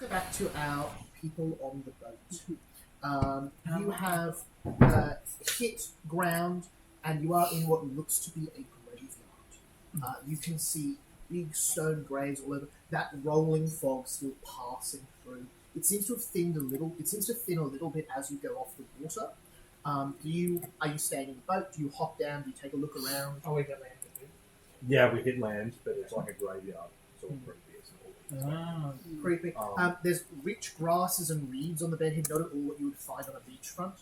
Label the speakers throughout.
Speaker 1: go back to our people on the boat. You have hit ground, and you are in what looks to be a graveyard. You can see big stone graves all over. That rolling fog still passing through. It seems to have thinned a little. It seems to thin a little bit as you go off the water. Are you staying in the boat? Do you hop down? Do you take a look around?
Speaker 2: Oh, we got land.
Speaker 3: Yeah, we hit land, but it's like a graveyard. It's all creepy.
Speaker 1: Creepy. There's rich grasses and reeds on the bed here, not at all what you would find on a beachfront.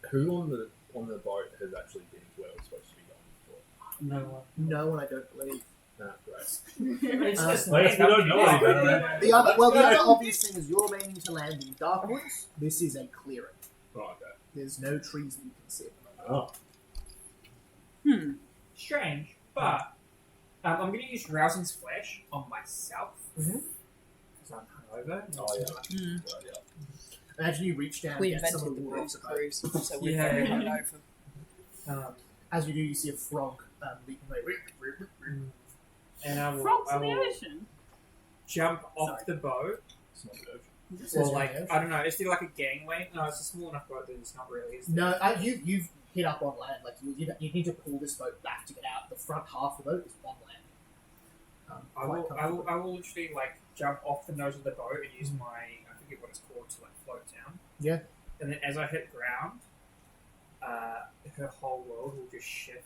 Speaker 3: Who on the boat has actually been where we're supposed to be going before?
Speaker 2: No one.
Speaker 1: No one, I don't believe.
Speaker 3: Nah, great.
Speaker 2: It's just
Speaker 3: I guess we don't know any better.
Speaker 1: The other obvious thing is you're remaining to land in Darkwoods. This is a clearing.
Speaker 3: Right, okay.
Speaker 1: There's no trees that you can see at the moment.
Speaker 3: Oh.
Speaker 2: Strange, but I'm going to use Rousing's Flesh on myself because I'm hungover.
Speaker 3: Oh, yeah. Right, yeah.
Speaker 1: Imagine you reach down
Speaker 4: We
Speaker 1: and get some of
Speaker 4: invented
Speaker 1: the
Speaker 4: the
Speaker 1: water off
Speaker 4: booze
Speaker 1: the boat.
Speaker 4: cruise, so we're
Speaker 2: Yeah.
Speaker 4: very hungover.
Speaker 1: As you do, you see a frog leaping away.
Speaker 2: And I will,
Speaker 5: Frogs
Speaker 2: I
Speaker 5: in the
Speaker 2: will
Speaker 5: ocean.
Speaker 2: jump off the boat.
Speaker 3: It's not the ocean.
Speaker 1: Says
Speaker 2: Or like,
Speaker 1: you're in the
Speaker 2: I don't know, is there like a gangway? No, it's a small enough boat that it's not really, is there?
Speaker 1: No, you've hit up on land. Like you need to pull this boat back to get out. The front half of the boat is on land.
Speaker 2: I will literally like jump off the nose of the boat and use my, I forget what it's called, to like float down.
Speaker 1: Yeah.
Speaker 2: And then as I hit ground, her whole world will just shift.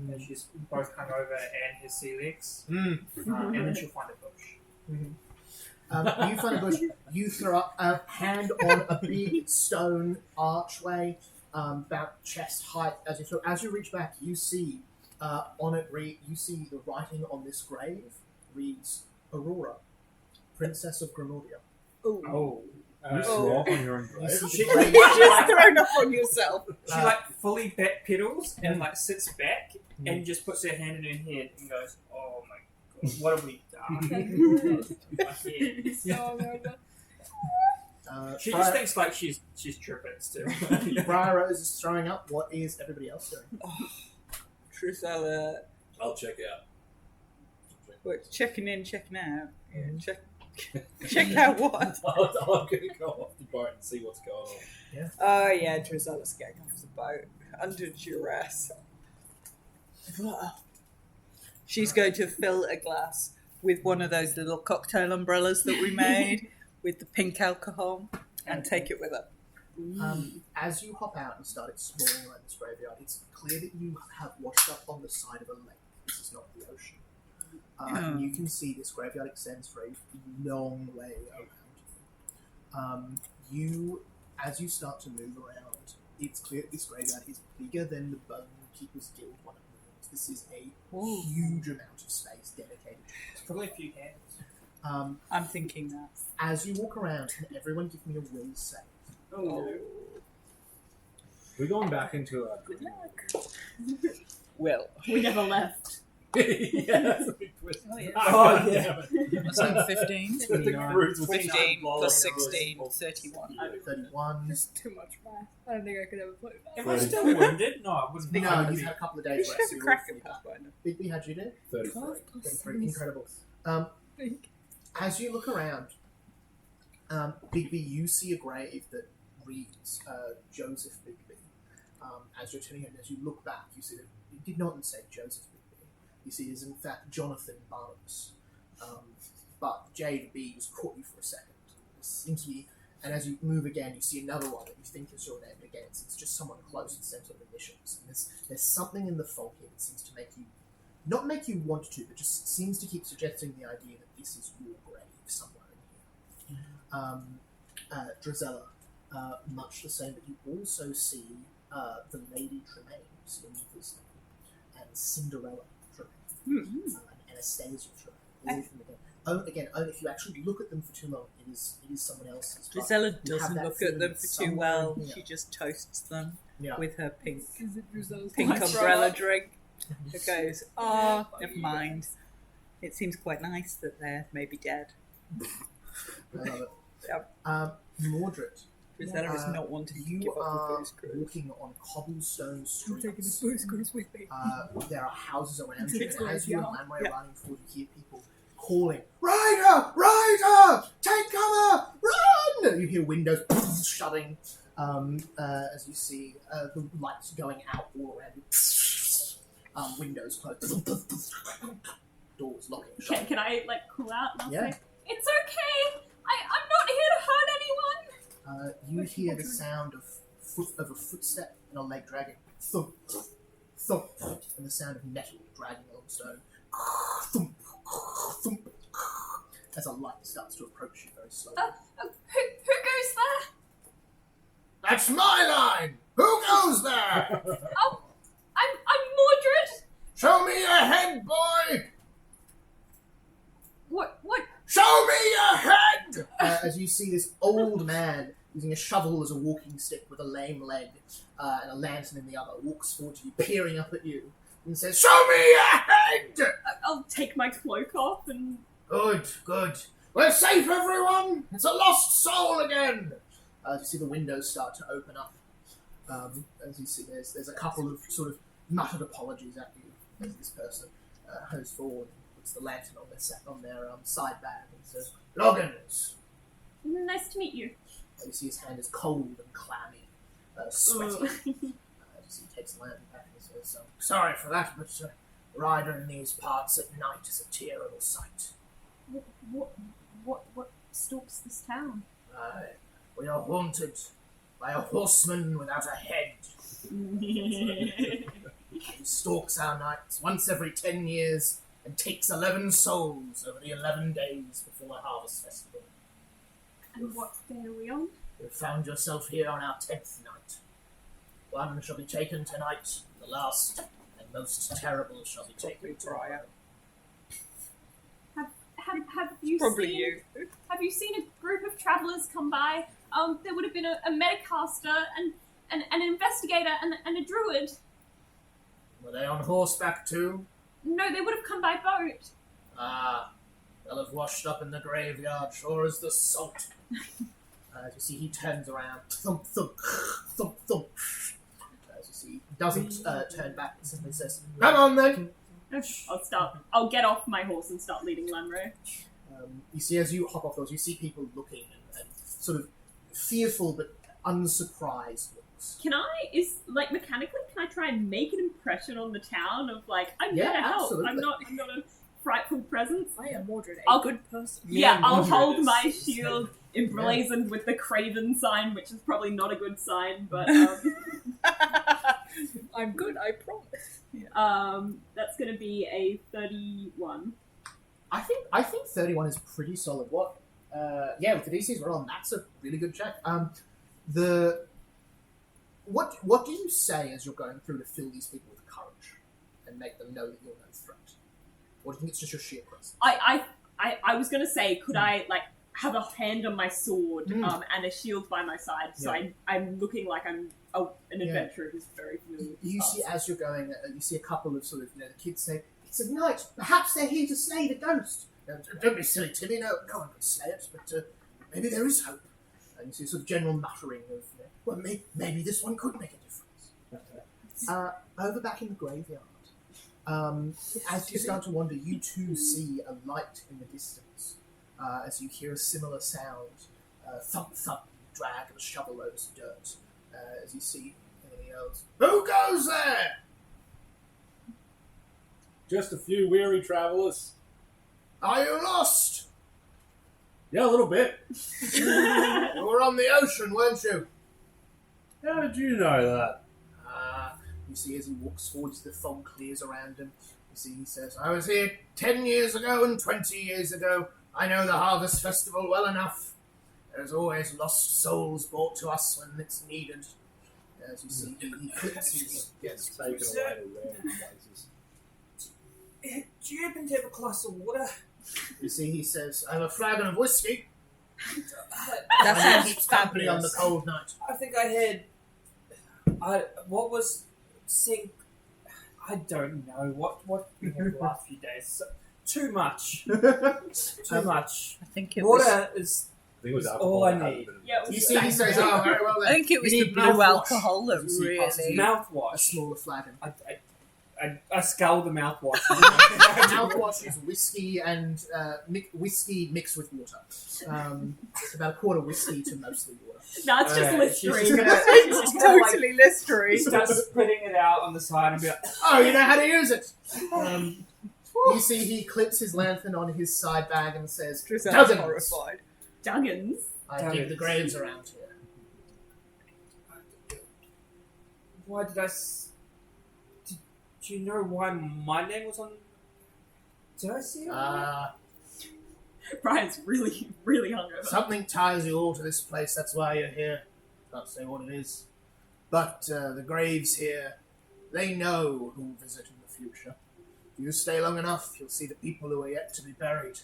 Speaker 2: And she's both hungover and his sea legs. And then she'll find a bush.
Speaker 1: You find a bush. You throw up a hand on a big stone archway, about chest height. As you reach back, you see on it. You see the writing on this grave reads Aurora, Princess of Grenouilla.
Speaker 2: Oh.
Speaker 3: You throw up on your own
Speaker 1: You
Speaker 3: grave?
Speaker 1: see
Speaker 2: She-
Speaker 1: grave-
Speaker 4: Just thrown up on yourself.
Speaker 2: She like fully back pedals and like sits back and just puts her hand in her head and goes, "Oh my god, what have we done?" My head. She just thinks like she's tripping still.
Speaker 1: Briar Rose is throwing up. What is everybody else doing?
Speaker 4: Trusella,
Speaker 3: I'll check out.
Speaker 4: what, checking in, checking out. Yeah, check out what?
Speaker 3: I'm going to go off the boat and see what's going on.
Speaker 4: Oh yeah, Trusella's getting off the boat under duress. She's going to fill a glass with one of those little cocktail umbrellas that we made with the pink alcohol and take it with her.
Speaker 1: As you hop out and start exploring around this graveyard, it's clear that you have washed up on the side of a lake. This is not the ocean. And you can see this graveyard extends for a long way around you. As you start to move around, it's clear that this graveyard is bigger than the Bone Keeper's Guild one at Moons. This is a huge amount of space dedicated to this.
Speaker 2: Probably a few hands.
Speaker 4: I'm thinking that.
Speaker 1: As you walk around, can everyone give me a will save?
Speaker 3: We're going back into our
Speaker 4: Good luck. Will.
Speaker 5: We never left.
Speaker 3: yeah, that's a big twist.
Speaker 4: Oh, yeah.
Speaker 3: Oh, yeah.
Speaker 4: What's that, 15?
Speaker 3: The cruise was
Speaker 4: 15
Speaker 3: blowing
Speaker 4: plus
Speaker 3: over
Speaker 4: 16,
Speaker 3: us.
Speaker 4: 31.
Speaker 1: 31.
Speaker 5: That's too much math. I don't think I could ever play that.
Speaker 2: Am I still wounded? No, I wasn't.
Speaker 1: No, you've had a couple of days
Speaker 4: You
Speaker 1: rest.
Speaker 4: should
Speaker 1: so
Speaker 4: have a
Speaker 1: you're
Speaker 4: cracker
Speaker 1: all fully
Speaker 4: Pathfinder.
Speaker 1: Bigby, how'd you do?
Speaker 3: 33.
Speaker 1: 33. Incredible. As you look around, Bigby, you see a grave that reads Joseph Bigby. As you're turning it, as you look back, you see that it did not say Joseph Bigby. You see it is in fact Jonathan Barnabas. But J.B. was caught you for a second. It seems to be, and as you move again, you see another one that you think is your name. Again, it's just someone close and sent on the missions. And there's something in the fog here that seems to make you, not make you want to, but just seems to keep suggesting the idea that this is your grave somewhere in here. Drizella, much the same, but you also see the Lady Tremaine in this and Cinderella Tremaine, and Anastasia Tremaine, all from the game. Again, if you actually look at them for too long, it is someone else's. but
Speaker 4: Gisela
Speaker 1: you have
Speaker 4: doesn't
Speaker 1: that
Speaker 4: look
Speaker 1: feeling
Speaker 4: at them
Speaker 1: that
Speaker 4: for too
Speaker 1: somewhere
Speaker 4: well.
Speaker 1: in here-
Speaker 4: She just toasts them
Speaker 1: Yeah.
Speaker 4: with her pink
Speaker 5: Is it Drizzle's
Speaker 4: pink
Speaker 5: life
Speaker 4: umbrella
Speaker 5: roll?
Speaker 4: drink. It goes, oh, never mind. It seems quite nice that they're maybe dead.
Speaker 1: I love it.
Speaker 4: Yep.
Speaker 1: Mordred,
Speaker 4: Gisela is not wanting to give
Speaker 1: you
Speaker 4: up the
Speaker 1: are
Speaker 4: booze cruise.
Speaker 1: walking on cobblestone
Speaker 5: I'm taking the
Speaker 1: streets.
Speaker 5: booze cruise with me.
Speaker 1: There are houses around you,
Speaker 5: It's
Speaker 1: and as you and
Speaker 5: going
Speaker 1: Lamray are
Speaker 4: Yeah.
Speaker 1: running forward, you hear people calling, "Rider! Rider! Take cover! Run!" You hear windows shutting as you see the lights going out all around you. Windows closed. Doors locking. Shutting.
Speaker 6: Can I like call out and I'll
Speaker 1: Yeah.
Speaker 6: say, "It's okay. I'm not here to hurt anyone."
Speaker 1: You hear the sound of a footstep and a leg dragging. Thump, thump, and the sound of metal dragging along stone. Thump, thump, as a light starts to approach you very slowly.
Speaker 6: Who goes there?
Speaker 1: That's my line! Who goes there?
Speaker 6: I'm Mordred.
Speaker 1: Show me your head, boy!
Speaker 6: What?
Speaker 1: Show me your head! As you see this old man using a shovel as a walking stick with a lame leg and a lantern in the other walks forward to you, peering up at you, and says, "Show me your head!"
Speaker 6: I'll take my cloak off and.
Speaker 1: Good, good. We're safe, everyone! It's a lost soul again! As you see the windows start to open up. As you see, there's a couple of sort of muttered apologies at you as this person goes forward and puts the lantern on their side bag and says, "Loggins!"
Speaker 6: Nice to meet you.
Speaker 1: You see his hand is cold and clammy, sweaty. As you see, he takes the lantern back and says, "Sorry for that, but rider in these parts at night is a terrible sight.
Speaker 6: What stalks this town?
Speaker 1: We are haunted by a horseman without a head. He stalks our nights once every 10 years and takes 11 souls over the 11 days before the harvest festival.
Speaker 6: And what day are we on?
Speaker 1: You have found yourself here on our 10th night. One shall be taken tonight, the last and most terrible shall be taken tomorrow."
Speaker 6: Have you
Speaker 4: Probably
Speaker 6: seen?
Speaker 4: you.
Speaker 6: Have you seen a group of travellers come by? There would have been a Metacaster and an investigator and a druid.
Speaker 1: Were they on horseback too?
Speaker 6: No, they would have come by boat.
Speaker 1: They'll have washed up in the graveyard, sure as the salt. As you see, he turns around, thump, thump, thump, thump. As you see, he doesn't turn back, he simply says, "Come on then!"
Speaker 6: I'll get off my horse and start leading Lamro.
Speaker 1: You see, as you hop off those, you see people looking and sort of fearful but unsurprised looks.
Speaker 6: Mechanically, can I try and make an impression on the town of I'm
Speaker 1: Yeah,
Speaker 6: here to help.
Speaker 1: absolutely.
Speaker 6: I'm not a frightful presence.
Speaker 5: I am Mordred,
Speaker 6: I'll-
Speaker 5: a good person.
Speaker 6: Yeah, I'll
Speaker 3: Mordred
Speaker 6: hold
Speaker 3: is-
Speaker 6: my shield emblazoned with the Craven sign, which is probably not a good sign, but
Speaker 5: I'm good, I promise.
Speaker 6: that's going to be a 31.
Speaker 1: I think 31 is pretty solid. What? With the DCs we're on, that's a really good check. What do you say as you're going through to fill these people with courage and make them know that you're no threat? Or do you think it's just your sheer presence?
Speaker 6: I was going to say, could I have a hand on my sword and a shield by my side, so I'm looking like I'm an adventurer who's very familiar with
Speaker 1: You
Speaker 6: this
Speaker 1: see,
Speaker 6: path.
Speaker 1: as you're going, you see a couple of sort of, the kids say, "It's a night. Perhaps they're here to slay the ghost." Don't be silly, Timmy. No one can slay it, but maybe there is hope. And you see a sort of general muttering of, well, maybe this one could make a difference. Over back in the graveyard, as you start to wander, you too see a light in the distance. As you hear a similar sound, thump, thump, drag of a shovel over some dirt. As you see, and he yells, "Who goes there?"
Speaker 3: Just a few weary travellers.
Speaker 1: Are you lost?
Speaker 3: Yeah, a little bit.
Speaker 1: You were on the ocean, weren't you?
Speaker 3: How did you know that?
Speaker 1: You see as he walks forwards, the fog clears around him. You see he says, "I was here 10 years ago and 20 years ago. I know the Harvest Festival well enough. There's always lost souls brought to us when it's needed." As you see, he clicks his...
Speaker 3: Gets taken away to random places.
Speaker 2: Do you happen to have a glass of water?
Speaker 1: You see he says, "I have a flagon of whiskey."
Speaker 4: That
Speaker 1: And
Speaker 4: sounds
Speaker 1: he keeps company on the
Speaker 4: fabulous.
Speaker 1: cold night.
Speaker 2: I think I had. What was sink? I don't know what we had the last few days. Too much. Too much.
Speaker 4: I think it was.
Speaker 2: Water is.
Speaker 3: I think it was
Speaker 2: That's
Speaker 3: alcohol.
Speaker 2: all I
Speaker 3: that had a
Speaker 2: need.
Speaker 3: bit of-
Speaker 6: Yeah, it was
Speaker 1: You see he says, "Oh, very well then."
Speaker 4: I think it was
Speaker 1: You
Speaker 4: the
Speaker 1: need
Speaker 4: blue
Speaker 1: mouthwash."
Speaker 4: alcohol that
Speaker 1: As you see he passes
Speaker 4: really.
Speaker 1: you a
Speaker 2: Mouthwash.
Speaker 1: smaller flagon.
Speaker 2: I scull the mouthwash.
Speaker 1: Mouthwash is whiskey and whiskey mixed with water. It's about a quarter whiskey to mostly water.
Speaker 6: That's just
Speaker 2: She's
Speaker 6: Listerine.
Speaker 2: gonna,
Speaker 4: It's totally Listerine.
Speaker 2: start spitting it out on the side and be like,
Speaker 1: Oh, you know how to use it. You see, he clips his lantern on his side bag and says,
Speaker 4: Drizel's
Speaker 1: "Dozens.
Speaker 4: horrified.
Speaker 6: Duggins.
Speaker 1: I dig the graves around here."
Speaker 2: why did I... Do you know why my name was on... Did I see it?
Speaker 6: Brian's really, really hungover.
Speaker 1: Something ties you all to this place. That's why you're here. Can't say what it is. But the graves here, they know who will visit in the future. If you stay long enough, you'll see the people who are yet to be buried.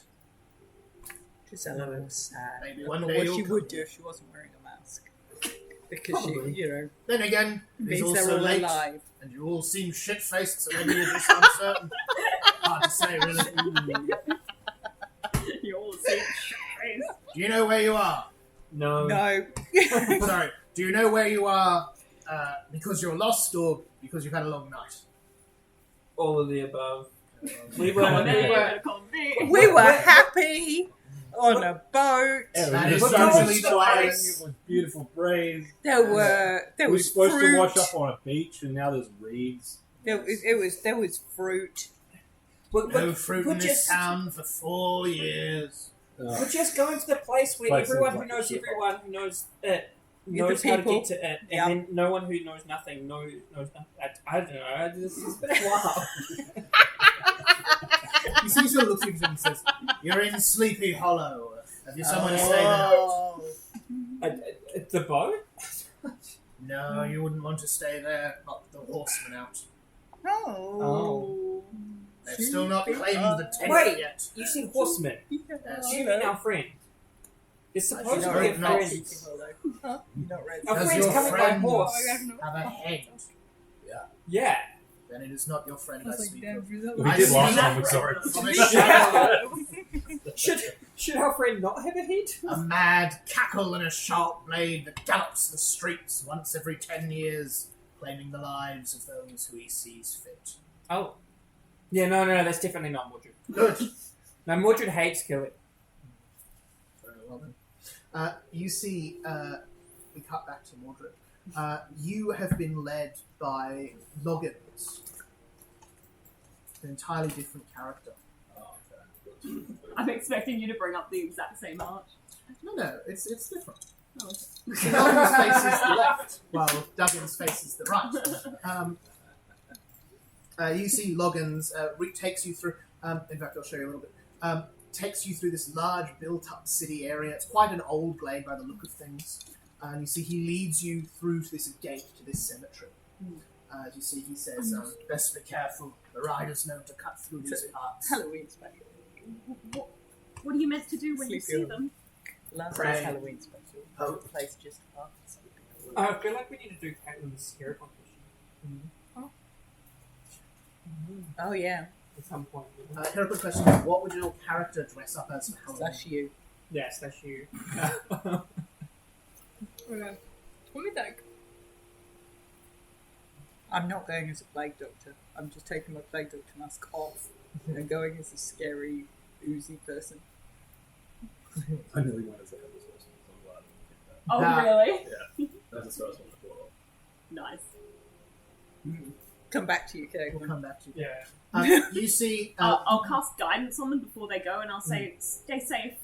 Speaker 4: Drizella was sad.
Speaker 1: Maybe
Speaker 4: I
Speaker 1: one
Speaker 4: don't know
Speaker 1: day
Speaker 4: what
Speaker 1: you'll
Speaker 4: she
Speaker 1: come
Speaker 4: would do
Speaker 1: here.
Speaker 4: if she wasn't wearing a mask. Because
Speaker 1: Probably.
Speaker 4: she,
Speaker 1: Then again, it is
Speaker 4: means they're
Speaker 1: also
Speaker 4: all
Speaker 1: late,
Speaker 4: alive.
Speaker 1: and you all seem shit-faced, so maybe you're just uncertain. Hard to say, really.
Speaker 6: You all see face.
Speaker 1: Do you know where you are?
Speaker 2: No.
Speaker 4: No.
Speaker 1: Sorry. Do you know where you are because you're lost or because you've had a long night?
Speaker 2: All of the above. We
Speaker 6: Column A,
Speaker 2: were...
Speaker 6: column B.
Speaker 4: We were happy on a boat.
Speaker 1: That
Speaker 3: it
Speaker 1: is
Speaker 3: was
Speaker 1: usually
Speaker 3: so
Speaker 1: the
Speaker 3: sunny,
Speaker 1: case.
Speaker 3: it was beautiful breeze.
Speaker 4: There
Speaker 3: We were
Speaker 4: was
Speaker 3: supposed
Speaker 4: fruit.
Speaker 3: to wash up on a beach, and now there's reeds.
Speaker 4: There was fruit.
Speaker 1: No fruit
Speaker 2: we're
Speaker 1: in this
Speaker 2: just-
Speaker 1: town for 4 years.
Speaker 2: We're just going to the place where
Speaker 3: Place
Speaker 2: everyone
Speaker 3: is
Speaker 2: who
Speaker 3: like
Speaker 2: knows
Speaker 3: a shit
Speaker 2: everyone who knows it
Speaker 4: You're
Speaker 2: knows
Speaker 4: the
Speaker 2: how to
Speaker 4: people.
Speaker 2: get to it, and
Speaker 4: Yeah.
Speaker 2: then no one who knows nothing knows nothing. I don't know. This has been a while.
Speaker 1: You see, he sort of looks at you and says, "You're in Sleepy Hollow. Have you someone to stay the night?"
Speaker 4: Oh.
Speaker 2: The boat?
Speaker 1: No, you wouldn't want to stay there. Not the horsemen out.
Speaker 4: Oh.
Speaker 1: They've still not claimed the tent
Speaker 2: Wait.
Speaker 1: yet.
Speaker 2: You said horsemen.
Speaker 1: Yes.
Speaker 2: Do you mean our friend? It's
Speaker 1: You're
Speaker 2: supposed to
Speaker 1: not
Speaker 2: be a
Speaker 1: ready.
Speaker 2: friend.
Speaker 4: Huh? You're not ready.
Speaker 2: Our
Speaker 1: Does
Speaker 2: friend's
Speaker 1: your
Speaker 2: coming by
Speaker 1: friend
Speaker 2: horse.
Speaker 1: have a head?
Speaker 2: Yeah.
Speaker 1: Then it is not your friend
Speaker 5: I
Speaker 1: I
Speaker 5: was like,
Speaker 1: speak
Speaker 5: damn,
Speaker 1: of.
Speaker 5: Drizella.
Speaker 3: We
Speaker 1: I
Speaker 3: did
Speaker 1: see
Speaker 3: last
Speaker 1: that
Speaker 3: time, we're sorry.
Speaker 1: From a shadow,
Speaker 2: Should our friend not have a head?
Speaker 1: a mad cackle and a sharp blade that gallops the streets once every 10 years, claiming the lives of those who he sees fit.
Speaker 2: Oh. Yeah, no, that's definitely not Mordred.
Speaker 1: Good.
Speaker 2: No, Mordred hates killing.
Speaker 1: Very well then. You see, we cut back to Mordred. You have been led by Loggins, an entirely different character.
Speaker 6: I'm expecting you to bring up the exact same arch.
Speaker 1: No, it's different.
Speaker 6: Oh, okay.
Speaker 1: Duggan's face is the left, while Duggan's face is the right. You see Loggins takes you through. In fact, I'll show you a little bit. Takes you through this large built-up city area. It's quite an old glade by the look of things. And you see he leads you through to this gate to this cemetery. As you see, he says, "Best be careful. The riders know to cut through these parts."
Speaker 4: Halloween special.
Speaker 6: What are you meant to do when you
Speaker 4: Sleepy
Speaker 6: see them?
Speaker 4: Last
Speaker 1: Pray.
Speaker 4: night's Halloween special.
Speaker 1: Oh.
Speaker 4: The place just after Sleepy Hollow.
Speaker 2: I feel like we need to do Caitlin's scare competition
Speaker 4: Oh yeah,
Speaker 2: at some point.
Speaker 1: Here are quick questions. What would your character dress up as for Halloween?
Speaker 4: that's you.
Speaker 2: Yes, that's you.
Speaker 5: Okay. What do you think?
Speaker 4: I'm not going as a plague doctor. I'm just taking my plague doctor mask off and going as a scary, oozy person.
Speaker 3: I nearly went as a headless horseman, so I'm glad I didn't
Speaker 6: Oh,
Speaker 1: Nah.
Speaker 6: really?
Speaker 3: think that. That's the first one I thought of.
Speaker 6: Nice.
Speaker 4: Come back to you, Kate.
Speaker 1: We'll come back to you.
Speaker 2: Yeah.
Speaker 1: You see,
Speaker 6: I'll cast guidance on them before they go, and I'll say, "Stay safe."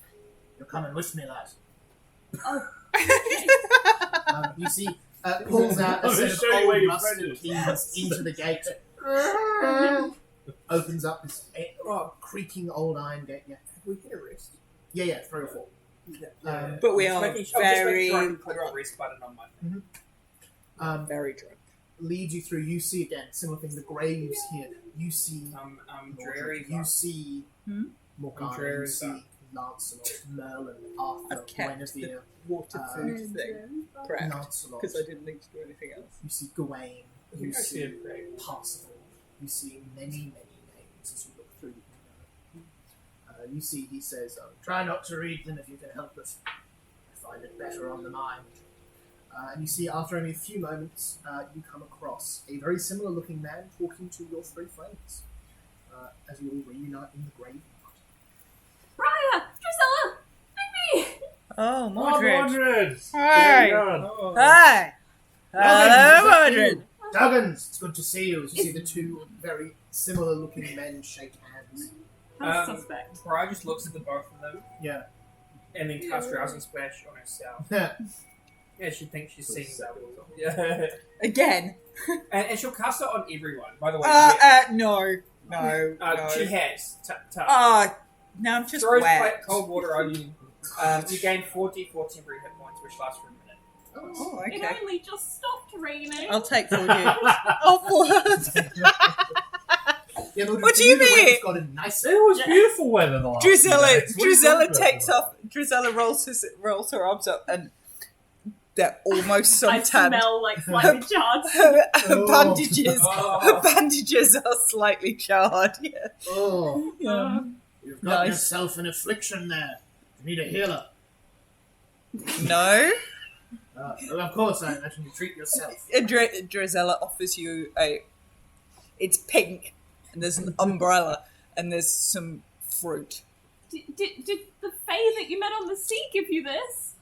Speaker 1: you're coming with me, lad.
Speaker 6: Oh,
Speaker 1: You see, pulls out a
Speaker 3: I'm
Speaker 1: set
Speaker 3: gonna
Speaker 1: of
Speaker 3: show you where
Speaker 1: old
Speaker 3: your
Speaker 1: rusted
Speaker 3: friend is.
Speaker 1: keys into the gate. Opens up this creaking old iron gate. Yeah,
Speaker 2: Have we hit a rest?
Speaker 1: yeah, 3 or 4.
Speaker 4: But we
Speaker 2: I'm
Speaker 4: are
Speaker 2: just making
Speaker 4: very
Speaker 2: sure I can click
Speaker 4: drunk.
Speaker 2: the rest button on my thing.
Speaker 4: Very drunk.
Speaker 1: Leads you through. You see again similar thing. The graves here. You see
Speaker 2: Dreary.
Speaker 1: Mordred. You see Morgana. You
Speaker 2: Dreary
Speaker 1: see
Speaker 2: Dark.
Speaker 1: Lancelot, Merlin, Arthur,
Speaker 4: I've kept
Speaker 1: Guinevere,
Speaker 4: Water food thing prepped
Speaker 1: Lancelot.
Speaker 4: because I didn't need to do anything else.
Speaker 1: You see Gawain. You
Speaker 2: You see
Speaker 1: see
Speaker 2: it great.
Speaker 1: Parsifal. You see many names as you look through. You see, he says, "Try not to read them if you can help it. I find it better on the mind." And you see, after only a few moments, you come across a very similar-looking man talking to your three friends as you all reunite in the graveyard.
Speaker 6: Briar! Drusilla! Baby!
Speaker 4: Oh,
Speaker 3: Oh,
Speaker 4: Mordred.
Speaker 3: Mordred!
Speaker 4: Hi.
Speaker 3: Oh.
Speaker 4: Hi. Hello, Mordred.
Speaker 1: Duggins, it's good to see you. As you see the two very similar-looking men shake hands.
Speaker 6: How suspect.
Speaker 2: Briar just looks at the both of them
Speaker 1: Yeah.
Speaker 2: and then casts Rousing Splash on herself.
Speaker 1: Yeah.
Speaker 2: Yeah, she thinks she's seeing double. Yeah.
Speaker 4: Again.
Speaker 2: And she'll cast it on everyone, by the way.
Speaker 4: No. No.
Speaker 2: She has.
Speaker 4: Now I'm just
Speaker 2: Throws
Speaker 4: wet.
Speaker 2: cold water on you. You gain 4d4 temporary hit points, which lasts for a minute.
Speaker 4: Oh,
Speaker 6: It
Speaker 4: okay.
Speaker 6: only just stopped raining.
Speaker 4: I'll take 40. Oh, what?
Speaker 1: Yeah, look,
Speaker 4: What do you
Speaker 1: the weather's
Speaker 4: mean?
Speaker 1: gotten nicer.
Speaker 3: It was beautiful weather the last few
Speaker 4: Drusilla
Speaker 3: days. What are you talking
Speaker 4: takes
Speaker 3: about?
Speaker 4: off. Drusilla rolls her arms up, and they're almost
Speaker 6: I
Speaker 4: suntanned.
Speaker 6: smell like slightly charged.
Speaker 4: Her
Speaker 1: Oh.
Speaker 4: bandages.
Speaker 2: Oh.
Speaker 4: Her bandages are slightly charred. Yeah.
Speaker 1: Oh, you've got
Speaker 4: Nice.
Speaker 1: yourself an affliction there. You need a healer.
Speaker 4: No.
Speaker 1: Well, of course, I imagine you treat yourself.
Speaker 4: Drusilla offers you a. It's pink, and there's an umbrella, and there's some fruit.
Speaker 6: Did the fae that you met on the sea give you this?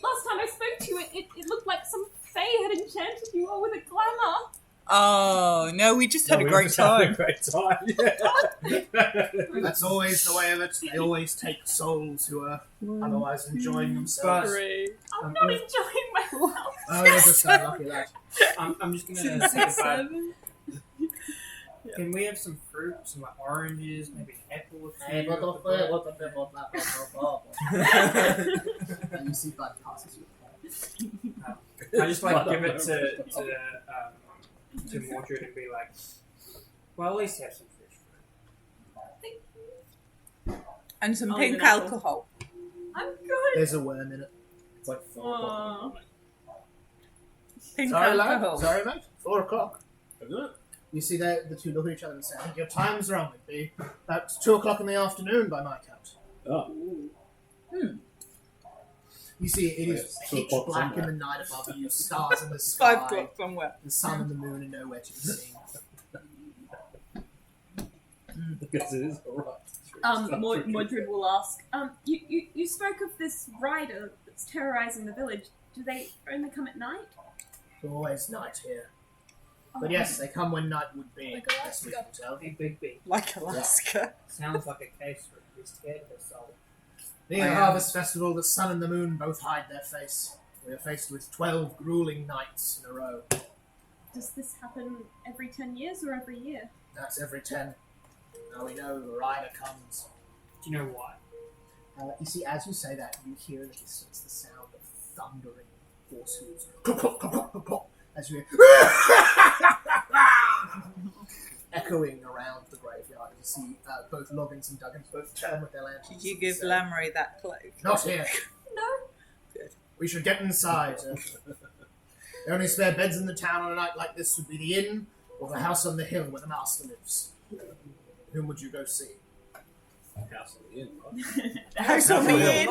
Speaker 6: Last time I spoke to you, it looked like some fae had enchanted you all with a glamour.
Speaker 4: Oh no, we just had a
Speaker 3: We
Speaker 4: great
Speaker 3: just had
Speaker 4: time.
Speaker 3: a great time. Yeah.
Speaker 1: That's always the way of it. They always take souls who are otherwise enjoying themselves.
Speaker 6: I'm not enjoying myself.
Speaker 1: Oh, you're just so lucky, lad.
Speaker 2: I'm just gonna say goodbye. Can we have some fruit, some like oranges, maybe an apple or two?
Speaker 1: And you see Bud passes you.
Speaker 2: I just like give it to Mordred and be like, well, at least have some fresh fruit.
Speaker 4: And some
Speaker 6: Oh,
Speaker 4: pink
Speaker 6: an apple.
Speaker 4: alcohol.
Speaker 6: I'm good.
Speaker 1: There's a worm in it.
Speaker 3: It's like 4 o'clock in the morning.
Speaker 4: Pink
Speaker 1: Sorry, lad.
Speaker 4: alcohol.
Speaker 1: Sorry, mate. 4 o'clock.
Speaker 3: Isn't it?
Speaker 1: You see the two look at each other and say, I think your time's wrong. It'd be about 2 o'clock in the afternoon by my count.
Speaker 3: Oh.
Speaker 1: You see, it is
Speaker 3: It's 2
Speaker 1: pitch
Speaker 3: o'clock
Speaker 1: black in
Speaker 3: somewhere.
Speaker 1: the night above you, stars in the
Speaker 4: It's
Speaker 1: sky.
Speaker 4: 5 o'clock somewhere.
Speaker 1: The sun and the moon are nowhere to be seen.
Speaker 3: I guess it is alright.
Speaker 6: Mordred will ask, you spoke of this rider that's terrorizing the village. Do they only come at night?
Speaker 1: It's always night here. But yes, they come when night would be.
Speaker 5: Like
Speaker 1: Best we
Speaker 5: Alaska.
Speaker 1: can tell.
Speaker 2: Big B.
Speaker 4: Like Alaska.
Speaker 2: Sounds like a case for investigating her soul.
Speaker 1: Being a harvest festival, the sun and the moon both hide their face. We are faced with 12 grueling nights in a row.
Speaker 6: Does this happen every 10 years or every year?
Speaker 1: That's every 10. Now we know the rider comes.
Speaker 2: Do you know why?
Speaker 1: You see, as you say that, you hear in the distance the sound of thundering horse hooves. As you hear echoing around the graveyard. You see both Loggins and Duggins both turn with their lanterns.
Speaker 4: Did you give
Speaker 1: and say,
Speaker 4: Lamry that cloak?
Speaker 1: Not here.
Speaker 6: No.
Speaker 1: We should get inside. The only spare beds in the town on a night like this would be the inn or the house on the hill where the master lives. Whom would you go see?
Speaker 3: House on the inn, right?
Speaker 4: The house on the
Speaker 1: Hill.
Speaker 4: inn.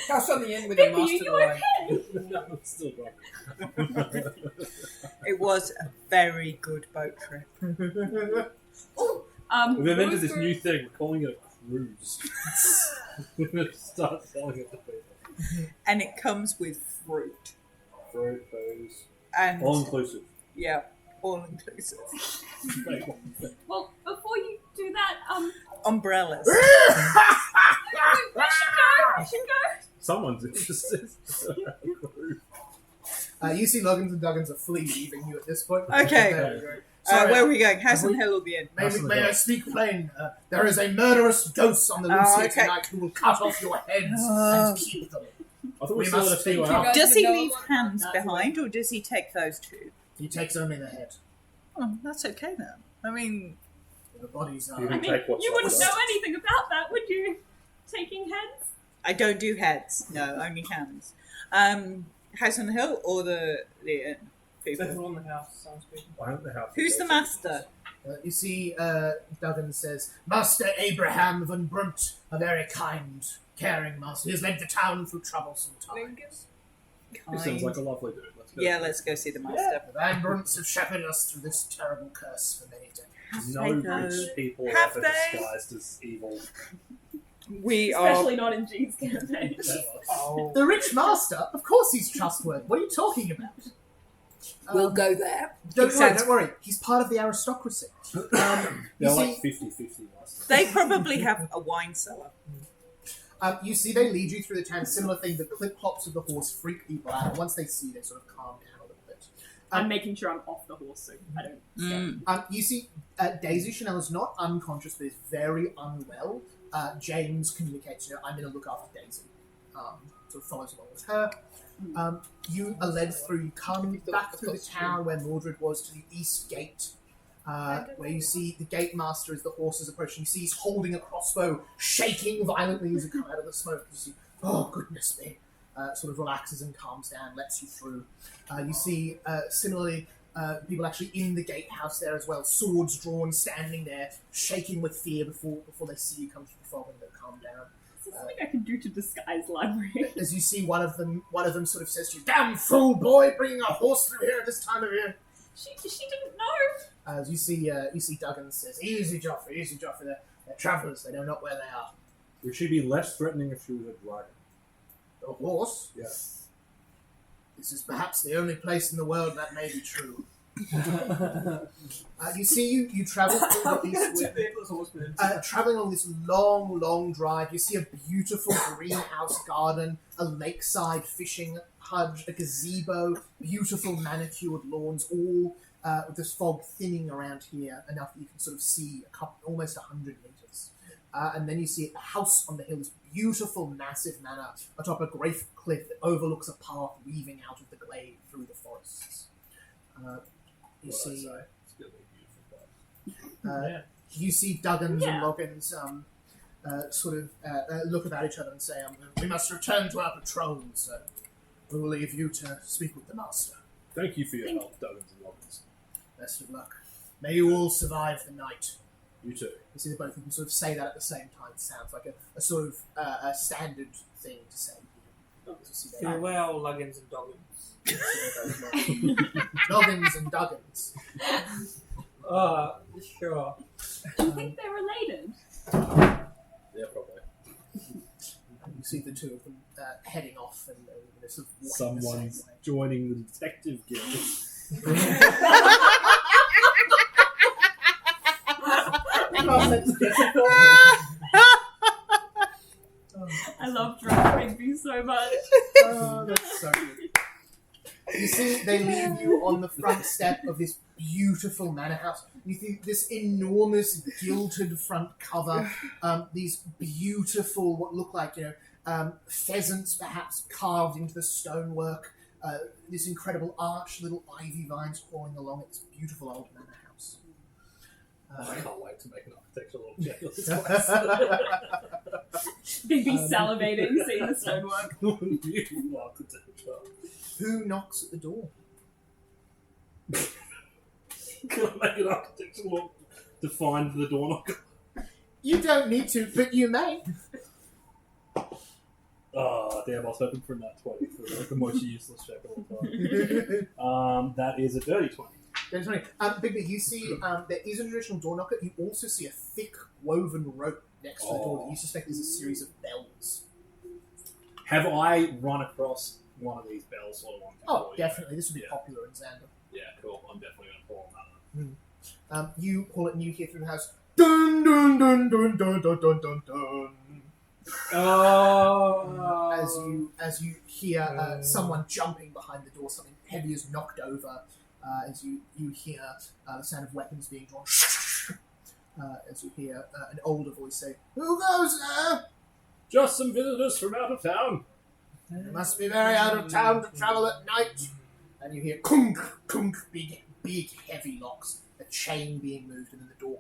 Speaker 2: House on the end with the
Speaker 6: Baby, are
Speaker 2: master
Speaker 6: you
Speaker 2: line.
Speaker 3: No, I'm still drunk.
Speaker 4: It was a very good boat trip.
Speaker 3: We've invented this new thing. We're calling it a cruise. We're going to start selling it to people.
Speaker 4: And it comes with fruit.
Speaker 3: Fruit, booze.
Speaker 4: And
Speaker 3: All inclusive.
Speaker 4: yeah, all inclusive.
Speaker 6: Well, before you do that,
Speaker 4: Umbrellas.
Speaker 6: we should go.
Speaker 3: Someone's interested.
Speaker 1: You see Loggins and Duggins are fully leaving you at this point.
Speaker 4: Okay.
Speaker 1: There you go. Sorry,
Speaker 4: Where are we going? House
Speaker 1: Have
Speaker 4: on
Speaker 1: we-
Speaker 4: Hill or the inn?
Speaker 1: may I speak plain? There is a murderous ghost on the loose
Speaker 4: Oh,
Speaker 1: here
Speaker 4: okay.
Speaker 1: tonight who will cut off your heads
Speaker 4: Oh.
Speaker 1: and keep them.
Speaker 3: I thought
Speaker 1: We
Speaker 3: we still had a
Speaker 1: must
Speaker 3: few
Speaker 1: think
Speaker 3: out.
Speaker 5: guys
Speaker 4: Does
Speaker 5: would
Speaker 4: he
Speaker 5: know
Speaker 4: leave
Speaker 5: about
Speaker 4: hands
Speaker 5: that.
Speaker 4: behind, or does he take those two?
Speaker 1: He takes only the head.
Speaker 4: Oh, that's okay then. I mean,
Speaker 1: The bodies are.
Speaker 3: You
Speaker 6: I
Speaker 3: can
Speaker 6: mean,
Speaker 3: take what's
Speaker 6: you wouldn't
Speaker 3: left.
Speaker 6: know anything about that, would you? Taking heads?
Speaker 4: I don't do heads. No, only hands. House on the Hill or the inn? People.
Speaker 2: People on the house sounds good.
Speaker 3: Why don't the house?
Speaker 4: Who's the master?
Speaker 1: You see, Duggan says, Master Abraham von Brunt, a very kind, caring master. He has led the town through troublesome times.
Speaker 3: He sounds like a lovely dude. Let's go.
Speaker 4: Yeah, let's go see the master.
Speaker 1: The Van Brunts have shepherded us through this terrible curse for many decades.
Speaker 3: No
Speaker 4: Have they,
Speaker 3: rich people are
Speaker 4: Have
Speaker 3: ever
Speaker 4: they?
Speaker 3: disguised as evil.
Speaker 4: We are.
Speaker 6: Especially not in Jean's campaign.
Speaker 2: Oh.
Speaker 1: The rich master? Of course he's trustworthy. What are you talking about?
Speaker 4: We'll go there.
Speaker 1: Don't worry. He's part of the aristocracy. You
Speaker 3: They're
Speaker 1: see,
Speaker 3: like 50-50 last
Speaker 4: They probably have a wine cellar.
Speaker 1: you see, they lead you through the town. Similar thing, the clip-clops of the horse freak people out. And once they see, they sort of calm down a little bit.
Speaker 6: I'm making sure I'm off the horse so I don't.
Speaker 1: You see, Daisy Chanel is not unconscious, but is very unwell. James communicates, I'm going to look after Daisy. Sort of follows along with her. You are led through, you come back through the town where Mordred was to the east gate, where you see the gate master as the horses approaching. You see he's holding a crossbow, shaking violently as you come out of the smoke. You see, oh goodness me, sort of relaxes and calms down, lets you through. You see, similarly, people actually in the gatehouse there as well, swords drawn, standing there, shaking with fear before they see you come through the fog and they calm down.
Speaker 6: Is there something I can do to disguise library?
Speaker 1: As you see, one of them sort of says to you, "Damn fool, boy, bringing a horse through here at this time of year."
Speaker 6: She didn't know.
Speaker 1: As you see Duggan says, "Easy, Joffrey, they're travellers, they know not where they are."
Speaker 3: Would she be less threatening if she was a dragon?
Speaker 1: The horse?
Speaker 3: Yeah.
Speaker 1: This is perhaps the only place in the world that may be true. You see, you travel through traveling along this long drive. You see a beautiful greenhouse garden, a lakeside fishing hutch, a gazebo, beautiful manicured lawns, all with this fog thinning around here enough that you can sort of see almost 100 meters. And then you see a house on the hill, this beautiful, massive manor atop a great cliff that overlooks a path weaving out of the glade through the forests. You see,
Speaker 3: It's gonna be a beautiful place.
Speaker 1: you see Duggins
Speaker 6: Yeah.
Speaker 1: and Loggins sort of look about each other and say, "We must return to our patrols. We will leave you to speak with the master.
Speaker 3: Thank you for your help, Duggins and Loggins.
Speaker 1: Best of luck. May you all survive the night."
Speaker 3: You too.
Speaker 1: You see the both of them sort of say that at the same time. It sounds like a sort of a standard thing to say. You see they-
Speaker 2: Farewell, Luggins and Doggins.
Speaker 1: Loggins and Duggins.
Speaker 2: Sure.
Speaker 6: Do you think they're related?
Speaker 3: Yeah, probably.
Speaker 1: You see the two of them heading off and sort of walking the same
Speaker 3: Someone's
Speaker 1: way.
Speaker 3: joining the detective guild.
Speaker 6: I love Drunk Rigby so much.
Speaker 1: Oh, that's so good. You see, they leave you on the front step of this beautiful manor house. You see this enormous gilded front cover, these beautiful, what look like, pheasants perhaps carved into the stonework, this incredible arch, little ivy vines crawling along it, this beautiful old manor house.
Speaker 3: I can't wait to make an architectural object of this
Speaker 6: They'd be salivating seeing the stonework.
Speaker 3: place. Beautiful architecture.
Speaker 1: Who knocks at the door?
Speaker 3: Can I make an architectural to find the door knocker?
Speaker 1: You don't need to, but you may.
Speaker 3: Oh, damn, I was hoping for that 20 for the most useless check of all time. That is a dirty 20.
Speaker 1: Bigby, you see there is a traditional door knocker. You also see a thick woven rope next to the door that you suspect is a series of bells.
Speaker 3: Have I run across one of these bells sort of one
Speaker 1: Oh,
Speaker 3: before?
Speaker 1: definitely. This would be
Speaker 3: Yeah.
Speaker 1: popular in Xander.
Speaker 3: Yeah, cool. I'm definitely going to pull on that one.
Speaker 1: You pull it and you hear through the house, dun dun dun dun dun dun dun dun dun.
Speaker 2: Oh.
Speaker 1: As you hear someone jumping behind the door, something heavy is knocked over. As you hear the sound of weapons being drawn. As you hear an older voice say, "Who goes there?
Speaker 3: Just some visitors from out of town.
Speaker 1: You must be very out of town to travel at night." And you hear kunk, kunk, big, heavy locks, a chain being moved, and then the door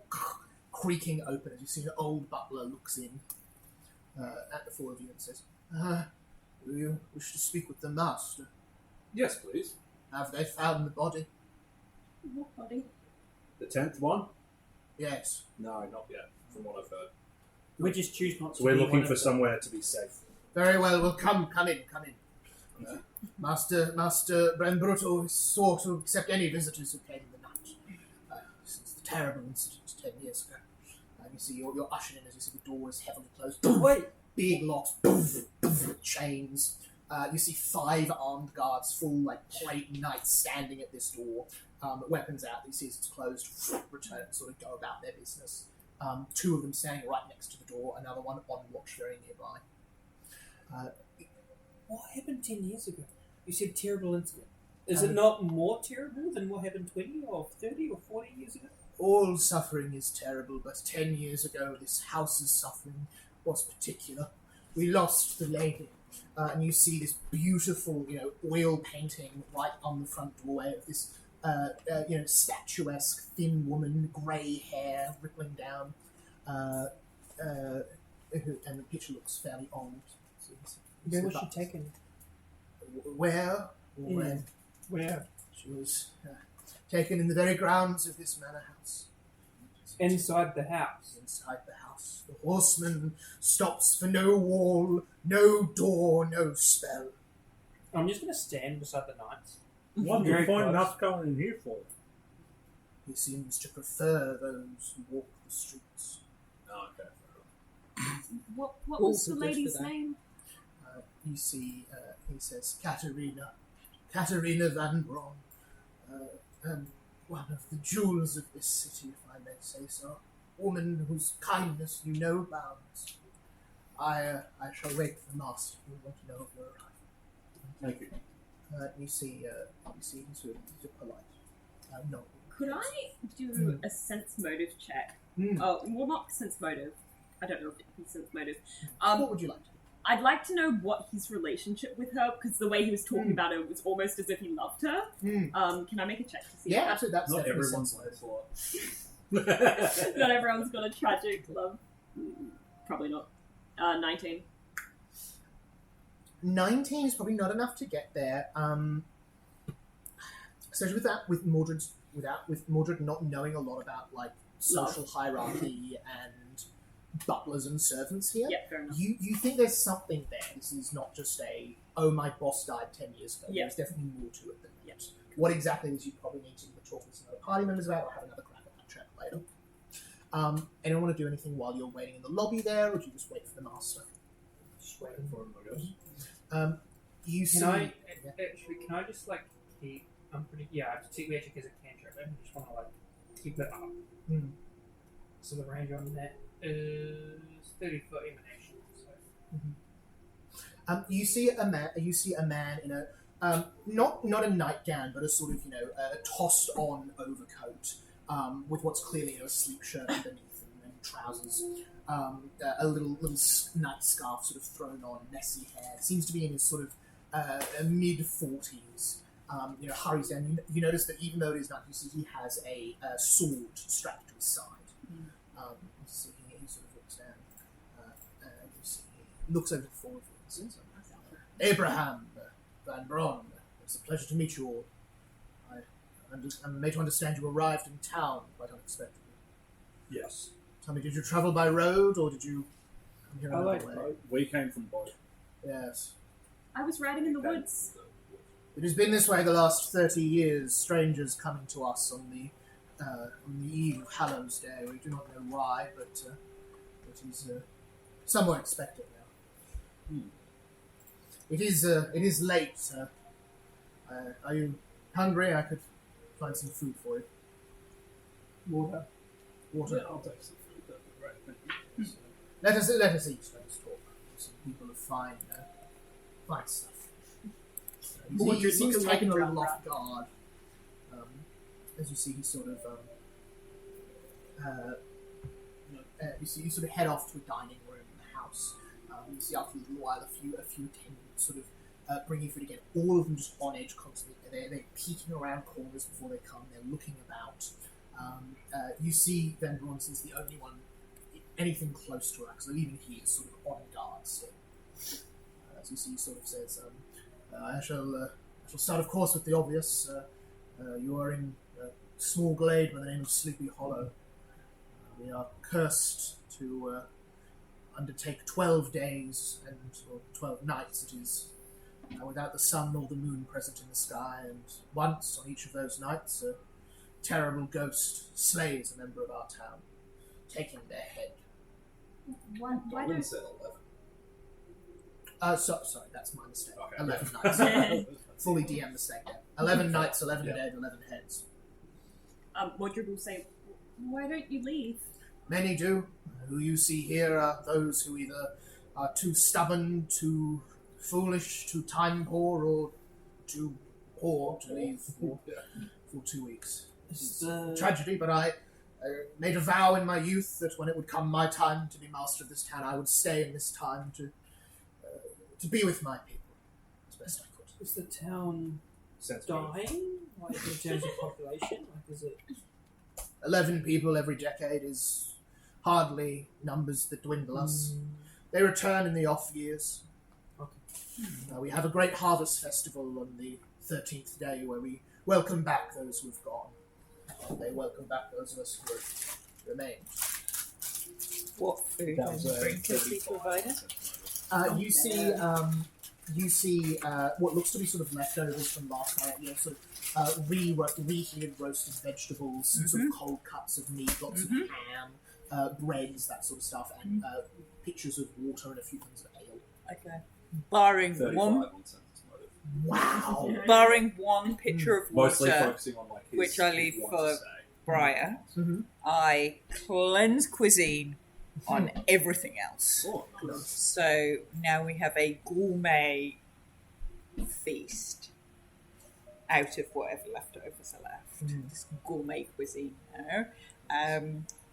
Speaker 1: creaking open as you see the old butler looks in at the four of you and says, "Do you wish to speak with the master?
Speaker 3: Yes, please.
Speaker 1: Have they found the body?"
Speaker 6: What body?
Speaker 3: The 10th one?
Speaker 1: "Yes."
Speaker 3: No, not yet, from what I've heard.
Speaker 2: We just choose not to.
Speaker 3: So we're
Speaker 2: be
Speaker 3: looking
Speaker 2: one
Speaker 3: for
Speaker 2: of them.
Speaker 3: somewhere to be safe.
Speaker 1: "Very well, well, come in. Master Brembruto is sure to accept any visitors who came in the night. Since the terrible incident 10 years ago. You see, you're ushering in as you see the door is heavily closed.
Speaker 3: Wait!
Speaker 1: Big locks, chains. You see 5 armed guards, full like plate knights, standing at this door, weapons out. You see as it's closed, return, sort of go about their business. 2 of them standing right next to the door, another one on watch very nearby.
Speaker 7: What happened 10 years ago? You said terrible incident. Is it not more terrible than what happened 20 or 30 or 40 years ago?
Speaker 1: All suffering is terrible, but 10 years ago this house's suffering was particular. We lost the lady. And you see this beautiful, oil painting right on the front doorway of this, statuesque, thin woman, grey hair rippling down, and the picture looks fairly old.
Speaker 7: Where was she taken?
Speaker 1: Where? Or when?
Speaker 7: Where?
Speaker 1: She was taken in the very grounds of this manor house.
Speaker 7: Inside the house.
Speaker 1: Inside the house. The horseman stops for no wall, no door, no spell.
Speaker 7: I'm just going to stand beside the knights.
Speaker 3: What do
Speaker 7: Very
Speaker 3: you find
Speaker 7: close.
Speaker 3: enough going in here for?
Speaker 1: He seems to prefer those who walk the streets.
Speaker 3: Oh, okay.
Speaker 6: What
Speaker 4: All
Speaker 6: was the
Speaker 4: for good
Speaker 6: lady's
Speaker 4: for that.
Speaker 6: name?
Speaker 1: You see, he says, Katerina Van Bron, and one of the jewels of this city, if I may say so. Woman whose kindness you know bounds. I shall wait for the master. You want to know of your arrival.
Speaker 3: Thank you.
Speaker 1: You see, he's polite. No.
Speaker 6: Could I do a sense motive check?
Speaker 1: Hmm.
Speaker 6: Oh, well, not sense motive. I don't know if it's sense motive.
Speaker 1: What would you like to do?
Speaker 6: I'd like to know what his relationship with her, because the way he was talking about her was almost as if he loved her. Can I make a check to see?
Speaker 1: Yeah,
Speaker 6: if
Speaker 1: absolutely. That's
Speaker 3: Not
Speaker 1: definitely
Speaker 3: everyone's
Speaker 1: sensible.
Speaker 3: like
Speaker 6: that- Not everyone's got a tragic love. Probably not. 19.
Speaker 1: 19 is probably not enough to get there. Especially with Mordred not knowing a lot about like social hierarchy and butlers and servants here.
Speaker 6: Yeah, fair enough.
Speaker 1: You think there's something there. This is not just my boss died 10 years ago.
Speaker 6: Yeah.
Speaker 1: There's definitely more to it than that. What exactly is you probably need to talk with some other party members about or have another crack at that track later. Anyone want to do anything while you're waiting in the lobby there, or do you just wait for the master?
Speaker 3: Just waiting for him, I guess.
Speaker 1: You see...
Speaker 7: Can I just like keep? I have to take magic as a cantrip. I just want to like keep it up. So the range on that is 30-foot emanation. So.
Speaker 1: You see a man in a not a nightgown, but a sort of tossed on overcoat with what's clearly a sleep shirt underneath and trousers. A little night scarf sort of thrown on, messy hair. Seems to be in his sort of mid-40s. Hurries down. You notice that even though it is night, you see he has a sword strapped to his side. You see he sort of looks down. You see he looks over the four of you and says, Abraham Van Bron, it's a pleasure to meet you all. I'm made to understand you arrived in town quite unexpectedly.
Speaker 3: Yes.
Speaker 1: Tell me, did you travel by road or did you come here another way?
Speaker 3: We came from both.
Speaker 1: Yes.
Speaker 6: I was riding in the woods.
Speaker 1: It has been this way the last 30 years, strangers coming to us on the eve of Hallows Day. We do not know why, but it is somewhat expected now. It is late, sir. Are you hungry? I could find some food for you.
Speaker 7: Water.
Speaker 1: Water.
Speaker 3: Yeah, I'll take some food. That'd be great. Thank you.
Speaker 1: Let us eat. Let us talk. Some people of fine stuff. He seems
Speaker 6: looking
Speaker 1: taken a
Speaker 6: like
Speaker 1: little
Speaker 6: Brown
Speaker 1: off guard. As you see, he sort of you sort of head off to a dining room in the house. You see after a little while a few attendants sort of bring you food again. All of them just on edge constantly. They're peeking around corners before they come. They're looking about. You see Van Bronson's the only one anything close to her, because even he is sort of on guard still. As you see, he sort of says, I shall start, of course, with the obvious. You are in a small glade by the name of Sleepy Hollow. We are cursed to undertake 12 days or 12 nights, it is, without the sun or the moon present in the sky, and once on each of those nights a terrible ghost slays a member of our town, taking their head.
Speaker 6: Why
Speaker 3: Darwin
Speaker 6: don't
Speaker 3: said
Speaker 1: Sorry, that's my mistake.
Speaker 3: Okay.
Speaker 1: 11 nights. Fully DM mistake there. 11 nights, 11 dead, 11 heads.
Speaker 6: Mordred will say, why don't you leave?
Speaker 1: Many do. Who you see here are those who either are too stubborn, too foolish, too time poor, or too poor to leave for 2 weeks. It's a tragedy, but I made a vow in my youth that when it would come my time to be master of this town, I would stay in this time to be with my people as best I could.
Speaker 7: Is the town dying? Like in terms of population? Like is it
Speaker 1: 11 people every decade is hardly numbers that dwindle us. They return in the off years.
Speaker 7: Okay.
Speaker 1: We have a great harvest festival on the 13th day where we welcome back those who have gone. They welcome back those of us who have remained.
Speaker 4: What food
Speaker 3: That
Speaker 4: and
Speaker 3: was a
Speaker 4: drink has he
Speaker 3: 35.
Speaker 4: provided?
Speaker 1: You see what looks to be sort of leftovers from last night. You know, sort of reheated roasted vegetables, sort of cold cuts of meat, lots of ham, breads, that sort of stuff, and pitchers of water and a few things of ale.
Speaker 4: Okay. Barring
Speaker 3: 35
Speaker 4: one,
Speaker 3: on sense motive.
Speaker 1: Wow!
Speaker 4: barring one pitcher of
Speaker 3: Mostly
Speaker 4: water,
Speaker 3: focusing on like his,
Speaker 4: which I
Speaker 3: his
Speaker 4: leave
Speaker 3: want
Speaker 4: for
Speaker 3: to say.
Speaker 4: Briar,
Speaker 1: Mhm.
Speaker 4: I cleanse cuisine on everything else.
Speaker 3: Oh, nice.
Speaker 4: So now we have a gourmet feast out of whatever leftovers are left. This gourmet cuisine now.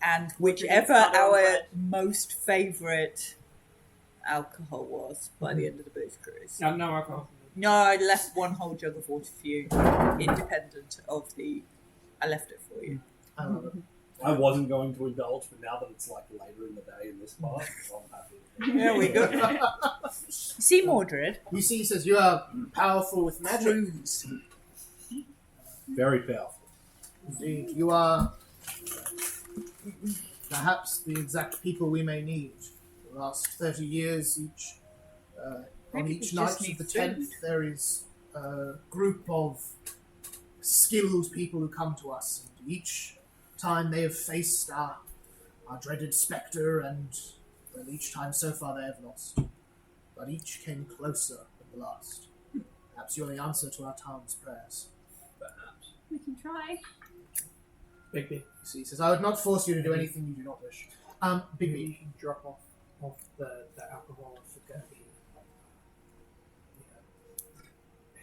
Speaker 4: And whichever our most favourite alcohol was by the end of the booze cruise.
Speaker 7: no alcohol?
Speaker 4: No, I left one whole jug of water for you, independent of the... I left it for you.
Speaker 1: I love it.
Speaker 3: I wasn't going to indulge, but now that it's like later in the day in this part, I'm happy.
Speaker 4: There we go. See, Mordred?
Speaker 1: You see, he says, you are powerful with magic.
Speaker 4: Cruise.
Speaker 3: Very powerful.
Speaker 1: Indeed, you are perhaps the exact people we may need. The last 30 years, on
Speaker 4: Maybe
Speaker 1: each
Speaker 4: we
Speaker 1: night
Speaker 4: just
Speaker 1: of
Speaker 4: need
Speaker 1: the
Speaker 4: food.
Speaker 1: 10th, there is a group of skilled people who come to us. And each time they have faced our dreaded spectre, and well, each time so far they have lost. But each came closer than the last. Perhaps you're the answer to our town's prayers.
Speaker 3: Perhaps.
Speaker 6: We can try.
Speaker 7: Bigby.
Speaker 1: You see, he says, I would not force you to do anything you do not wish. Big
Speaker 7: Maybe
Speaker 1: B.
Speaker 7: you should drop off the alcohol if you're going to be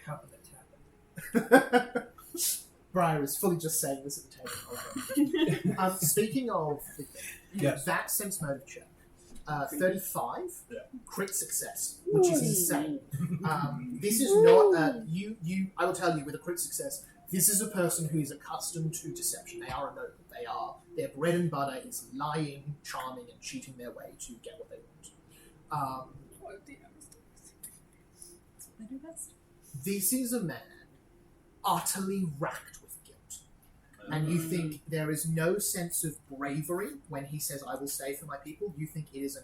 Speaker 7: helping it happen.
Speaker 1: Briar is fully just saying this at the table. Speaking of Big B,
Speaker 3: Yes.
Speaker 1: that sense motive check, 35,
Speaker 3: Yeah.
Speaker 1: crit success, which is insane. This is not, I will tell you, with a crit success, this is a person who is accustomed to deception. They are a noble. Their bread and butter is lying, charming, and cheating their way to get what they want.
Speaker 6: I do best.
Speaker 1: This is a man utterly racked with guilt. And you think there is no sense of bravery when he says, I will stay for my people. You think it is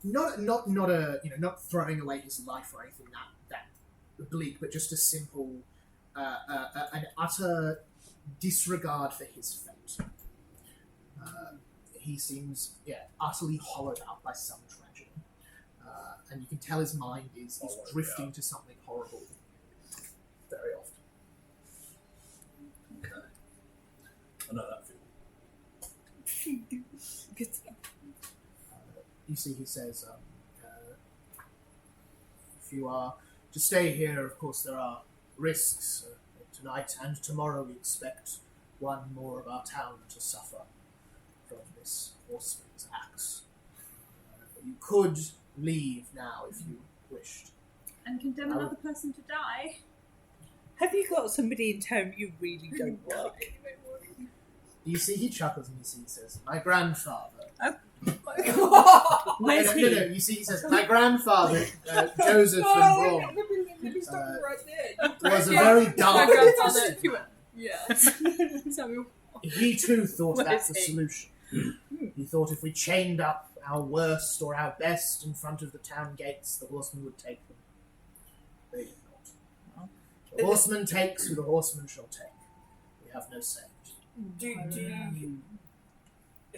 Speaker 1: not throwing away his life or anything that bleak, but just a simple, an utter disregard for his fate. He seems, utterly hollowed out by some tragedy. And you can tell his mind is drifting to something horrible very often.
Speaker 3: Okay. I know that feeling.
Speaker 4: Good stuff.
Speaker 1: You see, he says, if you are to stay here, of course, there are risks. Tonight and tomorrow we expect one more of our town to suffer from this horseman's axe. You could leave now if you wished.
Speaker 6: And condemn another person to die.
Speaker 4: Have you got somebody in town you really don't like?
Speaker 1: You see, he chuckles and he says, my grandfather.
Speaker 6: Where's
Speaker 1: No,
Speaker 6: he?
Speaker 1: you see, he says, my grandfather, Joseph and Braun, was a very dark and twisted man.
Speaker 5: Yeah. Samuel.
Speaker 1: He too thought
Speaker 4: What
Speaker 1: that's
Speaker 4: is
Speaker 1: the
Speaker 4: he?
Speaker 1: solution. He thought if we chained up our worst or our best in front of the town gates, the horsemen would take them. They did not. The horseman takes who the horseman shall take. We have no say.
Speaker 7: Do you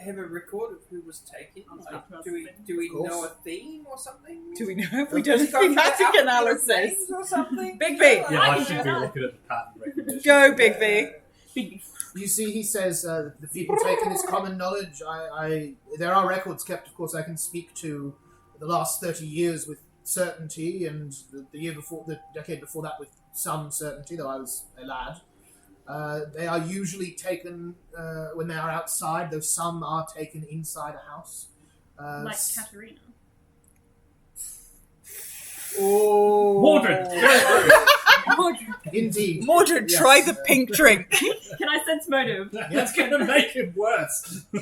Speaker 7: have a record of who was taken? Like, do we
Speaker 1: Of course.
Speaker 7: know a theme or something?
Speaker 4: Do we know if we done
Speaker 7: Does it go
Speaker 4: thematic
Speaker 7: through the
Speaker 4: analysis?
Speaker 7: names or something?
Speaker 4: Big B.
Speaker 3: Yeah,
Speaker 6: I
Speaker 3: I
Speaker 6: can
Speaker 3: should
Speaker 6: do
Speaker 3: be
Speaker 6: that.
Speaker 3: looking at the pattern recognition.
Speaker 4: Go, Big V.
Speaker 6: Big
Speaker 1: You see, he says, the people taken is common knowledge. There are records kept, of course. I can speak to the last 30 years with certainty, and the decade before that with some certainty, though I was a lad. They are usually taken when they are outside, though some are taken inside a house.
Speaker 6: like Katerina.
Speaker 1: Oh,
Speaker 3: Mordred!
Speaker 1: Indeed.
Speaker 4: Mordred,
Speaker 1: Yes.
Speaker 4: try the pink drink.
Speaker 6: Can I sense motive?
Speaker 3: That's going to make it worse. No,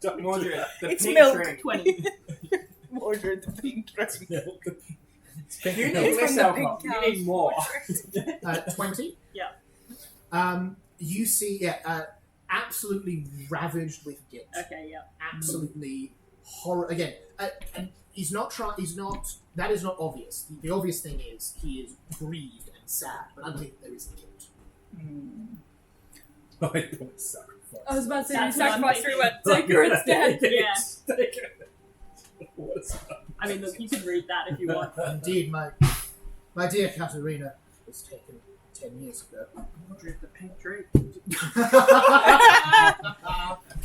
Speaker 3: don't do
Speaker 7: Mordred,
Speaker 3: that.
Speaker 7: the
Speaker 4: It's
Speaker 7: pink
Speaker 4: milk.
Speaker 7: drink.
Speaker 6: 20.
Speaker 4: Mordred, the pink drink.
Speaker 7: You need
Speaker 4: It's
Speaker 7: less
Speaker 4: from the
Speaker 7: alcohol.
Speaker 4: pink
Speaker 7: You need more.
Speaker 1: 20?
Speaker 6: Yeah.
Speaker 1: You see, absolutely ravaged with guilt.
Speaker 6: Okay, yeah.
Speaker 1: Absolutely horror. Again, and he's not trying. He's not. That is not obvious. The obvious thing is he is grieved and sad, but underneath there is guilt.
Speaker 3: I thought sacrifice.
Speaker 5: I was about to say,
Speaker 6: That's
Speaker 5: you
Speaker 6: what I'm
Speaker 5: sacrificed
Speaker 6: thinking.
Speaker 5: through it. Take her instead.
Speaker 6: Yeah.
Speaker 3: Take it. What's that?
Speaker 6: I mean, look, you can read that if you want.
Speaker 1: Indeed, my dear Katerina was taken 10 years ago.
Speaker 7: Mordred, the pink drink.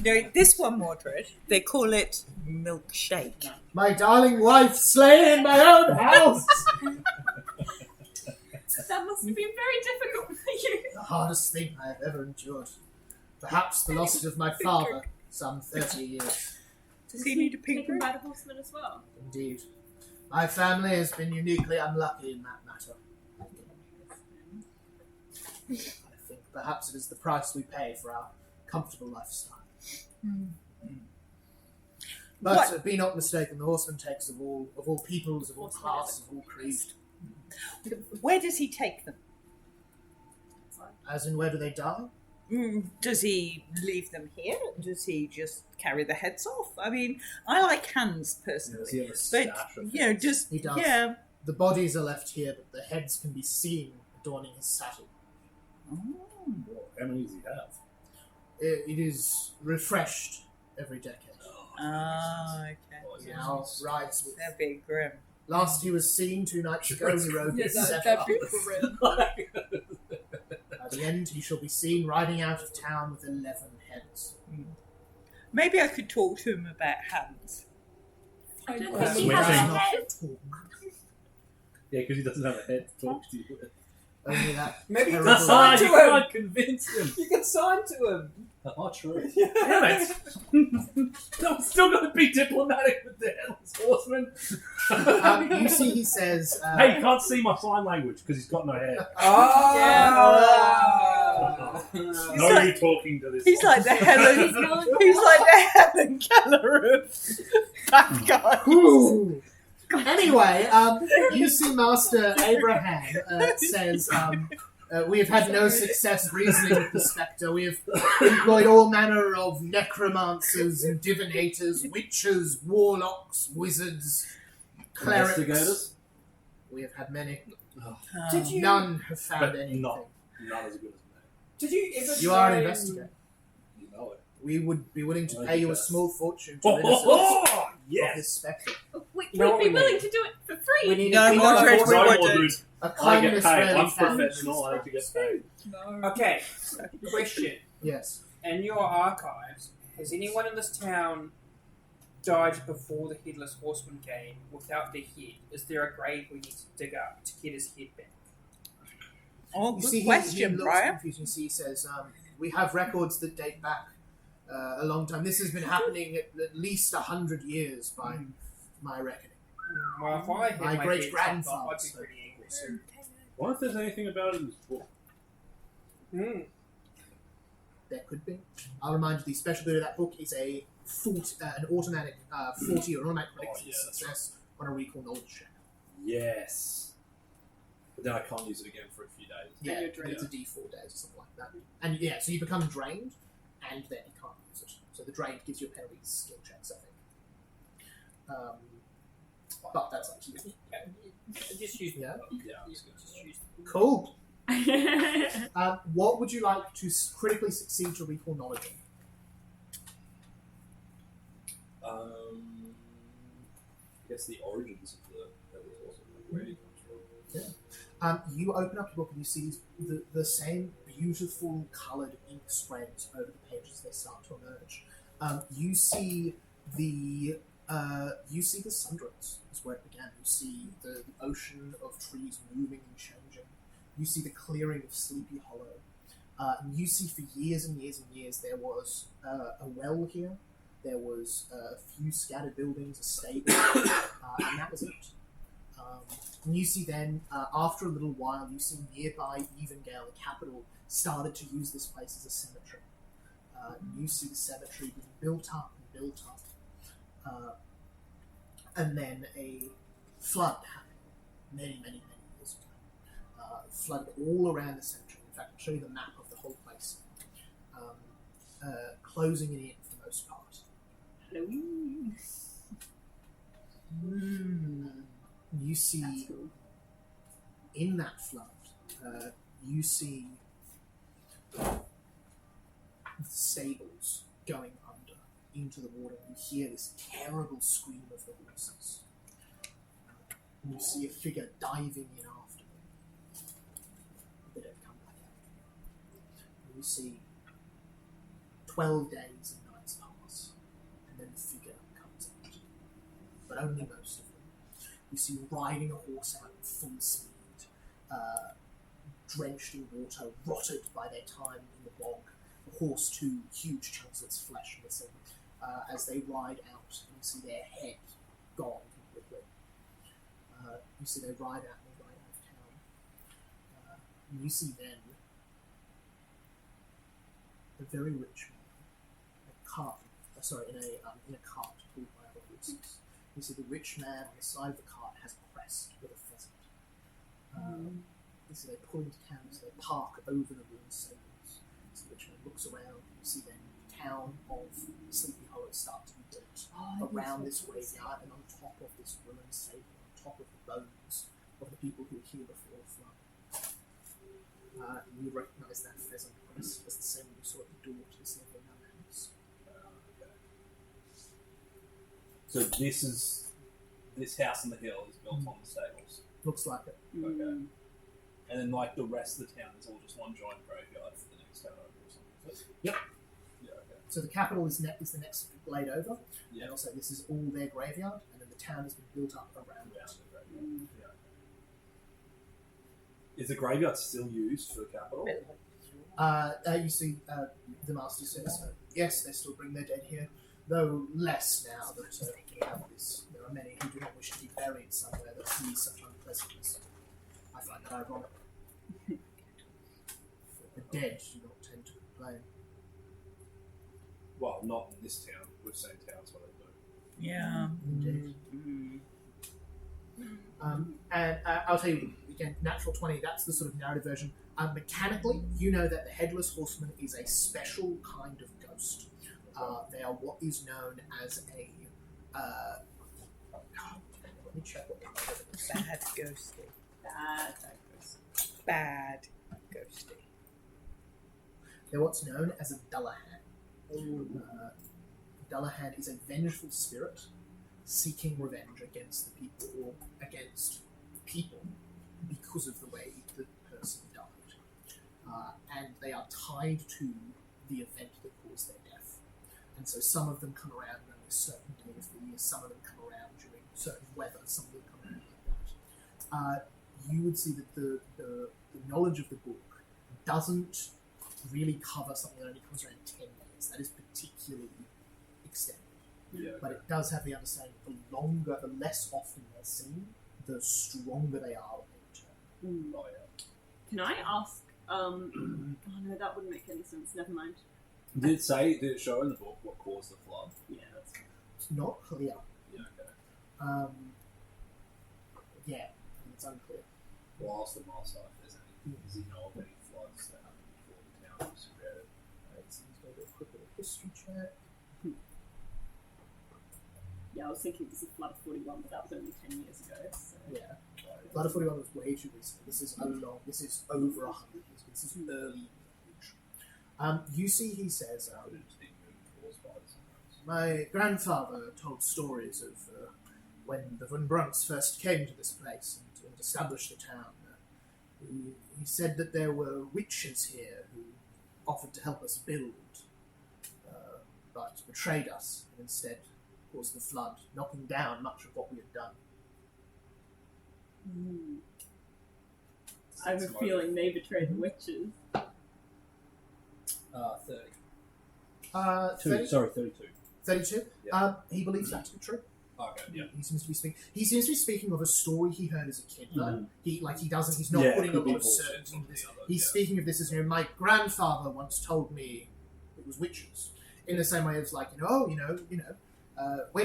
Speaker 4: No, this one, Mordred, they call it milkshake.
Speaker 1: My darling wife slain in my own house.
Speaker 6: That must have been very difficult for you.
Speaker 1: The hardest thing I have ever endured. Perhaps the loss of my father some 30 years.
Speaker 4: Does he need a pink
Speaker 6: Taken
Speaker 4: drink?
Speaker 6: by the horseman as well.
Speaker 1: Indeed. My family has been uniquely unlucky in that matter. I think perhaps it is the price we pay for our comfortable lifestyle. But be not mistaken, the horseman takes of all peoples, of all classes, of all creeds.
Speaker 4: Where does he take them?
Speaker 1: As in, where do they die?
Speaker 4: Does he leave them here? Does he just carry the heads off? I mean, I like hands personally.
Speaker 3: Does he have a
Speaker 4: But,
Speaker 3: stash of
Speaker 4: you know, just,
Speaker 1: He does.
Speaker 4: yeah.
Speaker 1: The bodies are left here, but the heads can be seen adorning his saddle.
Speaker 3: Well, how many does he have?
Speaker 1: It is refreshed every decade.
Speaker 4: Ah, okay.
Speaker 1: He now rides with.
Speaker 4: They're big grim.
Speaker 1: Last he was seen 2 nights ago, he rode
Speaker 5: Yeah,
Speaker 1: with
Speaker 5: that'd
Speaker 1: 7
Speaker 5: be
Speaker 1: others.
Speaker 5: grim.
Speaker 1: At the end, he shall be seen riding out of town with 11 heads.
Speaker 4: Maybe I could talk to him about hands.
Speaker 5: I
Speaker 6: don't
Speaker 5: know.
Speaker 6: think he
Speaker 3: Switching.
Speaker 6: has a
Speaker 1: Not
Speaker 6: head.
Speaker 1: talk.
Speaker 3: Yeah, because he doesn't have a head to talk to you with.
Speaker 1: Only that.
Speaker 7: Maybe you
Speaker 1: terrible-
Speaker 7: can sign to
Speaker 3: you
Speaker 7: him.
Speaker 3: can't convince him.
Speaker 7: You can sign to him.
Speaker 3: Oh, true. Damn it! I'm still going to be diplomatic with the Headless Horseman.
Speaker 1: You see, he says.
Speaker 3: Hey, you can't see my sign language because he's got no head.
Speaker 7: Oh.
Speaker 3: No,
Speaker 4: like-
Speaker 3: you talking to this.
Speaker 4: He's like the Helen. He's like the Helen Keller of bad guys.
Speaker 1: Ooh. Anyway, you see Master Abraham says, we have had no success reasoning with the spectre. We have employed all manner of necromancers and divinators, witches, warlocks, wizards, clerics.
Speaker 3: Investigators?
Speaker 1: We have had many.
Speaker 7: Did you?
Speaker 1: None have found
Speaker 3: But
Speaker 1: anything.
Speaker 3: not as good as
Speaker 7: Did you ever?
Speaker 1: You are an
Speaker 7: try and-
Speaker 1: investigator.
Speaker 3: me. You know it.
Speaker 1: We would be willing to
Speaker 3: I
Speaker 1: pay you a
Speaker 3: guess.
Speaker 1: small fortune to
Speaker 3: Oh,
Speaker 1: rid us
Speaker 3: oh,
Speaker 1: of
Speaker 3: yes!
Speaker 1: this spectre.
Speaker 6: We'd
Speaker 7: No,
Speaker 6: be
Speaker 7: we
Speaker 6: willing
Speaker 7: need-
Speaker 6: to do it for
Speaker 7: We
Speaker 6: free.
Speaker 7: need
Speaker 4: No,
Speaker 7: we need
Speaker 4: Mordred,
Speaker 7: a
Speaker 4: we
Speaker 3: No,
Speaker 4: would-
Speaker 3: Mordred.
Speaker 1: A
Speaker 3: I get
Speaker 1: kindness
Speaker 3: paid.
Speaker 1: rarely
Speaker 3: I'm
Speaker 1: found.
Speaker 3: professional. I need to get paid.
Speaker 5: No.
Speaker 7: Okay. Question.
Speaker 1: Yes.
Speaker 7: In your archives, has anyone in this town died before the Headless Horseman came without their head? Is there a grave we need to dig up to get his head back?
Speaker 4: Oh,
Speaker 1: You
Speaker 4: good
Speaker 1: see, he
Speaker 4: question,
Speaker 1: looks
Speaker 4: Brian.
Speaker 1: confused. You see, he says, we have records that date back a long time. This has been happening at least 100 years by my reckoning.
Speaker 7: Well, if I had
Speaker 1: My
Speaker 7: my
Speaker 1: great-grandfather
Speaker 7: head, I'd be
Speaker 1: said-
Speaker 7: pretty angry.
Speaker 3: What if there's anything about it in this book?
Speaker 1: There could be. I'll remind you, the special bit of that book is an automatic 40 or automatic predicts
Speaker 3: yeah, that's
Speaker 1: success on a recall knowledge check.
Speaker 3: Yes. But then I can't use it again for a few days.
Speaker 1: Yeah,
Speaker 6: you're drained.
Speaker 1: it's a D4 days or something like that. And yeah, so you become drained, and then you can't use it. So the drained gives you a penalty skill checks, I think. But that's up to you.
Speaker 7: Just use
Speaker 1: Yeah.
Speaker 3: Yeah, I was gonna
Speaker 7: Just use
Speaker 1: Cool. What would you like to critically succeed to recall knowledge in?
Speaker 3: I guess the origins of that was also where it comes from.
Speaker 1: You open up your book and you see the same beautiful coloured ink spreads over the pages as they start to emerge. You see the Sundrance is where it began. You see the ocean of trees moving and changing. You see the clearing of Sleepy Hollow. And you see for years and years and years there was a well here. There was a few scattered buildings, a stable, and that was it. And you see then, after a little while, you see nearby Evengale, the capital, started to use this place as a cemetery. You see the cemetery being built up and built up. And then a flood happened many, many, many years ago. Flooded all around the cemetery. In fact, I'll show you the map of the whole place. Closing it in for the most part.
Speaker 6: Halloween.
Speaker 1: You see,
Speaker 6: That's cool.
Speaker 1: in that flood, you see the stables going under into the water. You hear this terrible scream of the horses. You see a figure diving in after them. They don't come back out. You see 12 days and nights pass, and then the figure comes out. But only most of them. You see riding a horse out at full speed, drenched in water, rotted by their time in the bog. The horse, too, huge chunks of its flesh missing. As they ride out, and you see their head gone completely. You see they ride out and they ride out of town. And you see then a very rich man, in a cart pulled by other horses. You see the rich man on the side of the cart has a crest with a pheasant. You see they pull into town, so they park over the ruined stables. So the rich man looks around, you see then the town of Sleepy Hollow start to be built around this graveyard and on top of this ruined stable, on top of the bones of the people who were here before the flood. You recognise that pheasant crest as the same you saw at the door to this lovely house.
Speaker 3: So this house on the hill is built on the stables.
Speaker 1: Looks like it.
Speaker 3: Okay. And then like the rest of the town is all just one giant graveyard for the next town over or something. Is it?
Speaker 1: Yep.
Speaker 3: Yeah, okay.
Speaker 1: So the capital is the next blade over,
Speaker 3: Yeah.
Speaker 1: and also this is all their graveyard, and then the town has been built up around it.
Speaker 3: Yeah. Is the graveyard still used for the capital?
Speaker 1: You see the master says, yes, they still bring their dead here, though less now that we have this. There are many who do not wish to be buried somewhere that sees such unpleasantness. I find that ironic. The dead do not tend to complain.
Speaker 3: Well, not in this town. We've seen towns where they do.
Speaker 4: Yeah.
Speaker 1: Indeed. And I'll tell you again, natural 20. That's the sort of narrative version. Mechanically, you know that the headless horseman is a special kind of ghost. They are what is known as a. Let me check what kind of it is.
Speaker 4: Bad ghosty. Bad ghosty.
Speaker 1: They're what's known as a Dullahan. Dullahan is a vengeful spirit seeking revenge against the people or against people because of the way the person died. And they are tied to the event that caused their death. And so some of them come around on a certain day of the year, some of them come around during certain weather, some of them come around like that. You would see that the knowledge of the book doesn't really cover something that only comes around 10 years. That is particularly extended.
Speaker 3: Yeah.
Speaker 1: But it does have the understanding that the less often they're seen, the stronger they are when they return.
Speaker 3: Oh, yeah.
Speaker 6: Can I ask? Oh no, that wouldn't make any sense. Never mind.
Speaker 3: Did it show in the book what caused the flood?
Speaker 6: Yeah, that's fine.
Speaker 1: It's not clear.
Speaker 3: Yeah, okay.
Speaker 1: Yeah, it's unclear.
Speaker 3: Well, I'll ask the master if there's any. Does he know of any floods that happened before the town was created?
Speaker 1: So he's going to do a quick little history check.
Speaker 6: Yeah, I was thinking this is Flood of 41, but that was only 10 years ago. So.
Speaker 1: Yeah. Blood of 41 was way too recent. This is this is over 100 years. This is early. You see, he says, my grandfather told stories of when the Von Brunks first came to this place and established the town. He said that there were witches here who offered to help us build, but betrayed us and instead caused the flood, knocking down much of what we had done.
Speaker 6: I have a feeling they betrayed the witches.
Speaker 3: 30. 32.
Speaker 1: 32?
Speaker 3: Yeah.
Speaker 1: He believes that to be true.
Speaker 3: Okay, yeah.
Speaker 1: He seems to be speaking. He seems to be speaking of a story he heard as a kid. Though
Speaker 3: Mhm.
Speaker 1: He's not
Speaker 3: Yeah,
Speaker 1: putting a
Speaker 3: could be
Speaker 1: lot of
Speaker 3: bullshit,
Speaker 1: certainty into this.
Speaker 3: something or other,
Speaker 1: He's
Speaker 3: yeah.
Speaker 1: speaking of this as my grandfather once told me it was witches. In the same way as where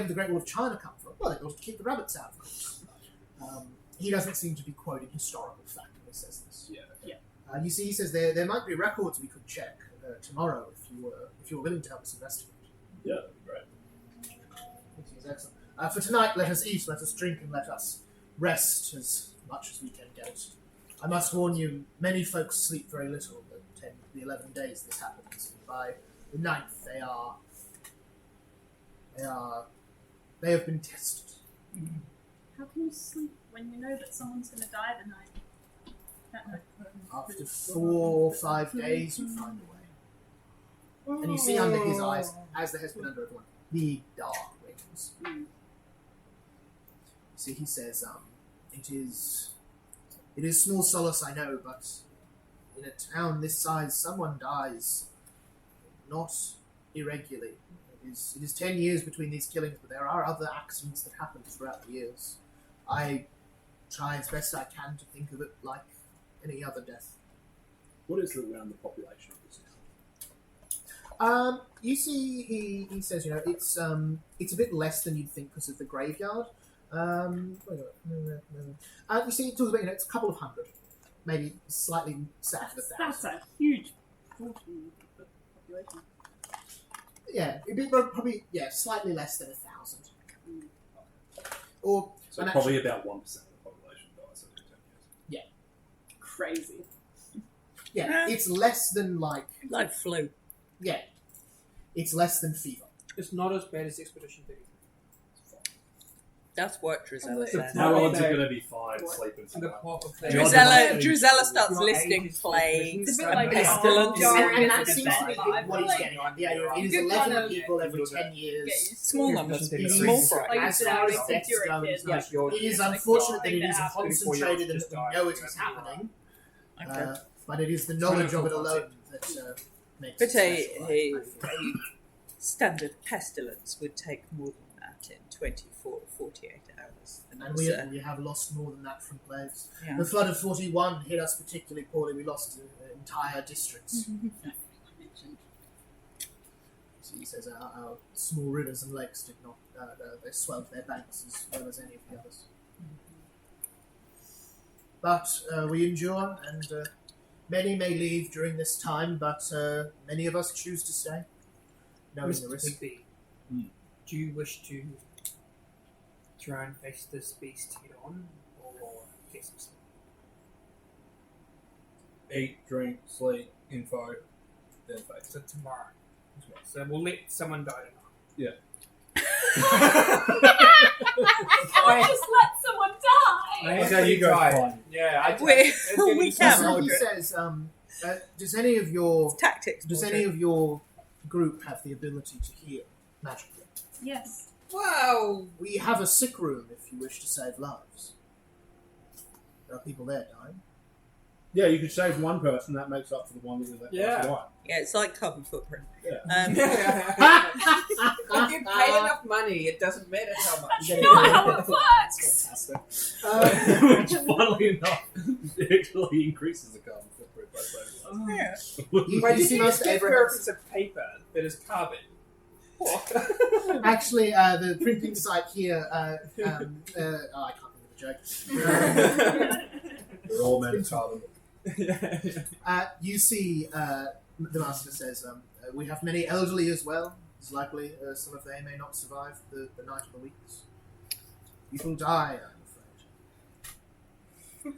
Speaker 1: did the Great Wall of China come from? Well, it was to keep the rabbits out, of course. He doesn't seem to be quoting historical fact when he says this.
Speaker 3: Yeah.
Speaker 1: You see, he says there might be records we could check tomorrow if you were willing to help us investigate.
Speaker 3: Yeah, that'd be great.
Speaker 1: Which is excellent. For tonight, let us eat, let us drink, and let us rest as much as we can get. I must warn you, many folks sleep very little. The 10 to the 11 days this happens. By the 9th, they have been tested.
Speaker 6: How can you sleep when you know that someone's going to die that night?
Speaker 1: After 4 or 5 days, you find a way. And you see under his eyes, as there has been under everyone, big dark rings. See, he says, it is small solace, I know, but in a town this size, someone dies not irregularly. It is 10 years between these killings, but there are other accidents that happen throughout the years. I try as best I can to think of it like any other death.
Speaker 3: What is the round population of this
Speaker 1: You see, he says, it's a bit less than you'd think because of the graveyard. You see, it talks about, it's a couple of hundred, maybe slightly south of 1,000.
Speaker 6: That's a huge portion of the population.
Speaker 1: Yeah, it'd be probably slightly less than 1,000. Or
Speaker 3: So
Speaker 1: and
Speaker 3: probably about 1% of the population dies every 10 years.
Speaker 6: Crazy.
Speaker 1: yeah, it's less than
Speaker 4: Like flu.
Speaker 1: it's less than fever.
Speaker 7: It's not as bad as Expedition 30.
Speaker 4: That's what Drizella
Speaker 7: The
Speaker 4: says.
Speaker 3: How
Speaker 7: Well,
Speaker 3: odds are
Speaker 7: they-
Speaker 3: going to be fine sleeping
Speaker 7: The
Speaker 3: for
Speaker 7: plot of the
Speaker 4: Drizella starts
Speaker 7: Your
Speaker 4: listing
Speaker 7: age is
Speaker 4: plagues
Speaker 6: It's a bit
Speaker 4: and
Speaker 6: like
Speaker 4: pestilence.
Speaker 6: Dark
Speaker 1: And that
Speaker 6: is a
Speaker 1: seems to be
Speaker 6: bad vibe.
Speaker 1: what he's getting on. The idea of it is
Speaker 6: Good
Speaker 1: 11
Speaker 6: kind of-
Speaker 1: people every 10 years.
Speaker 4: Small numbers,
Speaker 1: It is,
Speaker 4: small fry.
Speaker 6: Like
Speaker 1: as
Speaker 6: you said,
Speaker 1: far as
Speaker 6: since
Speaker 1: deaths
Speaker 6: you're a
Speaker 1: go,
Speaker 6: kid,
Speaker 1: it's
Speaker 6: like,
Speaker 1: not- it is unfortunate that it is
Speaker 6: Like,
Speaker 1: concentrated and
Speaker 7: just
Speaker 1: that we
Speaker 7: died.
Speaker 1: know it is happening.
Speaker 4: Okay.
Speaker 1: But it is the knowledge of it alone that makes
Speaker 4: But
Speaker 1: it special,
Speaker 4: a
Speaker 1: I feel.
Speaker 4: standard pestilence would take more than that in 24 to 48 hours.
Speaker 1: And
Speaker 4: it's,
Speaker 1: we have lost more than that from plagues.
Speaker 4: yeah.
Speaker 1: The flood of 41 hit us particularly poorly. We lost entire districts. So he says our small rivers and lakes did not, they swelled their banks as well as any of the others. But we endure, and many may leave during this time, but many of us choose to stay, knowing the
Speaker 7: Mr.
Speaker 1: risk.
Speaker 7: Bigby,
Speaker 3: Hmm.
Speaker 7: do you wish to try and face this beast head on, or get some sleep?
Speaker 3: eat, drink, sleep, info, then face.
Speaker 7: So tomorrow. So we'll let someone die tonight.
Speaker 6: Can't just let someone die!
Speaker 3: Okay, you go fine.
Speaker 7: Yeah,
Speaker 4: We
Speaker 1: So
Speaker 4: can't
Speaker 1: he
Speaker 4: order it.
Speaker 1: says, does any of your
Speaker 4: Tactics.
Speaker 1: Does
Speaker 4: Mordred.
Speaker 1: any of your group have the ability to heal magically?
Speaker 6: Yes.
Speaker 4: Wow.
Speaker 1: We have a sick room if you wish to save lives. There are people there dying.
Speaker 3: Yeah, you could save one person, that makes up for the one that you let
Speaker 7: Yeah.
Speaker 3: pass away.
Speaker 4: Yeah, it's like carbon footprint.
Speaker 3: Yeah.
Speaker 7: If you pay enough money, it doesn't matter how much.
Speaker 1: That's
Speaker 6: not how it works!
Speaker 1: Fantastic.
Speaker 3: Which, funnily enough, actually increases the carbon footprint by saving lives.
Speaker 4: Yeah.
Speaker 1: You
Speaker 7: Wait, did
Speaker 1: see
Speaker 7: you
Speaker 1: most
Speaker 7: just give her a
Speaker 1: everyone's-
Speaker 7: piece of paper that is carbon?
Speaker 1: Actually, the printing site here. I can't think of a joke.
Speaker 3: They're all men of carbon.
Speaker 1: You see, the master says, we have many elderly as well. It's likely some of they may not survive the night of the weeks. People die, I'm afraid.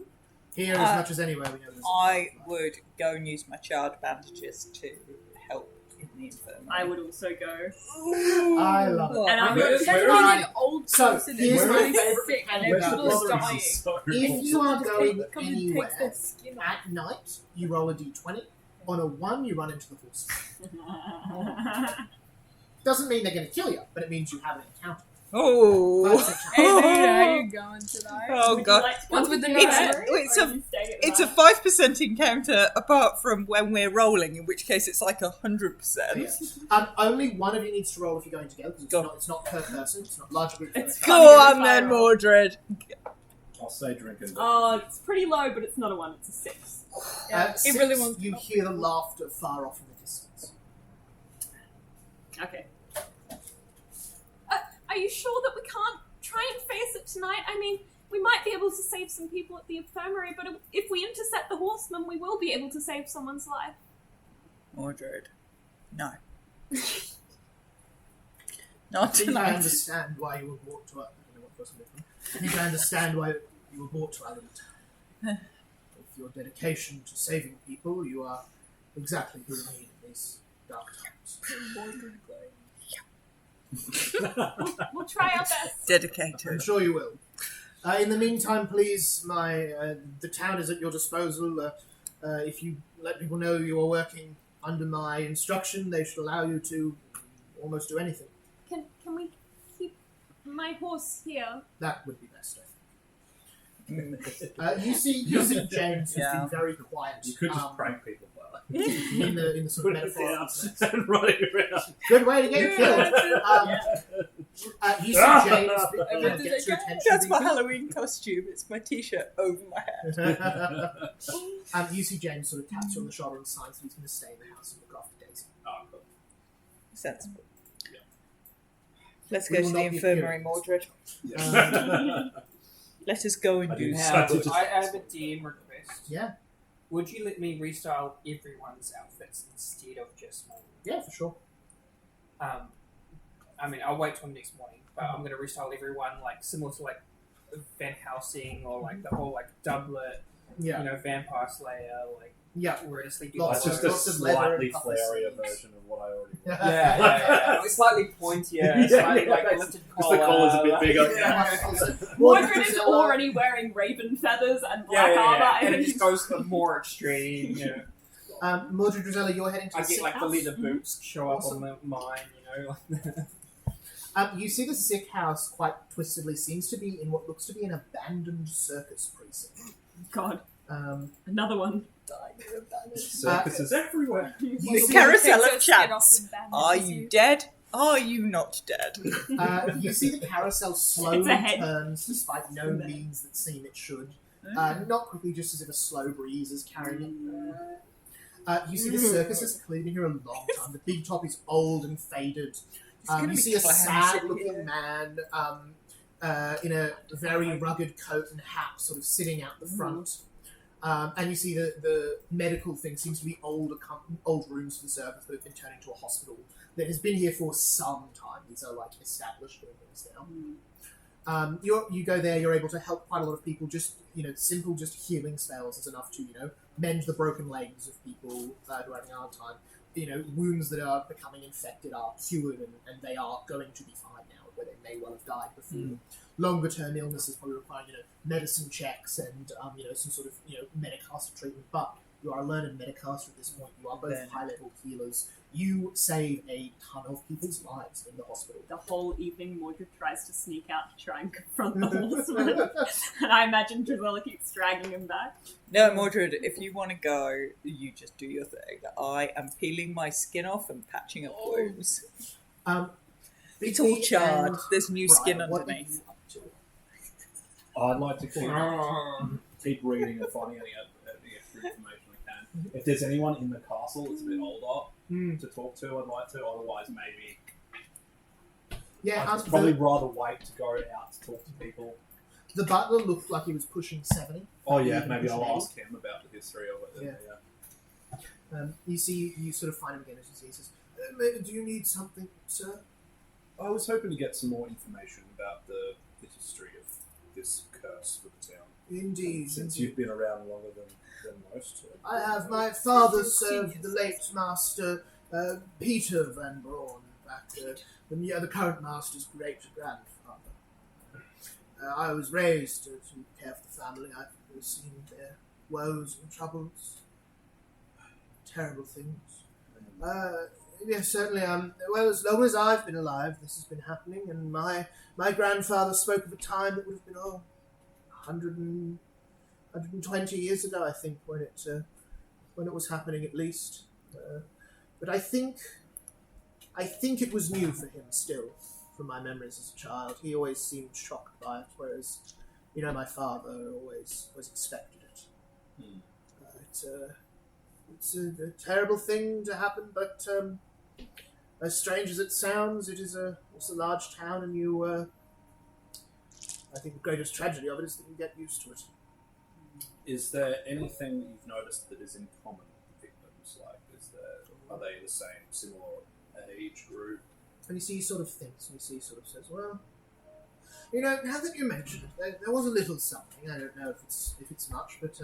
Speaker 1: Here, as much as anywhere, we know there's...
Speaker 4: I would go and use my child bandages to help in the infirmary.
Speaker 6: I would also go.
Speaker 1: I love it.
Speaker 6: And I'm
Speaker 3: Where-
Speaker 5: That's
Speaker 3: where-
Speaker 5: not an old
Speaker 1: So,
Speaker 5: person
Speaker 1: here's
Speaker 5: that's
Speaker 1: my
Speaker 5: really
Speaker 1: favourite
Speaker 5: sick and
Speaker 1: mechanic
Speaker 3: Where's the
Speaker 5: everyone's
Speaker 1: about
Speaker 3: brother?
Speaker 5: dying.
Speaker 3: This is so
Speaker 1: If you are going
Speaker 5: Come and
Speaker 1: anywhere
Speaker 5: takes their skin off.
Speaker 1: at night, you roll a d20. On a 1, you run into the horse. Doesn't mean they're going to kill you, but it means you have an encounter.
Speaker 4: Oh.
Speaker 5: Hey dude, how you going tonight?
Speaker 4: Oh
Speaker 6: Would you
Speaker 4: god.
Speaker 6: like to
Speaker 5: What's
Speaker 6: come
Speaker 5: with
Speaker 6: to
Speaker 5: the
Speaker 6: infirmary,
Speaker 4: it's
Speaker 6: or
Speaker 4: a-
Speaker 6: are you staying at the
Speaker 4: It's a
Speaker 6: bar?
Speaker 4: 5% encounter apart from when we're rolling, in which case it's like 100%.
Speaker 1: Only one of you needs to roll if you're going together, because
Speaker 4: Go.
Speaker 1: it's not per person, it's not larger groups.
Speaker 6: It's
Speaker 1: than a
Speaker 6: fun.
Speaker 4: Go
Speaker 6: Funny
Speaker 4: on then,
Speaker 6: spiral.
Speaker 4: Mordred.
Speaker 3: I'll say drinking.
Speaker 6: Oh, it's pretty low, but it's not a 1, it's a 6.
Speaker 5: Yeah,
Speaker 1: Six,
Speaker 5: it really wants
Speaker 1: you
Speaker 5: to
Speaker 1: hear the laughter far off in the distance.
Speaker 6: Okay.
Speaker 8: Are you sure that we can't try and face it tonight? I mean, we might be able to save some people at the infirmary, but if we intercept the horsemen, we will be able to save someone's life.
Speaker 4: Mordred. No. Not
Speaker 1: I think I
Speaker 4: tonight.
Speaker 1: understand why you were brought to I don't know what person it is. I think I understand why you were brought to Island. With your dedication to saving people, you are exactly who we need in these dark times.
Speaker 8: We'll try our best.
Speaker 1: I'm
Speaker 4: Dedicated.
Speaker 1: sure you will. In the meantime, please, the town is at your disposal. If you let people know you are working under my instruction, they should allow you to almost do anything.
Speaker 8: Can we keep my horse here?
Speaker 1: That would be best, I think. You see James, who's
Speaker 4: Yeah.
Speaker 1: been very quiet.
Speaker 3: You could just prank people by
Speaker 1: in the sort of
Speaker 3: Put it
Speaker 1: metaphorical
Speaker 3: down
Speaker 1: sense.
Speaker 3: and running around.
Speaker 1: Good way to get killed. You see James gets your attention.
Speaker 4: That's my Halloween costume. It's my t-shirt over my head.
Speaker 1: You see James sort of taps you on the shoulder and signs that he's going to stay in the house and look after Daisy.
Speaker 3: Oh, cool.
Speaker 4: Sensible.
Speaker 3: Yeah.
Speaker 4: Let's
Speaker 1: We
Speaker 4: go
Speaker 1: will
Speaker 4: to the
Speaker 1: not be
Speaker 4: infirmary,
Speaker 1: appearing.
Speaker 4: Mordred. Let us go and
Speaker 3: I
Speaker 4: do
Speaker 3: do
Speaker 4: that.
Speaker 3: such a-
Speaker 7: I have a DM request.
Speaker 1: Yeah,
Speaker 7: Would you let me restyle everyone's outfits instead of just mine?
Speaker 1: yeah, for sure.
Speaker 7: I mean, I'll wait till next morning, but I'm going to restyle everyone like similar to like Van Helsing or like the whole like doublet,
Speaker 1: Yeah,
Speaker 7: you know, Vampire Slayer, like
Speaker 1: yeah.
Speaker 7: where it's like
Speaker 1: Lots
Speaker 3: That's just
Speaker 1: of-
Speaker 3: a
Speaker 1: lots of leather
Speaker 3: slightly
Speaker 1: and puffy
Speaker 3: flairier
Speaker 1: sleeves.
Speaker 3: version of what I already want.
Speaker 7: yeah. It's slightly pointier, slightly like lifted
Speaker 3: Just
Speaker 7: collar.
Speaker 3: the collar's a bit bigger.
Speaker 6: Mordred is already wearing raven feathers and black armor. I
Speaker 7: and it
Speaker 6: think
Speaker 7: just goes to the more extreme. You know,
Speaker 1: Mildred Rosella, you're heading to
Speaker 7: I
Speaker 1: the
Speaker 7: get
Speaker 1: sick
Speaker 7: like the
Speaker 1: house.
Speaker 7: leather boots show up
Speaker 1: Awesome.
Speaker 7: on mine. You know, like
Speaker 1: You see the sick house quite twistedly seems to be in what looks to be an abandoned circus precinct.
Speaker 6: God,
Speaker 1: Um,
Speaker 6: another one.
Speaker 3: Circuses everywhere.
Speaker 1: you
Speaker 4: The
Speaker 1: see-
Speaker 4: carousel
Speaker 5: Takes
Speaker 4: of
Speaker 5: her skin off
Speaker 4: chance.
Speaker 5: and bandages
Speaker 4: Are you dead? Are you not dead?
Speaker 1: You see the carousel slowly
Speaker 6: It's ahead.
Speaker 1: turns despite no means that seem it should. Not quickly, just as if a slow breeze is carrying it. You see the circus has clearly been here a long time. The big top is old and faded.
Speaker 4: gonna
Speaker 1: You
Speaker 4: be
Speaker 1: see a
Speaker 4: clowns
Speaker 1: sad-looking
Speaker 4: here.
Speaker 1: man in a very rugged coat and hat sort of sitting out the front. And you see the medical thing seems to be old rooms for the circus that have been turned into a hospital that has been here for some time. These are like established buildings now. You go there, you're able to help quite a lot of people. Just simple, just healing spells is enough to mend the broken legs of people who are having a hard time. Wounds that are becoming infected are cured and they are going to be fine now, where they may well have died before. Longer term illnesses probably require medicine checks and some sort of Medicaster treatment. But you are a learned Medicaster at this point. You are both
Speaker 4: Then.
Speaker 1: high level healers. You save a ton of people's lives in the hospital.
Speaker 6: The whole evening, Mordred tries to sneak out to try and confront the horseman. And I imagine Drizella keeps dragging him back.
Speaker 4: No, Mordred, if you want to go, you just do your thing. I am peeling my skin off and patching up wounds. It's all
Speaker 1: Vicky
Speaker 4: charred.
Speaker 1: and
Speaker 4: There's new skin
Speaker 1: Brian, what are
Speaker 4: underneath.
Speaker 1: you up to?
Speaker 3: I'd like to keep reading and finding any extra information I can. If there's anyone in the castle that's a bit older to talk to, I'd like to. Otherwise, maybe
Speaker 1: Yeah,
Speaker 3: I'd probably rather wait to go out to talk to people.
Speaker 1: the butler looked like he was pushing 70.
Speaker 3: Oh yeah,
Speaker 1: Even
Speaker 3: maybe
Speaker 1: pushing
Speaker 3: I'll
Speaker 1: 80.
Speaker 3: ask him about the history of it.
Speaker 1: Yeah. You sort of find him again as he says, Do you need something, sir?
Speaker 3: I was hoping to get some more information about the history of this curse for the town.
Speaker 1: Indeed.
Speaker 3: Since
Speaker 1: indeed.
Speaker 3: you've been around longer than most.
Speaker 1: I have. My father served the late master Peter Van Braun, the current master's great-grandfather. I was raised to care for the family. I've seen their woes and troubles, terrible things. Yes, certainly. Well, as long as I've been alive, this has been happening, and my grandfather spoke of a time that would have been 120 years ago, I think, when it was happening, at least. But I think it was new for him still, from my memories as a child. He always seemed shocked by it, whereas, my father always expected it. It's a terrible thing to happen, but as strange as it sounds, it's a large town, and I think the greatest tragedy of it is that you get used to it.
Speaker 3: Is there anything you've noticed that is in common with the victims? Like, are they the same, similar age group?
Speaker 1: And he sort of thinks, and he sort of says, well, now that you mention it, there was a little something. I don't know if it's much, but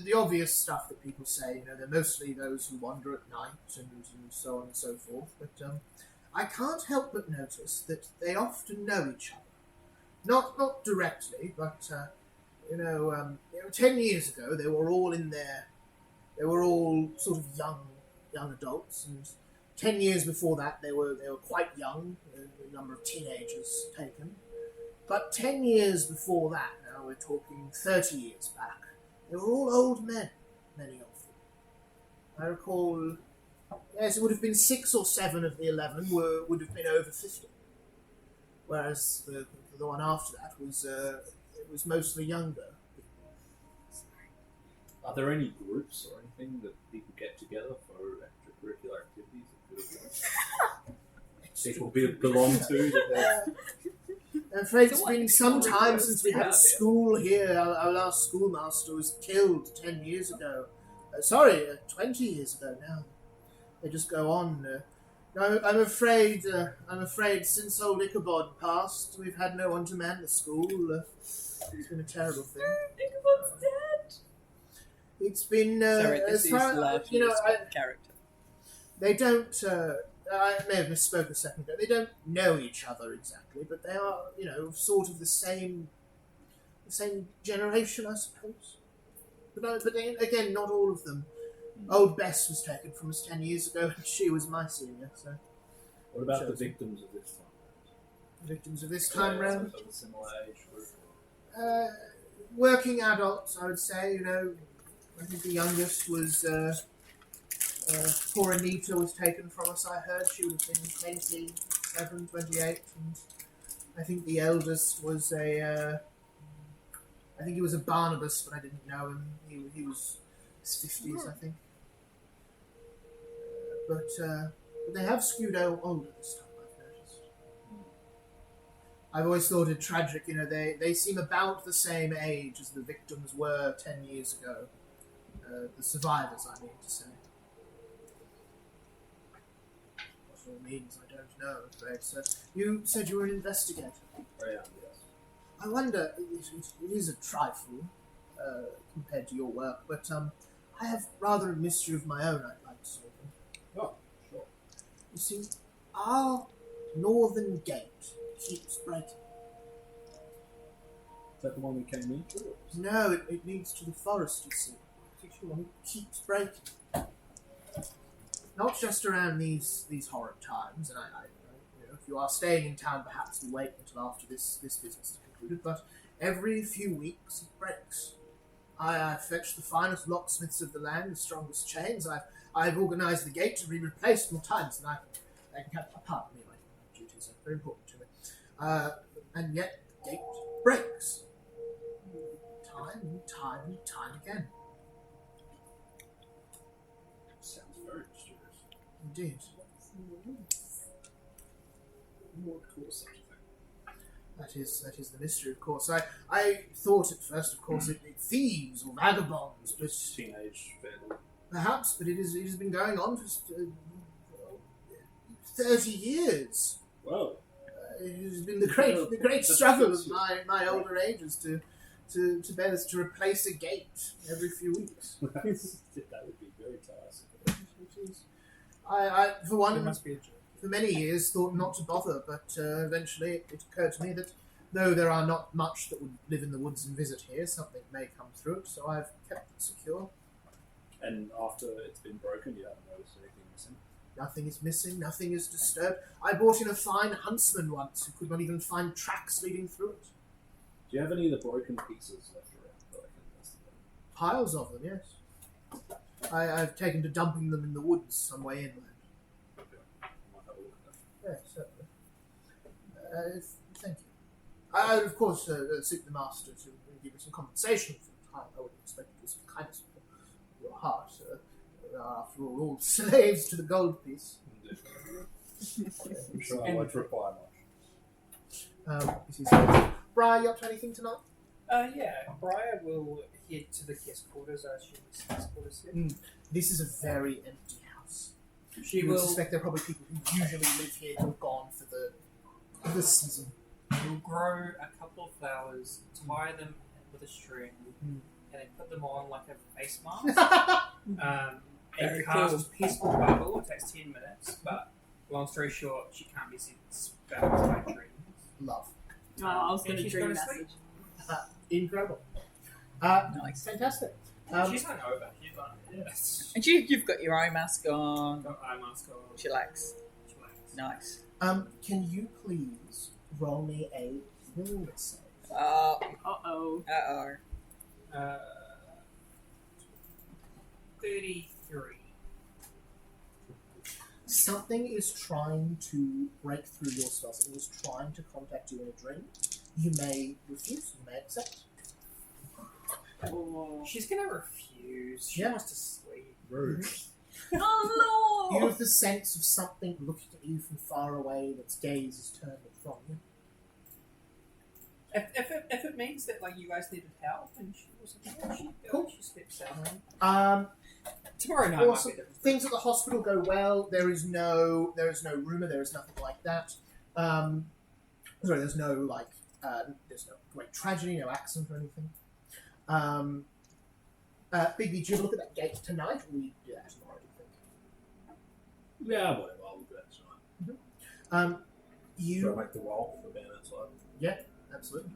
Speaker 1: the obvious stuff that people say, they're mostly those who wander at night and so on and so forth. But I can't help but notice that they often know each other. Not directly, but 10 years ago they were all they were all sort of young adults, and 10 years before that they were quite young, a number of teenagers taken. But 10 years before that, now we're talking 30 years back, they were all old men, many of them. I recall, yes, it would have been 6 or 7 of the 11 would have been over 50, whereas the one after that was mostly younger.
Speaker 3: Are there any groups or anything that people get together for extracurricular activities that people belong to?
Speaker 1: I'm afraid it's been some time since we had school here. Our last schoolmaster was killed 10 years ago. 20 years ago now. They just go on. I'm afraid since old Ichabod passed, we've had no one to man the school. It's been a terrible thing.
Speaker 6: Ichabod's dead.
Speaker 1: It's been
Speaker 4: Sorry,
Speaker 1: as
Speaker 4: this
Speaker 1: far
Speaker 4: is largely a character.
Speaker 1: They don't. I may have misspoke a second ago. They don't know each other exactly, but they are, sort of the same generation, I suppose. But again, not all of them. Old Bess was taken from us 10 years ago, and she was my senior. So,
Speaker 3: what about the victims of this time?
Speaker 1: Victims of this time round?
Speaker 3: Of a similar age group?
Speaker 1: Working adults, I would say. I think the youngest was. Poor Anita was taken from us, I heard. She would have been 27, 28. And I think the eldest was I think he was a Barnabas, but I didn't know him. He was his 50s, I think. But they have skewed older this time, I've noticed. I've always thought it tragic, they seem about the same age as the victims were 10 years ago. The survivors, I mean to say. Means I don't know, I'm afraid. So you said you were an investigator.
Speaker 3: Oh, yeah, yes.
Speaker 1: I wonder, it is a trifle compared to your work, but I have rather a mystery of my own I'd like to solve.
Speaker 3: Oh, sure.
Speaker 1: You see, our northern gate keeps breaking.
Speaker 3: Is that the one we came into?
Speaker 1: No, it leads to the forest, you see. It keeps breaking. Not just around these horrid times, and I if you are staying in town, perhaps you wait until after this business is concluded, but every few weeks it breaks. I fetch the finest locksmiths of the land, the strongest chains. I've organised the gate to be replaced more times than I can catch. Pardon me, my duties are very important to me. And yet the gate breaks. Time and time and time again.
Speaker 3: Sounds very mysterious.
Speaker 1: Indeed.
Speaker 3: What would cause such a thing?
Speaker 1: That is the mystery, of course. I thought at first, of course, it thieves or vagabonds, but
Speaker 3: Teenage family.
Speaker 1: Perhaps, but it has been going on for 30 years.
Speaker 3: Whoa.
Speaker 1: It has been the great struggle of my older ages to be able to replace a gate every few weeks.
Speaker 3: That would be very tiresome.
Speaker 1: I for
Speaker 2: It
Speaker 1: one,
Speaker 2: must be a joke.
Speaker 1: for many years, thought not to bother, but eventually it occurred to me that though there are not much that would live in the woods and visit here, something may come through it, so I've kept it secure.
Speaker 3: And after it's been broken, you haven't noticed anything missing?
Speaker 1: Nothing is missing, nothing is disturbed. I brought in a fine huntsman once who could not even find tracks leading through it.
Speaker 3: Do you have any of the broken pieces left around that I can investigate?
Speaker 1: Piles of them, yes. I've taken to dumping them in the woods some way inland.
Speaker 3: Okay. I might have a look at that.
Speaker 1: Yes, certainly. Thank you. I would, of course, seek the master to give me some compensation for the time. I would expect this kindness of your heart. After all slaves to the gold piece.
Speaker 3: I'm sure I won't reply much.
Speaker 1: Briar, you up to anything tonight?
Speaker 7: Yeah, Briar will head to the guest quarters. I assume it's guest quarters here.
Speaker 1: This is a very empty house.
Speaker 7: She
Speaker 1: You would
Speaker 7: will.
Speaker 1: suspect there are probably people who usually live here who have gone for the season.
Speaker 7: She'll grow a couple of flowers, tie them with a string, and then put them on like a face mask.
Speaker 4: Very
Speaker 7: And cast
Speaker 4: cool.
Speaker 7: Peaceful Bubble. It takes 10 minutes, but long story short, she can't be spelled by dreams.
Speaker 1: Love.
Speaker 6: Oh, I was going
Speaker 7: And
Speaker 6: to
Speaker 7: she's
Speaker 6: dream
Speaker 7: gonna
Speaker 6: message.
Speaker 1: Incredible.
Speaker 4: Nice.
Speaker 1: Fantastic.
Speaker 7: She's hungover. She's like, yes.
Speaker 4: And you've got your eye mask on.
Speaker 7: Got eye mask on.
Speaker 4: Chillax.
Speaker 7: Chillax.
Speaker 4: Nice.
Speaker 1: Can you please roll me a will save?
Speaker 6: Uh-oh.
Speaker 4: Uh-oh.
Speaker 7: 33.
Speaker 1: Something is trying to break through your spell. Something is trying to contact you in a dream. You may refuse. You may accept.
Speaker 6: Oh.
Speaker 7: She's gonna refuse. She
Speaker 1: Yeah.
Speaker 7: wants to sleep.
Speaker 3: Rude.
Speaker 6: Oh,
Speaker 1: You
Speaker 6: no!
Speaker 1: have the sense of something looking at you from far away. Its gaze is turned from you.
Speaker 7: If it means that like you guys needed help and she was like,
Speaker 1: Cool.
Speaker 7: she steps out. Tomorrow night
Speaker 1: Awesome.
Speaker 7: might be different.
Speaker 1: Things at the hospital go well. There is no rumor. There is nothing like that. There's no great tragedy, no accident or anything. Bigby, do you ever look at that gate tonight, or will you do that tomorrow? Do you think?
Speaker 3: Yeah, whatever. I'll look at that tonight.
Speaker 1: You
Speaker 3: Should I make the roll for being outside?
Speaker 1: absolutely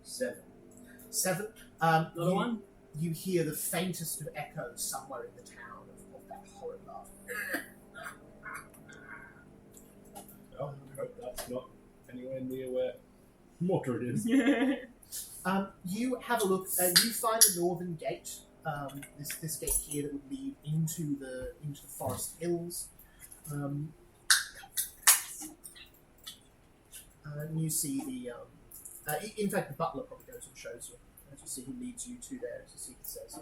Speaker 3: 7.
Speaker 1: 7.
Speaker 6: Little one?
Speaker 1: You hear the faintest of echoes somewhere in the town of that horrid laugh.
Speaker 3: Well, I hope that's not anywhere near where Mordred is.
Speaker 1: You have a look. You find a northern gate. This gate here that would lead into the forest hills. And you see the. In fact, the butler probably goes and shows you. As you see, he leads you to there. As you see, it says,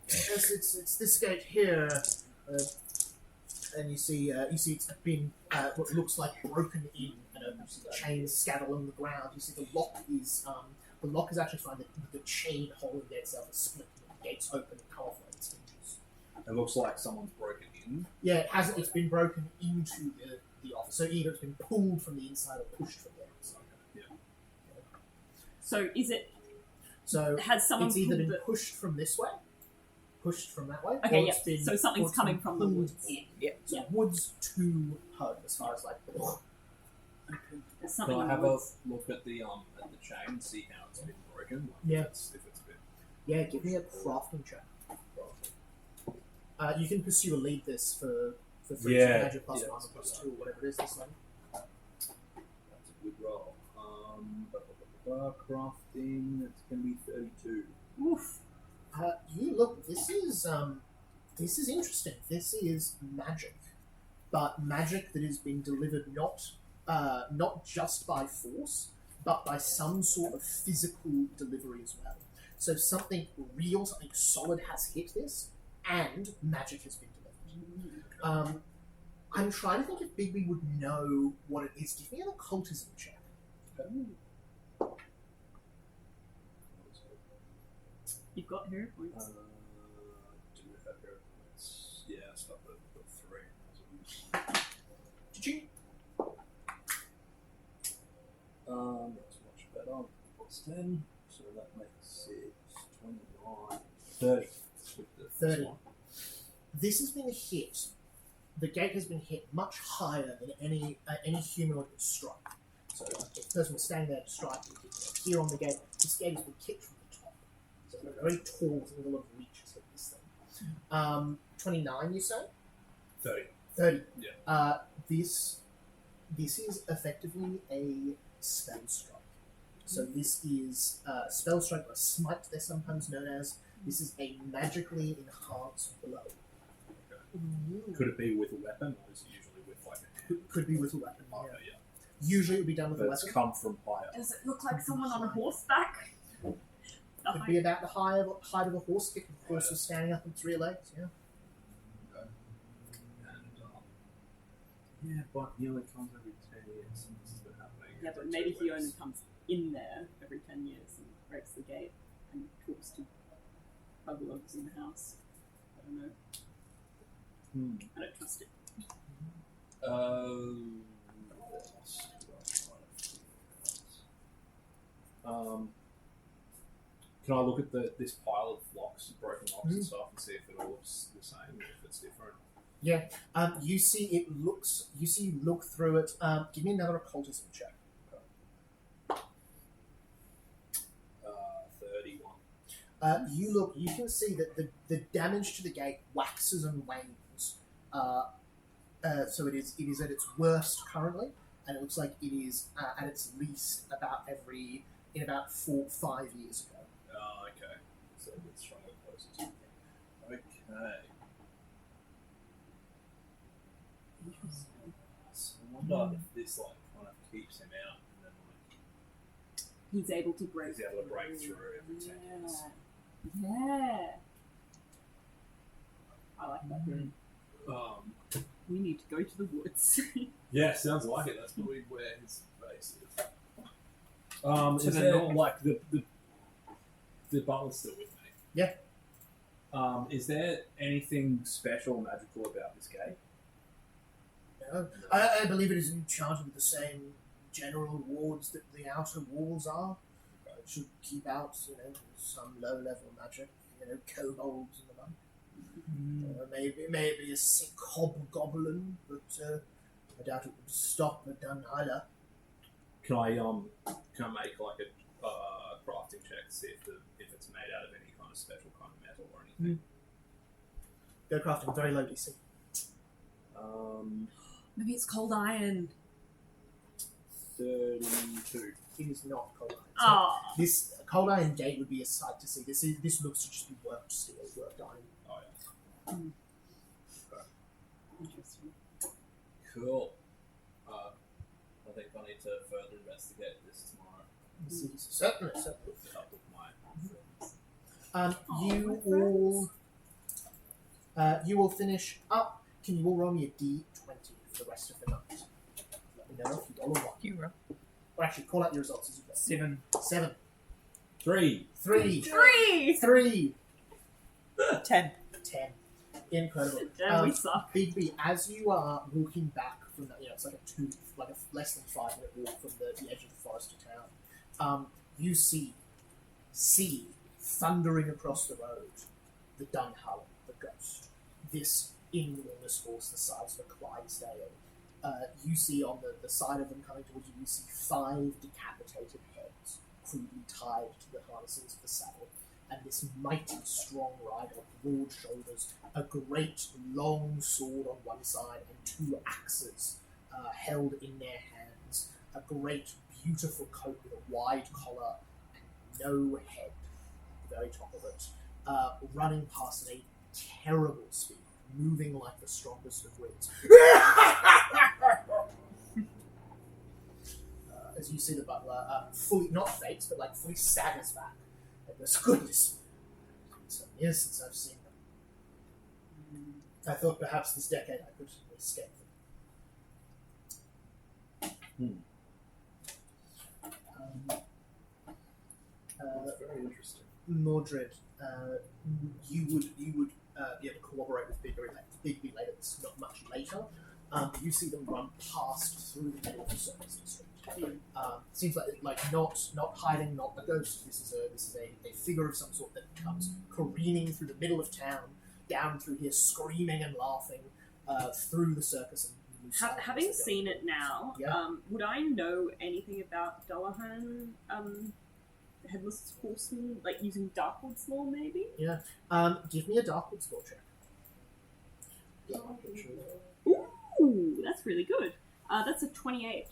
Speaker 1: "Yes, it's this gate here." And you see it's been what looks like broken in, and you see the chains scattered along the ground. You see the lock is actually fine. The chain holding there itself is split, and the gates open and come off like its hinges.
Speaker 3: It looks like someone's broken in.
Speaker 1: Yeah, it hasn't. It's been broken into the office. So either it's been pulled from the inside or pushed from the outside.
Speaker 6: So is it...
Speaker 1: So
Speaker 6: Has someone
Speaker 1: it's either
Speaker 6: pulled
Speaker 1: been
Speaker 6: the...
Speaker 1: pushed from this way, pushed from that way.
Speaker 6: Okay,
Speaker 1: or
Speaker 6: yeah.
Speaker 1: it's been,
Speaker 6: So something's
Speaker 1: or it's
Speaker 6: coming
Speaker 1: been
Speaker 6: from the
Speaker 1: pulled
Speaker 6: woods.
Speaker 1: in.
Speaker 4: Yeah.
Speaker 1: So
Speaker 6: Yeah.
Speaker 1: woods to home, as far as like.
Speaker 6: There's something
Speaker 3: Can I
Speaker 6: in
Speaker 3: have
Speaker 6: the
Speaker 3: a
Speaker 6: woods.
Speaker 3: look at the chain and see how it's been broken? Like
Speaker 1: Yeah.
Speaker 3: if it's been.
Speaker 1: Yeah, give me a crafting check. You can pursue a lead this for free.
Speaker 3: Yeah,
Speaker 1: So magic plus
Speaker 3: yeah,
Speaker 1: 1 or plus 2 or whatever it is. This one.
Speaker 3: That's a good roll. Crafting. It's gonna be 32.
Speaker 6: Oof.
Speaker 1: You look. This is interesting. This is magic, but magic that has been delivered not just by force, but by some sort of physical delivery as well. So something real, something solid has hit this, and magic has been delivered. I'm trying to think if Bigby would know what it is. Give me an occultism check.
Speaker 6: You've got hero points.
Speaker 3: plus 10, so that makes it 29, 30. With the
Speaker 1: 30.
Speaker 3: one.
Speaker 1: This has been hit. The gate has been hit much higher than any humanoid would strike. So if the person was standing there to strike here on the gate, this gate has been kicked from the top. So a very tall thing with a lot of reach has hit this thing. 29, you say?
Speaker 3: 30.
Speaker 1: 30.
Speaker 3: Yeah.
Speaker 1: This is effectively a spell strike. So this is spell strike or smite, they're sometimes known as. This is a magically enhanced blow.
Speaker 3: Could it be with a weapon, or is it usually with like a
Speaker 1: Could be with a weapon.
Speaker 3: okay,
Speaker 1: Yeah.
Speaker 3: yeah.
Speaker 1: Usually it would be done with
Speaker 3: But
Speaker 1: a
Speaker 3: it's
Speaker 1: weapon.
Speaker 3: come from higher.
Speaker 6: Does it look like someone on a horseback?
Speaker 1: Could be about the height of a horse if the horse was standing up on its rear legs. Yeah.
Speaker 3: And yeah, but he only comes every 10 years. So this has been happening.
Speaker 6: Yeah, but
Speaker 3: every
Speaker 6: maybe
Speaker 3: 2
Speaker 6: he only
Speaker 3: weeks.
Speaker 6: comes in there every 10 years and breaks the gate and talks to bugalogs in the house. I don't know. I don't trust it.
Speaker 3: What else do I find? Can I look at this pile of locks, broken locks and stuff, and see if it all looks the same or if it's different?
Speaker 1: Yeah. You see it looks. You see you look through it. Give me another occultism check.
Speaker 3: 31.
Speaker 1: You look. You can see that the damage to the gate waxes and wanes. So it is at its worst currently, and it looks like it is at its least about 4-5 years ago.
Speaker 3: Oh, okay. So it's stronger closer to me. Okay.
Speaker 6: Interesting.
Speaker 3: So I wonder if this like kind of keeps him out and then like
Speaker 6: He's able to break
Speaker 3: he's able to break through every 10 years.
Speaker 6: Yeah. I like that. We need to go to the woods.
Speaker 3: Yeah, sounds like it. That's probably where his base is.
Speaker 7: To
Speaker 3: Is
Speaker 7: the
Speaker 3: there
Speaker 7: north.
Speaker 3: like the butler's still with me?
Speaker 1: Yeah.
Speaker 3: Is there anything special, magical about this gate?
Speaker 1: No. I believe it is enchanted with the same general wards that the outer walls are. It should keep out, some low-level magic, kobolds and the like. Maybe a sick hobgoblin, but I doubt it would stop a Dunheiler.
Speaker 3: Can I make like a crafting check to see if it's made out of any kind of special kind of metal or anything?
Speaker 1: Go crafting, very low DC.
Speaker 6: Maybe it's cold iron.
Speaker 3: 32.
Speaker 1: It is not cold iron.
Speaker 6: Oh.
Speaker 1: This cold iron gate would be a sight to see. This looks to just be worked steel, worked iron.
Speaker 3: Oh yeah.
Speaker 6: Interesting.
Speaker 3: Cool. I think I need to further investigate this tomorrow.
Speaker 1: Certainly.
Speaker 3: With the help of my friends.
Speaker 1: You all finish up. Can you all roll me a D20 for the rest of the night? Let me know if you roll a 1.
Speaker 4: You roll.
Speaker 1: Or actually, call out your results as you go.
Speaker 7: 7.
Speaker 1: 7.
Speaker 3: 3.
Speaker 1: 3.
Speaker 6: 3!
Speaker 4: 10.
Speaker 1: 10. Incredible.
Speaker 6: Damn, we suck.
Speaker 1: Bigby, as you are walking back from that, it's like a less than 5 minute walk from the edge of the forest to town. You see thundering across the road, the Dunhull, the ghost. This enormous horse the size of a Clydesdale. You see on the side of them coming towards you, you see 5 decapitated heads crudely tied to the harnesses of the saddle. And this mighty, strong rider, broad shoulders, a great long sword on one side, and 2 axes held in their hands. A great, beautiful coat with a wide collar and no head at the very top of it. Running past at a terrible speed, moving like the strongest of winds. As you see the butler, fully, not fakes, but like fully staggers back. Goodness, it's been some years since I've seen them. I thought perhaps this decade I could escape them.
Speaker 3: That's very interesting.
Speaker 1: Mordred, you would be able to cooperate with Bigby later. This is not much later. You see them run past through the middle of the service district. Seems like not hiding, not a ghost. This is a figure of some sort that comes careening through the middle of town, down through here, screaming and laughing through the circus. And
Speaker 6: Having seen it now,
Speaker 1: Yeah.
Speaker 6: would I know anything about Dullahan, Headless Horseman, like using Darkwood's law, maybe?
Speaker 1: Give me a Darkwood skill check.
Speaker 6: Ooh, that's really good. That's a 28.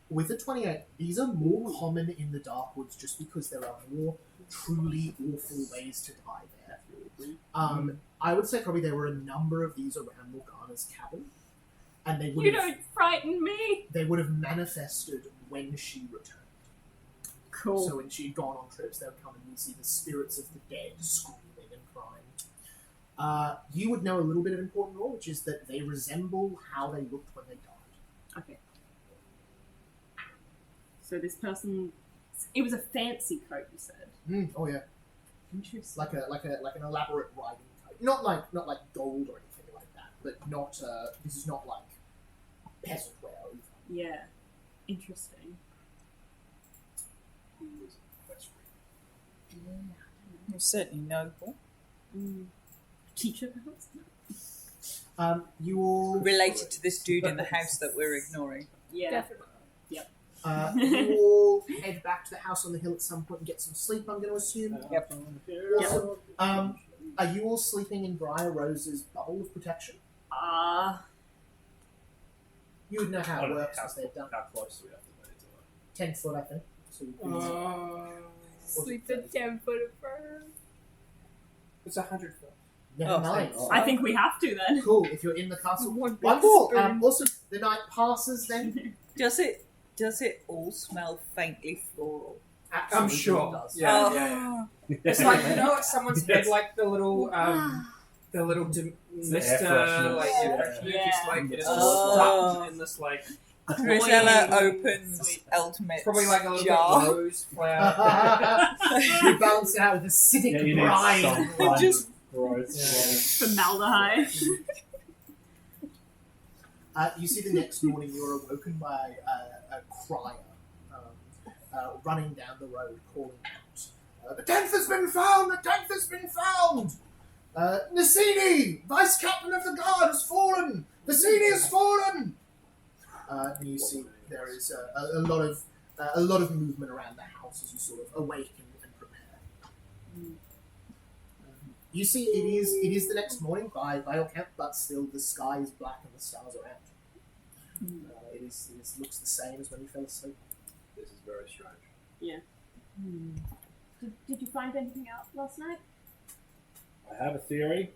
Speaker 1: With a 28, these are more common in the Darkwoods just because there are more truly awful ways to die there. I would say probably there were a number of these around Morgana's cabin, and they would
Speaker 8: You
Speaker 1: have,
Speaker 8: don't frighten me.
Speaker 1: they would have manifested when she returned.
Speaker 6: Cool.
Speaker 1: So when she'd gone on trips, they would come and you'd see the spirits of the dead screaming and crying. You would know a little bit of important lore, which is that they resemble how they looked when they died.
Speaker 6: Okay. So this person, it was a fancy coat, you said.
Speaker 1: Oh yeah,
Speaker 6: Interesting.
Speaker 1: like an elaborate riding coat. Not like gold or anything like that, but not. This is not like peasant wear either.
Speaker 6: Yeah. Interesting.
Speaker 4: You're certainly noble.
Speaker 6: Teacher, perhaps?
Speaker 1: You all
Speaker 4: Related to this dude in the house that we're ignoring.
Speaker 6: Yeah.
Speaker 5: Definitely.
Speaker 1: you all head back to the house on the hill at some point and get some sleep. I'm going to assume.
Speaker 4: Yep.
Speaker 1: Awesome. Are you all sleeping in Briar Rose's bubble of protection? You would know how it works as they've done.
Speaker 3: How close do we have to be to it?
Speaker 1: 10 foot, I think. So you'd be
Speaker 5: Sleep in 10 foot of fur.
Speaker 7: It's 100 foot.
Speaker 1: never
Speaker 4: Oh,
Speaker 1: mind.
Speaker 4: thanks.
Speaker 6: I think we have to then.
Speaker 1: Cool. If you're in the castle,
Speaker 5: One big
Speaker 1: wonderful.
Speaker 5: spoon.
Speaker 1: Also, the night passes. Then
Speaker 4: Does it all smell faintly floral?
Speaker 1: absolutely
Speaker 7: I'm sure.
Speaker 1: it does.
Speaker 7: Yeah,
Speaker 4: Oh.
Speaker 7: yeah. It's like, you know, like someone's had like the little mister,
Speaker 3: fresheners.
Speaker 7: like
Speaker 1: Yeah.
Speaker 7: freshener, just like it's
Speaker 4: Oh.
Speaker 7: all stuffed in this like
Speaker 4: Drizella
Speaker 7: cloying-
Speaker 4: opens ultimate
Speaker 7: probably like a little
Speaker 4: jar.
Speaker 7: bit of rose flower.
Speaker 1: You balance it out with acidic
Speaker 3: Yeah, you need
Speaker 1: brine.
Speaker 3: some kind
Speaker 4: Just-
Speaker 3: of gross.
Speaker 6: Formaldehyde.
Speaker 1: You see the next morning you're awoken by a crier running down the road calling out, "The 10th has been found! The 10th has been found! Nasini, Vice Captain of the Guard, has fallen! Nasini has fallen!" And you see there is a lot of movement around the house as you sort of awake and prepare. You see, it is the next morning by your count, but still the sky is black and the stars are out. It looks the same as when you fell asleep.
Speaker 3: This is very strange.
Speaker 8: Did you find anything out last night?
Speaker 3: I have a theory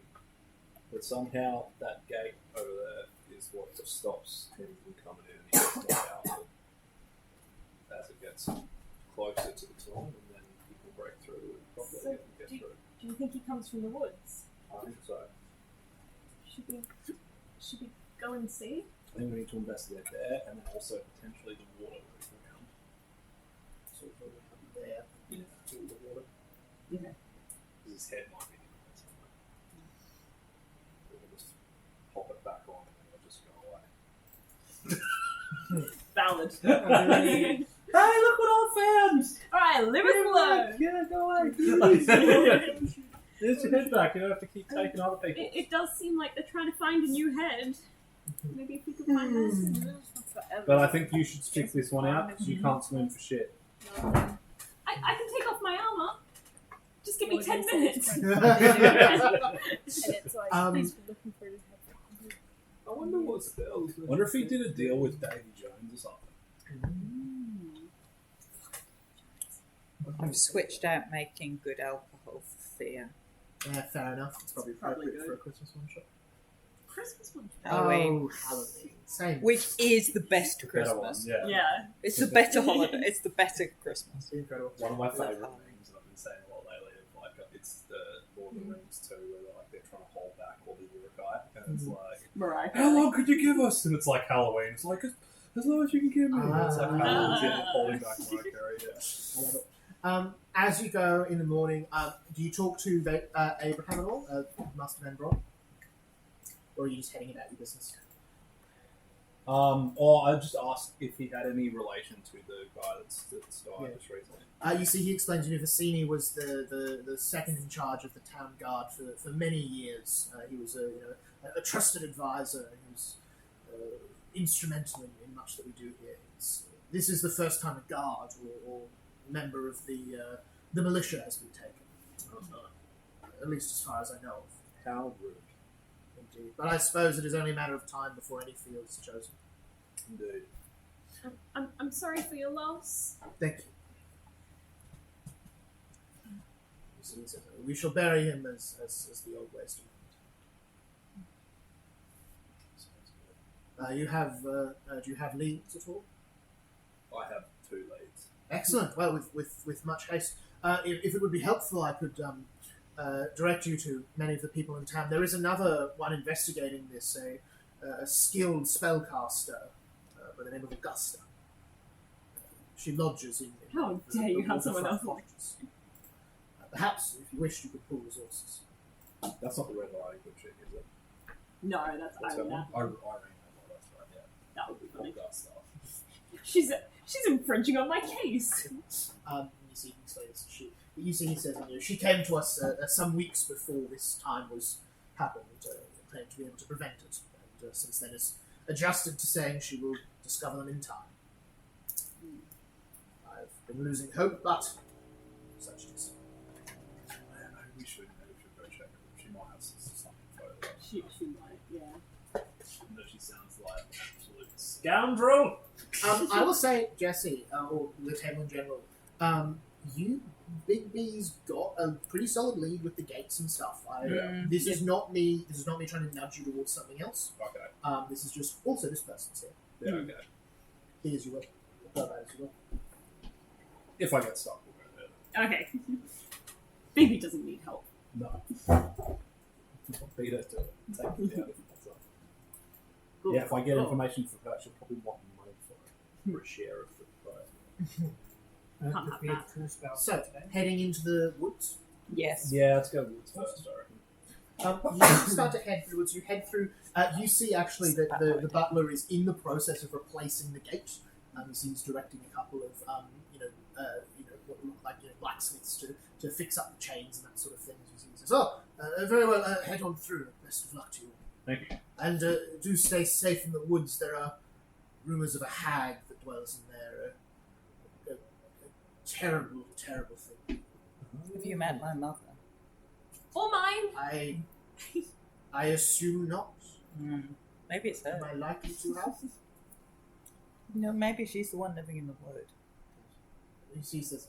Speaker 3: that somehow that gate over there is what just stops him from coming in and he gets let out. As it gets closer to the time, and then he can break through and probably
Speaker 8: So,
Speaker 3: get
Speaker 8: do-
Speaker 3: through.
Speaker 8: Do you think he comes from the woods?
Speaker 3: I think so.
Speaker 8: Should we go and see?
Speaker 3: I think we need to investigate there, and then also potentially the water moving around.
Speaker 1: Sort of there to the water.
Speaker 3: Because his head might be in there somewhere. We'll just pop it back on and then it'll just go away.
Speaker 6: Valid.
Speaker 3: Hey, look what I found!
Speaker 6: Alright, live and learn.
Speaker 3: Yeah, go away. There's your head back. You don't have to keep taking other people.
Speaker 6: It does seem like they're trying to find a new head. Maybe if we could find this.
Speaker 3: But I think you should stick this one out because you can't swim for shit.
Speaker 8: I can take off my armor. Just give me 10 minutes.
Speaker 5: And it's like, he's been looking for his head.
Speaker 3: I wonder what spells. I wonder if he did a deal with Davy Jones or something.
Speaker 4: I've switched out making good alcohol for fear.
Speaker 1: Yeah, fair enough. It's probably
Speaker 6: Probably
Speaker 1: appropriate
Speaker 6: good.
Speaker 1: for a Christmas one shot.
Speaker 6: Christmas one.
Speaker 4: Halloween.
Speaker 1: Oh, Halloween. Same.
Speaker 4: Which is the best
Speaker 3: The better one,
Speaker 4: Christmas.
Speaker 3: yeah.
Speaker 6: Yeah.
Speaker 4: It's the better holiday. It's the better Christmas.
Speaker 1: Incredible.
Speaker 3: One of my favourite
Speaker 4: Halloween.
Speaker 3: memes that I've been saying a lot lately is like it's the Lord of the Rings 2 where they're trying to hold back all the Uruk-hai and it's like,
Speaker 6: Mariah.
Speaker 3: how long could you give us? And it's like Halloween. It's like as long as you can give me. It's like Halloween's in holding back Mariah Carey. Yeah.
Speaker 1: I love it. As you go in the morning, do you talk to Abraham at all, Master Van Bron? Or are you just heading about your business?
Speaker 3: Or I just asked if he had any relation to the guy that's died just recently.
Speaker 1: You see, he explained to you Vicini was the second in charge of the town guard for many years. He was a trusted advisor. He was instrumental in much that we do here. This is the first time a guard or member of the militia has been taken. At least as far as I know of.
Speaker 3: How rude.
Speaker 1: Indeed. But I suppose it is only a matter of time before any field is chosen.
Speaker 3: Indeed.
Speaker 8: I'm sorry for your loss.
Speaker 1: Thank you. So he says, we shall bury him as the old ways do. You have do you have leads at all?
Speaker 3: I have 2 leads.
Speaker 1: Excellent. Well, with much haste. If it would be helpful, I could direct you to many of the people in town. There is another one investigating this, a skilled spellcaster by the name of Augusta. She lodges in
Speaker 6: How dare you have someone else like
Speaker 1: this? Perhaps, if you wish, you could pool resources.
Speaker 3: That's not the Red Riding Hood chick, is it?
Speaker 6: No, that's
Speaker 3: That's
Speaker 6: Irina.
Speaker 3: I rang that that's right, yeah.
Speaker 6: That would be funny.
Speaker 3: Augusta.
Speaker 6: She's infringing on my case.
Speaker 1: You see, he explains. You see, he says, she came to us some weeks before this time was happened, claimed to be able to prevent it, and since then has adjusted to saying she will discover them in time. I've been losing hope, but such it is.
Speaker 3: We should go check her. She might have something further.
Speaker 6: She might, yeah.
Speaker 3: Even though she sounds like an absolute scoundrel.
Speaker 1: I will say, Jesse, or the table in general, you Big B's got a pretty solid lead with the gates and stuff. This is not me. This is not me trying to nudge you towards something else.
Speaker 3: Okay.
Speaker 1: This is just also this person's here.
Speaker 3: Yeah, okay.
Speaker 1: Be as you will. Go about as you will.
Speaker 3: If I get stuck, we'll go there.
Speaker 6: Okay. Baby doesn't need help.
Speaker 3: No. Beat her to it. Take it down if it's up. Yeah, if I get information from her, she'll probably want money for a share of the prize.
Speaker 6: Can't have that.
Speaker 7: Cool spell
Speaker 1: So,
Speaker 7: today.
Speaker 1: heading into the woods.
Speaker 4: Yes.
Speaker 3: Yeah, let's go woods first, I reckon.
Speaker 1: You start to head through the woods. You head through. You see actually that the butler is in the process of replacing the gate. You see he's directing a couple of what look like blacksmiths to fix up the chains and that sort of thing. He says, very well. Head on through. Best of luck to you.
Speaker 3: Thank you.
Speaker 1: And do stay safe in the woods. There are rumours of a hag that dwells in there. A terrible, terrible thing.
Speaker 4: Have you met my mother?
Speaker 8: Or mine.
Speaker 1: I assume not.
Speaker 4: Maybe it's
Speaker 1: Am
Speaker 4: her.
Speaker 1: I likely to have?
Speaker 4: No, maybe she's the one living in the wood.
Speaker 1: He says,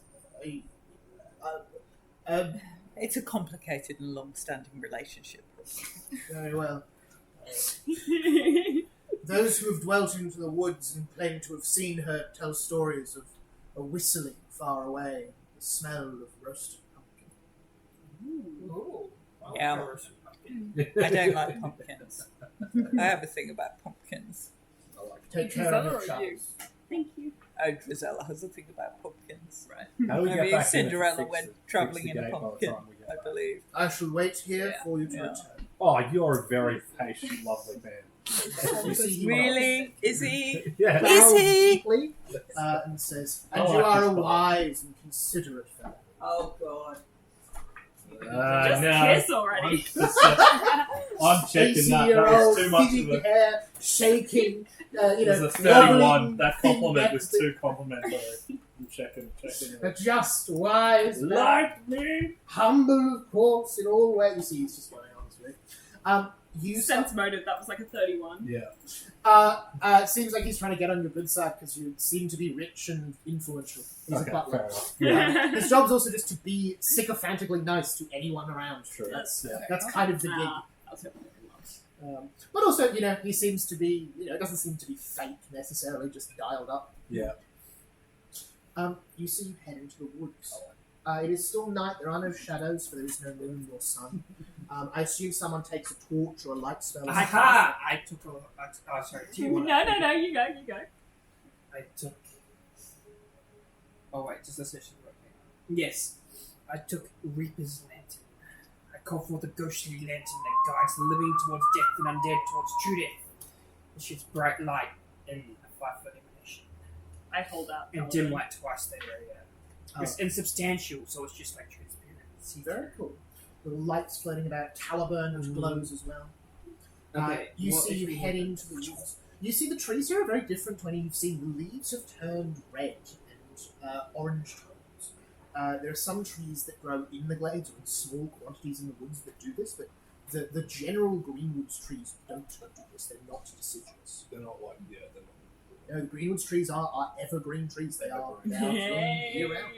Speaker 4: It's a complicated and long-standing relationship.
Speaker 1: very well. Those who have dwelt into the woods and claim to have seen her tell stories of a whistling far away, the smell of roasted pumpkin.
Speaker 7: Ooh.
Speaker 4: Yeah. I don't like pumpkins. I have a thing about pumpkins.
Speaker 1: Take care of it,
Speaker 5: Drizella or you?
Speaker 1: Charles.
Speaker 6: Thank you.
Speaker 4: Oh, Drizella has a thing about pumpkins.
Speaker 6: Right.
Speaker 3: How do we get
Speaker 4: Maybe
Speaker 3: back in and
Speaker 4: Cinderella
Speaker 3: fix
Speaker 4: went
Speaker 3: the-
Speaker 4: travelling
Speaker 3: fix
Speaker 4: in
Speaker 3: the
Speaker 4: a
Speaker 3: gate by the
Speaker 4: pumpkin,
Speaker 3: time we get
Speaker 4: I
Speaker 3: back?
Speaker 4: believe.
Speaker 1: I shall wait here
Speaker 4: Yeah,
Speaker 1: for you to
Speaker 4: yeah.
Speaker 1: return.
Speaker 3: Oh, you're a very patient, lovely man.
Speaker 1: You see he
Speaker 4: Really? Is he?
Speaker 3: Yeah.
Speaker 4: Is he?
Speaker 1: deeply, and says, and
Speaker 3: Oh,
Speaker 1: you
Speaker 3: I
Speaker 1: are a
Speaker 3: can spell.
Speaker 1: wise and considerate fellow.
Speaker 4: Oh, God.
Speaker 6: Just
Speaker 3: no.
Speaker 6: kiss already.
Speaker 3: I'm checking that. That
Speaker 1: 80-year-old,
Speaker 3: was too much of
Speaker 1: fidgety
Speaker 3: a...
Speaker 1: hair, shaking,
Speaker 3: It was a
Speaker 1: wobbling
Speaker 3: 31. That
Speaker 1: thin
Speaker 3: compliment
Speaker 1: neck
Speaker 3: was too complimentary. I'm checking.
Speaker 1: A just, wise, man,
Speaker 3: Like me?
Speaker 1: humble, of course, in all ways. You see, he's just going on this way. You
Speaker 6: Sense motive, that was like a 31.
Speaker 3: Yeah.
Speaker 1: it seems like he's trying to get on your good side because you seem to be rich and influential. He's
Speaker 3: Okay,
Speaker 1: a butler.
Speaker 3: fair enough. Yeah.
Speaker 1: His job's also just to be sycophantically nice to anyone around.
Speaker 3: True.
Speaker 6: That's
Speaker 1: That's kind of the gig.
Speaker 6: I was hoping very much.
Speaker 1: But also, he seems to be, it doesn't seem to be fake necessarily, just dialed up.
Speaker 3: Yeah.
Speaker 1: You see you head into the woods. It is still night, there are no shadows, for there is no moon nor sun. I assume someone takes a torch or a light spell.
Speaker 7: Aha! I took a. Sorry. Do you want
Speaker 6: No, you go.
Speaker 7: I took. Oh wait, does this actually work? Yes, I took Reaper's lantern. I called for the ghostly lantern that guides the living towards death and undead towards true death. It shoots bright light in a 5-foot emanation.
Speaker 6: I hold out.
Speaker 7: And dim light twice that area. It's insubstantial, so it's just like transparent.
Speaker 1: Very cool. Little lights floating about. Caliburn, which glows as well.
Speaker 7: Okay,
Speaker 1: You
Speaker 7: what
Speaker 1: see
Speaker 7: if
Speaker 1: you
Speaker 7: we
Speaker 1: head
Speaker 7: look
Speaker 1: into the woods. You see the trees here are very different to any you've seen. The leaves have turned red and orange tones. There are some trees that grow in the glades or in small quantities in the woods that do this, but the general greenwoods trees don't do this. They're not deciduous.
Speaker 3: They're not like, they're not.
Speaker 1: No, the greenwoods trees are evergreen trees. They are
Speaker 3: Evergreen.
Speaker 1: year round.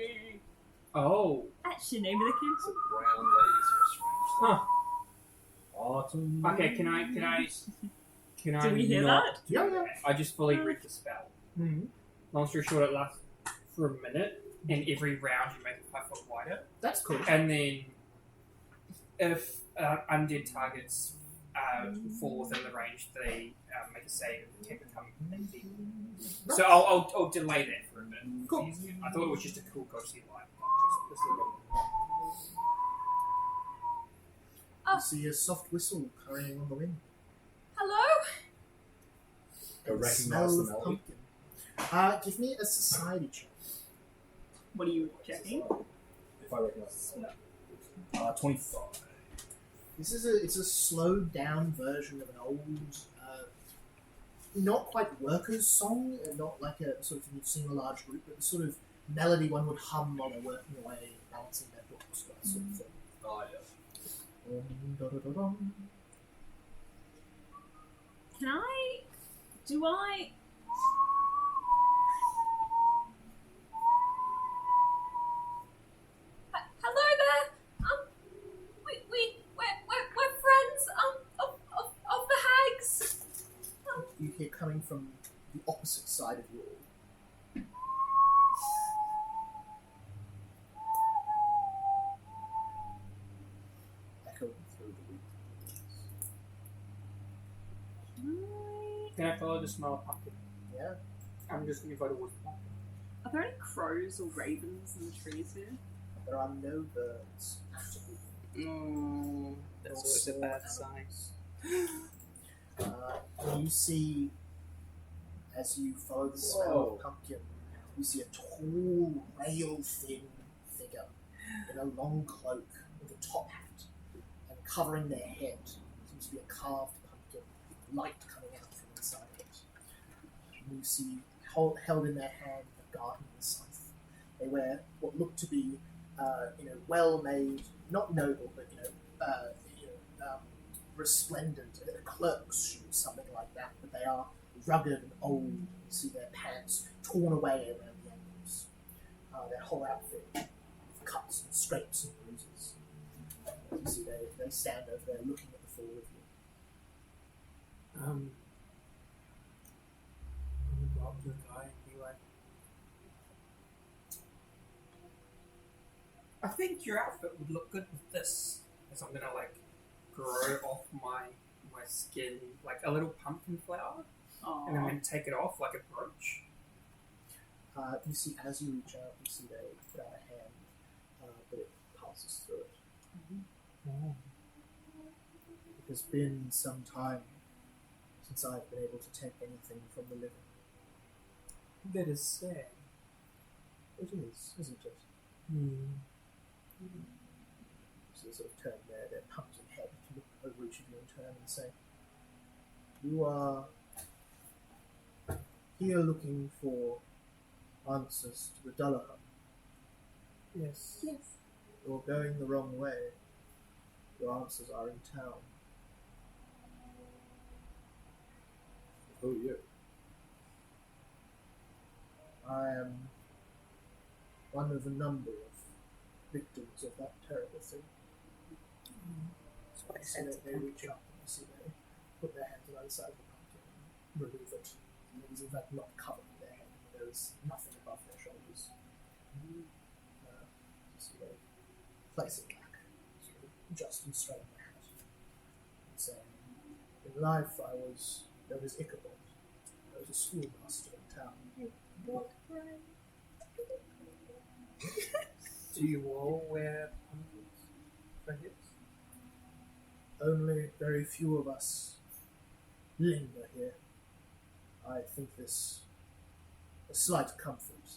Speaker 7: Oh.
Speaker 6: That's your name of the
Speaker 3: It's
Speaker 6: cancel.
Speaker 3: a brown leaves or a strange
Speaker 7: Huh.
Speaker 3: Autumn.
Speaker 7: Okay, can I
Speaker 6: Do we hear
Speaker 7: not
Speaker 6: that?
Speaker 7: do
Speaker 1: Yeah,
Speaker 7: that? I just fully read the spell.
Speaker 1: Mm-hmm.
Speaker 7: Long story short, it lasts for a minute, and every round you make it 5 foot wider.
Speaker 1: That's cool.
Speaker 7: And then, if undead targets fall within the range, they make a save and can become empty. So I'll delay that for a bit.
Speaker 1: Cool.
Speaker 7: I thought it was just a cool ghostly light.
Speaker 1: You see a soft whistle carrying on the wind.
Speaker 8: Hello?
Speaker 3: Go
Speaker 1: And
Speaker 3: recognise
Speaker 1: smell
Speaker 3: the
Speaker 1: of
Speaker 3: melody.
Speaker 1: pumpkin. Give me a society check.
Speaker 6: What are you checking?
Speaker 3: If I recognise the smell. 25.
Speaker 1: It's a slowed down version of an old, not quite workers' song, and not like a sort of thing you've seen in a large group, but the sort of melody one would hum while they're working away, balancing their books, that sort of thing.
Speaker 3: Oh, yeah.
Speaker 6: Do I?
Speaker 8: Hello there. We're friends. Of the hags.
Speaker 1: You hear coming from the opposite side of you all. Echoing through the weeds.
Speaker 7: Can I follow the smell of pumpkin?
Speaker 1: Yeah.
Speaker 7: I'm just going to go towards the pumpkin.
Speaker 6: Are there any crows or ravens in the trees here?
Speaker 1: There are no birds at all.
Speaker 4: That's
Speaker 1: Or
Speaker 4: always a
Speaker 1: small
Speaker 4: bad sign.
Speaker 1: animals. You see, as you follow the smell of pumpkin, you see a tall, rail-thin figure in a long cloak with a top hat, and covering their head seems to be a carved pumpkin with light coming out from inside it. And you see, held in their hand, a gardening scythe. They wear what look to be, well-made, not noble, but resplendent, clerk's shoes, something like that. But they are rugged and old. You see their pants torn away around the ankles. Their whole outfit with cuts and scrapes and bruises. You see they stand over there looking at the four of you.
Speaker 7: I'm going to go up to the guy and be like, I think your outfit would look good with this. As I'm going to like grow off my skin like a little pumpkin flower, and I'm going to take it off like a brooch.
Speaker 1: You see, as you reach out, you see they put out a hand, but it passes through it.
Speaker 7: Oh.
Speaker 1: It has been some time since I've been able to take anything from the living.
Speaker 7: That is sad.
Speaker 1: It is, isn't it? So they sort of turn their pumpkin head to look over each of you in turn and say, you are here looking for answers to the Dullahan.
Speaker 7: Yes.
Speaker 8: Yes.
Speaker 1: You're going the wrong way. Your answers are in town.
Speaker 3: Who are you?
Speaker 1: I am one of a number of victims of that terrible thing.
Speaker 4: That's quite
Speaker 1: So they
Speaker 4: sensible.
Speaker 1: reach up and you see they put their hands on the other side of the pumpkin and remove it. And it is in fact not covered with their head. There is nothing above their shoulders. You see they place it back, sort of adjust and straighten their hat. And say, in life there was Ichabod. There was a schoolmaster in town.
Speaker 7: Do you all wear pumpkins for hits?
Speaker 1: Only very few of us linger here. I think this a slight comfort.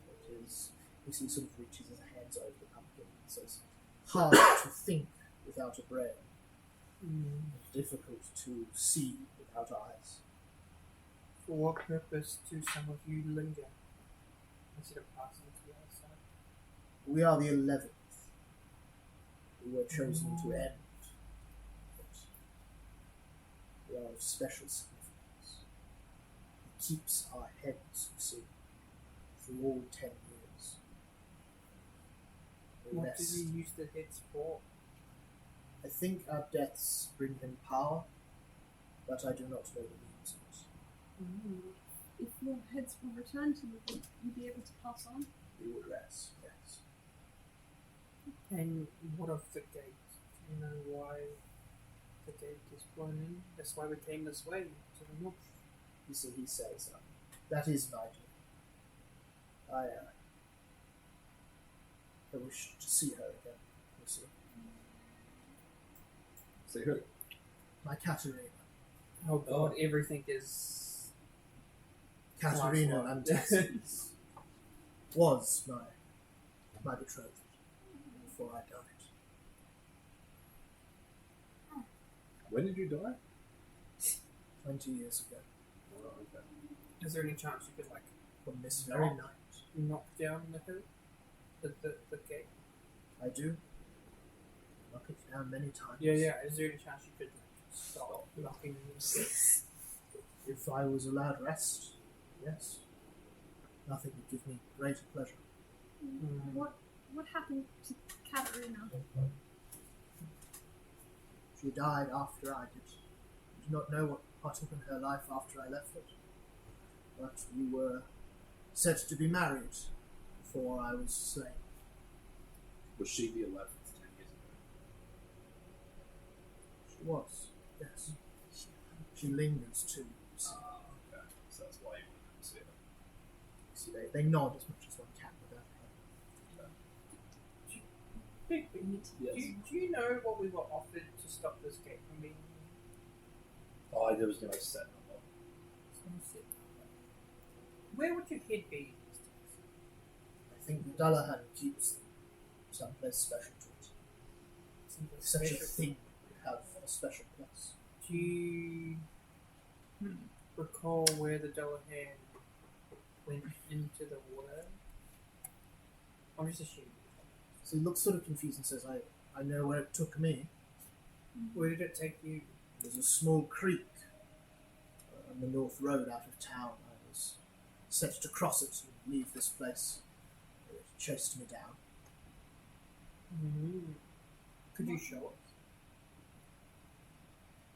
Speaker 1: It is, he sort of reaches his hands over the pumpkin and says, hard to think without a brain, difficult to see without eyes.
Speaker 7: For what purpose do some of you linger instead of passing to the other side?
Speaker 1: We are the 11th. We were chosen to end. But we are of special significance. It keeps our heads, you see, through all 10 years. We
Speaker 7: What
Speaker 1: rest.
Speaker 7: did you use the heads for?
Speaker 1: I think our deaths bring him power, but I do not know the means of it.
Speaker 8: If your heads were returned to you, would you be able to pass on?
Speaker 1: We would rest, yes.
Speaker 7: And what of the gate? Do you know why the gate is blown in? That's why we came this way, to the north.
Speaker 1: You see, he says, that is my doing. I wish to see her again, you see.
Speaker 3: See who?
Speaker 1: My Katerina.
Speaker 7: Oh god, everything is...
Speaker 1: Katerina
Speaker 7: Nice one.
Speaker 1: Antaxis was my betrothed before I died.
Speaker 3: When did you die?
Speaker 1: 20 years ago,
Speaker 3: Oh, okay.
Speaker 7: Is there any chance you could, like,
Speaker 1: on this very night.
Speaker 7: knock down the hill? The gate?
Speaker 1: I do. Knock it down many times.
Speaker 7: Yeah. Is there any chance you could, like, stop knocking them?
Speaker 1: If I was allowed rest, yes. Nothing would give me greater pleasure.
Speaker 8: What happened to Katerina?
Speaker 1: She died after I did. I do not know what partook in her life after I left it. But we were set to be married before I was slain.
Speaker 3: Was she the 11th 10 years ago?
Speaker 1: She was, yes. She lingers too, you see.
Speaker 3: Okay. So that's why you wanted to see her.
Speaker 1: You see, they nod as much as one can without her.
Speaker 3: Yes.
Speaker 7: Do you know what we were offered to stop this gate from being?
Speaker 3: Oh, there was no set number.
Speaker 7: Where would your head be?
Speaker 1: I think the Dullahan keeps someplace special to it. Such a thing would have a special place.
Speaker 7: Do you recall where the Dullahan went into the water? I'm just assuming.
Speaker 1: So he looks sort of confused and says, I know where it took me.
Speaker 7: Where did it take you?
Speaker 1: There's a small creek on the north road out of town. I was set to cross it and leave this place. It chased me down.
Speaker 7: Could you show us?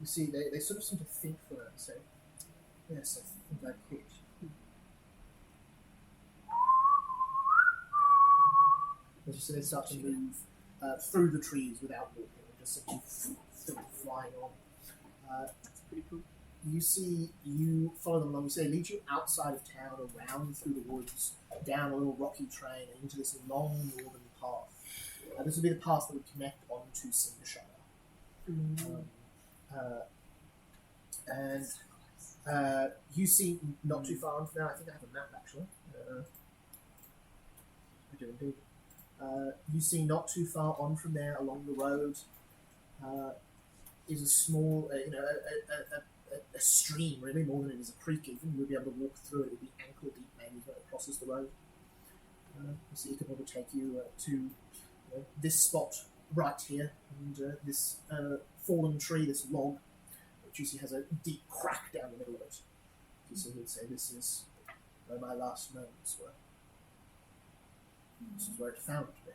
Speaker 1: You see, they sort of seem to think for it and say, yes, I think I could. As you see, they start to move through the trees without walking, just simply flying on.
Speaker 6: That's pretty cool.
Speaker 1: You follow them along. You say it leads you outside of town, around through the woods, down a little rocky train, and into this long northern path. This would be the path that would connect onto Cindershire. And you see, not too far on from there, I think I have a map actually. I do indeed. You see, not too far on from there, along the road, is a small, a stream, really, more than it is a creek even. You would be able to walk through it. It would be ankle deep, maybe, when it crosses the road. You see, it could probably take you to this spot right here, and this fallen tree, this log, which you see has a deep crack down the middle of it. You see, he'd say, this is where my last moments were. This is where it found me.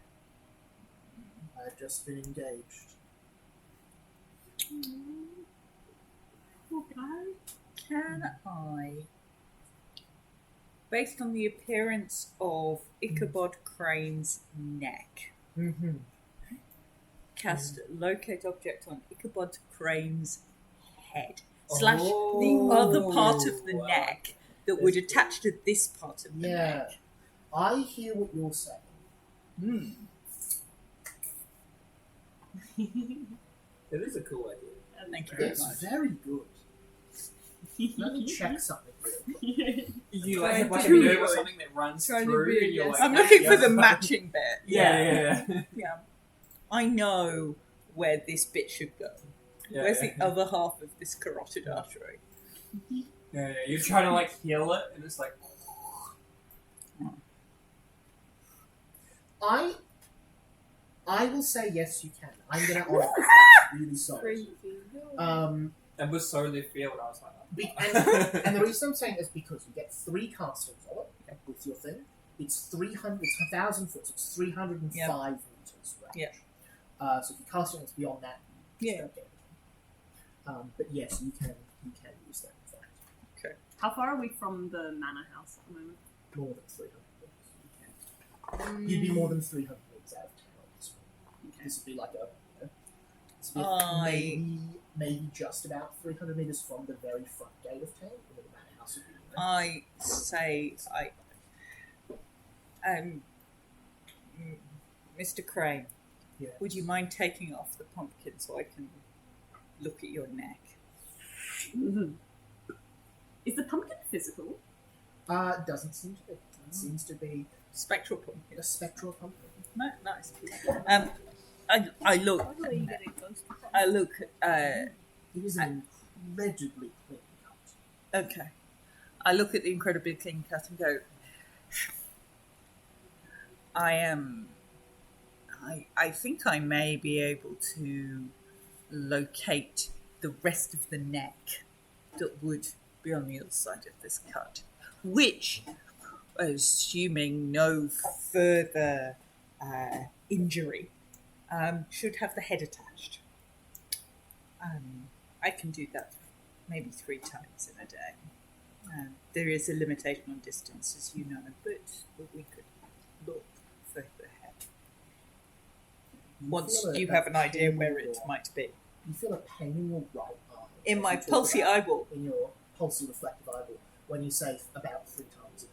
Speaker 1: I had just been engaged.
Speaker 4: Can I, based on the appearance of Ichabod Crane's neck, cast locate object on Ichabod Crane's head, slash the other part of the neck that would attach to this part of the neck?
Speaker 1: I hear what you're saying.
Speaker 7: It is a cool idea.
Speaker 4: Thank you very
Speaker 1: It's
Speaker 4: much.
Speaker 1: very good. Let me check something real quick.
Speaker 7: You
Speaker 4: Trying
Speaker 7: like have like a
Speaker 4: to-
Speaker 7: nerve or something that runs
Speaker 5: Trying to
Speaker 7: through,
Speaker 5: be a
Speaker 7: and you're
Speaker 5: yes
Speaker 7: like,
Speaker 4: I'm looking for
Speaker 7: yeah.
Speaker 4: the matching bit.
Speaker 7: Yeah.
Speaker 4: Yeah. I know where this bit should go.
Speaker 7: Yeah,
Speaker 4: Where's
Speaker 7: yeah.
Speaker 4: the other half of this carotid artery?
Speaker 7: Yeah, you're trying to like heal it, and it's like,
Speaker 1: I will say yes, you can. I'm gonna honor it. That's really solid.
Speaker 5: Freaking
Speaker 7: that was so left field. I was like,
Speaker 1: And the reason I'm saying is because you get 3 castings on it with your thing. It's 300, it's 1,000 foot, so it's 305 meters range.
Speaker 4: Yeah.
Speaker 1: So if you cast it, it's beyond that. You
Speaker 4: Yeah.
Speaker 1: don't get anything. But yes, you can use that. In fact,
Speaker 6: How far are we from the manor house at the moment?
Speaker 1: more than 300 meters. You'd be more than 300 meters out of town. at this point.
Speaker 6: Okay.
Speaker 1: This would be like a maybe just about 300 meters from the very front gate of town, where the manor house would be.
Speaker 4: I say, Mr. Crane,
Speaker 1: Yeah.
Speaker 4: would you mind taking off the pumpkin so I can look at your neck?
Speaker 6: Is the pumpkin physical?
Speaker 1: Doesn't seem to be. It seems to be
Speaker 4: Spectral pumpkin.
Speaker 1: a spectral pumpkin.
Speaker 4: Nice. I look.
Speaker 5: How do you get it close to
Speaker 4: I look.
Speaker 1: It is an incredibly clean cut.
Speaker 4: Okay. I look at the incredibly clean cut and go, I think I may be able to locate the rest of the neck that would be on the other side of this cut, which, assuming no further injury, should have the head attached. I can do that maybe 3 times in a day. There is a limitation on distance, as you know, but we could look for the head. Once
Speaker 1: feel
Speaker 4: you
Speaker 1: a
Speaker 4: have an idea
Speaker 1: pain
Speaker 4: where
Speaker 1: in
Speaker 4: it
Speaker 1: your-
Speaker 4: might be.
Speaker 1: You feel a pain in your right eye.
Speaker 4: In
Speaker 1: as
Speaker 4: my
Speaker 1: you talk
Speaker 4: pulsy
Speaker 1: about-
Speaker 4: eyeball.
Speaker 1: In your pulsy reflective eyeball, when you say about 3 times a day.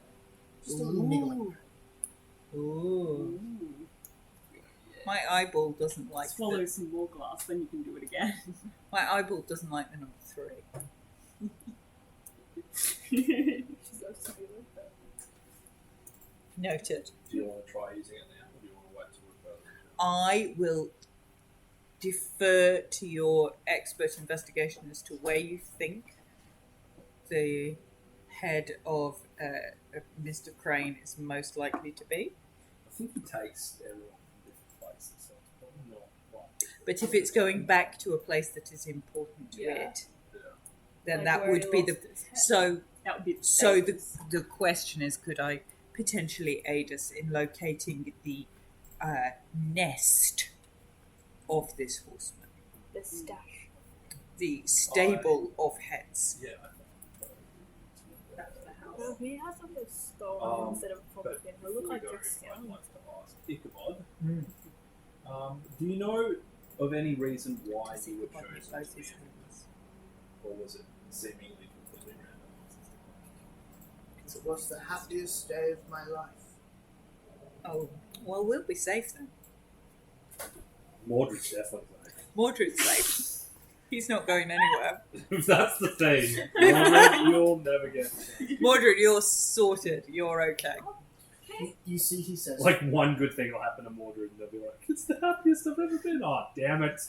Speaker 1: Just a little niggling.
Speaker 4: Ooh. My eyeball doesn't like
Speaker 6: Swallow some more glass, then you can do it again.
Speaker 4: my eyeball doesn't like the number 3.
Speaker 5: She's supposed to be like that.
Speaker 4: Noted.
Speaker 3: Do you want to try using it now, or do you want to wait till we're further?
Speaker 4: I will defer to your expert investigation as to where you think the head of Mr. Crane is most likely to be.
Speaker 3: I think he takes everyone from different places, so it's probably not right.
Speaker 4: But if it's going back to a place that is important to
Speaker 5: Yeah.
Speaker 4: it,
Speaker 3: Yeah.
Speaker 4: then
Speaker 5: Like
Speaker 4: that
Speaker 5: where
Speaker 4: would
Speaker 5: he
Speaker 4: be
Speaker 5: lost
Speaker 4: the
Speaker 5: his head.
Speaker 4: so.
Speaker 6: That would be the
Speaker 4: So
Speaker 6: safest.
Speaker 4: the question is, could I potentially aid us in locating the nest of this horseman,
Speaker 5: The stash.
Speaker 4: the stable of heads?
Speaker 3: Yeah.
Speaker 6: Back to the house.
Speaker 5: Well, he has like a skull instead of a
Speaker 3: But
Speaker 5: pumpkin. He'll look
Speaker 3: before
Speaker 5: like
Speaker 3: we go,
Speaker 5: a
Speaker 3: I'd
Speaker 5: skeleton.
Speaker 3: like to ask Ichabod,
Speaker 1: Mm.
Speaker 3: do you know of any reason why
Speaker 4: Does
Speaker 3: you
Speaker 4: he
Speaker 3: were
Speaker 4: look like
Speaker 3: chosen
Speaker 4: both
Speaker 3: to be
Speaker 4: his
Speaker 3: in
Speaker 4: hands?
Speaker 3: or was it seemingly completely random?
Speaker 1: It was the happiest day of my life.
Speaker 4: Oh, well, we'll be safe then.
Speaker 3: Mordred's definitely
Speaker 4: Mordred's safe. He's not going anywhere.
Speaker 3: if that's the thing, you'll never get
Speaker 4: Mordred, you're sorted. You're okay.
Speaker 1: You see, he says,
Speaker 3: like one good thing will happen to Mordred and they'll be like, it's the happiest I've ever been. Oh, damn it.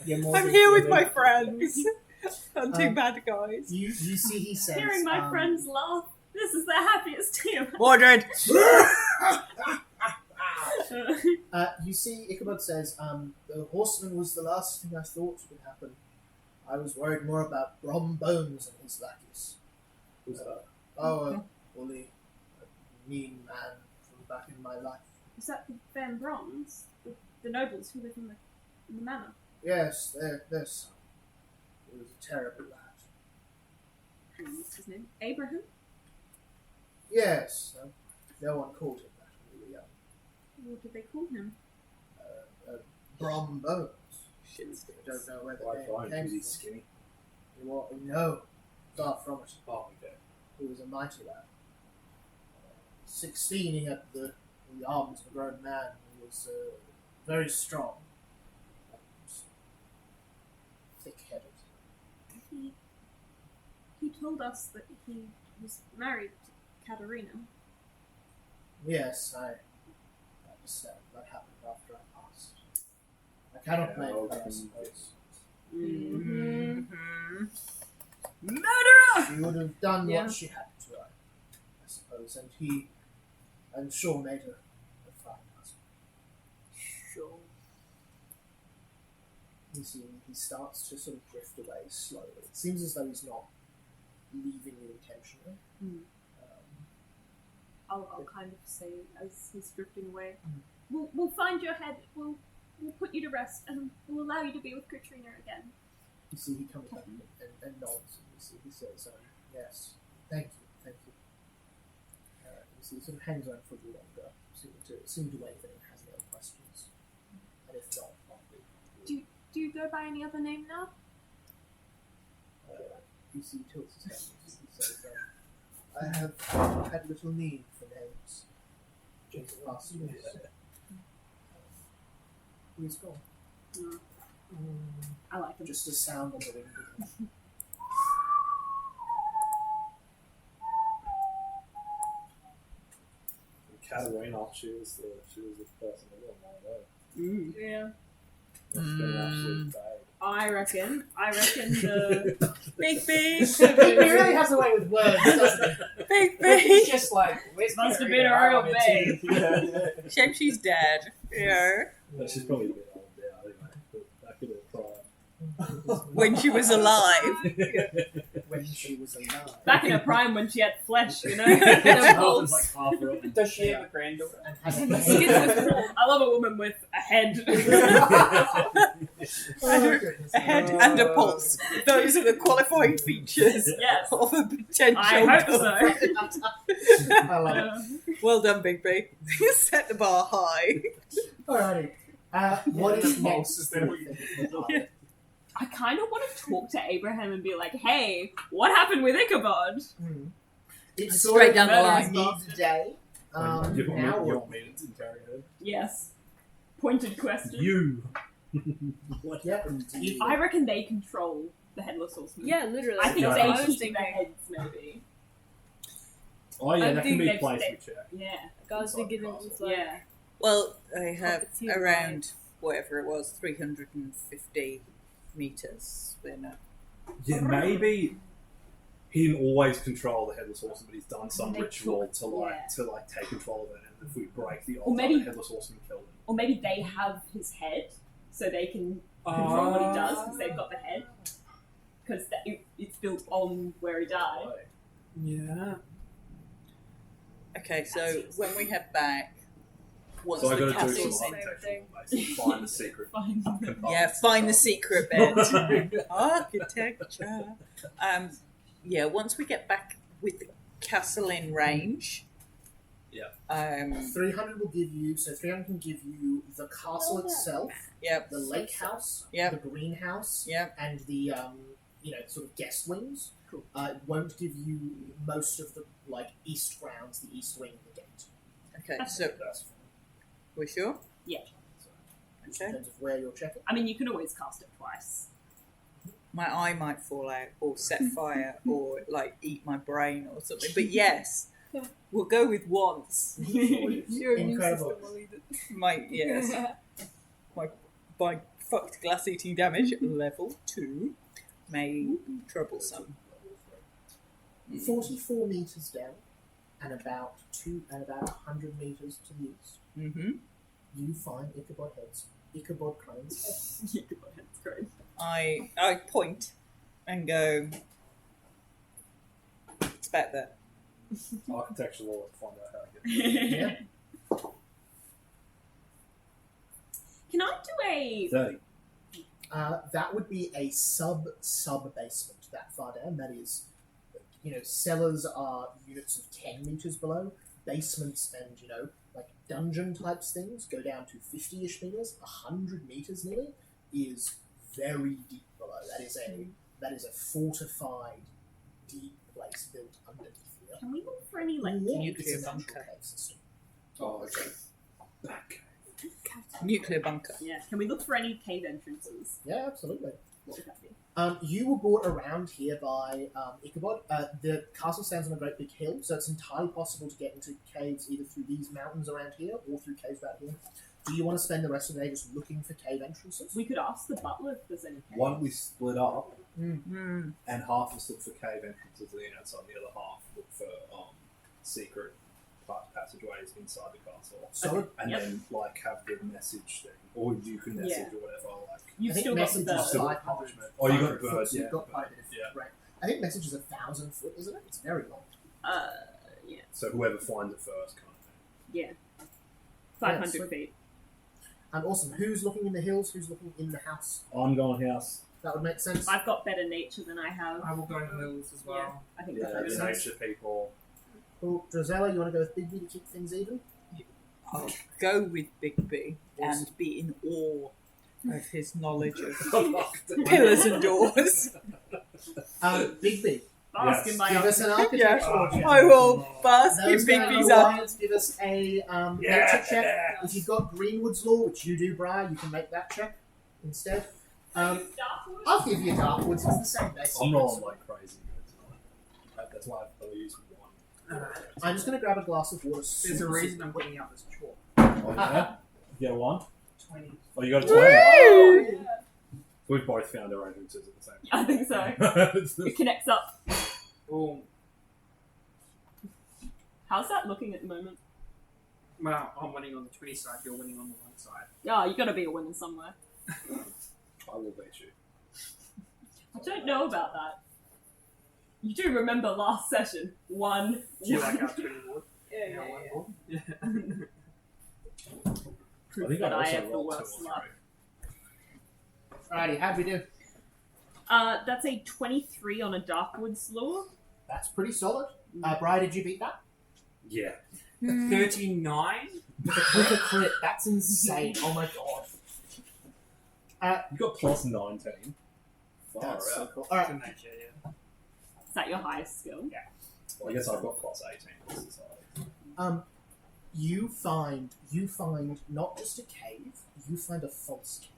Speaker 1: yeah,
Speaker 4: I'm
Speaker 1: Mordred,
Speaker 4: here with
Speaker 1: yeah,
Speaker 4: my friends. Hunting bad guys.
Speaker 1: You see, he says,
Speaker 6: Hearing my friends laugh, this is the happiest day of my
Speaker 4: Mordred!
Speaker 1: You see, Ichabod says, the horseman was the last thing I thought would happen. I was worried more about Brom Bones and his lackeys.
Speaker 3: Who's that?
Speaker 1: Oh, a bully, a mean man from back in my life.
Speaker 6: Is that the Van Brons? The nobles who live in the manor?
Speaker 1: Yes, their son. He was a terrible lad.
Speaker 6: And what's his name? Abraham?
Speaker 1: Yes, no one called him that when we were young.
Speaker 6: What did they call him?
Speaker 1: Brom Bones.
Speaker 4: Shit.
Speaker 1: I don't know where the
Speaker 3: Why
Speaker 1: name
Speaker 3: fine?
Speaker 1: came
Speaker 3: Is he
Speaker 1: from.
Speaker 3: skinny?
Speaker 1: No, far from it.
Speaker 3: Oh, okay.
Speaker 1: He was a mighty lad. 16, he had the arms of a grown man. He was very strong and thick-headed.
Speaker 8: he told us that he was married to Katerina.
Speaker 1: Yes, that was sad. That happened after I passed. I cannot blame her, I suppose.
Speaker 4: Murderer!
Speaker 1: She would have done
Speaker 5: Yeah.
Speaker 1: what she had to, I suppose, and he, I'm sure, made her a fine husband.
Speaker 4: Sure.
Speaker 1: You see, he starts to sort of drift away slowly. It seems as though he's not leaving you intentionally.
Speaker 8: I'll kind of say as he's drifting away, we'll find your head. We'll put you to rest, and we'll allow you to be with Katrina again.
Speaker 1: You see, he comes back and nods, and you see, he says, yes, thank you. You see, he sort of hangs on for a little longer, seeming to wait if anyone has any other questions. And if not, I'll be.
Speaker 8: Do you go by any other name now?
Speaker 1: You see, he tilts his head, and he says, I have had little need for names. Just the last years. He's gone.
Speaker 8: I like him.
Speaker 1: Just a sound on the wind again.
Speaker 3: Katerina, she was the person that got my way.
Speaker 8: Yeah.
Speaker 3: That's been an absolute bag.
Speaker 6: I reckon the
Speaker 4: Big B!
Speaker 1: He really has a way with words, doesn't he?
Speaker 4: Big
Speaker 7: He's
Speaker 4: B!
Speaker 7: just like, where's
Speaker 6: Must have
Speaker 7: Katerina?
Speaker 6: been a
Speaker 7: I
Speaker 6: real
Speaker 7: want
Speaker 6: babe.
Speaker 7: tea.
Speaker 4: Shame she's dead. Yeah.
Speaker 3: But she's probably a bit old now anyway. But back in her prime.
Speaker 4: When she was alive.
Speaker 1: When she was alive.
Speaker 6: back in her prime when she had flesh, you know.
Speaker 3: Sheldon's like half rotten.
Speaker 7: Does she have a granddaughter?
Speaker 1: And
Speaker 6: I love a woman with a head.
Speaker 4: A head and a pulse. Those are the qualifying features
Speaker 6: Yes.
Speaker 4: of a potential.
Speaker 6: I hope so.
Speaker 1: I love it.
Speaker 4: Well done, Big B. Set the bar high.
Speaker 1: Alrighty. What is
Speaker 7: Pulse
Speaker 1: next?
Speaker 7: is there.
Speaker 4: Yeah.
Speaker 6: I kind of want to talk to Abraham and be like, hey, what happened with Ichabod?
Speaker 1: It's
Speaker 4: Straight
Speaker 1: sort of
Speaker 4: down the line.
Speaker 1: midday.
Speaker 3: You
Speaker 1: Now
Speaker 3: want me to interrogate her?
Speaker 6: Yes. Pointed question.
Speaker 3: You. What
Speaker 1: Yep.
Speaker 3: happened to
Speaker 1: You-
Speaker 3: you?
Speaker 6: I reckon they control the Headless Horseman.
Speaker 5: Yeah, literally.
Speaker 6: I think
Speaker 3: Yeah,
Speaker 5: I
Speaker 6: they
Speaker 5: was
Speaker 6: keep
Speaker 5: thinking.
Speaker 6: the heads, maybe.
Speaker 3: Oh yeah,
Speaker 6: I
Speaker 3: that can
Speaker 6: think
Speaker 3: be
Speaker 6: they've-
Speaker 3: placed
Speaker 6: they-
Speaker 3: with check.
Speaker 6: Yeah.
Speaker 5: I was thinking it was like.
Speaker 6: Yeah.
Speaker 4: Well, they have
Speaker 5: Puppeteer
Speaker 4: around whatever it was, 350 meters. They're not.
Speaker 3: Yeah, maybe he didn't always control the Headless Horseman, but he's done some
Speaker 6: They
Speaker 3: ritual
Speaker 6: took-
Speaker 3: to take control of it, and if we break the
Speaker 6: Or
Speaker 3: odds,
Speaker 6: maybe-
Speaker 3: the Headless Horseman killed him.
Speaker 6: Or maybe they have his head, so they can control what he does because they've got the head. Because it's built on where he died.
Speaker 7: Yeah.
Speaker 4: Okay, so when we head back, once
Speaker 3: So I
Speaker 4: the
Speaker 3: got to do
Speaker 4: castle's
Speaker 3: some
Speaker 4: in.
Speaker 5: thing.
Speaker 3: architectural, find the secret.
Speaker 6: Fine.
Speaker 4: Yeah, find the secret bit. Architecture. Yeah, once we get back with the castle in range.
Speaker 3: Yeah.
Speaker 1: 300 will give you, so 300 can give you the castle itself,
Speaker 4: Yep.
Speaker 1: the lake house,
Speaker 4: Yep.
Speaker 1: the greenhouse,
Speaker 4: Yep.
Speaker 1: and the sort of guest wings.
Speaker 6: Cool.
Speaker 1: It won't give you most of the east grounds, the east wing, and the gate.
Speaker 4: Okay,
Speaker 6: That's
Speaker 4: so
Speaker 3: That's fine.
Speaker 4: we're sure?
Speaker 1: Just
Speaker 4: Okay.
Speaker 1: in terms of where you're checking.
Speaker 6: I mean, you can always cast it twice.
Speaker 4: My eye might fall out, or set fire, or eat my brain or something. But yes, we'll go with once.
Speaker 5: Your immune
Speaker 1: Incredible.
Speaker 5: system will eat it.
Speaker 4: My fucked glass eating damage level 2 may be troublesome.
Speaker 1: 44 meters down, and about 100 meters to the east,
Speaker 4: Mm-hmm.
Speaker 1: you find Ichabod heads. Ichabod Crane's head.
Speaker 6: That's great.
Speaker 4: I point and go. It's back there.
Speaker 3: Architectural law to find out how to get
Speaker 1: Yeah.
Speaker 6: Can I do a
Speaker 3: 30.
Speaker 1: That would be a sub basement that far down. That is, cellars are units of 10 meters below. Basements and dungeon types things go down to 50-ish meters. 100 meters nearly is very deep below. That is a fortified, deep place built underneath here.
Speaker 6: Can we look for any
Speaker 1: Yeah,
Speaker 4: nuclear
Speaker 1: it's a central
Speaker 4: bunker.
Speaker 1: cave system.
Speaker 3: Oh, okay. Back.
Speaker 4: Nuclear bunker.
Speaker 6: Yeah. Can we look for any cave entrances?
Speaker 1: Yeah, absolutely.
Speaker 6: What would that be?
Speaker 1: You were brought around here by Ichabod. The castle stands on a great big hill, so it's entirely possible to get into caves either through these mountains around here or through caves out here. Do you want to spend the rest of the day just looking for cave entrances?
Speaker 6: We could ask the butler if there's any caves.
Speaker 3: Why don't we split up
Speaker 4: Hmm.
Speaker 3: and half of us look for cave entrances on the outside, the other half look for secret passageways inside the castle.
Speaker 1: Solid.
Speaker 3: And
Speaker 6: Yep.
Speaker 3: then have the message thing, or you can message or whatever.
Speaker 6: You've
Speaker 1: I think
Speaker 6: still got
Speaker 1: message
Speaker 6: the
Speaker 1: is
Speaker 3: Still
Speaker 1: five
Speaker 3: got
Speaker 1: hundred.
Speaker 3: parchment. Oh, you got the bird,
Speaker 1: So you've
Speaker 3: yeah.
Speaker 1: got quite a bit of right. I think message is 1,000 foot, isn't it? It's very long.
Speaker 6: yeah.
Speaker 3: So whoever finds it first, kind of thing.
Speaker 6: Yeah. 500
Speaker 1: sweet.
Speaker 6: feet.
Speaker 1: Awesome. Who's looking in the hills? Who's looking in the house?
Speaker 3: I'm going house.
Speaker 1: That would make sense.
Speaker 6: I've got better nature than I have.
Speaker 7: I will go in the hills as well.
Speaker 6: Yeah, I think
Speaker 3: Yeah,
Speaker 6: that makes
Speaker 3: the
Speaker 6: sense.
Speaker 3: nature people.
Speaker 1: Cool. Drizella, you want to go with Bigby to keep things even?
Speaker 4: I'll go with Bigby and be in awe of his knowledge of pillars and doors.
Speaker 1: Bigby,
Speaker 6: Bask
Speaker 3: Yes.
Speaker 6: in my
Speaker 1: give us an architectural check.
Speaker 4: I will bask in
Speaker 1: Those down in
Speaker 4: Bigby's
Speaker 1: the
Speaker 4: eye.
Speaker 1: alliance, give us a nature check. If you've got Greenwood's Law, which you do, Briar, you can make that check instead. I'll give you Darkwood's. It's the same basic.
Speaker 3: I'm rolling like crazy good tonight. That's why I've only used one.
Speaker 1: I'm just going to grab a glass of water.
Speaker 7: There's a
Speaker 1: super,
Speaker 7: reason
Speaker 1: super
Speaker 7: I'm
Speaker 1: quick.
Speaker 7: getting out this chalk.
Speaker 3: Oh, yeah? You get a 1?
Speaker 7: 20.
Speaker 3: Oh, you got a 20?
Speaker 4: Woo!
Speaker 3: We've both found our entrances at the same
Speaker 6: I think so.
Speaker 3: time.
Speaker 6: It connects up.
Speaker 7: Boom.
Speaker 6: How's that looking at the moment?
Speaker 7: Well, I'm winning on the 20 side, you're winning on the 1 side.
Speaker 6: Oh, you gotta be a winner somewhere.
Speaker 3: I will beat you.
Speaker 6: I don't know about that. You do remember last session. One.
Speaker 7: Do you like our 20 board?
Speaker 6: Yeah,
Speaker 7: Our one
Speaker 6: yeah,
Speaker 7: board?
Speaker 6: yeah. Proof
Speaker 3: I think
Speaker 6: that
Speaker 3: I
Speaker 6: I
Speaker 3: also
Speaker 6: have the
Speaker 3: rolled 2
Speaker 6: worst
Speaker 3: or
Speaker 6: luck.
Speaker 3: 3.
Speaker 1: Alrighty, how'd we do?
Speaker 6: That's a 23 on a Darkwood's Law.
Speaker 1: That's pretty solid. Briar, did you beat that?
Speaker 3: Yeah.
Speaker 7: 39?
Speaker 1: With a crit. That's insane. Oh my god.
Speaker 3: You got plus 19. Far
Speaker 1: That's so
Speaker 3: out.
Speaker 1: cool. Alright.
Speaker 7: Good nature, yeah.
Speaker 6: Is that your highest skill?
Speaker 3: Well, I guess I've got plus 18. This is hard.
Speaker 1: You find not just a cave, you find a false cave.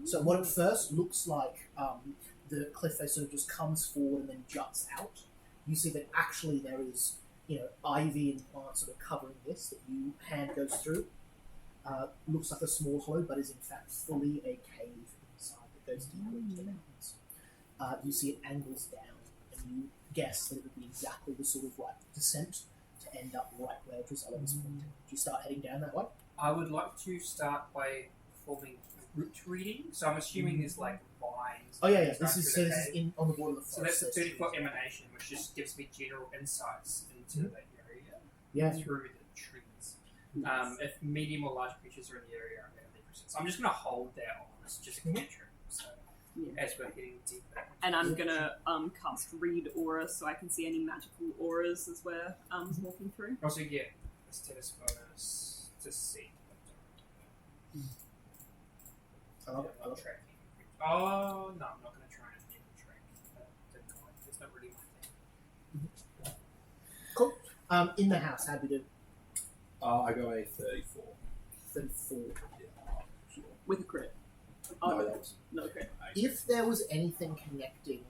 Speaker 1: So what at first looks like the cliff face sort of just comes forward and then juts out, you see that actually there is, ivy and plants sort of covering this that you hand goes through. Looks like a small hollow, but is in fact fully a cave inside that goes deeper into the mountains. You see it angles down, and you guess that it would be exactly the sort of descent to end up right where Drizella was pointing. Do you start heading down that way?
Speaker 7: I would like to start by performing root reading. So I'm assuming there's like vines.
Speaker 1: Oh yeah.
Speaker 7: that
Speaker 1: This
Speaker 7: run
Speaker 1: is
Speaker 7: through the
Speaker 1: this is
Speaker 7: cave.
Speaker 1: in on the border of the
Speaker 7: So that's
Speaker 1: forest.
Speaker 7: a 30-foot emanation, which just gives me general insights into that area
Speaker 1: Yeah.
Speaker 7: through the trees. If medium or large creatures are in the area, I'm going to be present. So I'm just going to hold that on. It's just a cantrip. So as we're heading deeper.
Speaker 6: And I'm gonna cast Read Aura so I can see any magical auras as we're walking through.
Speaker 7: Also get a status bonus to see.
Speaker 1: I love it. I
Speaker 7: I'm
Speaker 1: love it.
Speaker 7: tracking. Oh, no, I'm not going to try and even track. It's not really my thing.
Speaker 1: Cool. In the house, how'd we do?
Speaker 3: I go a 34.
Speaker 1: 34.
Speaker 6: With a crit.
Speaker 3: No, that was
Speaker 6: No crit.
Speaker 1: If there was anything connecting,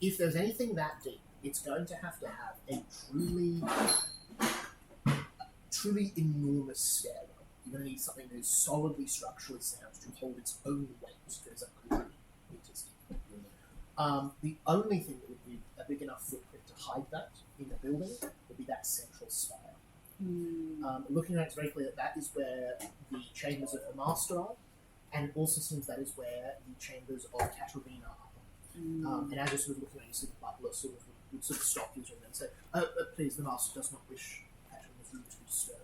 Speaker 1: if there's anything that deep, it's going to have a truly enormous stairwell. You're going to need something that is solidly structurally sound to hold its own weight. Goes up 100 meters deep. The only thing that would be a big enough footprint to hide that in the building would be that central spire. Looking at it, it's very clear that is where the chambers of the Master are, and it also seems that is where the chambers of Katarina are. And as you're sort of looking at it, you see the butler would sort of stop you and say, please, the Master does not wish Katarina's room to be disturbed.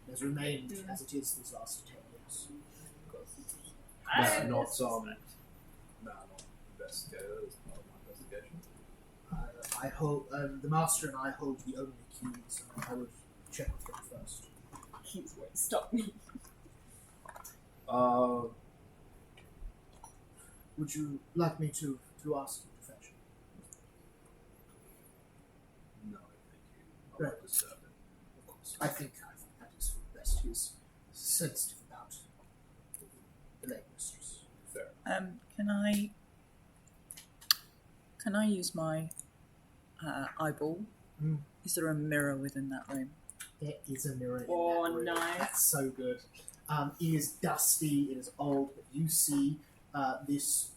Speaker 1: It has remained as it is these last 10 years.
Speaker 3: not not investigator. It's part of my investigation.
Speaker 1: I hold, the Master and I hold the only keys, and I would check with them first.
Speaker 6: Keys won't stop me.
Speaker 1: Would you like me to ask you to fetch him?
Speaker 3: No, thank you. I'm not disturbed.
Speaker 1: Of course. I think that is for the best. He is sensitive about the late mistress.
Speaker 3: Fair.
Speaker 4: Can I Can I use my eyeball?
Speaker 1: Mm.
Speaker 4: Is there a mirror within that room?
Speaker 1: There is a mirror in
Speaker 6: Oh,
Speaker 1: that room.
Speaker 6: nice.
Speaker 1: That's so good. It is dusty, it is old, but you see this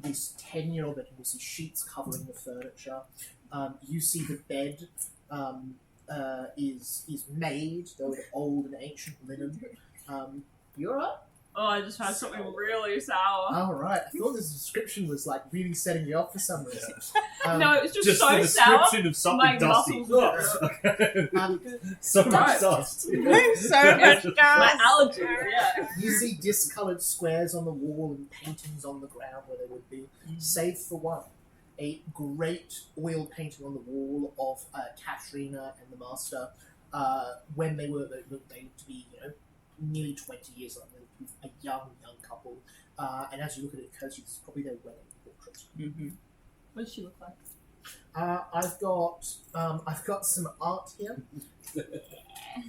Speaker 1: 10-year-old bed. You see sheets covering the furniture. You see the bed is made, though with old and ancient linen. You alright?
Speaker 6: Oh, I just had something really sour.
Speaker 1: Alright. I thought this description was like really setting you up for some reason.
Speaker 6: No, it was just,
Speaker 3: Just
Speaker 6: so
Speaker 3: the
Speaker 6: sour.
Speaker 3: description of something
Speaker 6: My
Speaker 3: dusty.
Speaker 6: muscles
Speaker 3: So much
Speaker 6: Right.
Speaker 3: dust.
Speaker 4: So much
Speaker 6: My
Speaker 4: gas.
Speaker 6: allergy. Yeah.
Speaker 1: You see discoloured squares on the wall and paintings on the ground where they would be, save for one. A great oil painting on the wall of Katrina and the Master when they looked to be, nearly 20 years old. They looked to be a young couple. And as you look at it closely, it's probably their wedding portrait.
Speaker 4: Mm-hmm.
Speaker 6: What does she look like?
Speaker 1: I've got some art here.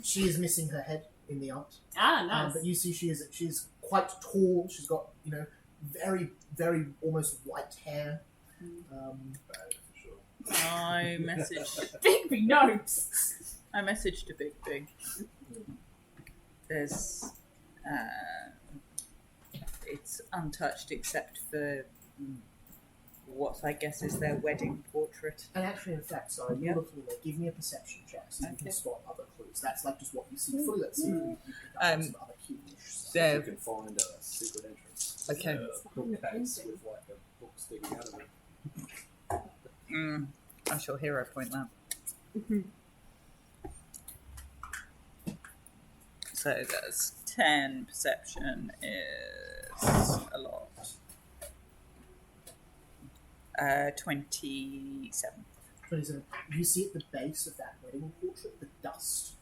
Speaker 1: She is missing her head in the art.
Speaker 6: Ah, nice.
Speaker 1: But you see she's quite tall. She's got, very, very almost white hair.
Speaker 4: I messaged
Speaker 6: Bigby notes.
Speaker 4: a Big Big. There's it's untouched except for what I guess is their wedding portrait.
Speaker 1: And actually, in fact, sorry,
Speaker 4: Yep.
Speaker 1: you're looking at it. Give me a perception check so you
Speaker 4: Okay.
Speaker 1: can spot other clues. That's like just what you see fully. Let's see if you pick up some other cute-ish stuff.
Speaker 3: You
Speaker 4: So
Speaker 3: can find a secret entrance.
Speaker 4: Okay.
Speaker 3: A bookcase with like a book sticking out of it.
Speaker 4: I shall hero point that. So that's 10. Perception is a lot. 27.
Speaker 1: 27. You see at the base of that wedding portrait, the dust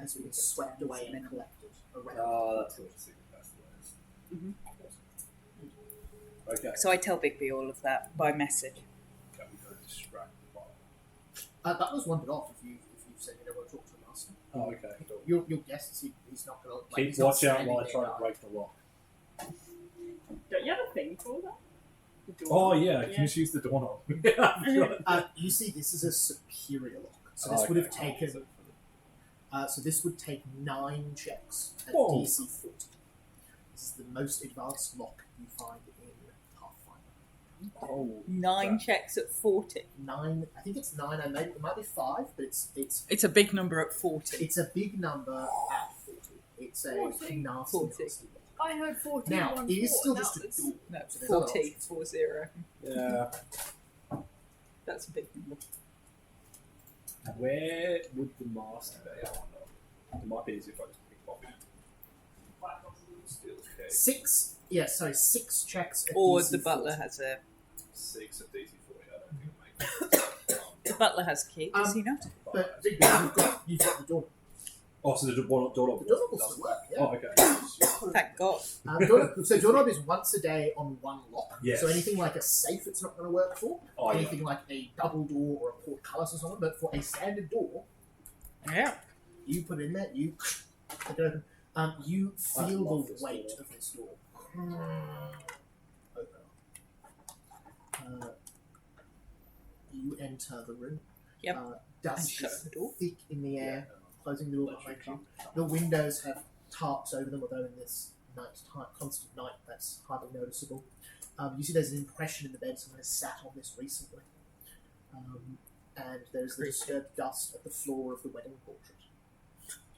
Speaker 1: has been swept away and collected around.
Speaker 3: Oh, that's what the secret password is. Okay.
Speaker 4: So I tell Bigby all of that by message.
Speaker 3: Okay, we gotta distract the file.
Speaker 1: That was one bit off if you said you don't want to talk to the master.
Speaker 3: Oh, okay. Cool.
Speaker 1: You'll guess he's not going to.
Speaker 3: Keep watch out while I try to break the lock.
Speaker 6: Don't you have a thing for that? The door?
Speaker 3: Oh yeah, I can just use the doorknob.
Speaker 1: You see, this is a superior lock, so
Speaker 3: Oh,
Speaker 1: this would have
Speaker 3: okay.
Speaker 1: taken. So this would take 9 checks at
Speaker 3: Whoa.
Speaker 1: DC 40. This is the most advanced lock you find in Pathfinder.
Speaker 3: Oh,
Speaker 4: 9 checks at 40.
Speaker 1: 9. I think it's 9. It might be 5, but
Speaker 4: It's a big number at 40.
Speaker 1: it's a big number at 40. It's a
Speaker 5: 40.
Speaker 1: nasty,
Speaker 4: 40.
Speaker 1: nasty lock.
Speaker 5: I heard 40.
Speaker 1: Now it is still
Speaker 5: now
Speaker 1: just a
Speaker 5: it's-
Speaker 1: door.
Speaker 4: No,
Speaker 1: So there's other
Speaker 4: 40.
Speaker 1: options.
Speaker 4: 40.
Speaker 3: yeah.
Speaker 4: That's a big number.
Speaker 3: Where would the master be? I wonder. It might be easy if I just pick Bobby. Steal his key.
Speaker 1: 6. Yeah, sorry, 6 checks. At
Speaker 4: Or
Speaker 1: DC
Speaker 4: the butler
Speaker 1: 40.
Speaker 4: has a...
Speaker 3: 6 at DC 40. I don't think it makes
Speaker 4: The butler has a key, does he not?
Speaker 1: But Big, you've got the door.
Speaker 3: Oh, so the doorknob
Speaker 1: The doorknob will still work. Yeah.
Speaker 3: Oh, okay.
Speaker 4: Thank God.
Speaker 1: So doorknob is once a day on one lock.
Speaker 3: Yes.
Speaker 1: So anything like a safe, it's not going to work for.
Speaker 3: Oh, yeah.
Speaker 1: Anything like a double door or a portcullis or something. But for a standard door,
Speaker 4: Yeah.
Speaker 1: you put it in there, you put it open. You
Speaker 3: I
Speaker 1: feel
Speaker 3: love
Speaker 1: the
Speaker 3: this
Speaker 1: weight
Speaker 3: door.
Speaker 1: of this door. Open. You enter the room.
Speaker 4: Yep.
Speaker 1: Dust
Speaker 4: And shut
Speaker 1: is
Speaker 4: the door.
Speaker 1: thick in the air, closing the door behind you. The windows have tarps over them, although in this constant night, that's hardly noticeable. You see there's an impression in the bed, someone has sat on this recently. And there's the disturbed dust at the floor of the wedding portrait.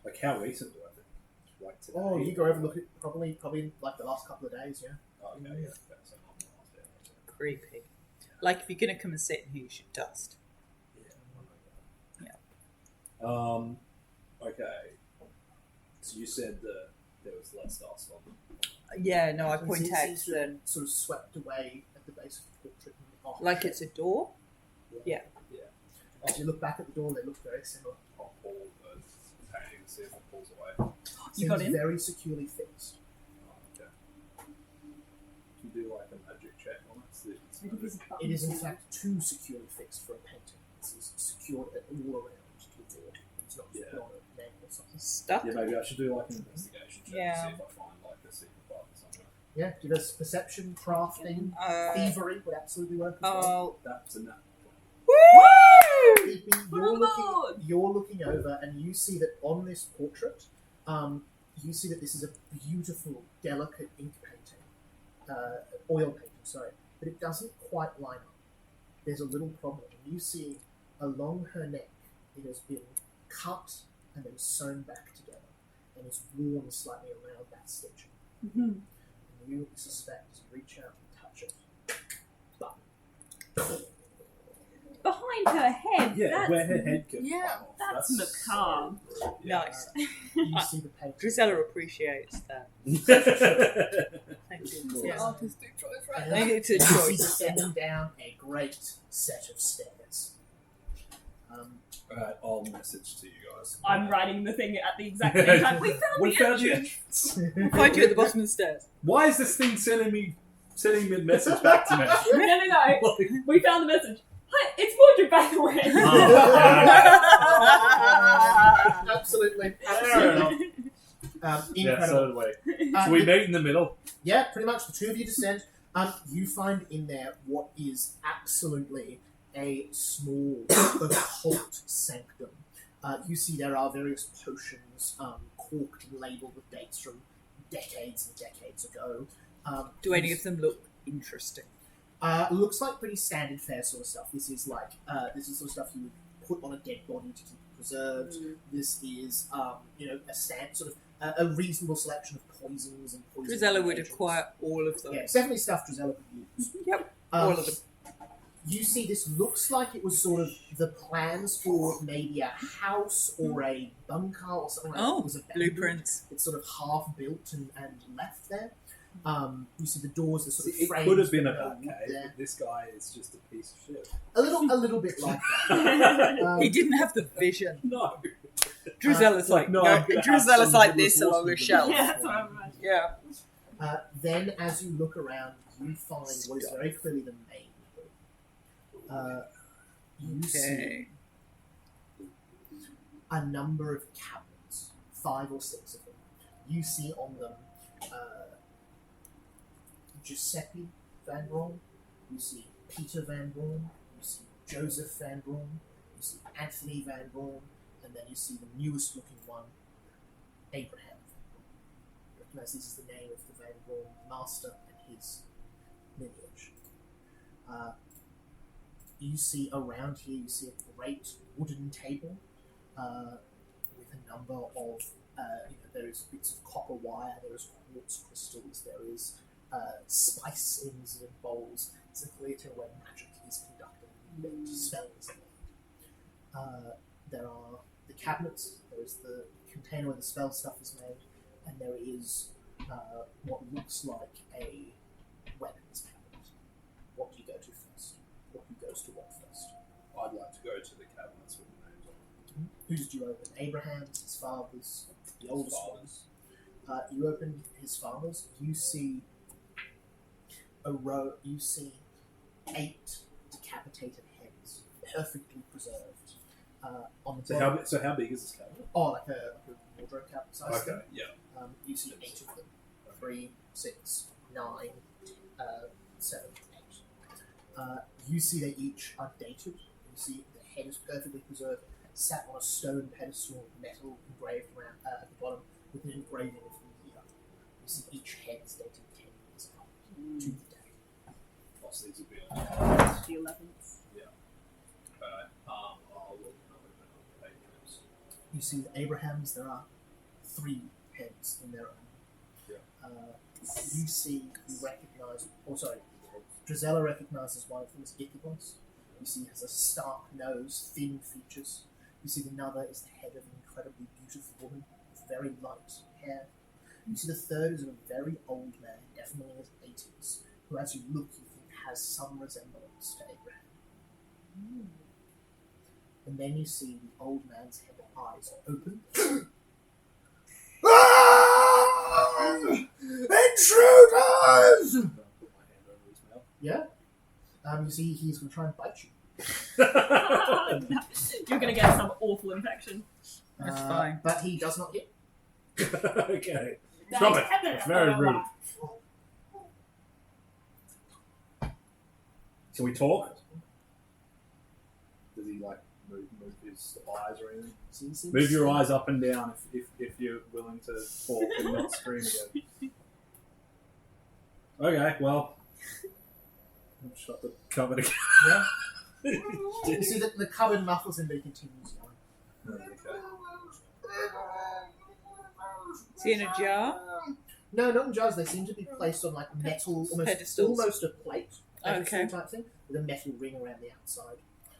Speaker 3: Like, how recent do I think? Like today?
Speaker 1: Oh, you go over and look at probably like the last couple of days, yeah.
Speaker 3: Oh, okay, yeah. That's not the last day.
Speaker 4: Creepy. Like, if you're going to come and sit in here, you should dust.
Speaker 3: Okay. So you said that there was less dust on them.
Speaker 4: Yeah, no, I
Speaker 1: So
Speaker 4: point
Speaker 1: it
Speaker 4: out
Speaker 1: seems to have
Speaker 4: that,
Speaker 1: sort of swept away at the base of the portrait. And off.
Speaker 4: like, it's a door.
Speaker 1: As you look back at the door, they look very similar.
Speaker 3: I'll pull the painting and see if it pulls away.
Speaker 6: You got
Speaker 1: Seems
Speaker 6: in?
Speaker 1: very securely fixed.
Speaker 3: Oh, okay. Can you do like a magic check on it? See if it's
Speaker 1: It is in fact too securely fixed for a painting. This is secured all around the door. It's not just put on a nail or something.
Speaker 4: Stuck.
Speaker 3: Yeah, maybe I should do like an investigation check
Speaker 4: Yeah.
Speaker 3: to see if I find like a secret button somewhere.
Speaker 1: Yeah, do this perception, crafting, thievery would absolutely work as well.
Speaker 4: Oh,
Speaker 3: That's a nat.
Speaker 1: Phoebe, you're looking over and you see that on this portrait, you see that this is a beautiful, delicate ink painting, oil painting, sorry, but it doesn't quite line up. There's a little problem. You see along her neck, it has been cut and then sewn back together, and it's worn slightly around that stitching. And you suspect, reach out and touch it. But
Speaker 6: Behind her head.
Speaker 3: Yeah,
Speaker 6: that's,
Speaker 3: where her head gets
Speaker 4: Yeah,
Speaker 3: cut off.
Speaker 6: that's macabre.
Speaker 3: Yeah.
Speaker 4: nice.
Speaker 1: you see the painting.
Speaker 4: Drizella appreciates that. Thank you.
Speaker 5: It's
Speaker 4: Yeah.
Speaker 5: an artistic choice, right?
Speaker 1: And
Speaker 4: I think it's a
Speaker 1: you see
Speaker 4: choice.
Speaker 1: descending down a great set of stairs.
Speaker 3: Alright, I'll message to you guys.
Speaker 6: I'm writing the thing at the exact same time. We found
Speaker 3: We
Speaker 6: the
Speaker 3: found you.
Speaker 6: entrance.
Speaker 4: We'll find you at the bottom of the stairs.
Speaker 3: Why is this thing sending me a message back to me?
Speaker 6: No. We found the message. Hi, it's Mordred, by the way.
Speaker 1: Absolutely.
Speaker 3: Fair enough. Yeah,
Speaker 1: Incredible.
Speaker 3: so do we. So we meet in the middle.
Speaker 1: Yeah, pretty much. The two of you descend. You find in there what is absolutely a small occult sanctum. You see there are various potions corked and labelled with dates from decades and decades ago.
Speaker 4: Do any of them look interesting?
Speaker 1: Looks like pretty standard fare sort of stuff. This is like this is sort of stuff you would put on a dead body to keep it preserved. This is sort of a reasonable selection of poisons and poison.
Speaker 4: Drizella would acquire all of them.
Speaker 1: Yeah, it's definitely stuff Drizella could use.
Speaker 4: Yep, all of them.
Speaker 1: You see, this looks like it was sort of the plans for maybe a house or a bunker or something like that.
Speaker 4: Oh,
Speaker 1: It was abandoned.
Speaker 4: blueprints.
Speaker 1: It's sort of half built and left there. You see the doors are sort of
Speaker 3: It
Speaker 1: framed.
Speaker 3: could have been a
Speaker 1: with,
Speaker 3: bad
Speaker 1: wood
Speaker 3: cave.
Speaker 1: there.
Speaker 3: This guy is just a piece of shit.
Speaker 1: A little bit like that.
Speaker 4: He didn't have the vision.
Speaker 3: No.
Speaker 4: Drizella's like,
Speaker 3: no,
Speaker 4: no,
Speaker 3: I'm gonna have
Speaker 4: Drizella's
Speaker 3: some
Speaker 4: like
Speaker 3: good
Speaker 4: this along the
Speaker 3: resources.
Speaker 4: shelf.
Speaker 6: Yeah, that's what I'm imagining.
Speaker 4: Yeah.
Speaker 1: Then, as you look around, you find what is very clearly the main room. You see
Speaker 4: Okay.
Speaker 1: a number of cabinets, 5 or 6 of them. You see on them Giuseppe Van Braun, you see Peter Van Braun, you see Joseph Van Braun, you see Anthony Van Braun, and then you see the newest looking one, Abraham Van Braun. Recognize this is the name of the Van Braun master and his lineage. You see around here, you see a great wooden table with a number of, there is bits of copper wire, there is quartz crystals, there is spice ins and bowls. It's a clear tell where magic is conducted and spells are made. There are the cabinets, there is the container where the spell stuff is made, and there is what looks like a weapons cabinet. What do you go to first? Or who goes to what first?
Speaker 3: I'd like to go to the cabinets with the names on them.
Speaker 1: Whose do you open? Abraham's, his father's, the oldest
Speaker 3: Fathers.
Speaker 1: one. You open his father's. You see a row. You see 8 decapitated heads, perfectly preserved. On the bottom.
Speaker 3: So how big is this cabinet?
Speaker 1: Oh, like a wardrobe cabinet size.
Speaker 3: Okay,
Speaker 1: thing.
Speaker 3: yeah.
Speaker 1: You see 8 of them. 3, 6, 9, 7, 8. You see they each are dated. You see the head is perfectly preserved, sat on a stone pedestal, metal engraved around at the bottom with an engraving of the year. You see each head is dated 10 years ago to the day.
Speaker 3: Plus these would be on.
Speaker 6: The 11th.
Speaker 3: Alright. I'll look at the names.
Speaker 1: You see the Abrahams, there are 3 heads in their own. You see, you recognize, Drizella recognizes one of them as Ichabod. You see he has a stark nose, thin features. You see another is the head of an incredibly beautiful woman with very light hair. You see the third is a very old man, definitely in his 80s, who as you look you think has some resemblance to Abraham. And then you see the old man's head eyes are open. Intruders!
Speaker 3: Put my hand over his mouth.
Speaker 1: Yeah. You see, he's going to try and bite you.
Speaker 6: You're going to get some awful infection.
Speaker 4: That's fine.
Speaker 1: But he does not hit.
Speaker 3: Okay. Stop it. It's very rude. Can we talk? Does he like move his eyes or anything? Move your eyes up and down if you're willing to talk and not scream again. Okay, well, I'll shut the cupboard again.
Speaker 1: Yeah. You see that the cupboard muffles and he continues going.
Speaker 3: Okay.
Speaker 4: Is he in a jar?
Speaker 1: No, not in jars. They seem to be placed on like metal,
Speaker 4: Pedestals.
Speaker 1: almost a plate.
Speaker 4: Okay.
Speaker 1: Type thing with a metal ring around the outside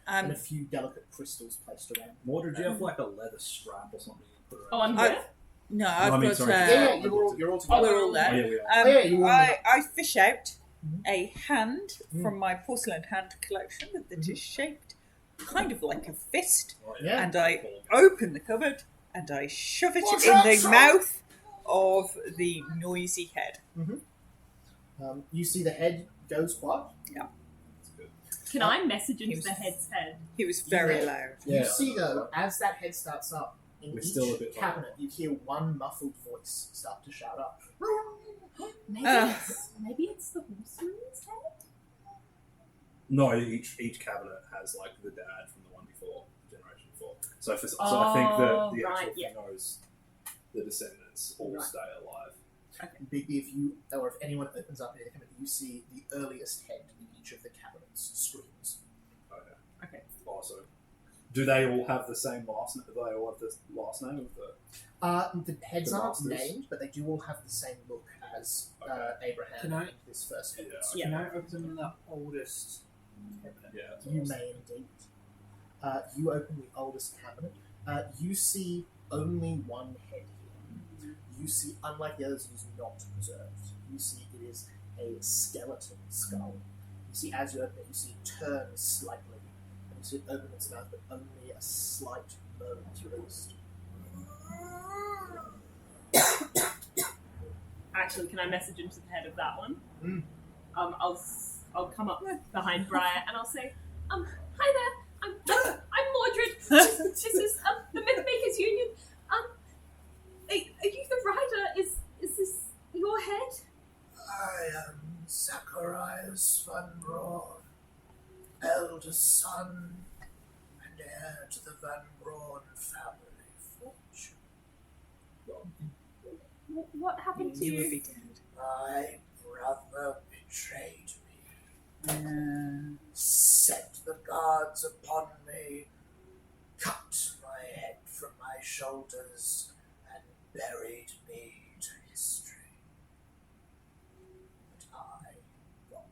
Speaker 1: and a few delicate crystals placed around.
Speaker 3: Mordred, do you have like a leather strap or something you put around?
Speaker 6: Oh, I'm
Speaker 4: I-
Speaker 6: there.
Speaker 4: No, I've got.
Speaker 3: sorry.
Speaker 1: Yeah, you're all together.
Speaker 4: We're all
Speaker 3: Oh,
Speaker 4: there.
Speaker 3: yeah, we are.
Speaker 1: yeah, you all
Speaker 4: I fish out
Speaker 1: Mhm.
Speaker 4: a hand
Speaker 1: Mm.
Speaker 4: from my porcelain hand collection that is shaped kind of like a fist,
Speaker 3: Oh,
Speaker 1: Yeah.
Speaker 4: and I open the cupboard and I shove it in the mouth of the noisy head.
Speaker 1: You see the head goes quiet.
Speaker 3: That's good.
Speaker 6: Can I message
Speaker 4: He
Speaker 6: into
Speaker 4: was-
Speaker 6: the head's head?
Speaker 4: He was very
Speaker 1: Yeah.
Speaker 4: loud.
Speaker 1: You see though, as that head starts up, in
Speaker 3: We're
Speaker 1: each
Speaker 3: still a bit low.
Speaker 1: cabinet, you hear one muffled voice start to shout up.
Speaker 6: Maybe it's the horseman's head.
Speaker 3: No, each cabinet has like the dad from the one before, the generation before. So I think that the
Speaker 6: right,
Speaker 3: actual
Speaker 6: yeah.
Speaker 3: thing knows the descendants all
Speaker 6: Right.
Speaker 3: stay alive.
Speaker 1: Bigby, if you or if anyone opens up in the cabinet, you see the earliest head in each of the cabinets screams.
Speaker 6: Okay.
Speaker 3: Also, do they all have the same last name? Do they all have the last name of the?
Speaker 1: The heads
Speaker 3: The
Speaker 1: aren't
Speaker 3: masters?
Speaker 1: named, but they do all have the same look as Abraham
Speaker 7: Can I-
Speaker 1: and his first head.
Speaker 3: Yeah.
Speaker 7: Can I open the oldest cabinet?
Speaker 3: Yeah. that's
Speaker 1: You
Speaker 3: what I
Speaker 1: may indeed. You open the oldest cabinet. You see only one head here. You see, unlike the others, it is not preserved. You see it is a skeleton skull. You see, as you open it, you see it turn slightly. And you see it open its mouth, but only a slight moan is released.
Speaker 6: Actually, can I message into the head of that one?
Speaker 1: Mm.
Speaker 6: I'll come up behind Briar and I'll say, hi there. I'm Mordred. This is the Mythmakers Union. Are you the rider? Is this your head?
Speaker 1: I am Zacharias Van Braun, eldest son and heir to the Van Braun family fortune.
Speaker 6: What happened to
Speaker 4: You would
Speaker 6: you?
Speaker 4: be dead.
Speaker 1: My brother betrayed me, set the guards upon me, cut my head from my shoulders, and buried me to history. But I got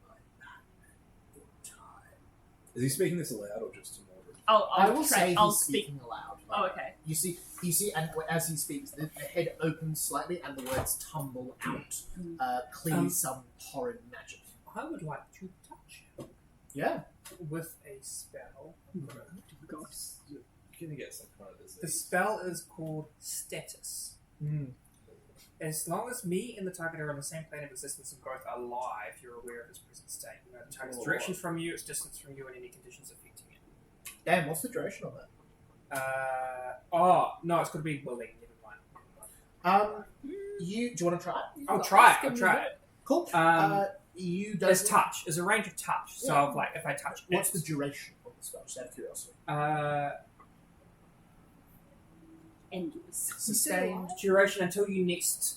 Speaker 1: my back in time.
Speaker 3: Is he speaking this aloud or just to Mordred?
Speaker 1: I will say
Speaker 6: I'll
Speaker 1: he's
Speaker 6: speak.
Speaker 1: speaking aloud.
Speaker 6: Oh, okay.
Speaker 1: You see, and as he speaks, the head opens slightly, and the words tumble out, clearly some horrid magic.
Speaker 7: I would like to touch him
Speaker 1: Yeah.
Speaker 7: with a spell.
Speaker 3: You're gonna get some kind of disease.
Speaker 7: The spell is called Status. As long as me and the target are on the same plane of existence and both are alive, you're aware of his present state. You know the target's direction from you, its distance from you, and any conditions affecting it.
Speaker 1: Damn, what's the duration on that?
Speaker 7: No, it's going to be willing. Never mind.
Speaker 1: Do you want to try it?
Speaker 7: I'll try it.
Speaker 1: Cool. You don't.
Speaker 7: There's touch. There's a range of touch. So,
Speaker 1: Yeah.
Speaker 7: like, if I touch
Speaker 1: What's
Speaker 7: it,
Speaker 1: the duration of the spell? Just out of curiosity.
Speaker 6: Endless.
Speaker 1: Sustained.
Speaker 7: duration until you next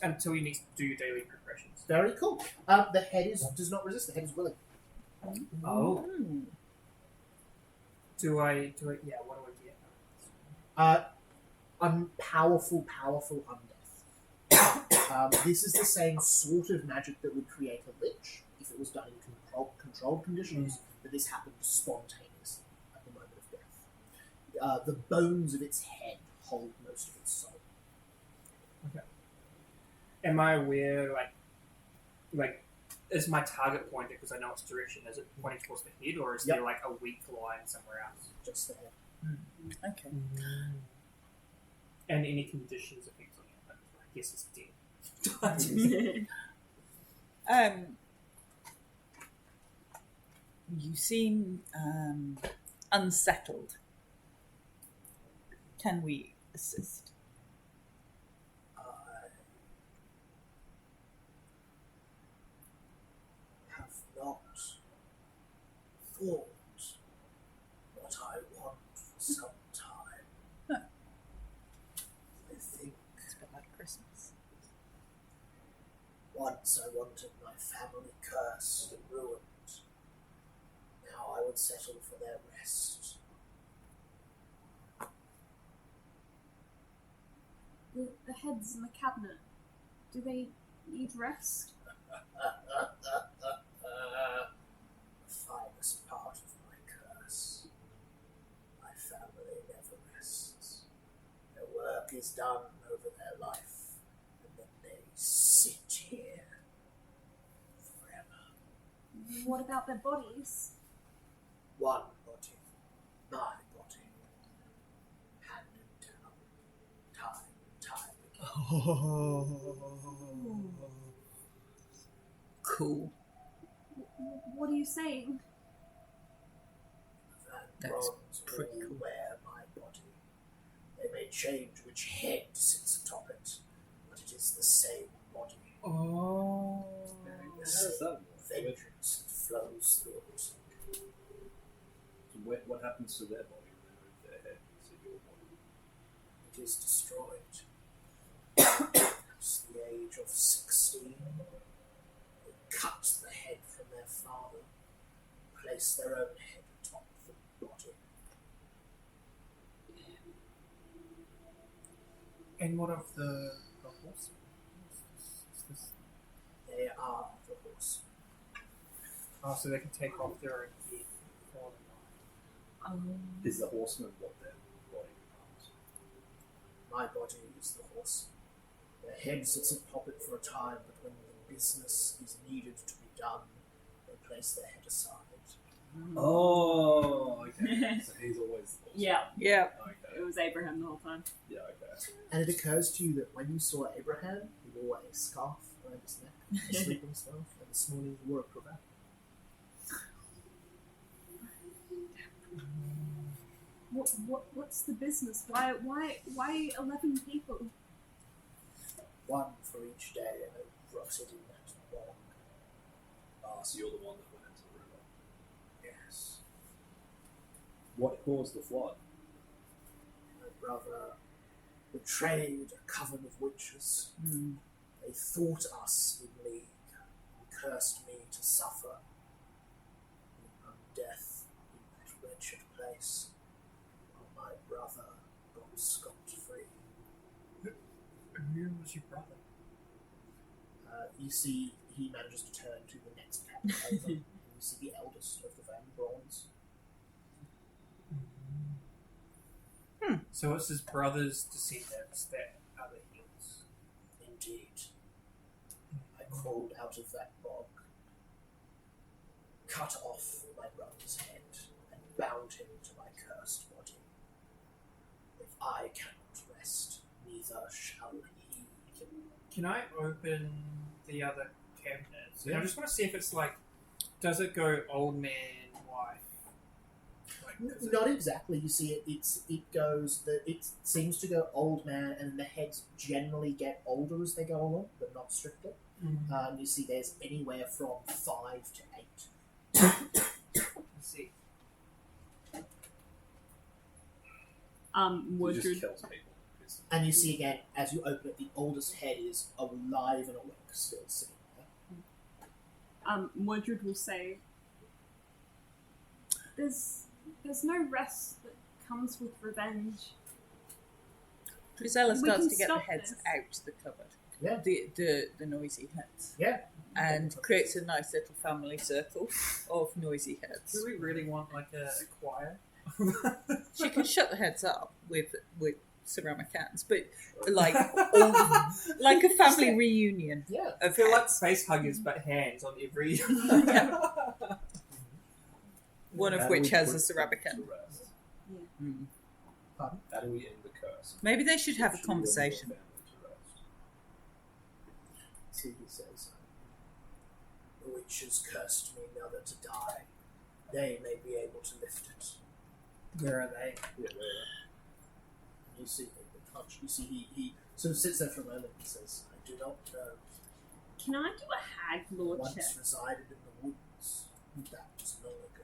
Speaker 7: do your daily preparations.
Speaker 1: Very cool. The head does not resist. The head is willing.
Speaker 7: Oh.
Speaker 4: Mm.
Speaker 7: Do I? Yeah. What do I get?
Speaker 1: Powerful undeath. This is the same sort of magic that would create a lich if it was done in controlled conditions, but this happened spontaneously at the moment of death. The bones of its head hold most of its soul.
Speaker 7: Am I aware? Like, is my target pointed because I know its direction? Is it pointing towards the head, or is
Speaker 1: Yep.
Speaker 7: there like a weak line somewhere else?
Speaker 1: Just the head.
Speaker 4: Okay.
Speaker 7: And any conditions affecting it? But I guess it's dead.
Speaker 4: You seem unsettled. Can we assist?
Speaker 1: I have not thought what I want for some time.
Speaker 4: Huh.
Speaker 1: I think
Speaker 4: It's a bit like Christmas.
Speaker 1: once I wanted my family cursed and ruined. Now I would settle for their rest.
Speaker 8: The heads in the cabinet, do they need rest?
Speaker 1: The finest part of my curse. My family never rests. Their work is done over their life, and then they sit here forever.
Speaker 8: What about their bodies?
Speaker 1: One body, my body, handed down, time and time again.
Speaker 4: Cool.
Speaker 8: What are you saying?
Speaker 1: That
Speaker 4: That's
Speaker 1: bronze
Speaker 4: pretty
Speaker 1: will
Speaker 4: cool.
Speaker 1: wear my body. They may change which head sits atop it, but it is the same body.
Speaker 2: Oh.
Speaker 1: The
Speaker 3: How
Speaker 1: same
Speaker 3: does that work?
Speaker 1: vengeance that flows through it.
Speaker 3: So what happens to their body when they move their head to your body?
Speaker 1: It is destroyed. At the age of 16, they cut the head from their father, place their own head atop the body.
Speaker 2: And what of the horse?
Speaker 1: They are the horse.
Speaker 2: Oh, so they can take off their own head for
Speaker 3: Is the horseman what their body becomes?
Speaker 1: My body is the horse. Their head sits atop it for a time, but when the business is needed to be done, they place their head aside.
Speaker 3: Oh, okay. So he's always the horseman.
Speaker 6: Yeah,
Speaker 4: Yeah.
Speaker 6: it was Abraham the whole time.
Speaker 3: Yeah, okay.
Speaker 1: And it occurs to you that when you saw Abraham, he wore a scarf around his neck, a sleeping scarf, and this morning he wore a cravat.
Speaker 8: What's the business? Why 11 people?
Speaker 1: One for each day, and it rotted in that bog.
Speaker 3: Ah, so you're the one that went into the river.
Speaker 1: Yes.
Speaker 3: What caused the flood?
Speaker 1: My brother betrayed a coven of witches. They thought us in league and cursed me to suffer in death in that wretched place, while my brother got scot-free.
Speaker 2: Who was your brother?
Speaker 1: You see, he manages to turn to the next cabinet over, and you see the eldest of the family, Bronze.
Speaker 2: So it's his brother's descendants that are the heels.
Speaker 1: Indeed. I crawled out of that bog, cut off my brother's head, and bound him to my cursed body. If I cannot rest, neither shall he.
Speaker 2: Can I open the other cabinets?
Speaker 1: Yeah.
Speaker 2: I just want to see if it's like, does it go old man, wife? Like, does it-
Speaker 1: Not exactly. You see, it seems to go old man, and the heads generally get older as they go along, but not strictly. You see, there's anywhere from 5 to 8.
Speaker 2: Let's see.
Speaker 3: He
Speaker 6: Woodred.
Speaker 3: just kills people. It's-
Speaker 1: And you see again, as you open it, the oldest head is alive and awake, still sitting there.
Speaker 6: Woodred will say,
Speaker 8: There's no rest that comes with revenge.
Speaker 4: Priscilla
Speaker 8: We
Speaker 4: starts
Speaker 8: can
Speaker 4: to get the
Speaker 8: stop
Speaker 4: heads
Speaker 8: this.
Speaker 4: out the cupboard.
Speaker 1: Yeah.
Speaker 4: The noisy heads.
Speaker 1: Yeah.
Speaker 4: And creates a nice little family circle of noisy heads.
Speaker 2: Do we really want like a choir?
Speaker 4: She can shut the heads up with ceramic cans, but like like a family reunion.
Speaker 1: Yeah.
Speaker 2: I feel like face huggers, but hands on every.
Speaker 4: One of
Speaker 3: How do
Speaker 4: which
Speaker 3: we
Speaker 4: has a
Speaker 3: put
Speaker 4: ceramic
Speaker 3: people
Speaker 4: can.
Speaker 3: to rest?
Speaker 4: Mm.
Speaker 1: Pardon?
Speaker 3: How do we end the curse?
Speaker 4: Maybe they should have a
Speaker 3: Should we end your
Speaker 4: conversation.
Speaker 3: family to rest?
Speaker 1: See, he says, the witches cursed me never to die. They may be able to lift it.
Speaker 2: Where are they?
Speaker 3: Yeah,
Speaker 1: You see, you see, he sort of sits there for a moment and says, I do not know.
Speaker 6: "Can I do a hag lord check?"
Speaker 1: Once resided in the woods. That was long ago.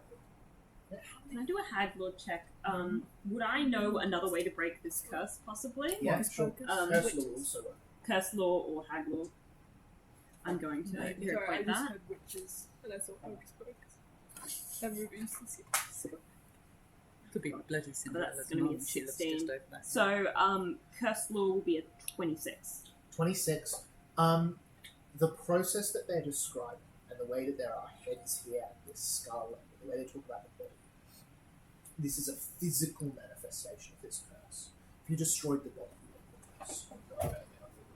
Speaker 6: Can I do a hag lord check? Would I know another way to break this curse, possibly?
Speaker 1: Yeah, sure. Curse
Speaker 6: Which
Speaker 1: law also works.
Speaker 6: curse law or hag lord? I'm going to
Speaker 5: Sorry, I
Speaker 6: equate
Speaker 5: just
Speaker 6: that.
Speaker 5: heard witches, and I thought hocus pocus. That movie used to see.
Speaker 4: Could be bloody Cinderella's
Speaker 6: That's gonna be a
Speaker 4: mum. She lives
Speaker 6: 16.
Speaker 4: just over there.
Speaker 6: So, curse law will be a 26.
Speaker 1: 26. The process that they're describing and the way that there are heads here and this skull and the way they talk about the body, this is a physical manifestation of this curse. If you destroyed the body, you would have the curse.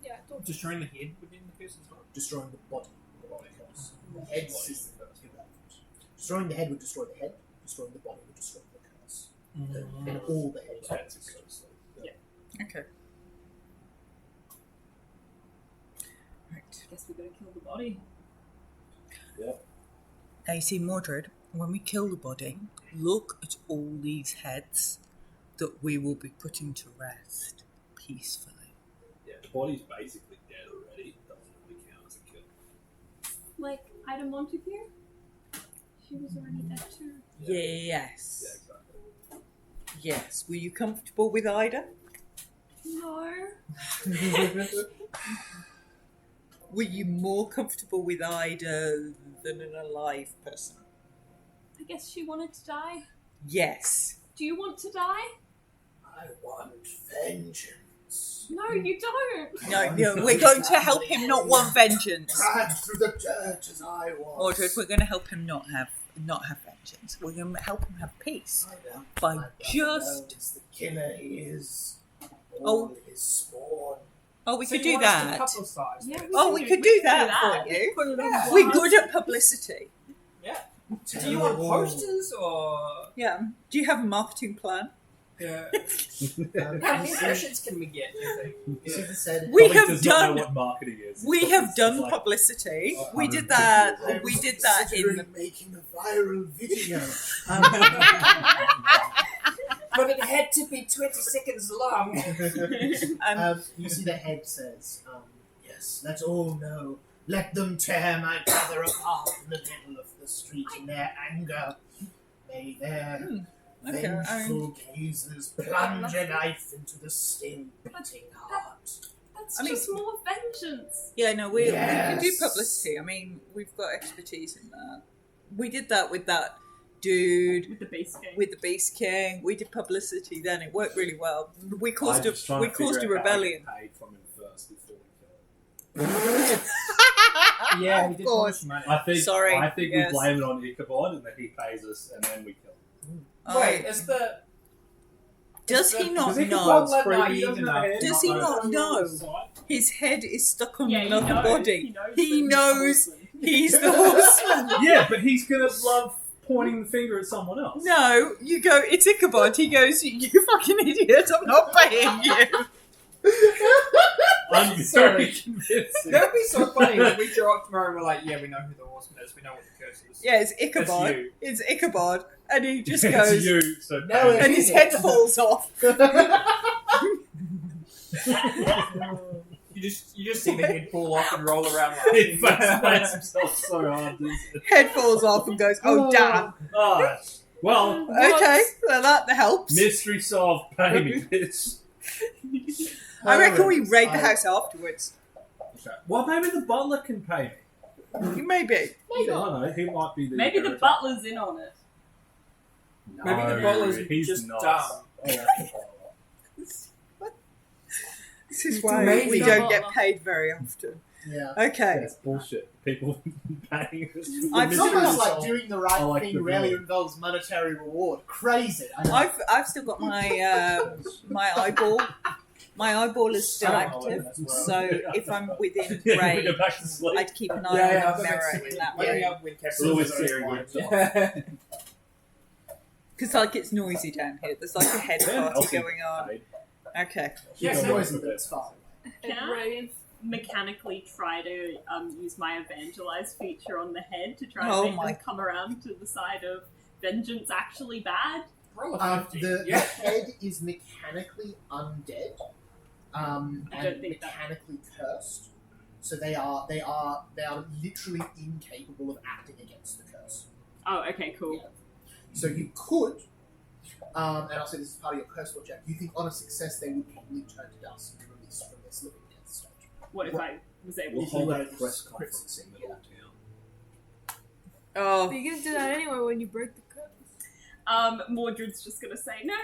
Speaker 5: Yeah, I thought
Speaker 2: Destroying the head within the curse as well.
Speaker 1: Destroying the body would be the curse. The head is irrelevant. Destroying the head would destroy the head. Destroying the body would destroy the curse. And all the heads.
Speaker 4: Okay. Right.
Speaker 6: Guess we're gonna kill the body.
Speaker 4: Now you see, Mordred, when we kill the body, look at all these heads that we will be putting to rest peacefully.
Speaker 3: Yeah, the body's basically dead already. It doesn't really count as a kill.
Speaker 8: Like Ida Montague? She was already dead too.
Speaker 4: Yes.
Speaker 3: Yeah, exactly.
Speaker 4: Yes. Were you comfortable with Ida?
Speaker 8: No.
Speaker 4: Were you more comfortable with Ida than an alive person?
Speaker 8: I guess she wanted to die.
Speaker 4: Yes.
Speaker 8: Do you want to die?
Speaker 1: I want vengeance.
Speaker 8: No, you don't.
Speaker 4: No, we're going to help him not want vengeance.
Speaker 1: Drag through the dirt as I was.
Speaker 4: Mordred, we're going to help him not have vengeance. We're going to help him have peace by just.
Speaker 1: The killer he is.
Speaker 4: Oh.
Speaker 1: All his spawn.
Speaker 4: Oh, we
Speaker 2: So
Speaker 4: could
Speaker 2: you
Speaker 4: do
Speaker 2: want us to
Speaker 4: that.
Speaker 2: cut the size?
Speaker 8: Yeah,
Speaker 4: Oh, we could do that for you.
Speaker 5: put it on
Speaker 4: We're good at publicity.
Speaker 2: Yeah. Do you want posters or?
Speaker 4: Yeah. Do you have a marketing plan?
Speaker 2: Yeah.
Speaker 1: Um,
Speaker 2: How
Speaker 1: you
Speaker 2: many
Speaker 1: see-
Speaker 2: impressions can we get? Do you think?
Speaker 1: you see the said,
Speaker 4: We
Speaker 3: Probably
Speaker 4: have
Speaker 3: does not
Speaker 4: done-
Speaker 3: know what marketing is.
Speaker 4: We
Speaker 3: It's
Speaker 4: have
Speaker 3: just
Speaker 4: done
Speaker 3: like,
Speaker 4: publicity.
Speaker 3: I
Speaker 4: We did
Speaker 3: haven't-
Speaker 4: that.
Speaker 1: I
Speaker 4: We
Speaker 1: was
Speaker 4: did that in the.
Speaker 1: considering making a viral video.
Speaker 2: But it had to be 20 seconds long.
Speaker 1: You see the head says, yes, let's all know. Let them tear my brother apart in the middle of the street in their anger. May their
Speaker 4: Okay,
Speaker 1: vengeful gazers plunge a knife into the still beating heart.
Speaker 8: That's
Speaker 4: I mean-
Speaker 8: just more vengeance.
Speaker 4: Yeah, no, we can do
Speaker 1: Yes.
Speaker 4: publicity. I mean, we've got expertise in that. We did that with that dude
Speaker 6: With the base game.
Speaker 4: with the Beast King. We did publicity then. It worked really well. We
Speaker 3: I'm
Speaker 4: caused
Speaker 3: just trying to
Speaker 4: a
Speaker 3: figure out
Speaker 4: rebellion.
Speaker 3: how I get paid from him first before we kill him.
Speaker 2: Yeah, he
Speaker 4: Of
Speaker 2: did
Speaker 4: course.
Speaker 2: money.
Speaker 3: I think
Speaker 4: Sorry,
Speaker 3: we
Speaker 4: yes.
Speaker 3: blame it on Ichabod and that he pays us and then we kill him.
Speaker 2: Wait, is the...
Speaker 4: Does he not
Speaker 3: Because
Speaker 4: know?
Speaker 3: Ichabod's
Speaker 2: Well, no,
Speaker 3: creepy,
Speaker 2: he
Speaker 3: he
Speaker 2: doesn't
Speaker 3: doesn't have a
Speaker 2: know.
Speaker 3: head,
Speaker 4: Does he not
Speaker 3: knows
Speaker 4: know?
Speaker 3: his side.
Speaker 4: His head is stuck on
Speaker 6: Yeah, he
Speaker 4: another
Speaker 6: knows.
Speaker 4: body.
Speaker 6: He
Speaker 4: He
Speaker 6: knows
Speaker 4: knows he's the horseman.
Speaker 3: Yeah, but he's gonna love pointing the finger at someone else.
Speaker 4: No, you go, it's Ichabod. He goes, you fucking idiot, I'm not paying you.
Speaker 3: I'm
Speaker 2: Sorry.
Speaker 3: very convincing.
Speaker 2: That would be so funny when we show up tomorrow and we're like, yeah, we know who the horseman is, we know what the curse is.
Speaker 4: Yeah, it's Ichabod.
Speaker 2: That's you.
Speaker 4: It's Ichabod. And he just
Speaker 3: It's
Speaker 4: goes,
Speaker 3: you, so
Speaker 1: No,
Speaker 4: and his head falls off.
Speaker 2: You just see the head fall off and roll around
Speaker 3: He
Speaker 2: like
Speaker 3: fascinates himself so hard.
Speaker 4: Head falls off and goes, oh, damn.
Speaker 3: Ah, well,
Speaker 4: Okay, well, that helps.
Speaker 3: mystery solved, pay me, bitch.
Speaker 4: I reckon we raid the house afterwards.
Speaker 3: Well, maybe the butler can pay me.
Speaker 4: Maybe.
Speaker 3: I don't know, he might be the
Speaker 6: Maybe the
Speaker 3: irritant.
Speaker 6: butler's in on it.
Speaker 2: Maybe the
Speaker 3: No,
Speaker 2: butler's
Speaker 3: he's
Speaker 2: just
Speaker 3: not.
Speaker 2: dumb.
Speaker 4: This is why
Speaker 2: Maybe
Speaker 4: we
Speaker 2: the
Speaker 4: don't get
Speaker 6: butler.
Speaker 4: paid very often.
Speaker 1: Yeah.
Speaker 4: Okay.
Speaker 3: That's bullshit. People paying us.
Speaker 4: I've
Speaker 1: It's
Speaker 4: seen
Speaker 1: almost
Speaker 4: that.
Speaker 1: like doing the right
Speaker 3: I like
Speaker 1: thing
Speaker 3: the
Speaker 1: rarely
Speaker 3: villain.
Speaker 1: involves monetary reward. Crazy. I know.
Speaker 4: I've still got my my eyeball. My eyeball is still active, so if I'm within
Speaker 3: Yeah, we
Speaker 4: range,
Speaker 3: go back to sleep.
Speaker 4: I'd keep an eye
Speaker 2: Yeah,
Speaker 4: on the mirror in that
Speaker 2: Maybe
Speaker 4: way.
Speaker 2: up when Captain
Speaker 3: It's always
Speaker 2: Lewis
Speaker 3: staring
Speaker 2: points.
Speaker 3: at
Speaker 2: Yeah.
Speaker 4: Because like it's noisy down here. There's like a head party
Speaker 3: Elsie
Speaker 4: going on.
Speaker 3: paid.
Speaker 4: Okay.
Speaker 1: Yeah,
Speaker 3: She's
Speaker 1: it's
Speaker 3: got
Speaker 1: noisy,
Speaker 3: one
Speaker 1: but
Speaker 3: for
Speaker 1: it's fine.
Speaker 6: Can I mechanically try to use my evangelize feature on the head to try
Speaker 4: Oh
Speaker 6: and make
Speaker 4: my-
Speaker 6: them come around to the side of vengeance actually bad?
Speaker 2: Roll a 50.
Speaker 1: The
Speaker 2: Yeah.
Speaker 1: head is mechanically undead, and
Speaker 6: don't think that-
Speaker 1: mechanically cursed. So they are literally incapable of acting against the curse.
Speaker 6: Oh, okay, cool.
Speaker 1: Yeah. So you could, and I'll say this is part of your personal check, you think on a success they would probably turn to dust and be released from this living death stage.
Speaker 6: What if I was able
Speaker 3: We'll
Speaker 1: If
Speaker 6: to?
Speaker 1: you
Speaker 3: hold
Speaker 1: were
Speaker 3: a press
Speaker 1: to
Speaker 3: conference in
Speaker 1: crit
Speaker 3: Middle
Speaker 1: succeed,
Speaker 3: Town.
Speaker 4: Oh,
Speaker 5: But you're gonna do that anyway when you break the curse.
Speaker 6: Mordred's just gonna say, no,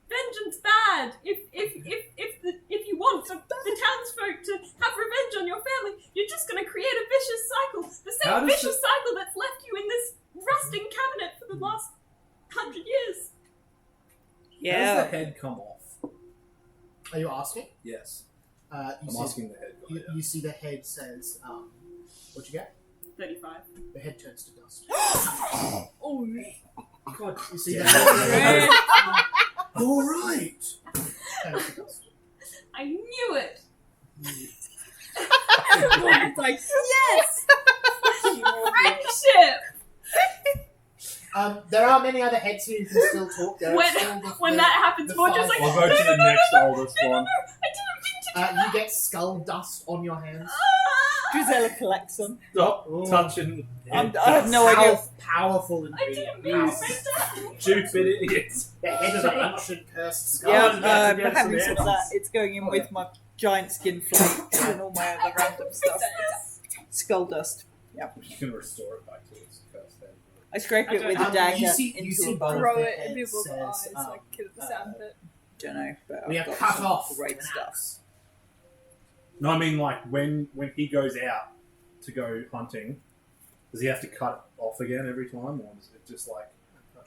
Speaker 6: vengeance bad. If you want the townsfolk to have revenge on your family, you're just gonna create a vicious cycle. The
Speaker 3: How
Speaker 6: same
Speaker 3: does
Speaker 6: vicious cycle that's left you in this rusting cabinet for the last 100 years.
Speaker 3: How
Speaker 4: yeah.
Speaker 3: does the head come off?
Speaker 1: Are you asking?
Speaker 3: Yes.
Speaker 1: You
Speaker 3: I'm
Speaker 1: see,
Speaker 3: asking the head guy.
Speaker 1: you see the head says, what'd you get?
Speaker 6: 35.
Speaker 1: The head turns to dust.
Speaker 5: Oh,
Speaker 1: God, you see
Speaker 3: Yeah.
Speaker 1: the head all right. Turns to dust.
Speaker 6: I knew it.
Speaker 5: it's like, yes!
Speaker 6: Friendship.
Speaker 1: There are many other heads here who can still talk. There are still
Speaker 6: When that happens,
Speaker 1: the
Speaker 6: Mordred's
Speaker 1: five-
Speaker 6: like,
Speaker 3: I'll go to the next oldest one.
Speaker 1: you get skull dust on your hands.
Speaker 4: Drizella collects them.
Speaker 3: Stop
Speaker 1: Ooh.
Speaker 3: touching the head.
Speaker 4: I have no idea.
Speaker 1: Powerful
Speaker 6: I didn't
Speaker 1: ingredient.
Speaker 6: mean to make that.
Speaker 3: Stupid idiots.
Speaker 1: The head of an ancient cursed skull.
Speaker 4: Yeah,
Speaker 1: You get some
Speaker 4: having said
Speaker 1: heads.
Speaker 4: that, it's going in with my giant skin flakes and all my other random stuff. Skull dust.
Speaker 3: You can restore it back to its first head.
Speaker 4: I scrape it with a
Speaker 1: You
Speaker 4: dagger
Speaker 1: see
Speaker 4: into a
Speaker 1: both
Speaker 4: bowl.
Speaker 5: Throw
Speaker 1: the
Speaker 5: it in
Speaker 1: head
Speaker 5: people's
Speaker 1: says,
Speaker 5: eyes like kid at the sand pit.
Speaker 4: Don't know, but
Speaker 1: we
Speaker 4: I've
Speaker 1: are
Speaker 4: got
Speaker 1: cut
Speaker 4: some
Speaker 1: off.
Speaker 4: great
Speaker 1: an
Speaker 4: stuff.
Speaker 1: axe.
Speaker 3: No, I mean like when he goes out to go hunting, does he have to cut it off again every time, or is it just like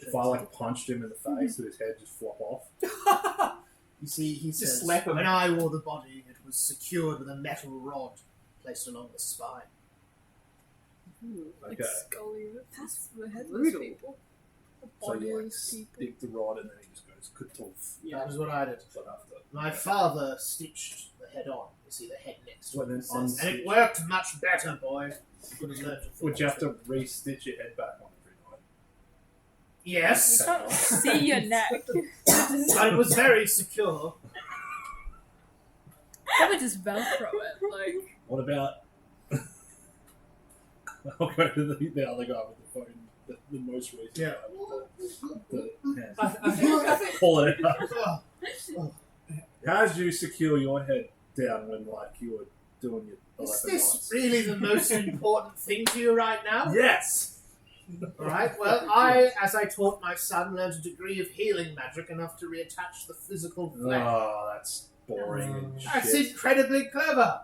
Speaker 3: if I like punched him in the face, would his head just flop off?
Speaker 1: You see, he
Speaker 2: Just
Speaker 1: says,
Speaker 2: slap him.
Speaker 1: when I wore the body, it was secured with a metal rod placed along the spine.
Speaker 5: Like
Speaker 3: Okay.
Speaker 5: scully that's the headless
Speaker 6: brutal.
Speaker 5: people. The
Speaker 3: So you like
Speaker 5: bodiless people.
Speaker 3: stick the rod and then he just goes katoof.
Speaker 1: That is what I did.
Speaker 3: So after.
Speaker 1: My father stitched the head on. You see the head next to
Speaker 3: Well,
Speaker 1: it.
Speaker 3: then
Speaker 1: It says, and it
Speaker 3: unstitch.
Speaker 1: worked much better, boy. Could have learned
Speaker 3: Would you have to re-stitch your head back on every night?
Speaker 1: Yes,
Speaker 5: You can't see your neck.
Speaker 1: but it was very secure.
Speaker 5: Probably just Velcro it. Like,
Speaker 3: What about? I'll go to the other guy with the phone, the most recent
Speaker 1: Yeah.
Speaker 3: guy with the hands.
Speaker 2: I think
Speaker 3: Pull it out.
Speaker 1: Ugh.
Speaker 3: How did you secure your head down when like you were doing your
Speaker 1: Is
Speaker 3: 11
Speaker 1: this
Speaker 3: nights?
Speaker 1: really the most important thing to you right now?
Speaker 3: Yes.
Speaker 1: Alright, well, I, as I taught my son, learned a degree of healing magic enough to reattach the physical flesh.
Speaker 3: Oh, that's boring and
Speaker 1: That's
Speaker 3: shit.
Speaker 1: incredibly clever.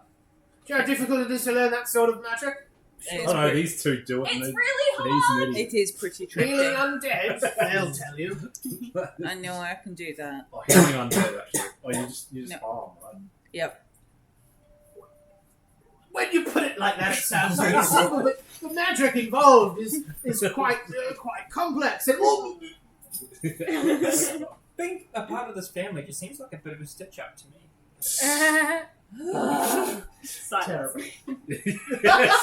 Speaker 1: Do you know how difficult it is to learn that sort of magic?
Speaker 3: I don't know, these two do it.
Speaker 6: It's
Speaker 3: And
Speaker 6: really
Speaker 3: he's
Speaker 6: hard.
Speaker 3: an idiot.
Speaker 4: It is pretty
Speaker 1: Healing
Speaker 4: tricky.
Speaker 1: undead, they'll tell you.
Speaker 4: I know I can do that.
Speaker 3: Oh, healing undead actually. Oh, you just
Speaker 4: No.
Speaker 3: harm, right?
Speaker 4: Yep.
Speaker 1: When you put it like that, it sounds very simple, but the magic involved is quite complex. And,
Speaker 2: I think a part of this family just seems like a bit of a stitch up to me.
Speaker 6: Silence.
Speaker 1: terrible.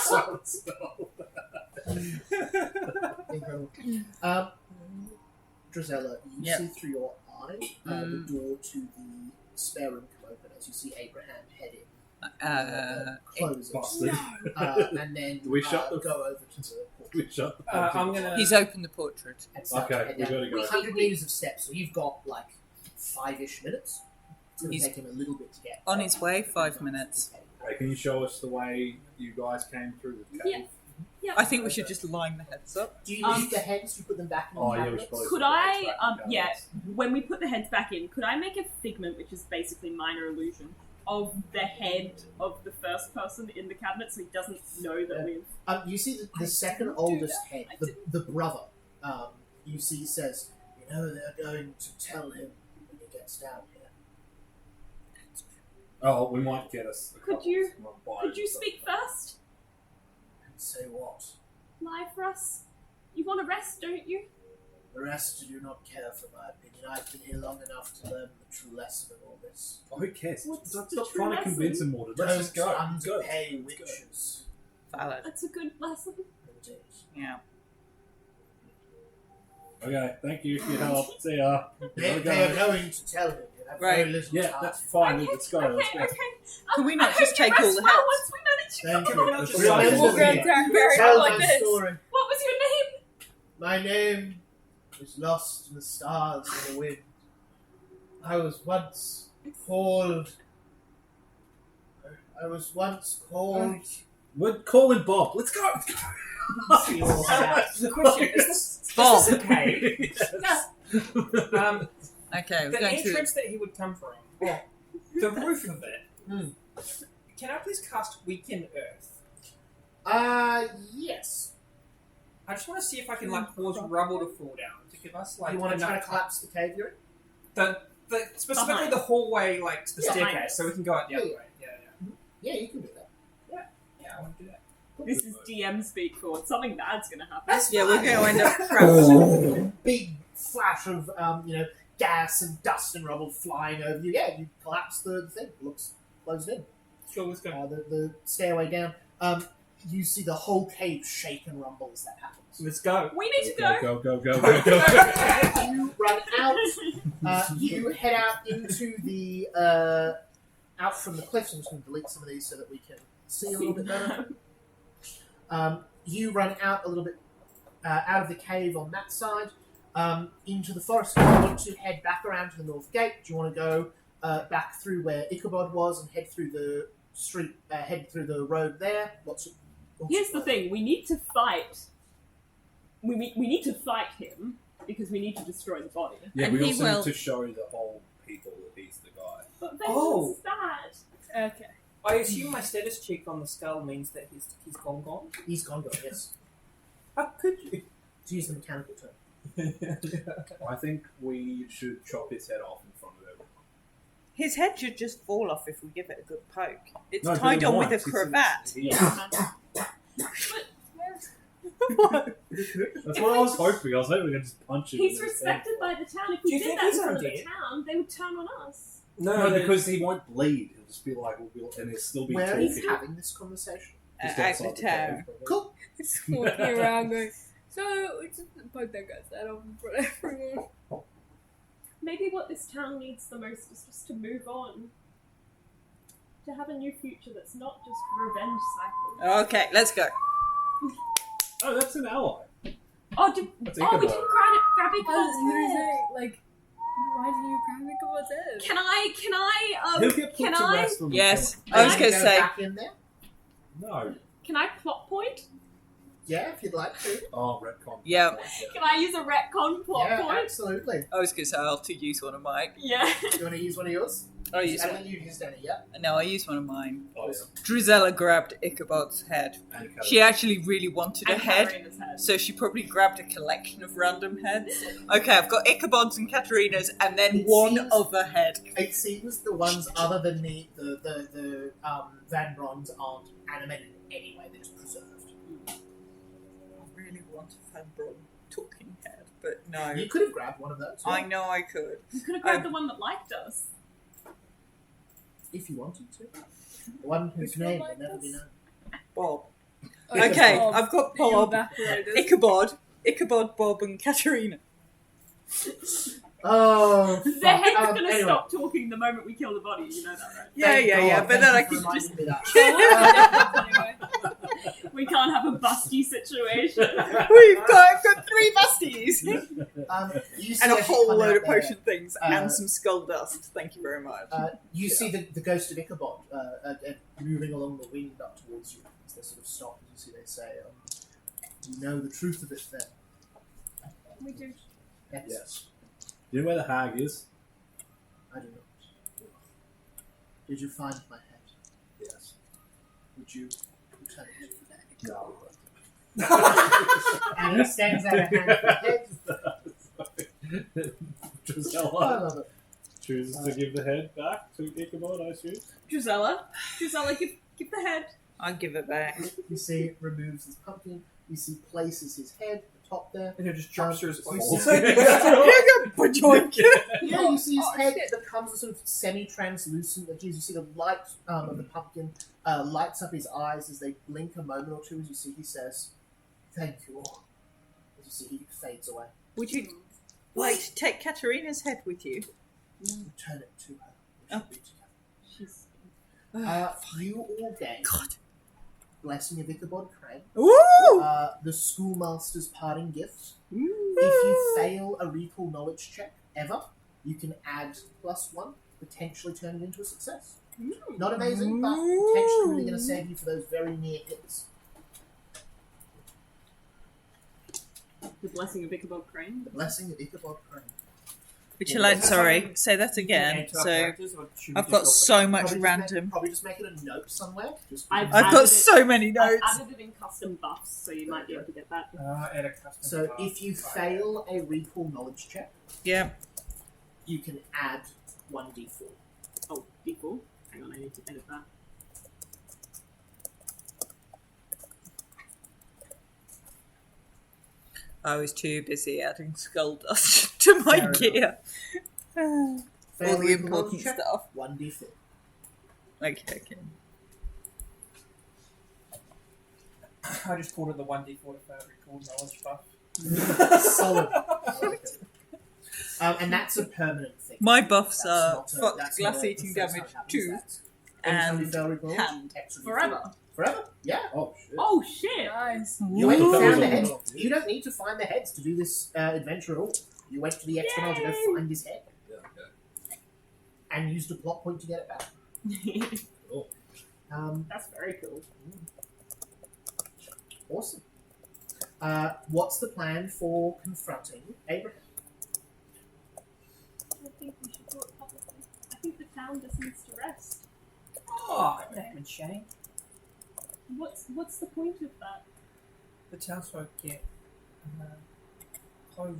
Speaker 3: So it's
Speaker 1: Incredible. Drizella, you
Speaker 4: Yep.
Speaker 1: see through your eye the door to the spare room come open as you see Abraham head in. Close it.
Speaker 3: busted.
Speaker 1: And then
Speaker 3: Do we shut the-
Speaker 1: go over to the porch.
Speaker 3: We shut the
Speaker 2: I'm gonna.
Speaker 4: He's opened the portrait.
Speaker 1: And start
Speaker 3: Okay,
Speaker 1: to head
Speaker 3: we
Speaker 1: down.
Speaker 3: gotta go.
Speaker 1: 100 meters of steps, so you've got like 5-ish minutes. It's going to
Speaker 4: He's
Speaker 1: take him a little bit to get
Speaker 4: on his way, 5 minutes.
Speaker 3: Hey, can you show us the way you guys came through the cave?
Speaker 6: Yeah.
Speaker 4: I think we should just line the heads up.
Speaker 1: Do you leave the heads? You put them back in the
Speaker 3: Oh, yeah, we
Speaker 1: cabinets?
Speaker 3: should probably
Speaker 6: Could
Speaker 3: put the
Speaker 6: I,
Speaker 3: heads back in the
Speaker 6: yeah,
Speaker 3: cabinets.
Speaker 6: when we put the heads back in, could I make a figment, which is basically minor illusion, of the head of the first person in the cabinet so he doesn't know that we've...
Speaker 1: You see the second
Speaker 6: didn't do
Speaker 1: oldest
Speaker 6: that.
Speaker 1: head,
Speaker 6: I
Speaker 1: the brother, you see says, you know, they're going to tell him when he gets down here.
Speaker 3: Oh, we might get us.
Speaker 6: Could you speak first?
Speaker 1: And say what?
Speaker 6: Lie for us? You want to rest, don't you?
Speaker 1: The rest do not care for my opinion. I've been here long enough to learn the true lesson of all this.
Speaker 3: Oh, who cares?
Speaker 6: What's
Speaker 3: Stop
Speaker 6: the true
Speaker 3: trying to
Speaker 6: lesson?
Speaker 3: convince him more. Let's just go.
Speaker 1: Don't
Speaker 3: Let's go.
Speaker 1: underpay
Speaker 3: Let's go.
Speaker 1: witches.
Speaker 4: Valid.
Speaker 6: That's a good lesson.
Speaker 1: Indeed.
Speaker 4: Yeah.
Speaker 3: Okay, thank you for your help. See ya.
Speaker 1: They
Speaker 3: Gotta
Speaker 1: are
Speaker 3: go.
Speaker 1: going to tell him. You have
Speaker 4: Right.
Speaker 1: very little
Speaker 3: Yeah,
Speaker 1: time.
Speaker 3: that's fine. Let's go. Let's
Speaker 6: Okay,
Speaker 3: go.
Speaker 6: okay.
Speaker 4: Can we not
Speaker 6: I hope
Speaker 4: just
Speaker 6: you
Speaker 4: take all
Speaker 6: rest
Speaker 4: the
Speaker 6: well
Speaker 4: heads?
Speaker 6: once we manage to
Speaker 1: Thank
Speaker 6: get
Speaker 1: you.
Speaker 6: them.
Speaker 3: Just
Speaker 1: Remember
Speaker 5: we'll
Speaker 1: me.
Speaker 5: go down very
Speaker 1: Tell
Speaker 5: like
Speaker 1: my
Speaker 5: this.
Speaker 1: story.
Speaker 6: What was your name?
Speaker 1: My name is lost in the stars and the wind. I was once called.
Speaker 3: We're calling Bob. Let's go.
Speaker 2: The question is
Speaker 4: Bob.
Speaker 2: this okay?
Speaker 4: Okay, we're
Speaker 2: The
Speaker 4: going to.
Speaker 2: entrance that he would come from, the roof of it. Can I please cast Weaken Earth?
Speaker 1: Yes.
Speaker 2: I just want to see if I can cause rubble to fall down to give us
Speaker 1: You want to try to
Speaker 2: enough
Speaker 1: collapse the cave you're in?
Speaker 2: specifically
Speaker 6: Behind.
Speaker 2: the hallway to the
Speaker 1: Yeah.
Speaker 2: staircase, so we can go out the other
Speaker 1: Yeah.
Speaker 2: way. Yeah,
Speaker 1: Yeah, you can do that.
Speaker 2: I want to do that.
Speaker 6: This is DM speak for something bad's gonna happen.
Speaker 4: Yeah, we're going to end up trapped.
Speaker 1: Big flash of gas and dust and rubble flying over you. Yeah, you collapse the thing. Looks closed in.
Speaker 2: Sure, let's go.
Speaker 1: The stairway down. You see the whole cave shake and rumble as that happens.
Speaker 2: Let's go.
Speaker 6: We need to go.
Speaker 3: Go.
Speaker 1: You run out. You head out into the out from the cliffs. I'm just going to delete some of these so that we can see a little bit better. You run out a little bit out of the cave on that side into the forest. Do you want to head back around to the north gate? Do you want to go back through where Ichabod was and head through the street, head through the road there?
Speaker 6: Here's the thing: we need to fight. We need to fight him because we need to destroy the body.
Speaker 3: Yeah,
Speaker 4: And
Speaker 3: we
Speaker 4: he
Speaker 3: also
Speaker 4: will-
Speaker 3: need to show the whole people that he's the guy.
Speaker 6: But vengeance
Speaker 2: Oh.
Speaker 6: is bad.
Speaker 5: Okay.
Speaker 2: I assume my status check on the skull means that he's gone.
Speaker 1: He's gone, yes.
Speaker 2: How could you?
Speaker 1: To use the mechanical term.
Speaker 3: I think we should chop his head off in front of everyone.
Speaker 4: His head should just fall off if we give it a good poke. It's
Speaker 3: No, but
Speaker 4: tied
Speaker 3: it
Speaker 4: on
Speaker 3: won't.
Speaker 4: with a cravat.
Speaker 3: That's what I was hoping. I was hoping we could just punch him.
Speaker 6: He's
Speaker 3: in his head.
Speaker 6: respected by the town. If
Speaker 2: Do
Speaker 6: we
Speaker 2: you
Speaker 6: did
Speaker 2: think
Speaker 6: that in
Speaker 2: he's
Speaker 6: front of the
Speaker 2: undead?
Speaker 6: town, they would turn on us.
Speaker 3: No, because he won't bleed. He'll just be like, and he'll still be
Speaker 1: Where
Speaker 3: talking.
Speaker 1: is having this conversation?
Speaker 3: Just
Speaker 4: Out
Speaker 3: outside
Speaker 4: the
Speaker 3: the
Speaker 4: town.
Speaker 3: cave.
Speaker 1: Cool.
Speaker 5: Just walking around going, so it's just poke that guy's head off in front of everyone.
Speaker 6: Maybe what this town needs the most is just to move on. To have a new future that's not just revenge cycles.
Speaker 4: Okay, let's go.
Speaker 3: Oh, that's an ally.
Speaker 6: Oh,
Speaker 3: That's
Speaker 6: we didn't
Speaker 3: Ichabod.
Speaker 6: grab
Speaker 5: I was
Speaker 6: Ichabod's
Speaker 5: literally
Speaker 6: head.
Speaker 5: saying, like, why didn't you grab Ichabod's head?
Speaker 6: Can I,
Speaker 3: He'll get put
Speaker 6: can
Speaker 3: to
Speaker 6: I,
Speaker 3: rest when we
Speaker 4: Yes.
Speaker 3: kill
Speaker 4: I was
Speaker 1: Can
Speaker 4: going
Speaker 1: you
Speaker 4: to
Speaker 1: go
Speaker 4: say.
Speaker 1: back in there?
Speaker 3: him. No.
Speaker 6: can I plot point?
Speaker 1: Yeah, if you'd like to.
Speaker 3: Oh, retcon.
Speaker 4: Yeah.
Speaker 6: Can I use a retcon plot
Speaker 1: Yeah,
Speaker 6: point?
Speaker 1: absolutely.
Speaker 4: I was going to say I'll to use one of mine.
Speaker 6: Yeah.
Speaker 1: You want to use one of yours?
Speaker 4: I'll use
Speaker 1: I
Speaker 4: one.
Speaker 1: think you used any, yeah.
Speaker 4: No, I used one of mine.
Speaker 3: Oh, yeah.
Speaker 4: Drusella grabbed Ichabod's head.
Speaker 3: And
Speaker 4: She actually really wanted a
Speaker 6: And
Speaker 4: head,
Speaker 6: Katarina's head.
Speaker 4: so she probably grabbed a collection of random heads. Okay, I've got Ichabod's and Katarina's, and then
Speaker 1: It
Speaker 4: one
Speaker 1: seems-
Speaker 4: other head.
Speaker 1: It seems the ones other than the Van Brons aren't animated anyway, they're just preserved.
Speaker 4: I really want a Van Bron talking head, but no.
Speaker 1: You could have grabbed one of those.
Speaker 4: I know I could.
Speaker 6: You could have grabbed the one that liked us.
Speaker 1: If you wanted to. The one whose
Speaker 5: Which one
Speaker 1: name will
Speaker 5: like
Speaker 1: never
Speaker 5: us?
Speaker 1: be known.
Speaker 4: Bob.
Speaker 5: Oh,
Speaker 4: Okay,
Speaker 5: Bob,
Speaker 4: I've got
Speaker 5: you
Speaker 4: Bob,
Speaker 5: evaporated.
Speaker 4: Ichabod, Bob, and Katarina.
Speaker 1: Oh,
Speaker 6: The
Speaker 1: fuck.
Speaker 6: head's gonna
Speaker 1: Anyway.
Speaker 6: stop talking the moment we kill the body, you know that, right?
Speaker 1: Thank God.
Speaker 4: But
Speaker 1: Thank
Speaker 4: then
Speaker 1: you
Speaker 4: I
Speaker 1: for
Speaker 4: can
Speaker 1: reminding
Speaker 4: just.
Speaker 1: me that.
Speaker 5: Anyway.
Speaker 6: We can't have a busty situation.
Speaker 4: I've got 3 busties!
Speaker 1: You see
Speaker 4: And a
Speaker 1: as you
Speaker 4: whole
Speaker 1: come
Speaker 4: load
Speaker 1: out
Speaker 4: of
Speaker 1: there,
Speaker 4: potion things, and some skull dust. Thank you very much.
Speaker 1: You see the ghost of Ichabod moving along the wind up towards you as they sort of stop. As you see, they say, "You know the truth of it, then."
Speaker 6: We do.
Speaker 1: Yes,
Speaker 3: You know where the hag is?
Speaker 1: I do not. Did you find my head?
Speaker 3: Yes.
Speaker 1: Would you return it?
Speaker 3: No.
Speaker 1: And he stands out a hand for the head.
Speaker 3: Drusella
Speaker 1: I love it.
Speaker 3: chooses to give the head back to Ichabod, I assume.
Speaker 6: Drusella, give the head.
Speaker 4: I'll give it back.
Speaker 1: You see, removes his pumpkin. You see, places his head at the top there.
Speaker 2: And it just drops through his
Speaker 1: You
Speaker 2: balls.
Speaker 1: see-
Speaker 4: Bajoink.
Speaker 1: Yeah, you see his
Speaker 5: Oh,
Speaker 1: head
Speaker 5: shit.
Speaker 1: becomes a sort of semi-translucent. That you see the light of the pumpkin lights up his eyes as they blink a moment or two. As you see, he says, "Thank you all." As you see, he fades away.
Speaker 4: Would you like to take Katarina's head with you?
Speaker 1: Return it to her. We shall be
Speaker 6: She's.
Speaker 1: together. You all gain
Speaker 4: God.
Speaker 1: blessing of Ichabod Crane.
Speaker 4: Ooh!
Speaker 1: The schoolmaster's parting gift. If you fail a recall knowledge check ever, you can add +1, potentially turn it into a success. Not amazing, but potentially really going to save you for those very near hits.
Speaker 6: The blessing of Ichabod Crane.
Speaker 1: The blessing of Ichabod Crane.
Speaker 4: Which you like, sorry, say that again. So I've got so much random.
Speaker 1: Probably just make it a note somewhere.
Speaker 6: I've
Speaker 4: got so many notes.
Speaker 6: I've added it in custom buffs, so you might be able to get that.
Speaker 2: Add a custom
Speaker 1: So
Speaker 2: buff.
Speaker 1: if you fail a recall knowledge check,
Speaker 4: Yeah.
Speaker 1: you can add 1d4.
Speaker 6: Oh, D4. Hang on, I need to edit that.
Speaker 4: I was too busy adding skull dust to my
Speaker 1: Fair
Speaker 4: gear.
Speaker 1: Fail
Speaker 4: All the
Speaker 1: recall
Speaker 4: important
Speaker 1: knowledge check,
Speaker 4: stuff.
Speaker 1: 1d4.
Speaker 4: Okay.
Speaker 2: I just called it the 1d4 for recall knowledge buff.
Speaker 1: Solid. I like it. And that's a permanent thing.
Speaker 4: My buffs
Speaker 1: That's
Speaker 4: are
Speaker 1: not a-
Speaker 4: fuck
Speaker 1: that's
Speaker 4: glass
Speaker 1: not a-
Speaker 4: eating
Speaker 1: the first
Speaker 4: damage
Speaker 1: time it
Speaker 4: 2
Speaker 1: happens, anytime you
Speaker 4: and
Speaker 1: fail recall knowledge,
Speaker 4: hand.
Speaker 1: extra d4.
Speaker 6: Forever.
Speaker 1: Forever? Yeah.
Speaker 3: Oh shit.
Speaker 6: Oh shit!
Speaker 5: Nice.
Speaker 1: You went and
Speaker 3: Ooh.
Speaker 1: found the heads. You don't need to find the heads to do this adventure at all. You went to the extra mile to go find his head
Speaker 3: Yeah, okay.
Speaker 1: and used a plot point to get it back.
Speaker 3: Cool.
Speaker 6: That's very cool.
Speaker 1: Awesome. What's the plan for confronting Abraham?
Speaker 8: I think we should do it publicly. I think the town just needs to rest.
Speaker 2: Oh, damn and shame.
Speaker 8: What's the point of that?
Speaker 2: The townsfolk get closure.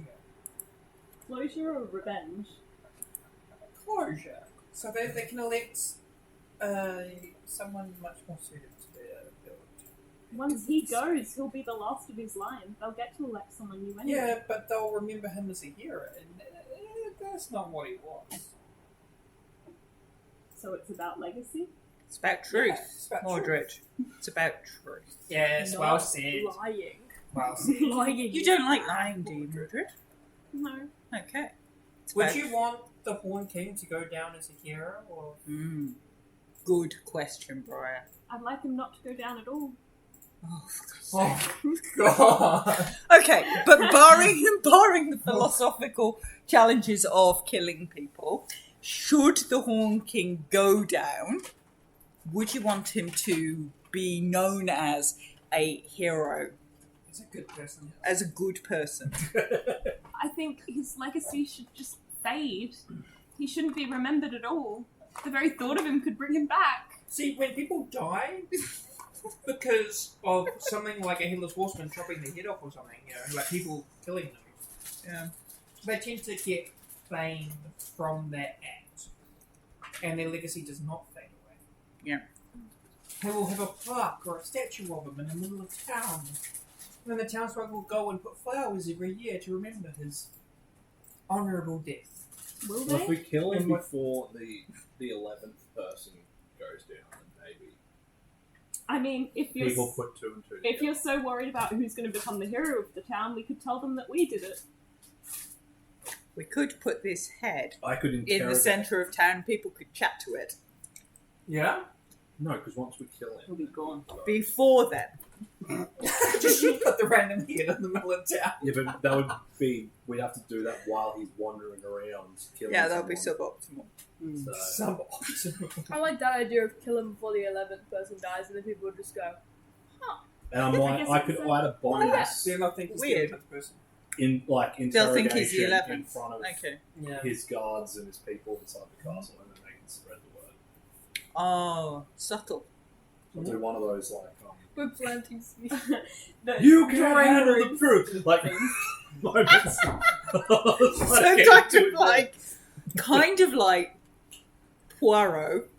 Speaker 6: Closure or revenge?
Speaker 2: Closure. So they can elect someone much more suited to their ability.
Speaker 8: Once he goes, he'll be the last of his line. They'll get to elect someone new anyway.
Speaker 2: Yeah, but they'll remember him as a hero, and that's not what he was.
Speaker 6: So it's about legacy?
Speaker 4: It's about truth,
Speaker 2: It's about
Speaker 4: Mordred. It's about truth.
Speaker 2: Yes,
Speaker 6: Not
Speaker 2: well said.
Speaker 6: Lying.
Speaker 2: Well said.
Speaker 6: Lying.
Speaker 4: You don't like lying, do you, Mordred?
Speaker 8: No.
Speaker 4: Okay. It's
Speaker 2: Would
Speaker 4: about-
Speaker 2: you want the Horn King to go down as a hero, or
Speaker 4: Good question, Briar.
Speaker 8: I'd like him not to go down at all.
Speaker 4: Oh, for God's sake.
Speaker 2: oh God?
Speaker 4: Okay, but barring the philosophical challenges of killing people, should the Horn King go down, would you want him to be known as a hero,
Speaker 2: He's a good person.
Speaker 4: as a good person?
Speaker 8: I think his legacy should just fade. He shouldn't be remembered at all. The very thought of him could bring him back.
Speaker 2: See, when people die because of something like a headless horseman chopping their head off or something, you know, like people killing them,
Speaker 4: Yeah.
Speaker 2: they tend to get fame from that act, and their legacy does not fade away.
Speaker 4: Yeah.
Speaker 2: They will have a plaque or a statue of him in the middle of town. And then the townsfolk will go and put flowers every year to remember his honourable death.
Speaker 6: Will
Speaker 3: Well, if we
Speaker 6: they?
Speaker 3: kill him
Speaker 2: And what-
Speaker 3: before the 11th person goes down, then maybe
Speaker 8: I mean, if you're
Speaker 3: people put two and two
Speaker 8: if
Speaker 3: together.
Speaker 8: you're so worried about who's going to become the hero of the town, we could tell them that we did it.
Speaker 4: We could put this head
Speaker 3: I could
Speaker 4: in the
Speaker 3: interrogate.
Speaker 4: centre of town. People could chat to it.
Speaker 2: Yeah?
Speaker 3: No, because once we kill
Speaker 6: He'll
Speaker 3: him,
Speaker 6: be gone.
Speaker 4: Before then.
Speaker 2: Just you put the random head in the middle of town.
Speaker 3: yeah, but that would be we'd have to do that while he's wandering around killing.
Speaker 4: Yeah, that would be
Speaker 3: someone.
Speaker 4: suboptimal.
Speaker 3: So,
Speaker 5: I like that idea of kill him before the 11th person dies, and then people would just go,
Speaker 3: and I'm
Speaker 8: I
Speaker 3: like,
Speaker 8: guess
Speaker 3: I
Speaker 8: it's
Speaker 3: could
Speaker 8: a-
Speaker 3: add a bonus
Speaker 2: Then I think he's
Speaker 4: Weird.
Speaker 2: the 11th person.
Speaker 3: in like
Speaker 4: They'll think he's the
Speaker 3: interrogation
Speaker 4: 11th.
Speaker 3: in front of
Speaker 4: Okay.
Speaker 2: Yeah.
Speaker 3: his guards and his people inside the castle, and then they can spread the word.
Speaker 4: Oh, subtle.
Speaker 3: I'll do one of those like.
Speaker 5: we're planting seeds.
Speaker 3: You can't handle the truth. Like moments.
Speaker 4: So kind of like Poirot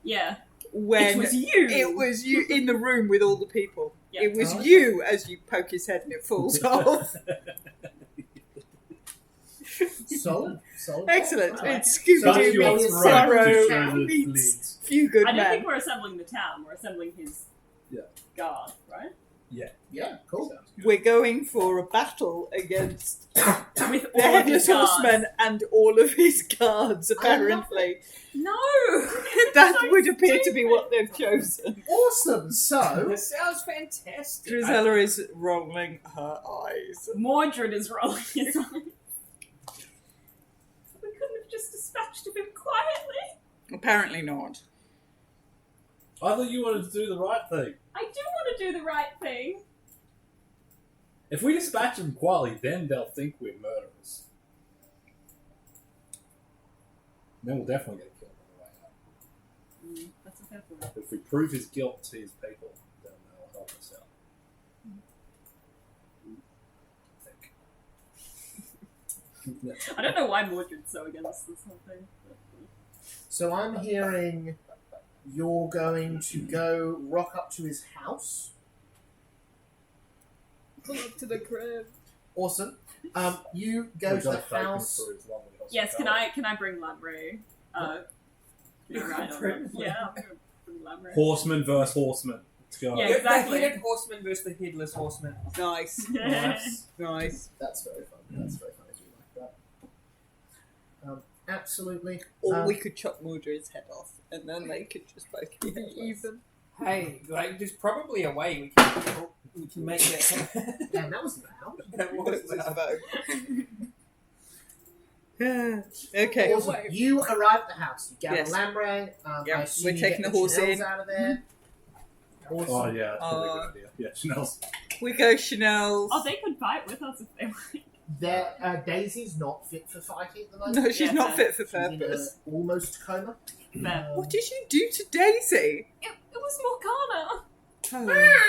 Speaker 6: Yeah.
Speaker 4: when
Speaker 6: It was you.
Speaker 4: it was you in the room with all the people.
Speaker 6: Yeah.
Speaker 4: It was
Speaker 3: Oh.
Speaker 4: you as you poke his head and it falls off.
Speaker 1: Solid.
Speaker 4: Excellent.
Speaker 6: I like
Speaker 4: It's
Speaker 1: So
Speaker 4: Scooby
Speaker 1: you
Speaker 4: Doo
Speaker 1: are
Speaker 4: meets
Speaker 1: right
Speaker 3: to
Speaker 4: Poirot
Speaker 3: show the
Speaker 4: meets
Speaker 3: bleeds.
Speaker 4: Few Good
Speaker 6: I don't
Speaker 4: Men.
Speaker 6: think we're assembling the town. We're assembling his
Speaker 3: Yeah.
Speaker 6: guard, right?
Speaker 1: Yeah, cool.
Speaker 3: Sounds good.
Speaker 4: We're going for a battle against
Speaker 6: With
Speaker 4: the
Speaker 6: all of
Speaker 4: Headless
Speaker 6: his guards.
Speaker 4: Horseman and all of his guards, apparently.
Speaker 6: No!
Speaker 4: That would appear to be what they've chosen.
Speaker 1: Awesome. So,
Speaker 7: That sounds fantastic.
Speaker 4: Drizella is rolling her eyes.
Speaker 6: Mordred is rolling his eyes.
Speaker 8: We couldn't have just dispatched of him quietly.
Speaker 4: Apparently not.
Speaker 3: I thought you wanted to do the right thing.
Speaker 8: I do want to do the right thing.
Speaker 3: If we dispatch them quietly, then they'll think we're murderers. Then we'll definitely get killed on the way out.
Speaker 6: That's a fair point.
Speaker 3: But if we prove his guilt to his people, then they'll help us out. I think.
Speaker 6: I don't know why Mordred's so against this whole thing.
Speaker 1: so I'm hearing you're going to go rock up to his house.
Speaker 5: Pull up to the crib.
Speaker 1: Awesome. You go
Speaker 3: We've
Speaker 1: to
Speaker 3: got
Speaker 1: the
Speaker 3: a
Speaker 1: house.
Speaker 3: for his lovely
Speaker 6: Yes,
Speaker 3: hospitality.
Speaker 6: can I bring Lamray? Right on him. Yeah, I'm gonna bring Lamray.
Speaker 3: Horseman versus horseman. Let's go.
Speaker 6: Yeah.
Speaker 7: The
Speaker 6: Exactly.
Speaker 7: headed horseman versus the headless horseman.
Speaker 4: Nice.
Speaker 1: Nice.
Speaker 4: Nice.
Speaker 1: That's very fun. That's very fun. I do like that. Absolutely.
Speaker 4: Or we could chop Mordred's head off, and then they could just both be
Speaker 5: Be
Speaker 4: headless.
Speaker 5: even.
Speaker 7: Hey, like, there's probably a way we can make that happen.
Speaker 1: Damn, that was loud.
Speaker 7: That was loud.
Speaker 4: Okay.
Speaker 1: Awesome. You arrive at the house. You gather
Speaker 4: Yes.
Speaker 1: Lamray.
Speaker 4: Yeah,
Speaker 1: I assume
Speaker 4: we're
Speaker 1: you
Speaker 4: taking
Speaker 1: get
Speaker 4: the horse
Speaker 1: Chanel's
Speaker 4: in.
Speaker 1: out of there. Awesome.
Speaker 3: Oh yeah, that's probably a good idea. Yeah, Chanel's.
Speaker 4: We go Chanel's.
Speaker 6: Oh, they could fight with us if they want.
Speaker 1: Daisy's not fit for fighting at the moment.
Speaker 4: No, she's
Speaker 6: Yeah,
Speaker 4: not
Speaker 6: fair.
Speaker 4: fit for
Speaker 1: She's in a
Speaker 4: purpose.
Speaker 1: almost coma.
Speaker 6: Fair.
Speaker 4: What did you do to Daisy?
Speaker 8: It was Morgana.
Speaker 4: Oh.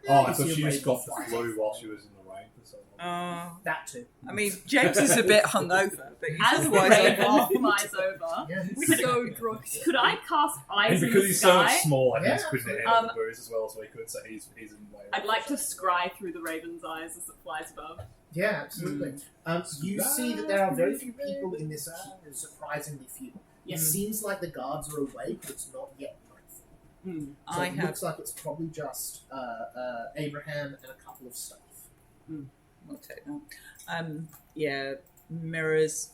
Speaker 3: Oh, I
Speaker 1: Is
Speaker 3: thought
Speaker 1: he
Speaker 3: she
Speaker 1: awake?
Speaker 3: just got the flu while she was in the rain for so long.
Speaker 1: That too.
Speaker 4: I mean, James is a bit hungover, but he's
Speaker 6: As the
Speaker 4: otherwise
Speaker 6: raven
Speaker 4: okay.
Speaker 6: flies over,
Speaker 1: Yeah.
Speaker 5: So drunk.
Speaker 6: could I cast eyes
Speaker 3: And
Speaker 6: in
Speaker 3: because
Speaker 6: the
Speaker 3: he's so much
Speaker 6: sky?
Speaker 3: smaller,
Speaker 1: Yeah,
Speaker 3: he's couldn't handle
Speaker 6: absolutely.
Speaker 3: the booze as well as we could, so he's in way.
Speaker 6: I'd like to scry through the raven's eyes as it flies above.
Speaker 1: Yeah, absolutely. You see that there are very few people in this keep, surprisingly few. It seems like the guards are awake, but it's not yet nightfall. So
Speaker 4: I
Speaker 1: it
Speaker 4: have.
Speaker 1: looks like it's probably just Abraham and a couple of staff.
Speaker 4: I'll take that. Yeah, mirrors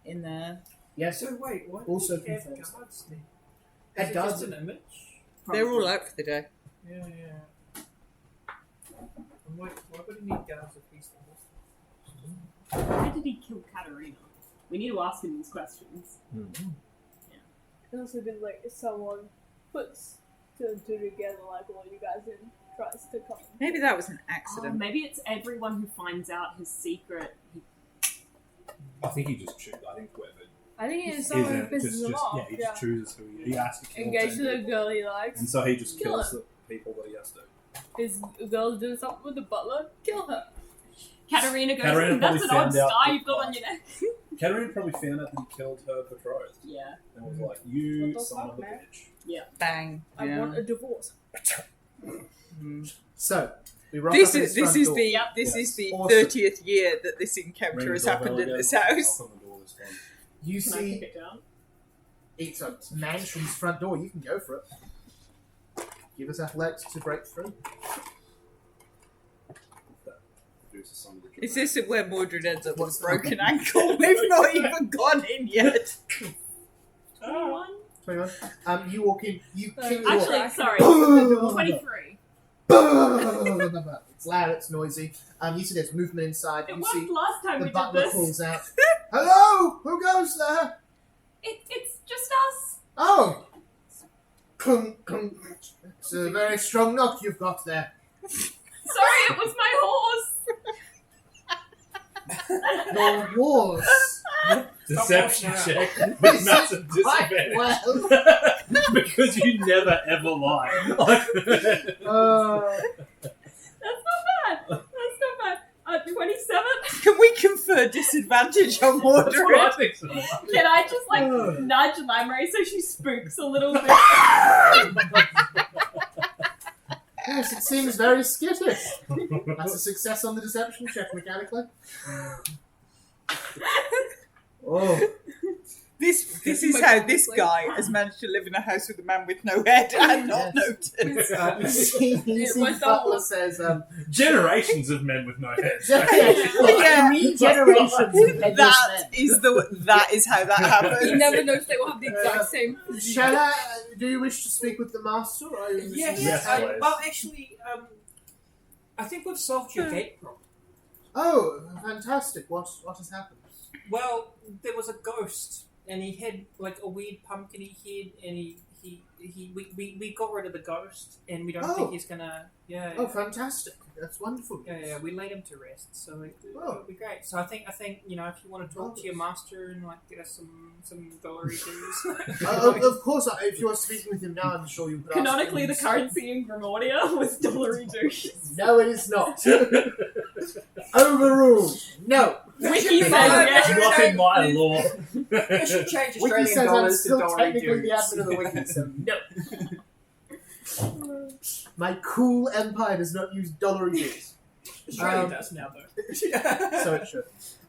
Speaker 4: in there.
Speaker 1: Yes,
Speaker 7: So wait, why
Speaker 1: Also
Speaker 7: do we have
Speaker 1: confirms.
Speaker 7: guards then?
Speaker 1: It
Speaker 7: Is it
Speaker 1: does.
Speaker 7: just an image?
Speaker 4: They're all out for the day.
Speaker 7: Yeah. I'm like, why would he need guards if he's the horse?
Speaker 6: Why did he kill Katarina? We need to ask him these questions.
Speaker 5: It also been like if someone puts two and two together, like all you guys in, tries to come.
Speaker 4: Maybe that was an
Speaker 6: Oh,
Speaker 4: accident.
Speaker 6: maybe it's everyone who finds out his secret.
Speaker 3: I think he just chooses. I think whoever
Speaker 5: I think it's
Speaker 3: is
Speaker 5: someone who
Speaker 3: it,
Speaker 5: pisses
Speaker 3: just
Speaker 5: him off.
Speaker 3: yeah, he just chooses who he has to kill.
Speaker 5: Engage
Speaker 3: ten
Speaker 5: with a
Speaker 3: people.
Speaker 5: girl he likes.
Speaker 3: And so he just
Speaker 5: Kill
Speaker 3: kills
Speaker 5: her.
Speaker 3: the people that he has to.
Speaker 5: His girl's doing something with the butler. Kill her.
Speaker 6: Katarina goes,
Speaker 3: Katarina
Speaker 6: that's an
Speaker 3: probably
Speaker 6: odd
Speaker 3: found out
Speaker 6: star
Speaker 3: the
Speaker 6: you've got
Speaker 3: plot.
Speaker 6: on your neck.
Speaker 3: Katarina probably found out that he killed her betrothed
Speaker 6: Yeah.
Speaker 3: and was like, "You
Speaker 5: What the
Speaker 3: son
Speaker 5: fuck,
Speaker 3: of a
Speaker 5: man?
Speaker 3: bitch."
Speaker 4: Bang.
Speaker 5: I
Speaker 4: Yeah.
Speaker 5: want a divorce.
Speaker 4: Mm.
Speaker 1: So we rock
Speaker 4: This
Speaker 1: up at
Speaker 4: is
Speaker 1: his front door.
Speaker 4: this is the
Speaker 1: Awesome.
Speaker 4: 30th year that this encounter
Speaker 3: Ring
Speaker 4: has
Speaker 3: the doorbell
Speaker 4: happened in
Speaker 3: again.
Speaker 4: this house.
Speaker 3: Knock on the door this time.
Speaker 1: You
Speaker 6: Can I
Speaker 1: see,
Speaker 6: kick it down?
Speaker 1: it's a man from his front door. You can go for it. Give us athletics to break through.
Speaker 3: Produces some ritual.
Speaker 4: Is this where Mordred ends up with a broken ankle? We've not even gone in yet.
Speaker 6: 21?
Speaker 1: 21. You walk in. You kick the
Speaker 6: Actually,
Speaker 1: door.
Speaker 6: sorry.
Speaker 1: Boom!
Speaker 6: 23.
Speaker 1: It's loud. It's noisy. You see there's movement inside.
Speaker 6: It
Speaker 1: You
Speaker 6: worked
Speaker 1: see
Speaker 6: last time
Speaker 1: the
Speaker 6: we did
Speaker 1: butler
Speaker 6: this.
Speaker 1: calls out. Hello, who goes there?
Speaker 8: It's just us.
Speaker 1: Oh, clunk, clunk. It's a very strong knock you've got there.
Speaker 8: Sorry, it was my horse.
Speaker 1: Your horse.
Speaker 3: Deception
Speaker 7: Stop
Speaker 3: check
Speaker 1: This
Speaker 3: with
Speaker 1: is
Speaker 3: massive
Speaker 1: quite
Speaker 3: disadvantage.
Speaker 1: well.
Speaker 3: Because you never ever lie. Like,
Speaker 6: That's not bad. That's not bad. 27?
Speaker 4: Can we confer disadvantage on
Speaker 3: that's what I
Speaker 4: Mordred?
Speaker 3: think so.
Speaker 6: Can I just nudge Lamray so she spooks a little bit?
Speaker 1: Yes, it seems very skittish. That's a success on the deception check mechanically. Oh,
Speaker 4: This This is how this guy has managed to live in a house with a man with no head and not notice.
Speaker 1: You see Butler says,
Speaker 3: Generations of men with no heads.
Speaker 4: Yeah.
Speaker 1: 3 generations of headless
Speaker 4: That is how that
Speaker 6: You
Speaker 4: happens.
Speaker 6: never notice they will have the exact same
Speaker 1: men.
Speaker 6: physique.
Speaker 1: Shall I, do you wish to speak with the master? Or are you
Speaker 7: Yes.
Speaker 3: Yes, please.
Speaker 7: Well, actually, I think we've solved your gate problem.
Speaker 1: Oh, fantastic. What has happened?
Speaker 7: Well, there was a ghost, and he had like a weird pumpkiny head, and we got rid of the ghost, and we don't think he's gonna. Yeah.
Speaker 1: Oh, fantastic. That's wonderful.
Speaker 7: Yeah, we laid him to rest, so it'll be great. So I think if you want to talk to your master and like get us some dollary dues.
Speaker 1: Of course, if you are speaking with him now, I'm sure you could
Speaker 6: Canonically, the
Speaker 1: ask him.
Speaker 6: currency in Grimordia was dollary douches.
Speaker 1: No, it is not. Overruled. No.
Speaker 6: Wiki says
Speaker 3: It's
Speaker 6: yes.
Speaker 3: not in my law.
Speaker 7: We should change
Speaker 1: Wiki
Speaker 7: Australian
Speaker 1: says I'm
Speaker 7: dollars to
Speaker 1: still
Speaker 7: dollary
Speaker 1: technically the
Speaker 7: dues.
Speaker 1: admin of the Wiki, so no. My cool empire does not use dollary dues.
Speaker 7: Australia does now, though.
Speaker 1: So it should.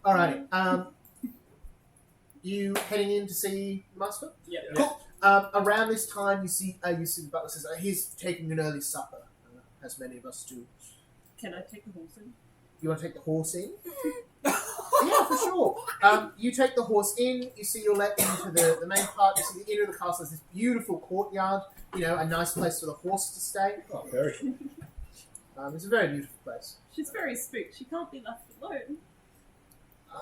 Speaker 1: Alrighty. You heading in to see the master?
Speaker 7: Yeah.
Speaker 1: Cool. Around this time, you see the butler says he's taking an early supper, as many of us do.
Speaker 6: Can I take the horse in?
Speaker 1: You want to take the horse in? Yeah, for sure. You take the horse in. You see you're let into the main part. You see the inner of the castle is this beautiful courtyard. You know, a nice place for the horse to stay.
Speaker 3: Oh, very cool.
Speaker 1: It's a very beautiful place.
Speaker 6: She's very spooked. She can't be left alone.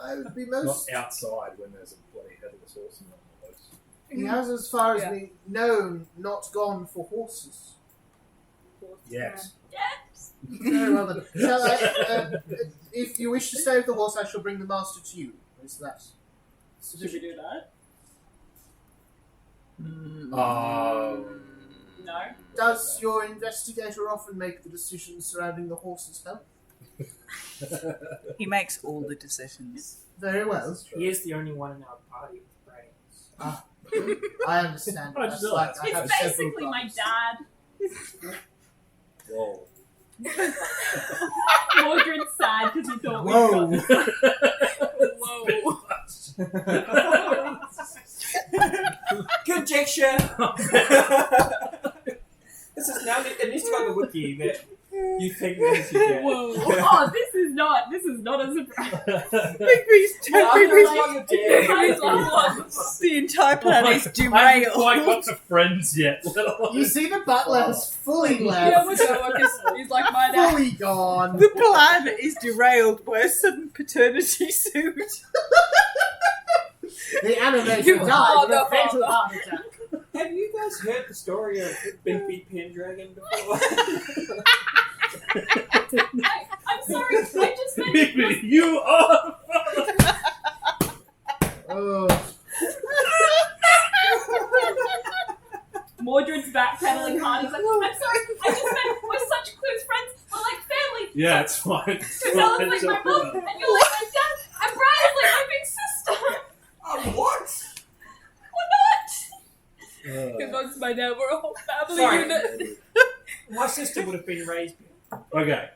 Speaker 1: I would be
Speaker 3: Not
Speaker 1: most.
Speaker 3: outside when there's a bloody headless horse in the place.
Speaker 1: He has, as far as
Speaker 6: Yeah.
Speaker 1: we know, not gone for horses.
Speaker 3: Yes.
Speaker 1: Very well then. If you wish to stay with the horse, I shall bring the master to you. Is that
Speaker 6: Should we do that? No.
Speaker 1: Does your investigator often make the decisions surrounding the horse's health?
Speaker 4: He makes all the decisions.
Speaker 1: Very well.
Speaker 7: He is the only one in our party with brains.
Speaker 1: I understand.
Speaker 3: I
Speaker 1: That's
Speaker 3: just
Speaker 1: like I have
Speaker 6: It's
Speaker 1: several
Speaker 6: basically my
Speaker 1: brothers.
Speaker 6: dad.
Speaker 3: Whoa.
Speaker 6: Mordred's sad because he thought
Speaker 1: Whoa.
Speaker 6: we got... Whoa.
Speaker 7: Conjecture. This is now. It needs to go to the wiki that you think that is your dad.
Speaker 6: Whoa. Oh, this is not a surprise.
Speaker 4: Bigby's
Speaker 7: Well, I'm
Speaker 4: Bigby's
Speaker 7: not your dad.
Speaker 6: Guys, what?
Speaker 4: the entire plan is
Speaker 3: I haven't quite
Speaker 4: derailed.
Speaker 3: got to friends yet. let alone-
Speaker 1: You see the butler has fully
Speaker 6: Yeah,
Speaker 1: left.
Speaker 6: what's that? He's like my dad.
Speaker 1: Fully gone.
Speaker 4: The plan is derailed by a sudden paternity suit.
Speaker 1: The animator
Speaker 6: You
Speaker 1: died
Speaker 6: are
Speaker 1: of a
Speaker 6: the
Speaker 1: fatal
Speaker 6: father.
Speaker 1: heart attack.
Speaker 7: Have you guys heard the story of Big Beat Pendragon before?
Speaker 8: I'm sorry, I just meant
Speaker 3: Bigby, you are.
Speaker 1: Oh.
Speaker 8: Mordred's backpedaling hard. He's like, I'm sorry, I just meant we're such close friends. We're like family.
Speaker 3: Yeah, it's fine. It's
Speaker 8: Because Ellen's
Speaker 3: fine.
Speaker 8: like my mom, and you're like my dad, and Brian's like my big sister.
Speaker 7: Oh, what?
Speaker 8: We're not.
Speaker 6: Amongst my dad, we're a whole family
Speaker 7: Sorry.
Speaker 6: unit.
Speaker 7: My sister would have been raised.
Speaker 3: Okay.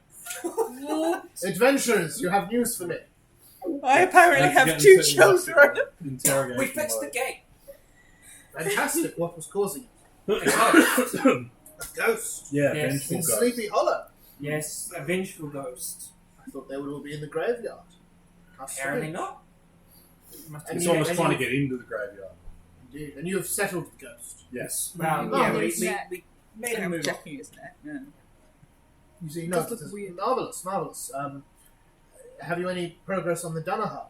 Speaker 1: Adventurers, you have news for me.
Speaker 4: I apparently
Speaker 3: Let's
Speaker 4: have
Speaker 3: get
Speaker 4: 2
Speaker 3: into
Speaker 4: children.
Speaker 3: Interrogation.
Speaker 7: We fixed the gate.
Speaker 1: Fantastic. What was causing it?
Speaker 3: gate.
Speaker 1: A ghost.
Speaker 3: Yeah,
Speaker 7: Yes.
Speaker 3: vengeful
Speaker 1: In
Speaker 3: ghost.
Speaker 1: Sleepy Hollow.
Speaker 7: Yes, a vengeful ghost.
Speaker 1: I thought they would all be in the graveyard. How
Speaker 7: Apparently
Speaker 1: strange.
Speaker 7: not. Must
Speaker 1: And
Speaker 3: It's
Speaker 1: you-
Speaker 3: almost
Speaker 1: and
Speaker 3: trying to
Speaker 1: you-
Speaker 3: get into the graveyard.
Speaker 1: Indeed. And you have settled the ghost.
Speaker 3: Yes.
Speaker 7: Well,
Speaker 1: Oh,
Speaker 7: yeah,
Speaker 1: yes.
Speaker 7: we made a
Speaker 4: I'm
Speaker 7: move. on.
Speaker 4: checking his neck. Yeah.
Speaker 1: You see,
Speaker 4: Does
Speaker 1: no,
Speaker 4: look
Speaker 1: this is
Speaker 4: weird.
Speaker 1: marvelous, marvelous. Have you any progress on the Dunaha?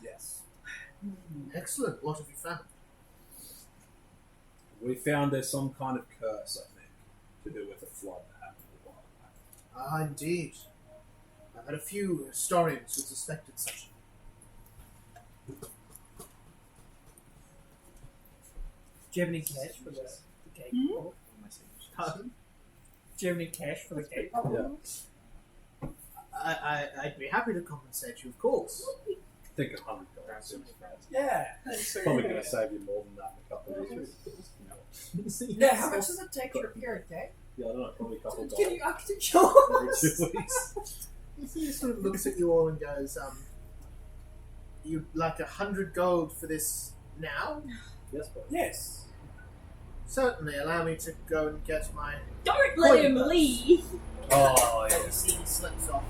Speaker 3: Yes.
Speaker 1: Excellent. What have you found?
Speaker 3: We found there's some kind of curse, I think, to do with a flood that happened a while back.
Speaker 1: Ah, indeed. I've had a few historians who suspected such.
Speaker 7: Do you have any cash for the gate?
Speaker 1: Pardon?
Speaker 7: Do you have any cash for the gate?
Speaker 3: Yeah.
Speaker 1: I'd be happy to compensate you, of course.
Speaker 3: I think $100 seems fair.
Speaker 7: Yeah.
Speaker 3: Probably going to save you more than that in a couple of years.
Speaker 7: Yeah, how much does it take to repair a gate?
Speaker 3: Yeah, I don't know, probably a couple of
Speaker 7: Can
Speaker 3: dollars
Speaker 7: you architecture?
Speaker 3: every 2 weeks.
Speaker 1: You see, he sort of looks at you all and goes, you'd like 100 gold for this now?
Speaker 3: Yes, boy.
Speaker 2: Yes.
Speaker 1: Certainly. Allow me to go and get my...
Speaker 6: Don't let him
Speaker 1: Pointless.
Speaker 6: leave.
Speaker 3: Oh,
Speaker 1: That you see he slips off.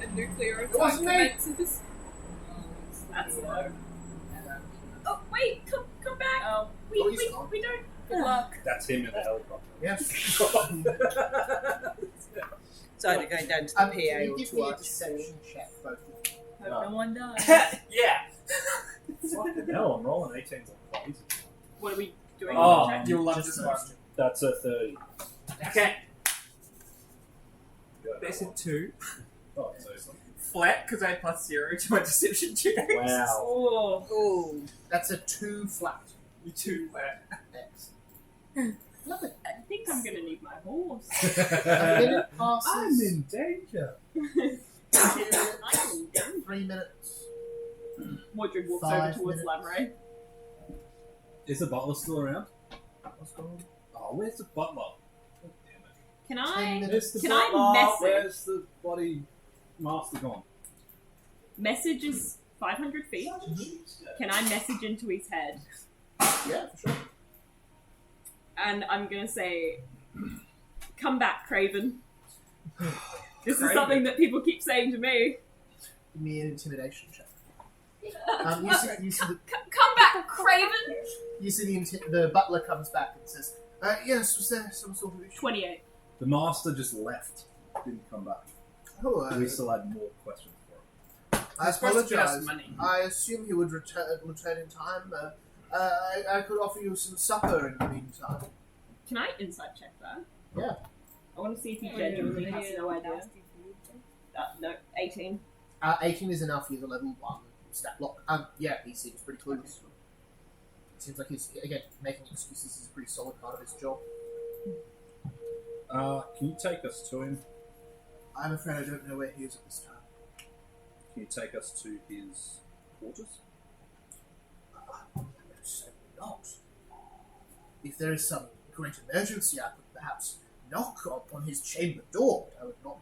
Speaker 5: A nuclear
Speaker 1: It wasn't
Speaker 5: attack
Speaker 1: me.
Speaker 5: commences.
Speaker 6: That's low. Oh wait, come back. We,
Speaker 1: Oh, he's
Speaker 6: we,
Speaker 1: gone.
Speaker 6: we don't.
Speaker 5: Good luck.
Speaker 3: That's him in the helicopter.
Speaker 1: Yes.
Speaker 4: It's either going down to the
Speaker 1: Can
Speaker 4: PA
Speaker 1: you
Speaker 4: or
Speaker 1: give
Speaker 4: to
Speaker 1: me a
Speaker 4: us.
Speaker 1: deception check, both of you?
Speaker 5: Hope no one dies.
Speaker 2: Yeah.
Speaker 3: Fucking hell, I'm rolling 18s on crazy.
Speaker 6: What are we doing?
Speaker 2: Oh,
Speaker 6: Check?
Speaker 2: you'll love
Speaker 1: Just
Speaker 2: this one.
Speaker 3: That's a 30.
Speaker 2: Okay.
Speaker 3: Go.
Speaker 2: There's a 2.
Speaker 3: Oh, so
Speaker 2: Flat, because I had +0 to my deception check.
Speaker 3: wow.
Speaker 6: Oh.
Speaker 4: Oh,
Speaker 1: That's a 2 flat.
Speaker 2: You 2 flat.
Speaker 1: X.
Speaker 6: I think I'm gonna need my horse.
Speaker 1: A minute passes.
Speaker 3: I'm in danger.
Speaker 1: 2 minutes. 3 minutes.
Speaker 6: Mordred walks
Speaker 1: 5
Speaker 6: over towards
Speaker 1: minutes.
Speaker 6: Lamray.
Speaker 3: Is the butler still around?
Speaker 1: What's going on?
Speaker 3: Oh, where's the butler? Oh, damn it.
Speaker 6: Can
Speaker 1: 10
Speaker 6: I
Speaker 1: minutes.
Speaker 3: Where's the
Speaker 6: Can I
Speaker 3: butler?
Speaker 6: message?
Speaker 3: Where's the bloody master gone?
Speaker 6: message is 500 feet? Can I message into his head?
Speaker 1: Yeah, for sure.
Speaker 6: And I'm gonna say, "Come back, Craven." This is
Speaker 2: Craven.
Speaker 6: something that people keep saying to me.
Speaker 1: Give me an intimidation check. You see
Speaker 8: Come back, Craven!
Speaker 1: the butler comes back and says, yes, was there some sort of issue?
Speaker 6: 28.
Speaker 3: The master just left. Didn't come back.
Speaker 1: Oh,
Speaker 3: We still had more questions for him.
Speaker 1: I
Speaker 2: supposed to get us
Speaker 1: apologize.
Speaker 2: money.
Speaker 1: I assume he would return in time. I could offer you some supper in the meantime.
Speaker 6: Can I insight check that?
Speaker 1: Yeah.
Speaker 6: I want to see if he genuinely has no idea. No, 18.
Speaker 1: 18 is enough. He's a level 1 stat block. Yeah, he seems pretty clueless. Seems like he's, again, making excuses is a pretty solid part of his job.
Speaker 3: Can you take us to him?
Speaker 1: I'm afraid I don't know where he is at this time.
Speaker 3: Can you take us to his quarters?
Speaker 1: Certainly not. If there is some great emergency, I could perhaps knock upon his chamber door, but I would not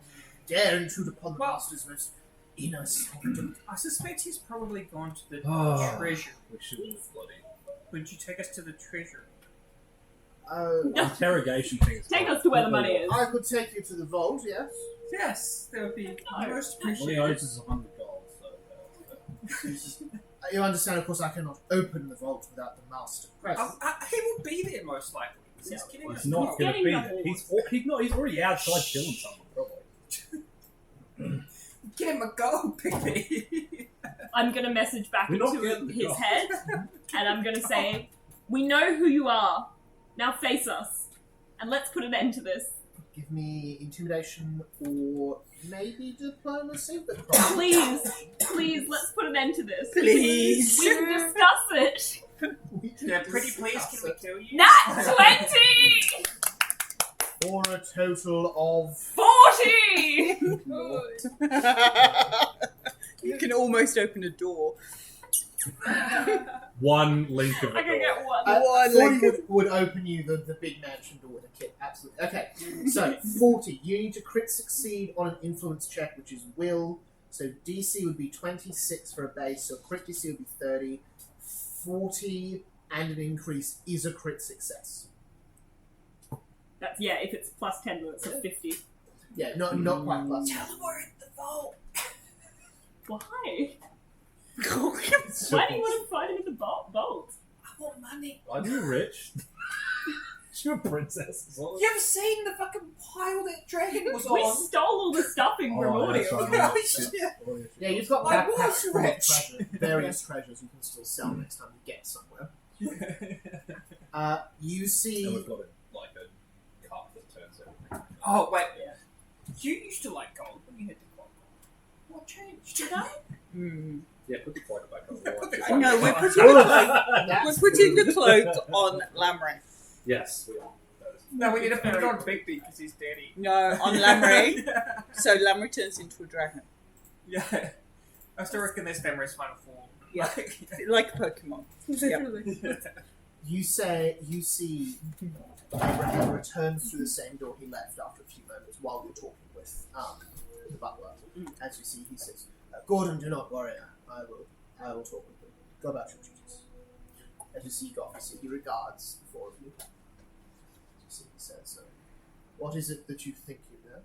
Speaker 1: dare intrude upon the
Speaker 2: Well-
Speaker 1: master's most inner sanctum.
Speaker 2: I suspect he's probably gone to the
Speaker 3: Oh.
Speaker 2: treasure.
Speaker 3: We shouldn't have bloody...
Speaker 2: Would you take us to the treasure?
Speaker 3: Interrogation things.
Speaker 6: Take us to where the money is.
Speaker 1: I could take you to the vault, yes.
Speaker 2: Yes, that would be most
Speaker 3: Well, he
Speaker 2: appreciated.
Speaker 3: owes us 100 gold, so...
Speaker 1: You understand, of course, I cannot open the vault without the master present.
Speaker 2: He will be there most likely. He's just kidding us.
Speaker 3: He's not
Speaker 6: He's
Speaker 3: going to
Speaker 6: getting
Speaker 3: be
Speaker 6: the
Speaker 3: there. He's already outside killing someone, probably.
Speaker 2: Get him a gold, Piggy.
Speaker 6: I'm going to message back
Speaker 3: We're not
Speaker 6: into
Speaker 3: getting the
Speaker 6: his
Speaker 3: gold.
Speaker 6: head, and I'm going to say, "We know who you are. Now face us, and let's put an end to this."
Speaker 1: Give me intimidation or maybe diplomacy, but probably
Speaker 6: Please, let's put an end to this.
Speaker 4: Please.
Speaker 6: We can discuss it.
Speaker 1: we can
Speaker 2: Yeah, pretty please,
Speaker 1: discuss
Speaker 2: can we
Speaker 1: it.
Speaker 2: kill you?
Speaker 6: Nat 20!
Speaker 1: For a total of
Speaker 6: 40!
Speaker 4: You can almost open a door.
Speaker 3: One link of
Speaker 6: I
Speaker 3: the
Speaker 6: can get
Speaker 3: door.
Speaker 6: one.
Speaker 4: One
Speaker 1: 40
Speaker 4: link
Speaker 1: would open you the big mansion door with a kit. Absolutely. Okay, so 40. You need to crit succeed on an influence check, which is will. So DC would be 26 for a base, so crit DC would be 30. 40 and an increase is a crit success.
Speaker 6: That's, yeah, if it's plus 10, then it's a 50.
Speaker 1: Yeah, not quite plus.
Speaker 2: Tell him we're at the vault.
Speaker 6: Why?
Speaker 3: So-
Speaker 6: Why do you want to fight him in the bolt?
Speaker 2: I want money.
Speaker 3: Are you rich? You're a princess.
Speaker 2: You ever seen the fucking pile that dragon was
Speaker 6: We
Speaker 2: on?
Speaker 6: stole all the stuffing from
Speaker 3: Oh, that's
Speaker 6: audio.
Speaker 3: right.
Speaker 2: Oh, shit.
Speaker 1: Yeah, you've got
Speaker 2: I
Speaker 1: backpacks
Speaker 2: was
Speaker 1: full of
Speaker 2: rich.
Speaker 1: treasure, various treasures you can still sell next time you get somewhere. You
Speaker 3: And
Speaker 1: see...
Speaker 3: we've got a cup that turns everything.
Speaker 2: Oh, wait. You used to like gold when you had the clock. What changed?
Speaker 6: Did I?
Speaker 3: Yeah, put the cloak back on.
Speaker 4: No, we're putting the cloak. We're putting the cloak on Lamray.
Speaker 3: Yes, we are. That is-
Speaker 2: No, we need to put it on Bigby because he's daddy.
Speaker 4: No, on Lamray. So Lamray turns into a dragon,
Speaker 2: Yeah. I still reckon there's Fenris final form.
Speaker 4: Yeah. like a Pokemon. Yep.
Speaker 1: You see Abraham returns through the same door he left after a few moments while you're talking with the butler. As you see, he says, Gordon, do not worry. I will talk with them. Go about your duties. As you see, officer, he regards the four of you. As you see, he says, so, what is it that you think you know?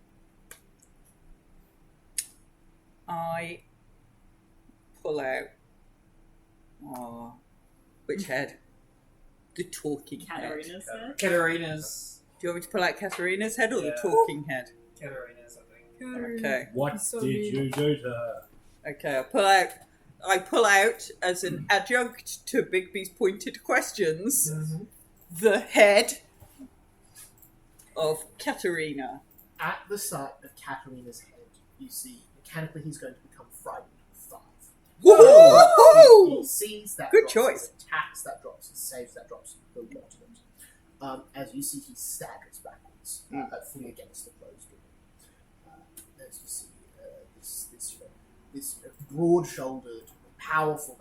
Speaker 4: I pull out. Which head? The talking head.
Speaker 6: Katarina's there.
Speaker 2: Katarina's.
Speaker 4: Do you want me to pull out Katarina's head or the
Speaker 2: Yeah.
Speaker 4: talking head?
Speaker 2: Katarina's, I think.
Speaker 4: Okay.
Speaker 3: What
Speaker 5: So
Speaker 3: did
Speaker 5: mean.
Speaker 3: you do to her?
Speaker 4: Okay, I pull out as an adjunct to Bigby's pointed questions the head of Katarina.
Speaker 1: At the sight of Katarina's head, you see mechanically he's going to become frightened with 5.
Speaker 4: Woo!
Speaker 1: He sees that
Speaker 4: Good
Speaker 1: drops,
Speaker 4: choice.
Speaker 1: he attacks that drops, he saves that drops, the lot of it. As you see, he staggers backwards, fully against the closed door. As you see, this broad-shouldered, powerful,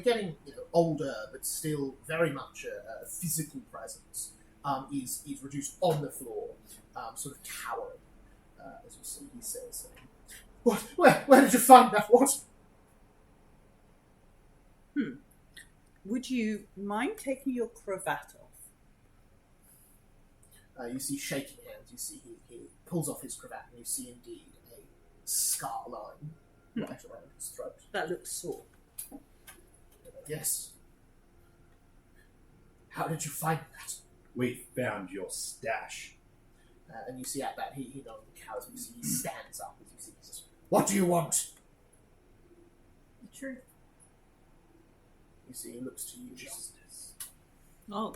Speaker 1: getting older but still very much a physical presence, is reduced on the floor, sort of cowering. As you see, he says, "What? Where did you find that? What?"
Speaker 4: Would you mind taking your cravat off?
Speaker 1: You see shaking hands. You see he pulls off his cravat, and you see indeed a scar line right around his throat.
Speaker 4: That looks sore.
Speaker 1: Yes. How did you find that?
Speaker 3: We found your stash.
Speaker 1: And you see at that he no longer cowers. You see he stands up. As you see, he says, "What do you want?"
Speaker 6: The truth.
Speaker 1: You see he looks to you.
Speaker 3: Justice.
Speaker 4: Oh.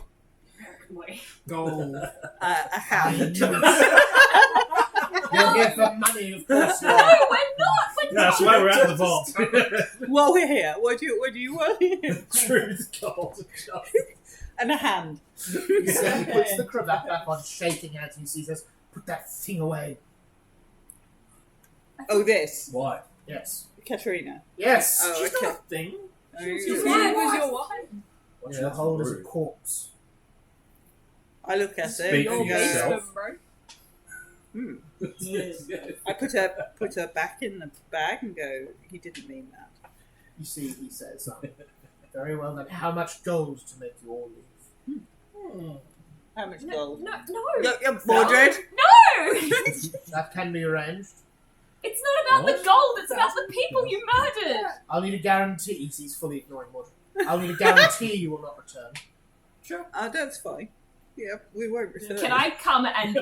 Speaker 6: Wait.
Speaker 2: Gold.
Speaker 4: A hand.
Speaker 1: You're here for money, of course.
Speaker 6: No, we're not. We're
Speaker 3: That's
Speaker 6: not.
Speaker 3: why we're at the vault.
Speaker 4: While we're here, what do you want?
Speaker 3: Truth, gold, and justice.
Speaker 4: And a hand.
Speaker 1: You see he puts the cravat back on, shaking hands, and you see he says, "Put that thing away."
Speaker 4: Oh, this.
Speaker 3: Why?
Speaker 1: Yes.
Speaker 4: Katarina.
Speaker 1: Yes.
Speaker 4: Oh,
Speaker 2: She's
Speaker 4: okay.
Speaker 2: not a thing.
Speaker 4: Oh,
Speaker 6: Why
Speaker 4: yeah.
Speaker 6: was your wife?
Speaker 1: What
Speaker 3: Yeah,
Speaker 1: you
Speaker 3: that's
Speaker 1: hold is a
Speaker 3: rude.
Speaker 1: corpse.
Speaker 4: I look at
Speaker 3: Speak
Speaker 4: it.
Speaker 3: for
Speaker 5: Your
Speaker 4: and go,
Speaker 3: yourself.
Speaker 5: basement, bro.
Speaker 4: I put her back in the bag and go, he didn't mean that.
Speaker 1: You see, he says, "Very well then. How much gold to make you all leave?"
Speaker 4: How much
Speaker 6: No,
Speaker 4: gold?
Speaker 6: no,
Speaker 4: Mordred?
Speaker 6: no!
Speaker 1: That can be arranged.
Speaker 6: It's not about the gold, it's about the people you murdered!
Speaker 1: I'll need a guarantee. He's fully ignoring Mordred. I'll need a guarantee you will not return.
Speaker 2: Sure.
Speaker 4: That's fine. Yeah, we won't return.
Speaker 6: Can I come and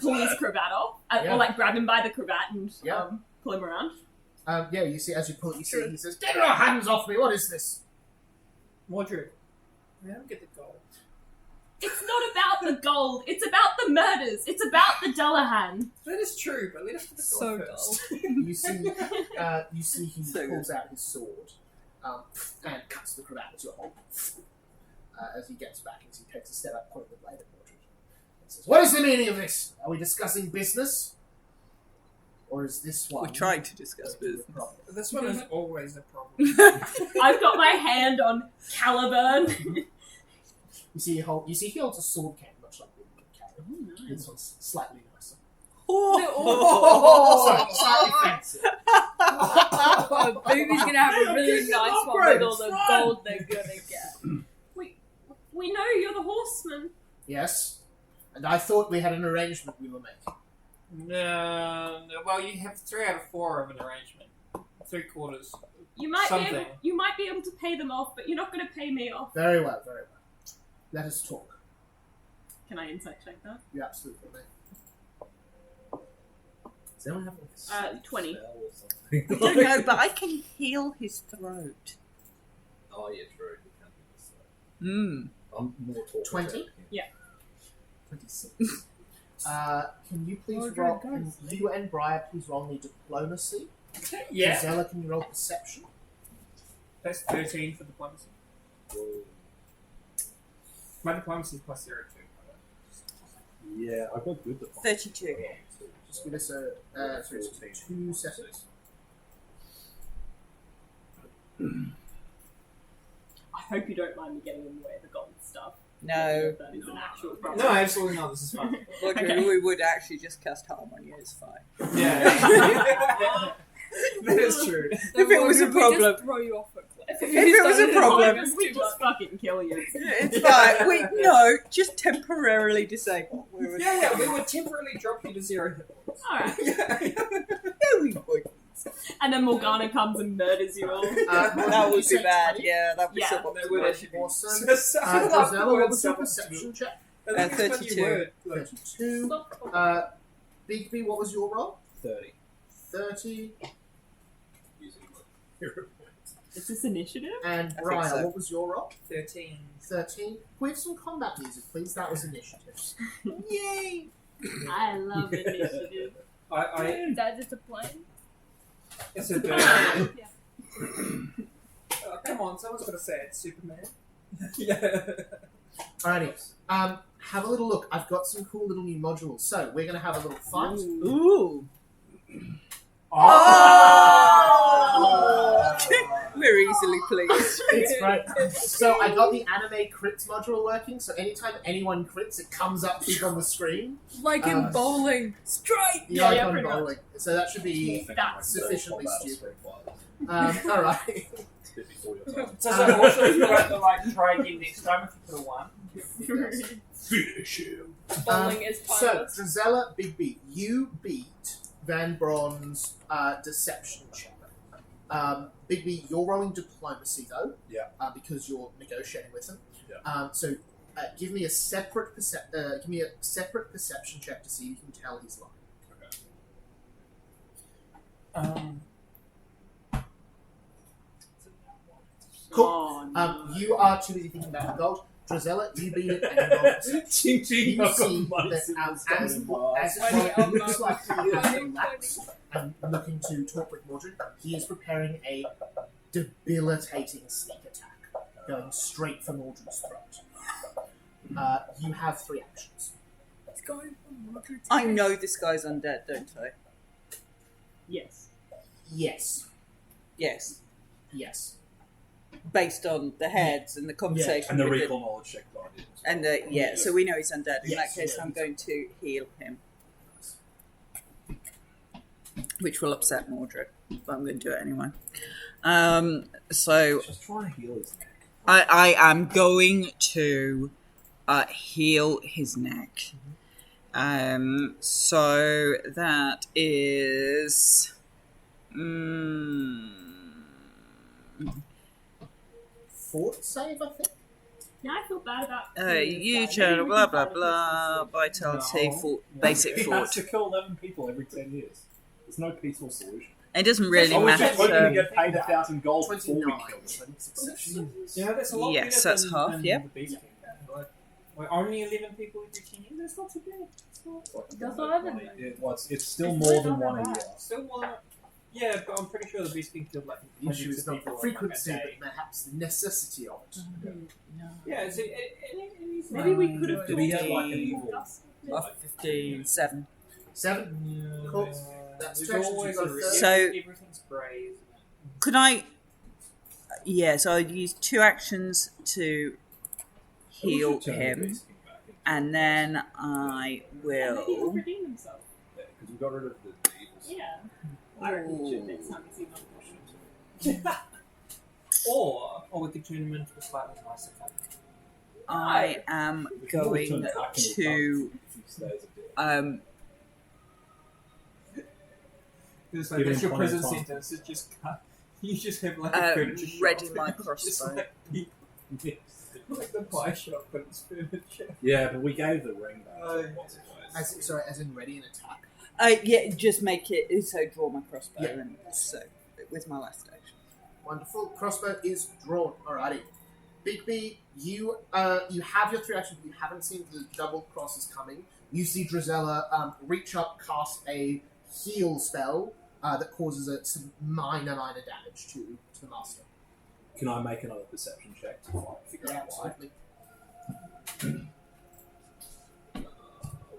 Speaker 6: pull his cravat off?
Speaker 1: Yeah.
Speaker 6: Or like grab him by the cravat and
Speaker 1: Yeah.
Speaker 6: pull him around?
Speaker 1: Yeah, you see, as you pull it, you see, he says, "Get your hands off me! What is this?"
Speaker 2: Mordred. I don't get the gold.
Speaker 6: It's not about the gold, it's about the murders, it's about the Dullahan.
Speaker 2: That is true, but lead us to the
Speaker 5: So
Speaker 2: gold first.
Speaker 1: You see, he
Speaker 4: So
Speaker 1: pulls out his sword and cuts the cravat as you're holding. As he gets back, as he takes a step up, pointing the blade at Mordred, and says, "What is the meaning of this? Are we discussing business, or is this one?"
Speaker 4: We're trying to discuss
Speaker 1: a
Speaker 4: business.
Speaker 1: problem?
Speaker 2: This one is always a problem.
Speaker 6: I've got my hand on Caliburn.
Speaker 1: You see, he holds a sword cane, much like the cane. This one's slightly nicer.
Speaker 4: Oh,
Speaker 1: Sorry, slightly fancy.
Speaker 5: Baby's gonna have a really nice one with all the gold they're gonna get.
Speaker 6: We know you're the horseman.
Speaker 1: Yes, and I thought we had an arrangement we were making.
Speaker 2: No, well, you have 3 out of 4 of an arrangement. 3/4.
Speaker 6: You might
Speaker 2: Something.
Speaker 6: be able to pay them off, but you're not going to pay me off.
Speaker 1: Very well, very well. Let us talk.
Speaker 6: Can I insight check that?
Speaker 1: You absolutely may.
Speaker 3: Does anyone have like a
Speaker 6: 20.
Speaker 3: spell or something?
Speaker 4: I don't know, but I can heal his throat.
Speaker 3: Oh, yeah, true. You can't do this. I'm more talking
Speaker 1: 20?
Speaker 3: about him.
Speaker 6: Yeah.
Speaker 1: 26. Can you please roll? Can you and Briar please roll me diplomacy?
Speaker 2: Yeah.
Speaker 1: Zella, can you roll perception?
Speaker 2: That's 13 for diplomacy.
Speaker 3: Whoa.
Speaker 2: My diplomacy is plus 0 too.
Speaker 3: Yeah, I've got good diplomacy.
Speaker 4: 32.
Speaker 1: Just give us a 2 seconds.
Speaker 6: I hope you don't mind me getting in the way of the gold stuff.
Speaker 4: No.
Speaker 6: That is an actual problem.
Speaker 2: No, absolutely not. This is fun.
Speaker 4: Roger,
Speaker 6: Okay.
Speaker 4: we would actually just cast harm on you, it's fine.
Speaker 2: Yeah. That is true.
Speaker 4: If it was a
Speaker 5: We
Speaker 4: problem.
Speaker 5: just throw you off a cliff.
Speaker 4: If it was a problem.
Speaker 6: We just fucking kill you.
Speaker 4: It's fine. No, just temporarily disable.
Speaker 2: Yeah, we would temporarily drop you to 0 hit points.
Speaker 6: Alright.
Speaker 4: There we go.
Speaker 6: And then Morgana comes and murders you all.
Speaker 4: That would be bad. Yeah, that would be
Speaker 6: Yeah,
Speaker 4: so
Speaker 2: That would actually be
Speaker 1: Awesome.
Speaker 2: Drizella,
Speaker 1: Drizella, what was your perception check?
Speaker 4: 32.
Speaker 1: 32. Bigby, what was your roll?
Speaker 3: 30.
Speaker 1: 30.
Speaker 3: Using my hero points.
Speaker 6: Is this initiative?
Speaker 1: And
Speaker 4: think
Speaker 1: Brian,
Speaker 4: so.
Speaker 1: what was your roll?
Speaker 2: 13.
Speaker 1: 13. With some combat music, please. That was initiative.
Speaker 4: Yay!
Speaker 6: I love initiative.
Speaker 2: I
Speaker 5: That is a plan.
Speaker 2: it's a bird.
Speaker 5: Yeah.
Speaker 2: Come on, someone's got to say it. Superman. Yeah.
Speaker 1: Alrighty. Have a little look. I've got some cool little new modules. So we're going to have a little fight.
Speaker 4: Ooh.
Speaker 1: Oh!
Speaker 4: We're easily pleased.
Speaker 1: It's great. So I got the anime crits module working. So anytime anyone crits, it comes up big on the screen.
Speaker 5: Like in bowling. Strike!
Speaker 1: Yeah, like
Speaker 6: yeah,
Speaker 1: on
Speaker 6: pretty much.
Speaker 1: bowling. So that should be
Speaker 6: That's
Speaker 1: sufficiently
Speaker 3: Battle
Speaker 1: stupid.
Speaker 3: Street Fighter.
Speaker 1: Alright.
Speaker 3: It's a bit before your time.
Speaker 2: So also you have to like try again next time if you put a 1.
Speaker 3: Finish him.
Speaker 5: Bowling is
Speaker 1: So,
Speaker 5: pointless.
Speaker 1: Drizella, Bigby, you beat Van Braun's deception check. Bigby, you're rolling diplomacy though.
Speaker 3: Yeah.
Speaker 1: Because you're negotiating with him.
Speaker 3: Yeah.
Speaker 1: So, give me a separate perception check to see if you can tell he's lying. Cool. You are too busy thinking about the gold. Drizella, you beat it and you roll perception.
Speaker 3: Ching ching.
Speaker 1: You see that as it looks like he has relaxed and looking to talk with Mordred, he is preparing a debilitating sneak attack, going straight for Mordred's throat. You have 3 actions.
Speaker 5: It's going for Mordred's
Speaker 4: I know this guy's undead, don't I?
Speaker 6: Yes.
Speaker 1: Yes.
Speaker 4: Yes.
Speaker 1: Yes.
Speaker 4: Based on the heads and the conversation.
Speaker 3: And the
Speaker 4: with
Speaker 3: recall knowledge check that I did.
Speaker 4: And so we know he's undead. In
Speaker 1: Yes,
Speaker 4: that case,
Speaker 1: yeah.
Speaker 4: I'm going to heal him. Which will upset Mordred, but I'm going to do it anyway. So
Speaker 3: Just trying to heal his neck.
Speaker 4: I am going to heal his neck. So that is...
Speaker 1: Fort save, I think.
Speaker 6: Yeah, I feel bad about.
Speaker 4: you turn blah blah blah vitality
Speaker 3: No.
Speaker 4: for basic
Speaker 3: He
Speaker 4: fort.
Speaker 3: has to kill 11 people every 10 years. There's no peaceful solution.
Speaker 4: It doesn't really
Speaker 3: I was just hoping to
Speaker 4: matter.
Speaker 3: get paid 1,000 gold before we
Speaker 1: 29.
Speaker 3: kill him.
Speaker 1: Succession.
Speaker 2: Yeah, that's a lot
Speaker 4: Yes,
Speaker 2: better
Speaker 4: that's
Speaker 2: than,
Speaker 4: half,
Speaker 2: than
Speaker 4: yeah.
Speaker 2: the Beast King. Like, only 11 people every 10 years? That's not too bad. It's not,
Speaker 5: That's what I've been
Speaker 3: It's still more than one a year.
Speaker 2: still one. Yeah, but I'm pretty sure the Beast King killed like
Speaker 1: The issue
Speaker 2: hundreds
Speaker 1: is
Speaker 2: of
Speaker 1: not the
Speaker 2: people in,
Speaker 1: frequency,
Speaker 2: like, a day.
Speaker 1: but perhaps the necessity of it.
Speaker 2: Yeah, it is
Speaker 6: Maybe we could have
Speaker 3: Did he have like an evil?
Speaker 4: 57.
Speaker 1: 7? Cool. That's
Speaker 2: There's
Speaker 1: stretched.
Speaker 2: always
Speaker 1: You've got
Speaker 2: a
Speaker 1: a
Speaker 2: risk.
Speaker 1: third.
Speaker 4: So-
Speaker 2: Everything's grey, isn't it?
Speaker 4: Could I? Yeah, so I'd use 2 actions to heal him, and then I
Speaker 6: Maybe he'll
Speaker 4: will.
Speaker 6: redeem himself.
Speaker 3: Because we got rid of the evils.
Speaker 6: Yeah. I reckon we should next time we see them.
Speaker 2: Or we could turn him into a slightly nicer cat.
Speaker 4: I am going to
Speaker 2: It's
Speaker 3: Give
Speaker 2: like that's
Speaker 3: him
Speaker 2: your prison
Speaker 3: 20 times.
Speaker 2: sentence. It's just cut. You just have like a furniture shop.
Speaker 4: ready my
Speaker 2: Just
Speaker 4: crossbow.
Speaker 2: like people. Like the pie shop, but it's furniture.
Speaker 3: Yeah, but we gave the ring back.
Speaker 2: Oh,
Speaker 3: once or twice.
Speaker 1: As in ready an attack.
Speaker 4: Yeah, just make it so draw my crossbow,
Speaker 1: Yeah.
Speaker 4: and so with my last action.
Speaker 1: Wonderful. Crossbow is drawn. Alrighty. Bigby, you have your 3 actions, but you haven't seen the double crosses coming. You see Drizella reach up, cast a heal spell that causes some minor damage to the master.
Speaker 3: Can I make another perception check to figure
Speaker 1: Yeah,
Speaker 3: out why?
Speaker 1: absolutely.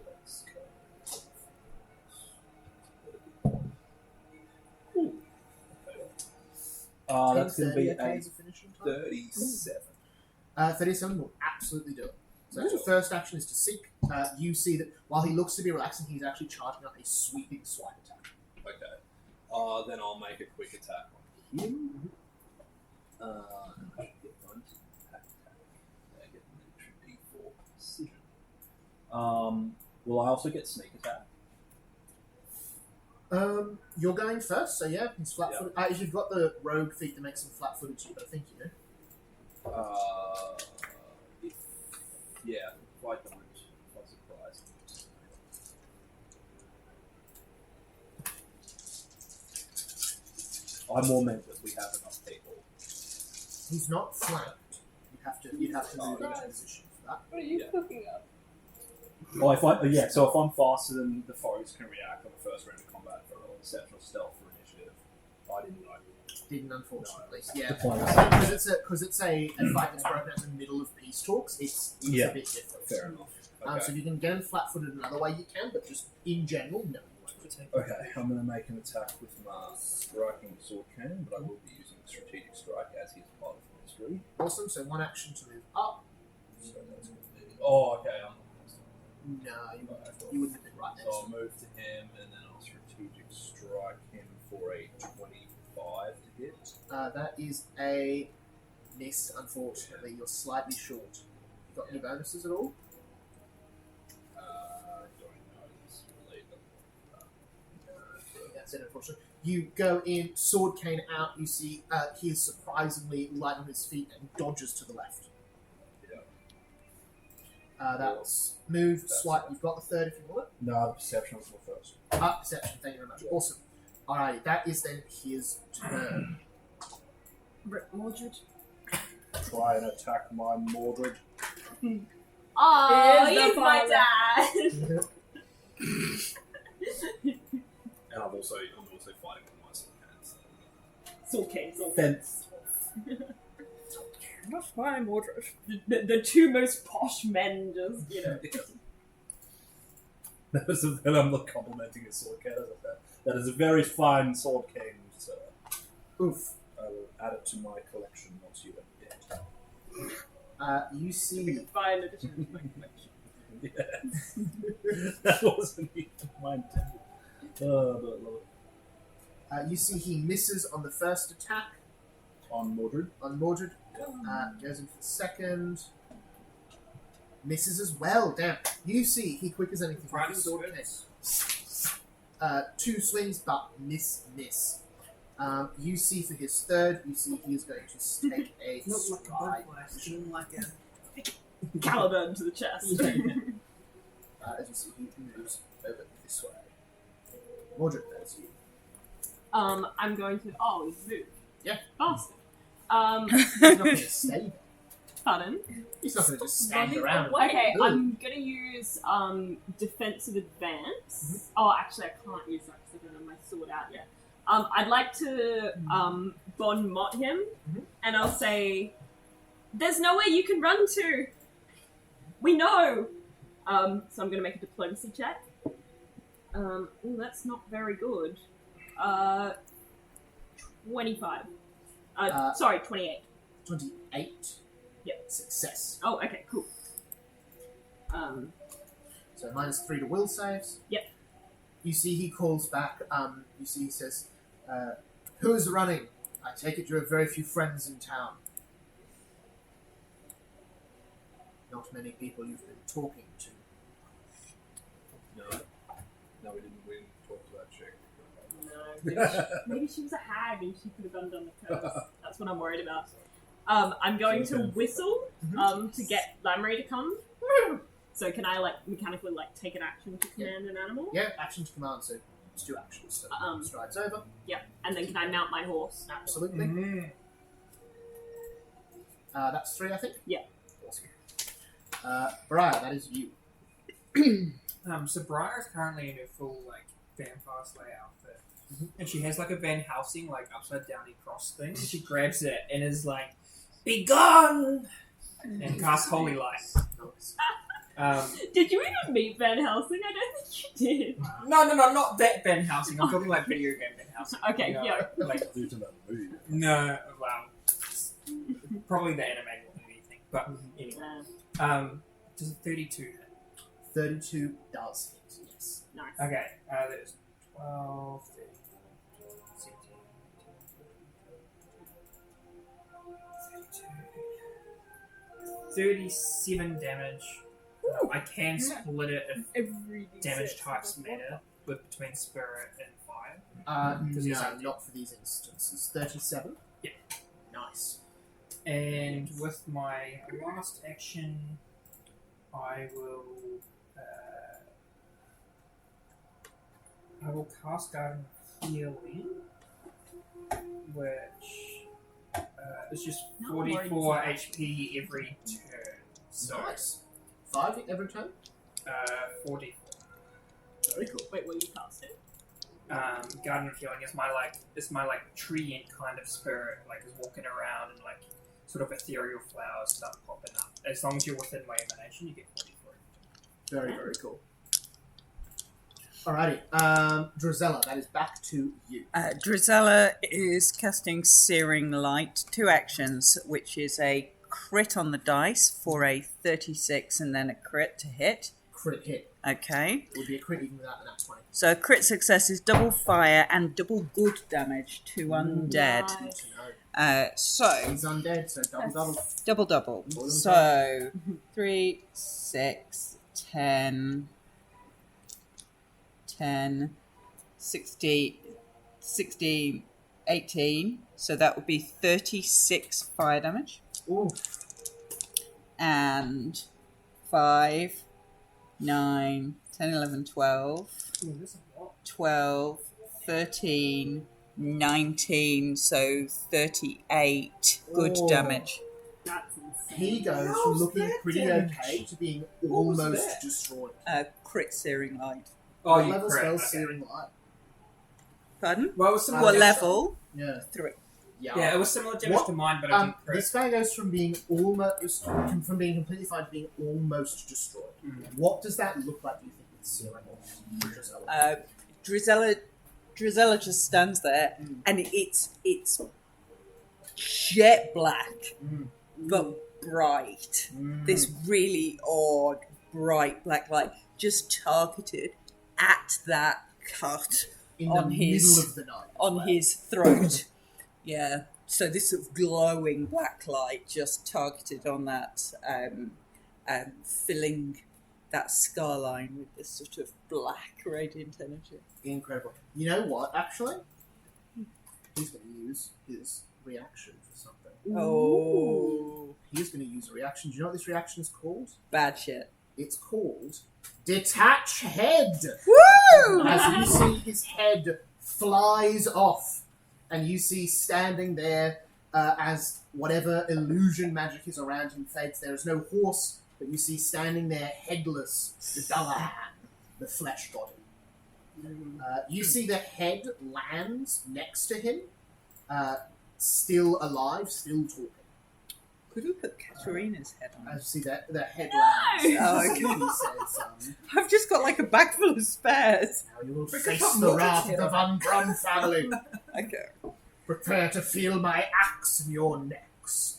Speaker 3: Let's go. Ooh. That's going to be
Speaker 1: 30, okay,
Speaker 3: a
Speaker 1: as a finishing time?
Speaker 3: 37.
Speaker 1: 37 will absolutely do it. So that's your first action is to seek. You see that while he looks to be relaxing, he's actually charging up a sweeping swipe attack.
Speaker 3: Okay. Then I'll make a quick attack on him. I should get one to attack. I get an extra D4 precision. Will I also get sneak attack?
Speaker 1: You're going first, so yeah, he's flat-footed. If you've got the rogue feat that makes him flat-footed, too, but I think you do.
Speaker 3: Yeah, if I don't, I'm surprised. I more meant that we have enough people.
Speaker 1: He's not flanked. You'd have to move into position for that.
Speaker 5: What are you cooking up?
Speaker 3: Well, so if I'm faster than the foes can react on the first round of combat for a deception or stealth for initiative, I didn't know.
Speaker 1: Didn't, unfortunately.
Speaker 3: No.
Speaker 1: Yeah,
Speaker 3: Diplomacy.
Speaker 1: because it's a fight that's broken out in the middle of peace talks. It's a bit different.
Speaker 3: Fair enough. Okay.
Speaker 1: So if you can get him flat-footed another way, you can. But just in general, no.
Speaker 3: Okay, I'm going to make an attack with my striking sword cannon, but I will be using strategic strike as he's part of the mystery.
Speaker 1: Awesome. So one action to move up.
Speaker 3: So that's going to be. Oh, okay.
Speaker 1: No, you wouldn't have been right there.
Speaker 3: So I'll move to him, and then I'll strategic strike him for a 25 to hit.
Speaker 1: That is a miss. Unfortunately, you're slightly short. You got any bonuses at all?
Speaker 3: I don't know. This really
Speaker 1: That's it, unfortunately. You go in, sword cane out. You see he is surprisingly light on his feet and dodges to the left. That's moved, swipe. You've got the third if you want it.
Speaker 3: No, the perception was my first.
Speaker 1: Perception, thank you very much. Awesome. Alrighty, that is then his turn.
Speaker 6: Mordred.
Speaker 3: Try and attack my Mordred.
Speaker 6: Oh,
Speaker 5: Here's the
Speaker 6: he's my
Speaker 5: father.
Speaker 6: dad.
Speaker 3: And I'm also fighting with my sword cannons.
Speaker 6: It's okay.
Speaker 3: Fence.
Speaker 6: That's why Mordred. The two most posh men just,
Speaker 3: And I'm not complimenting his sword cannon. That is a very fine sword cane, sir.
Speaker 1: Oof.
Speaker 3: I will add it to my collection once you are dead.
Speaker 1: You see.
Speaker 6: Fine addition to my collection.
Speaker 3: Yes. That wasn't even my intent. Oh, but Lord.
Speaker 1: You see he misses on the first attack
Speaker 3: On Mordred.
Speaker 1: Goes in for the second. Misses as well. Damn. You see he quick as anything. with his sword cane. Two swings, but miss. You see for his third, you see he is going to take a stride.
Speaker 6: Caliburn to the chest.
Speaker 1: As you see, he moves over this way. Mordred, that's you.
Speaker 6: I'm going to. Oh, he's moved.
Speaker 1: Yeah.
Speaker 6: Bastard.
Speaker 1: He's not going to stay there.
Speaker 6: Pardon?
Speaker 1: He's not going to just stand around.
Speaker 6: Okay,
Speaker 1: Ooh.
Speaker 6: I'm gonna use defensive advance. Oh, actually, I can't use that because I don't have my sword out yet. I'd like to bon mot him, and I'll say, "There's nowhere you can run to. We know." So I'm gonna make a diplomacy check. Ooh, that's not very good. 25. Sorry, 28.
Speaker 1: 28.
Speaker 6: Yep.
Speaker 1: Success.
Speaker 6: Oh, okay, cool.
Speaker 1: So -3 to will saves.
Speaker 6: Yep.
Speaker 1: You see he calls back. You see he says, "Who's running? I take it you have very few friends in town." Not many people you've been talking to.
Speaker 3: No, we didn't talk to that chick.
Speaker 6: No, maybe she was a hag and she could have undone the curse. That's what I'm worried about. I'm going to whistle to get Lamry to come. So can I mechanically take an action to command an animal?
Speaker 1: Yeah, action to command. So it's 2 actions. So strides over.
Speaker 6: Yeah, and then can I mount my horse?
Speaker 1: Absolutely. That's 3, I think.
Speaker 6: Yeah.
Speaker 1: Awesome. Briar, that is you.
Speaker 2: So Briar's currently in her full vampire slayer outfit, and she has a Van Helsing upside down cross thing. And she grabs it and is like, "Be gone!" and casts holy light.
Speaker 6: Did you even meet Van Helsing? I don't think you did.
Speaker 2: No, not that Van Helsing. I'm talking video game Van Helsing.
Speaker 6: Okay, yeah.
Speaker 2: No, well, probably the anime more than anything. But anyway, does a 32 hit?
Speaker 1: 32 does hit. Yes.
Speaker 6: Nice.
Speaker 2: Okay, there's 12, 13, 37 damage. I can split it if
Speaker 5: Every
Speaker 2: damage
Speaker 5: D6.
Speaker 2: types matter with between spirit and fire.
Speaker 1: No,
Speaker 2: he's undead.
Speaker 1: not for these instances. 37?
Speaker 2: Yeah.
Speaker 1: Nice.
Speaker 2: And with my last action, I will cast Garden of Healing, which is just
Speaker 6: No worries.
Speaker 2: 44 HP every turn. So,
Speaker 1: Nice. 5 every turn?
Speaker 2: 44.
Speaker 1: Very cool.
Speaker 6: Wait, what you cast it?
Speaker 2: Garden of Healing is my tree kind of spirit, like is walking around and like sort of ethereal flowers start popping up. As long as you're within my emanation, you get 44.
Speaker 1: Very, very cool. Alrighty. Drizella, that is back to you.
Speaker 4: Drizella is casting Searing Light, 2 actions, which is a crit on the dice for a 36 and then a crit to hit.
Speaker 1: Crit hit.
Speaker 4: Okay.
Speaker 1: Would be a crit even without the nat 20.
Speaker 4: So crit success is double fire and double good damage to undead.
Speaker 1: Good to know.
Speaker 4: So
Speaker 1: He's undead, so double.
Speaker 4: double.
Speaker 1: All
Speaker 4: So 3, 6, 10, 60, 18. So that would be 36 fire damage.
Speaker 1: Ooh.
Speaker 4: And 5, 9, 10, 11, 12,
Speaker 2: Ooh, this is a lot.
Speaker 4: 12, 13, 19, so 38 good
Speaker 1: Oh.
Speaker 4: damage.
Speaker 6: That's insane.
Speaker 1: He goes
Speaker 7: How's
Speaker 1: from looking
Speaker 7: that
Speaker 1: pretty
Speaker 7: damage?
Speaker 1: okay to being
Speaker 7: was
Speaker 1: almost
Speaker 7: that?
Speaker 1: destroyed.
Speaker 4: Crit Searing Light.
Speaker 2: Oh,
Speaker 1: What
Speaker 2: you
Speaker 1: level
Speaker 2: crit.
Speaker 1: spells
Speaker 2: Okay.
Speaker 1: Searing Light?
Speaker 4: Pardon?
Speaker 2: Well, it was similar.
Speaker 4: What
Speaker 1: yeah.
Speaker 4: level?
Speaker 1: Yeah.
Speaker 4: 3.
Speaker 2: Yeah, it was similar damage
Speaker 1: What?
Speaker 2: to mine, but I didn't crit.
Speaker 1: This guy goes from being from being completely fine to being almost destroyed.
Speaker 2: Mm.
Speaker 1: What does that look like, do you think, with Searing Light? Drizella?
Speaker 4: Drizella just stands there,
Speaker 1: Mm.
Speaker 4: and it's jet black,
Speaker 1: Mm.
Speaker 4: but bright.
Speaker 1: Mm.
Speaker 4: This really odd, bright black light, just targeted at that cut
Speaker 1: in
Speaker 4: on
Speaker 1: the
Speaker 4: his-
Speaker 1: middle of the night. as
Speaker 4: on
Speaker 1: well.
Speaker 4: his throat. Yeah. So this sort of glowing black light just targeted on that, filling that scarline with this sort of black radiant energy.
Speaker 1: Incredible. You know what, actually? He's going to use his reaction for something.
Speaker 4: Oh,
Speaker 1: He's going to use a reaction. Do you know what this reaction is called?
Speaker 4: bad shit.
Speaker 1: It's called Detach Head.
Speaker 4: Woo!
Speaker 1: As you see his head flies off, and you see standing there as whatever illusion magic is around him fades. There is no horse, but you see standing there headless, the Dalahan, the flesh body. You see the head lands next to him, still alive, still talking.
Speaker 4: Could we put Katarina's head on?
Speaker 1: As you see the head lands.
Speaker 4: Oh, okay.
Speaker 1: He says,
Speaker 4: I've just got like a bag full of spares.
Speaker 1: now you will
Speaker 2: We could
Speaker 1: face
Speaker 2: put
Speaker 1: the
Speaker 2: more
Speaker 1: wrath
Speaker 2: here.
Speaker 1: of the Von Brun family.
Speaker 4: Okay.
Speaker 1: Prepare to feel my axe in your necks.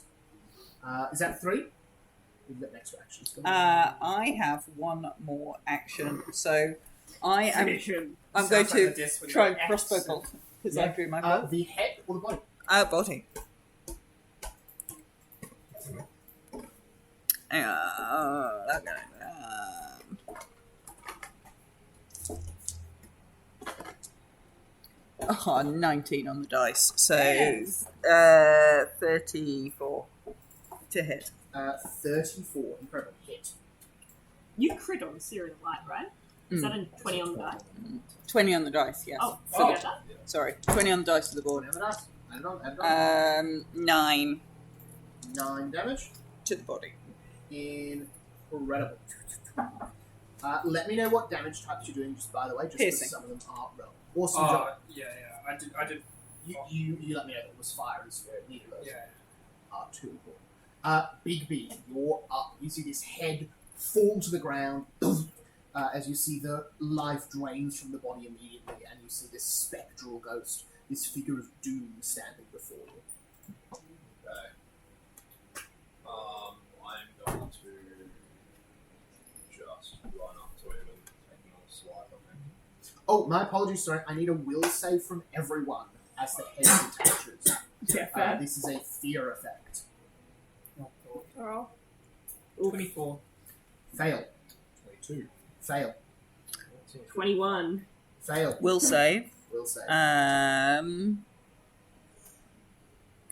Speaker 1: Is that 3? You've got next actions.
Speaker 4: I have one more action, so I'm going
Speaker 2: Sounds like
Speaker 4: to
Speaker 2: the disc with
Speaker 4: try
Speaker 2: the
Speaker 4: crossbowbolt
Speaker 2: X.
Speaker 4: bolt because
Speaker 1: Yeah.
Speaker 4: I drew my bow.
Speaker 1: The head or the body?
Speaker 4: Body. Oh, 19 on the dice. So, 34 to hit.
Speaker 1: 34. Incredible hit.
Speaker 6: You crit on Searing Light, right? Is that a 20 on the die?
Speaker 4: 20 on the dice, yes.
Speaker 6: Oh, forget that.
Speaker 4: Sorry, 20 on the dice to the board.
Speaker 1: Whatever that. Add it on. Add it on.
Speaker 4: 9
Speaker 1: 9 damage.
Speaker 4: to the body.
Speaker 1: Incredible. Let me know what damage types you're doing, just by the way, just
Speaker 4: Piercing.
Speaker 1: because some of them are relevant. Awesome job.
Speaker 2: Yeah. I did.
Speaker 1: You let me know that it was fire and spirit. Neither of those
Speaker 2: Yeah.
Speaker 1: are too important. Big B, you're up. You see this head fall to the ground as you see the life drains from the body immediately, and you see this spectral ghost, this figure of doom standing before you.
Speaker 3: Okay. I'm going to just run up to him and take another swipe at him.
Speaker 1: Oh, my apologies, sorry. I need a will save from everyone as the head detaches.
Speaker 6: Yeah, fair.
Speaker 1: This is a fear effect.
Speaker 5: Oh.
Speaker 2: 24.
Speaker 1: Fail.
Speaker 3: 22.
Speaker 1: Fail.
Speaker 6: 21.
Speaker 1: Fail.
Speaker 4: Will save.
Speaker 1: Will save.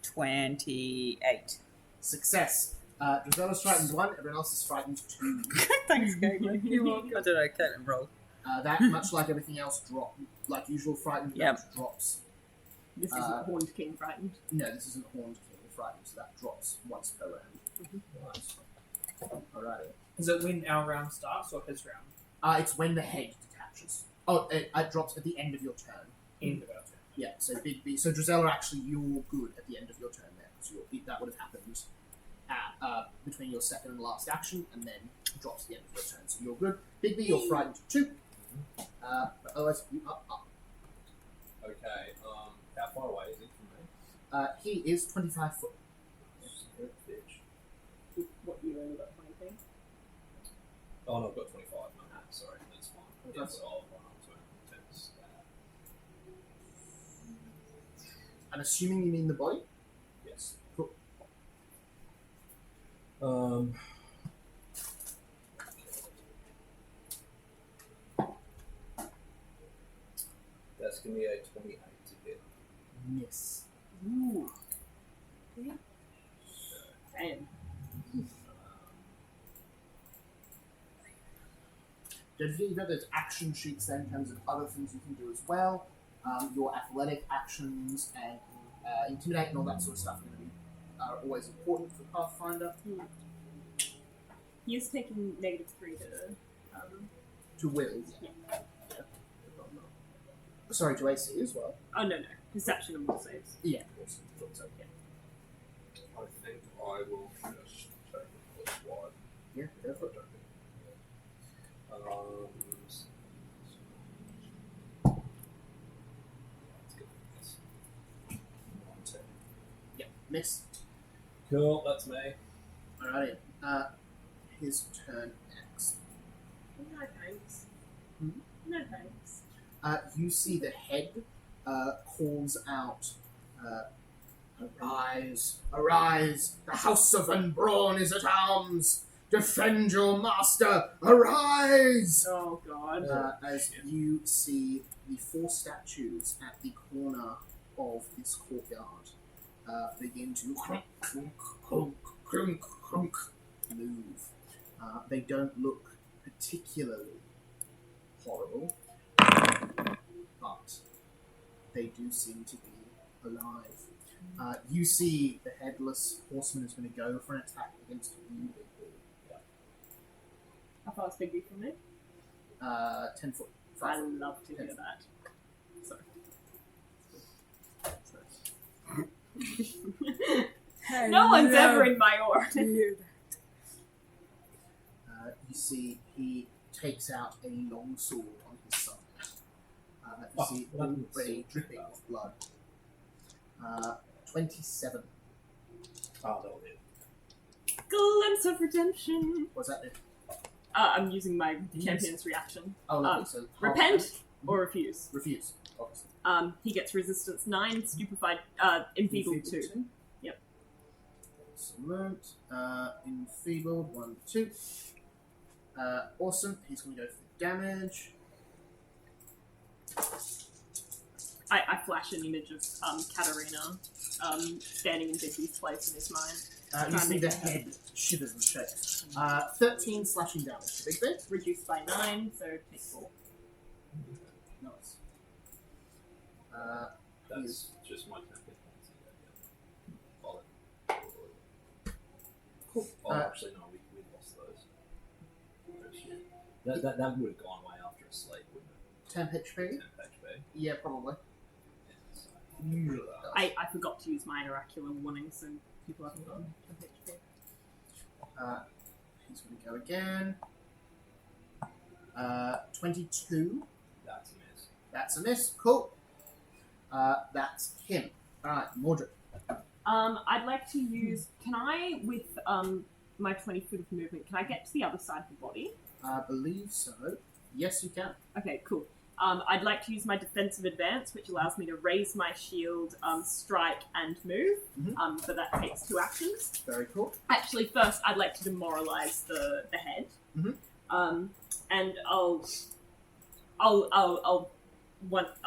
Speaker 4: 28.
Speaker 1: Success. Drizella's frightened 1, everyone else is frightened 2.
Speaker 4: Thanks, Caitlin. You're welcome. I don't know, Caitlin roll.
Speaker 1: That, much like everything else, like usual frightened,
Speaker 4: Yep.
Speaker 1: that drops.
Speaker 6: This isn't Horned King frightened.
Speaker 1: No, this isn't Horned King frightened, so that drops once per round. Nice. Alrighty.
Speaker 2: Is it when our round starts or his round?
Speaker 1: It's when the head detaches. Oh, it drops at the end of your turn.
Speaker 2: End of our turn.
Speaker 1: Yeah, so Big B. So Drizella, actually, you're good at the end of your turn there, because that would have happened between your second and last action, and then drops at the end of your turn. So you're good. Big B, you're frightened 2. But otherwise, you are up.
Speaker 3: Okay, how far away is he from me?
Speaker 1: He is 25 foot.
Speaker 3: Bitch.
Speaker 6: What, you only got 20?
Speaker 3: Oh no, I've got 25. No, sorry, that's fine. Yeah,
Speaker 1: That's-
Speaker 3: so I'll run up to him and tense that.
Speaker 1: I'm assuming you mean the body?
Speaker 3: Yes.
Speaker 1: Cool.
Speaker 3: That's gonna be a 28 to hit.
Speaker 1: Miss.
Speaker 6: Ooh. Damn.
Speaker 1: Don't forget you've got those action sheets there in terms of other things you can do as well. Your athletic actions and intimidate and all that sort of stuff are always important for Pathfinder.
Speaker 6: He is taking -3
Speaker 1: To will. Yeah. Sorry, to AC as well.
Speaker 6: Oh, no. Perception and will saves.
Speaker 1: Yeah, of course. So, yeah.
Speaker 3: I think I will just take a plus 1.
Speaker 1: Yeah, go for it. Yeah, miss.
Speaker 3: Cool, that's me.
Speaker 1: Alrighty. His turn next.
Speaker 6: No thanks.
Speaker 1: Hmm?
Speaker 6: No thanks.
Speaker 1: You see the head calls out, "Arise, arise! The house of Unbrawn is at arms! Defend your master! Arise!"
Speaker 6: Oh, God.
Speaker 1: As you see the 4 statues at the corner of this courtyard begin to crunk, crunk, crunk, crunk, crunk, move. They don't look particularly horrible, but they do seem to be alive. You see the headless horseman is going to go for an attack against you, Big B.
Speaker 6: How far is Bigby from me?
Speaker 1: 10 foot.
Speaker 6: I love to hear that. Sorry. No one's ever in my aura.
Speaker 1: You see he takes out a long sword on his side. You see it already dripping with blood. 27.
Speaker 3: Oh, that'll hit.
Speaker 6: Glimpse of redemption.
Speaker 1: What's that do?
Speaker 6: I'm using my champion's reaction.
Speaker 1: Oh, lovely. So
Speaker 6: Repent or refuse.
Speaker 1: Refuse, obviously.
Speaker 6: He gets resistance 9, stupefied, enfeebled 2. Yep.
Speaker 1: Excellent. Enfeebled 1, 2. Awesome. He's going to go for the damage.
Speaker 6: I flash an image of Katarina standing in Bigby's place in his mind.
Speaker 1: You see the head shivers and shakes. 13 slashing damage to Big B.
Speaker 6: Reduced by 9, so take 4.
Speaker 1: Nice.
Speaker 3: That's just my 10 hit points.
Speaker 1: Cool.
Speaker 3: Oh, actually, no, we lost those. Oh, shit. That would have gone away after a sleep, wouldn't it?
Speaker 1: 10 HP?
Speaker 3: 10 HP.
Speaker 1: Yeah, probably.
Speaker 6: I forgot to use my oracular warning, so people haven't gotten 10 HP.
Speaker 1: He's going to go again. 22.
Speaker 3: That's a miss.
Speaker 1: That's a miss. Cool. That's him. Alright, Mordred.
Speaker 6: I'd like to use... Can I, with my 20 foot of movement, can I get to the other side of the body?
Speaker 1: I believe so. Yes, you can.
Speaker 6: Okay, cool. I'd like to use my defensive advance, which allows me to raise my shield, strike, and move. But that takes 2 actions.
Speaker 1: Very cool.
Speaker 6: Actually, first, I'd like to demoralize the head. And I'll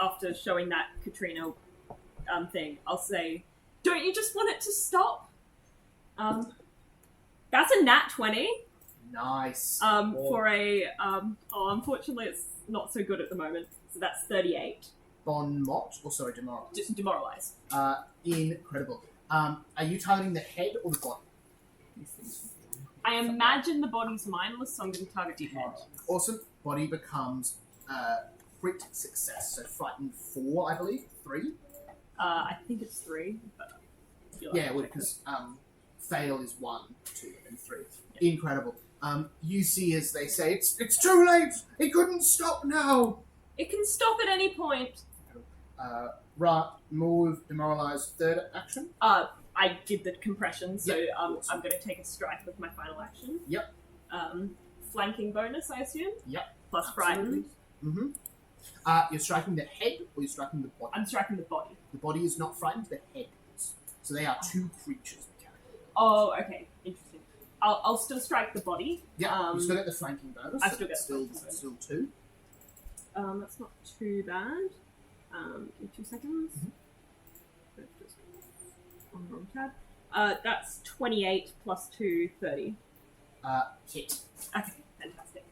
Speaker 6: after showing that Katrina thing, I'll say, "Don't you just want it to stop?" That's a nat 20.
Speaker 1: Nice.
Speaker 6: For a unfortunately, it's not so good at the moment. So that's 38.
Speaker 1: Bon mot, or sorry, demoralize.
Speaker 6: Demoralize.
Speaker 1: Incredible. Are you targeting the head or the body?
Speaker 6: I imagine the body's mindless, so I'm going to target the head.
Speaker 1: Awesome. Body becomes crit success. So frightened 4, I believe. 3.
Speaker 6: I think it's 3. But I feel like
Speaker 1: Yeah, because fail is 1, 2, and 3. Yeah. Incredible. You see as they say, it's too late! It couldn't stop now!
Speaker 6: It can stop at any point.
Speaker 1: Right, move, demoralize, third action.
Speaker 6: I did the compression, so
Speaker 1: Yep.
Speaker 6: I'm going to take a strike with my final action.
Speaker 1: Yep.
Speaker 6: Flanking bonus, I assume?
Speaker 1: Yep.
Speaker 6: Plus frightened.
Speaker 1: Mm-hmm. You're striking the head or you're striking the body?
Speaker 6: I'm striking the body.
Speaker 1: The body is not frightened, the head is. So they are 2 creatures mechanically.
Speaker 6: Oh, okay. Interesting. I'll still strike the body.
Speaker 1: Yeah, you still get the flanking bonus.
Speaker 6: I still get the
Speaker 1: still,
Speaker 6: flanking bonus.
Speaker 1: Still 2.
Speaker 6: That's not too bad. Give me 2 seconds. Just on the wrong tab. That's 28 plus 2, 30.
Speaker 1: Hit.
Speaker 6: Okay, fantastic.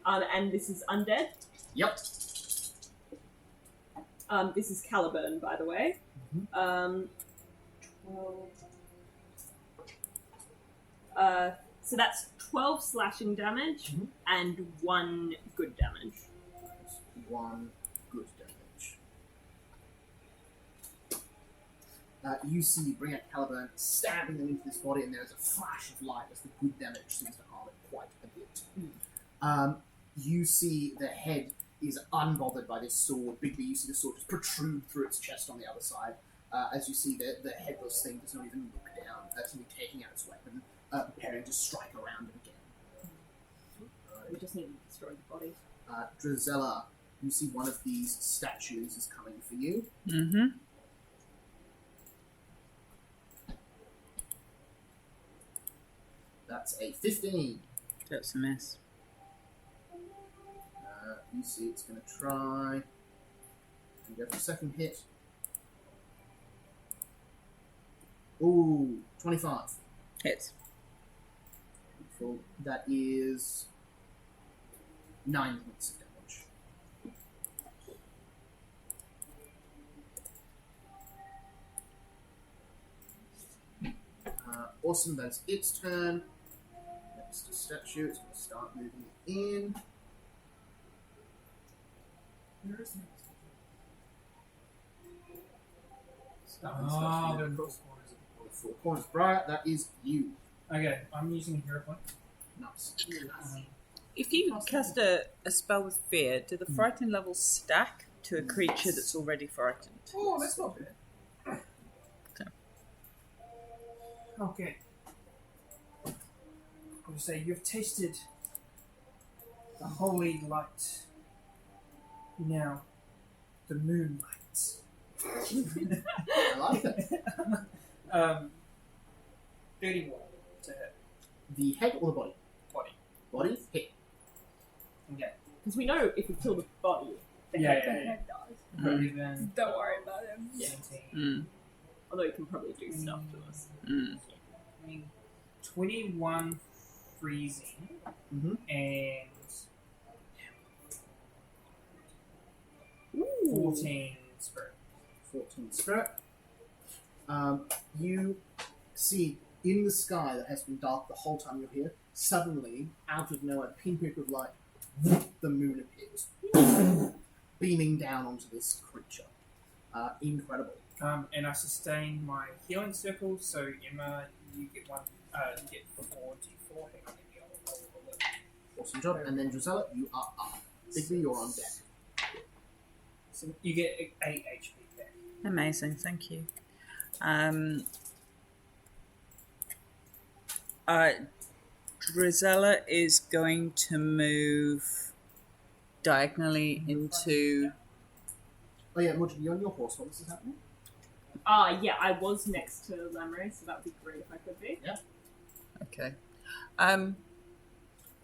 Speaker 6: And this is undead.
Speaker 1: Yep.
Speaker 6: This is Caliburn, by the way. 12. So that's 12 slashing damage and 1 good damage.
Speaker 1: 1 good damage. You see, bring out Caliburn, stabbing them into this body, and there's a flash of light as the good damage seems to harm it quite a bit. You see the head is unbothered by this sword. Bigby, you see the sword just protrude through its chest on the other side. As you see, the headless thing does not even look down, simply taking out its weapon, preparing to strike around it again.
Speaker 6: We just need to destroy the body.
Speaker 1: Drizella, you see one of these statues is coming for you. That's a 15.
Speaker 4: That's a miss.
Speaker 1: You see it's going to try and go for a second hit. Ooh, 25.
Speaker 4: Hits.
Speaker 1: Beautiful. That is 9 points of damage. Awesome, that's its turn. Next statue, it's going to start moving in. Where is the next one?
Speaker 7: They're in
Speaker 1: Across the 4 corners. Briar, that is you.
Speaker 7: Okay, I'm using a hero point.
Speaker 1: Nice.
Speaker 4: If you cast a spell with fear, do the frightened levels stack to a creature that's already frightened?
Speaker 1: Oh, that's not bad.
Speaker 7: Okay. I would say you've tasted the holy light. Now, the moonlight.
Speaker 1: I like that.
Speaker 7: 31 to hit.
Speaker 1: The head or the body?
Speaker 7: Body.
Speaker 1: Body, hit.
Speaker 7: Okay.
Speaker 6: Because we know if we kill the body, the
Speaker 7: Yeah,
Speaker 6: head,
Speaker 7: yeah,
Speaker 5: The
Speaker 7: yeah.
Speaker 5: head dies.
Speaker 7: Probably then
Speaker 5: Don't worry about him.
Speaker 7: 17.
Speaker 6: although it can probably do stuff to us.
Speaker 7: I mean, 21 freezing and 14 spirit.
Speaker 1: 14 spirit. You see in the sky that has been dark the whole time you're here, suddenly, out of nowhere, pinprick of light, the moon appears, beaming down onto this creature. Incredible.
Speaker 7: And I sustain my healing circle, so Emma, you get one. You get 4d4. Hang on, let me roll it.
Speaker 1: Awesome job. And then Drizella, you are up. Bigby, you're on deck.
Speaker 7: So you get 8 HP back.
Speaker 4: Amazing, thank you. Drizella is going to move diagonally into.
Speaker 1: Oh yeah, Mordred, you on your horse while this is happening?
Speaker 6: Yeah, I was next to Lamray, so that would be great if I could be.
Speaker 1: Yeah.
Speaker 4: Okay.
Speaker 1: And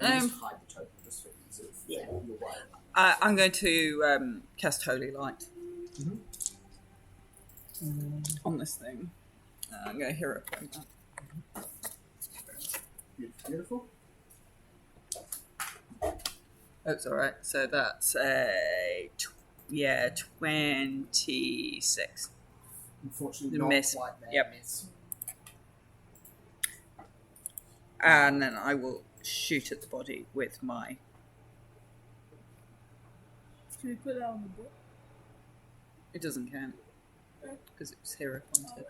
Speaker 1: just hide the token just for ease of
Speaker 6: Yeah.
Speaker 1: your way.
Speaker 4: I'm going to cast Holy Light on this thing. I'm going to hero point that.
Speaker 1: Beautiful.
Speaker 4: That's all right. So that's a 26.
Speaker 1: Unfortunately,
Speaker 4: The
Speaker 1: not
Speaker 4: miss.
Speaker 1: quite there.
Speaker 4: Yep.
Speaker 1: Miss.
Speaker 4: And then I will shoot at the body with my.
Speaker 5: Can we put that on the book?
Speaker 4: It doesn't count because it was hero pointed.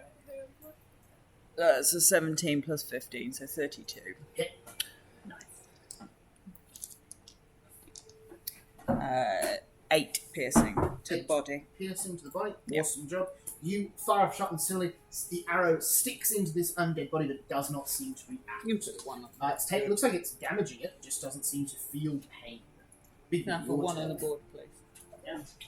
Speaker 4: It's a 17 plus 15, so 32.
Speaker 6: Nice.
Speaker 4: 8 piercing to the body.
Speaker 1: Piercing to the body.
Speaker 4: Yep.
Speaker 1: Awesome job. You fire a shot and suddenly the arrow sticks into this undead body that does not seem to be active. It looks like it's damaging it, just doesn't seem to feel pain. Big
Speaker 4: Now for one on the board, please.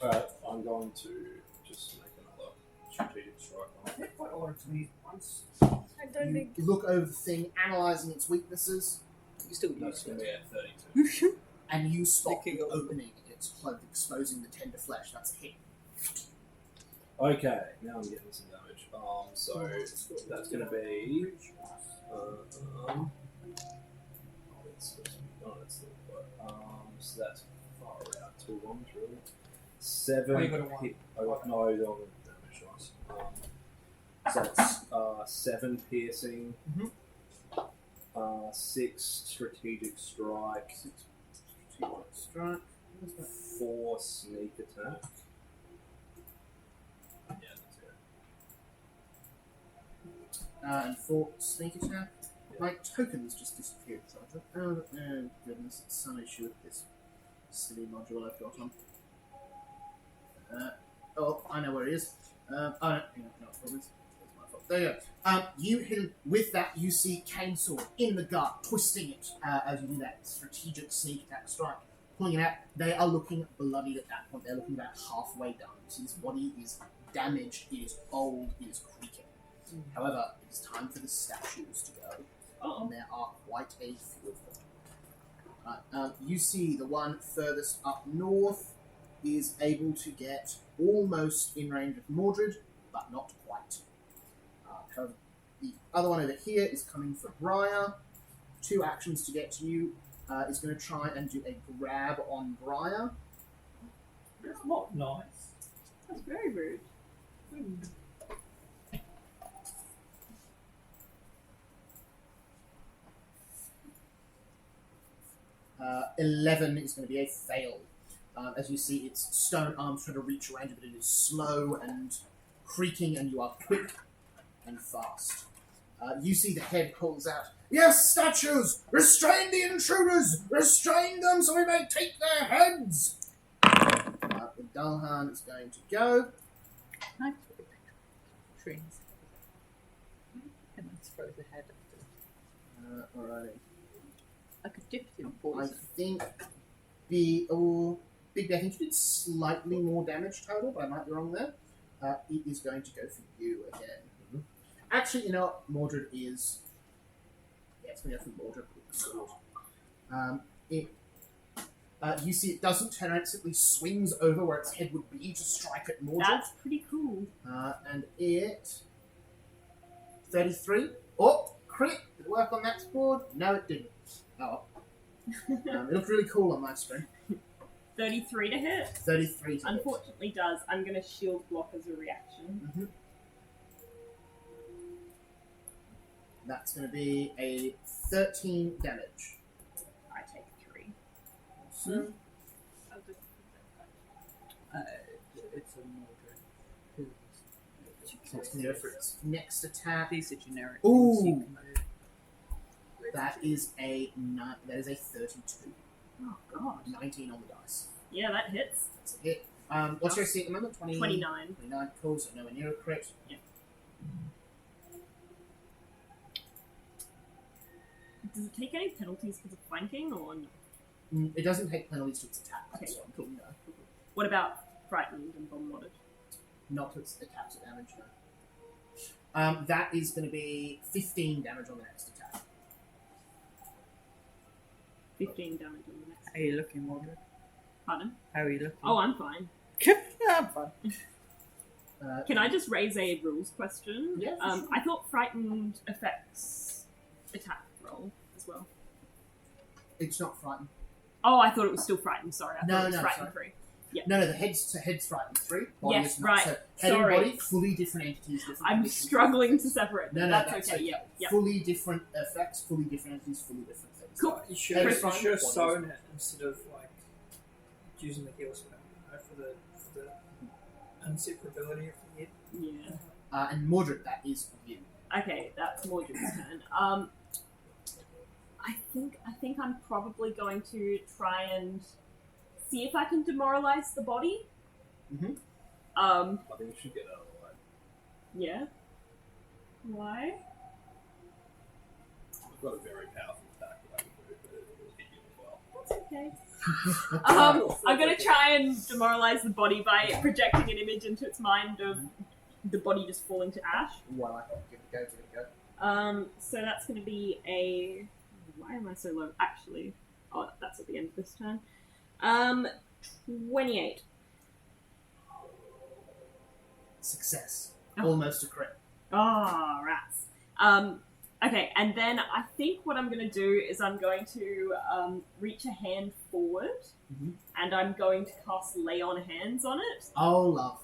Speaker 3: Alright, I'm going to just make another strategic strike on it.
Speaker 7: Quite ordered to these once.
Speaker 5: I don't
Speaker 1: You
Speaker 5: think.
Speaker 1: look over the thing, analysing its weaknesses,
Speaker 4: You still
Speaker 3: That's
Speaker 4: use
Speaker 3: going to
Speaker 4: it.
Speaker 3: be at 32.
Speaker 1: and you spot
Speaker 4: Licking
Speaker 1: the
Speaker 4: off.
Speaker 1: opening in its cloak, exposing the tender flesh. That's a hit.
Speaker 3: Okay, now I'm getting some damage. So that's going to be. So that's far out. 2 1s really. 7.
Speaker 7: Oh, you got a 1.
Speaker 3: I got no damage. Nice. So that's 7 piercing. 6 strategic strike. 4 sneak attack. Yeah, that's it.
Speaker 1: And 4 sneak attack. My tokens just disappeared. So I thought, oh goodness, it's some issue with this silly module I've got on. I know where he is. No problems. It's my fault. There you go. You hit him with that. You see Cane Sword in the gut, twisting it as you do that strategic sneak attack strike. Pulling it out, they are looking bloodied at that point. They're looking about halfway done. You see, this body is damaged, it is old, it is creaking. However, it is time for the statues to go. And there are quite a few of them. You see the one furthest up north is able to get almost in range of Mordred, but not quite. However, the other one over here is coming for Briar. 2 actions to get to you. Is going to try and do a grab on Briar.
Speaker 7: That's not nice.
Speaker 6: That's very rude.
Speaker 1: 11 is going to be a fail. As you see, its stone arms trying to reach around you, but it is slow and creaking, and you are quick and fast. You see the head calls out, "Yes, statues! Restrain the intruders! Restrain them so we may take their heads!" The Dulhan is going to go.
Speaker 4: Nice trees. And let's throw the head after.
Speaker 1: Alrighty.
Speaker 4: I could dip it in
Speaker 1: I
Speaker 4: poison.
Speaker 1: think Big B, I think you did slightly more damage total, but I might be wrong there. It is going to go for you again. Actually, you know what? Mordred is... Yeah, it's going to go for Mordred with the sword. You see it doesn't turn around, it simply swings over where its head would be to strike at Mordred.
Speaker 6: That's pretty cool.
Speaker 1: And it... 33. Oh, crit! Did it work on that board? No, it didn't. Oh. It looked really cool on my screen.
Speaker 6: 33 to hit.
Speaker 1: 33 to hit.
Speaker 6: Unfortunately does. I'm going to shield block as a reaction.
Speaker 1: That's going to be a 13 damage.
Speaker 6: I take 3.
Speaker 1: Awesome.
Speaker 4: It's a Mordred.
Speaker 1: So it's going to go for its next attack.
Speaker 4: These are generic.
Speaker 1: Ooh.
Speaker 4: things you can do.
Speaker 1: That is a 32.
Speaker 6: Oh, God.
Speaker 1: 19 on the dice.
Speaker 6: Yeah, that hits.
Speaker 1: That's a hit. What's your AC at the moment?
Speaker 6: 29.
Speaker 1: 29. Cool, so nowhere near a crit.
Speaker 6: Yeah. Does it take any penalties because of flanking or no?
Speaker 1: It doesn't take penalties to its attack.
Speaker 6: Okay,
Speaker 1: so
Speaker 6: cool.
Speaker 1: no.
Speaker 6: What about frightened and bombarded?
Speaker 1: Not to its attacks or damage, no. That is going to be 15 damage on the next attack.
Speaker 6: 15 damage on the next.
Speaker 4: How are you looking, Mordred?
Speaker 6: Pardon?
Speaker 4: How are you looking?
Speaker 6: Oh, I'm fine.
Speaker 4: I'm fine.
Speaker 6: Can I just raise a rules question?
Speaker 1: Yeah, for sure.
Speaker 6: I thought frightened affects attack roll as well.
Speaker 1: It's not frightened.
Speaker 6: Oh, I thought it was still frightened. Sorry, I
Speaker 1: No,
Speaker 6: thought it was
Speaker 1: no,
Speaker 6: frightened
Speaker 1: sorry.
Speaker 6: 3.
Speaker 1: No, the head's frightened 3. Body
Speaker 6: Yes,
Speaker 1: is not.
Speaker 6: right.
Speaker 1: So head
Speaker 6: Sorry.
Speaker 1: and body, fully different entities. Different
Speaker 6: I'm
Speaker 1: conditions.
Speaker 6: struggling to separate them.
Speaker 1: No,
Speaker 6: That's okay. Yeah.
Speaker 1: Fully different effects, fully different entities, fully different things.
Speaker 6: Cool.
Speaker 2: You should
Speaker 1: Head
Speaker 2: have
Speaker 1: is frightened,
Speaker 2: sure
Speaker 1: body is
Speaker 2: sewn
Speaker 1: not.
Speaker 2: it instead of like using the heal spell for the unseparability of the head.
Speaker 6: Yeah.
Speaker 1: And Mordred, that is you.
Speaker 6: Okay, that's Mordred's turn. I think I'm probably going to try and see if I can demoralize the body.
Speaker 1: Mhm.
Speaker 3: I think you should get out of the way.
Speaker 6: Yeah. Why?
Speaker 3: I've got a very powerful attack that I can do, but it will hit you as well.
Speaker 6: That's okay. I'm gonna try and demoralize the body by projecting an image into its mind of the body just falling to ash.
Speaker 1: Why not? Give it a go.
Speaker 6: So that's gonna be a. Why am I so low? Actually, oh, that's at the end of this turn. 28.
Speaker 1: Success.
Speaker 6: Oh.
Speaker 1: Almost a crit.
Speaker 6: Oh, rats. Okay, and then I think what I'm going to do is I'm going to reach a hand forward, and I'm going to cast Lay on Hands on it.
Speaker 1: Oh, love.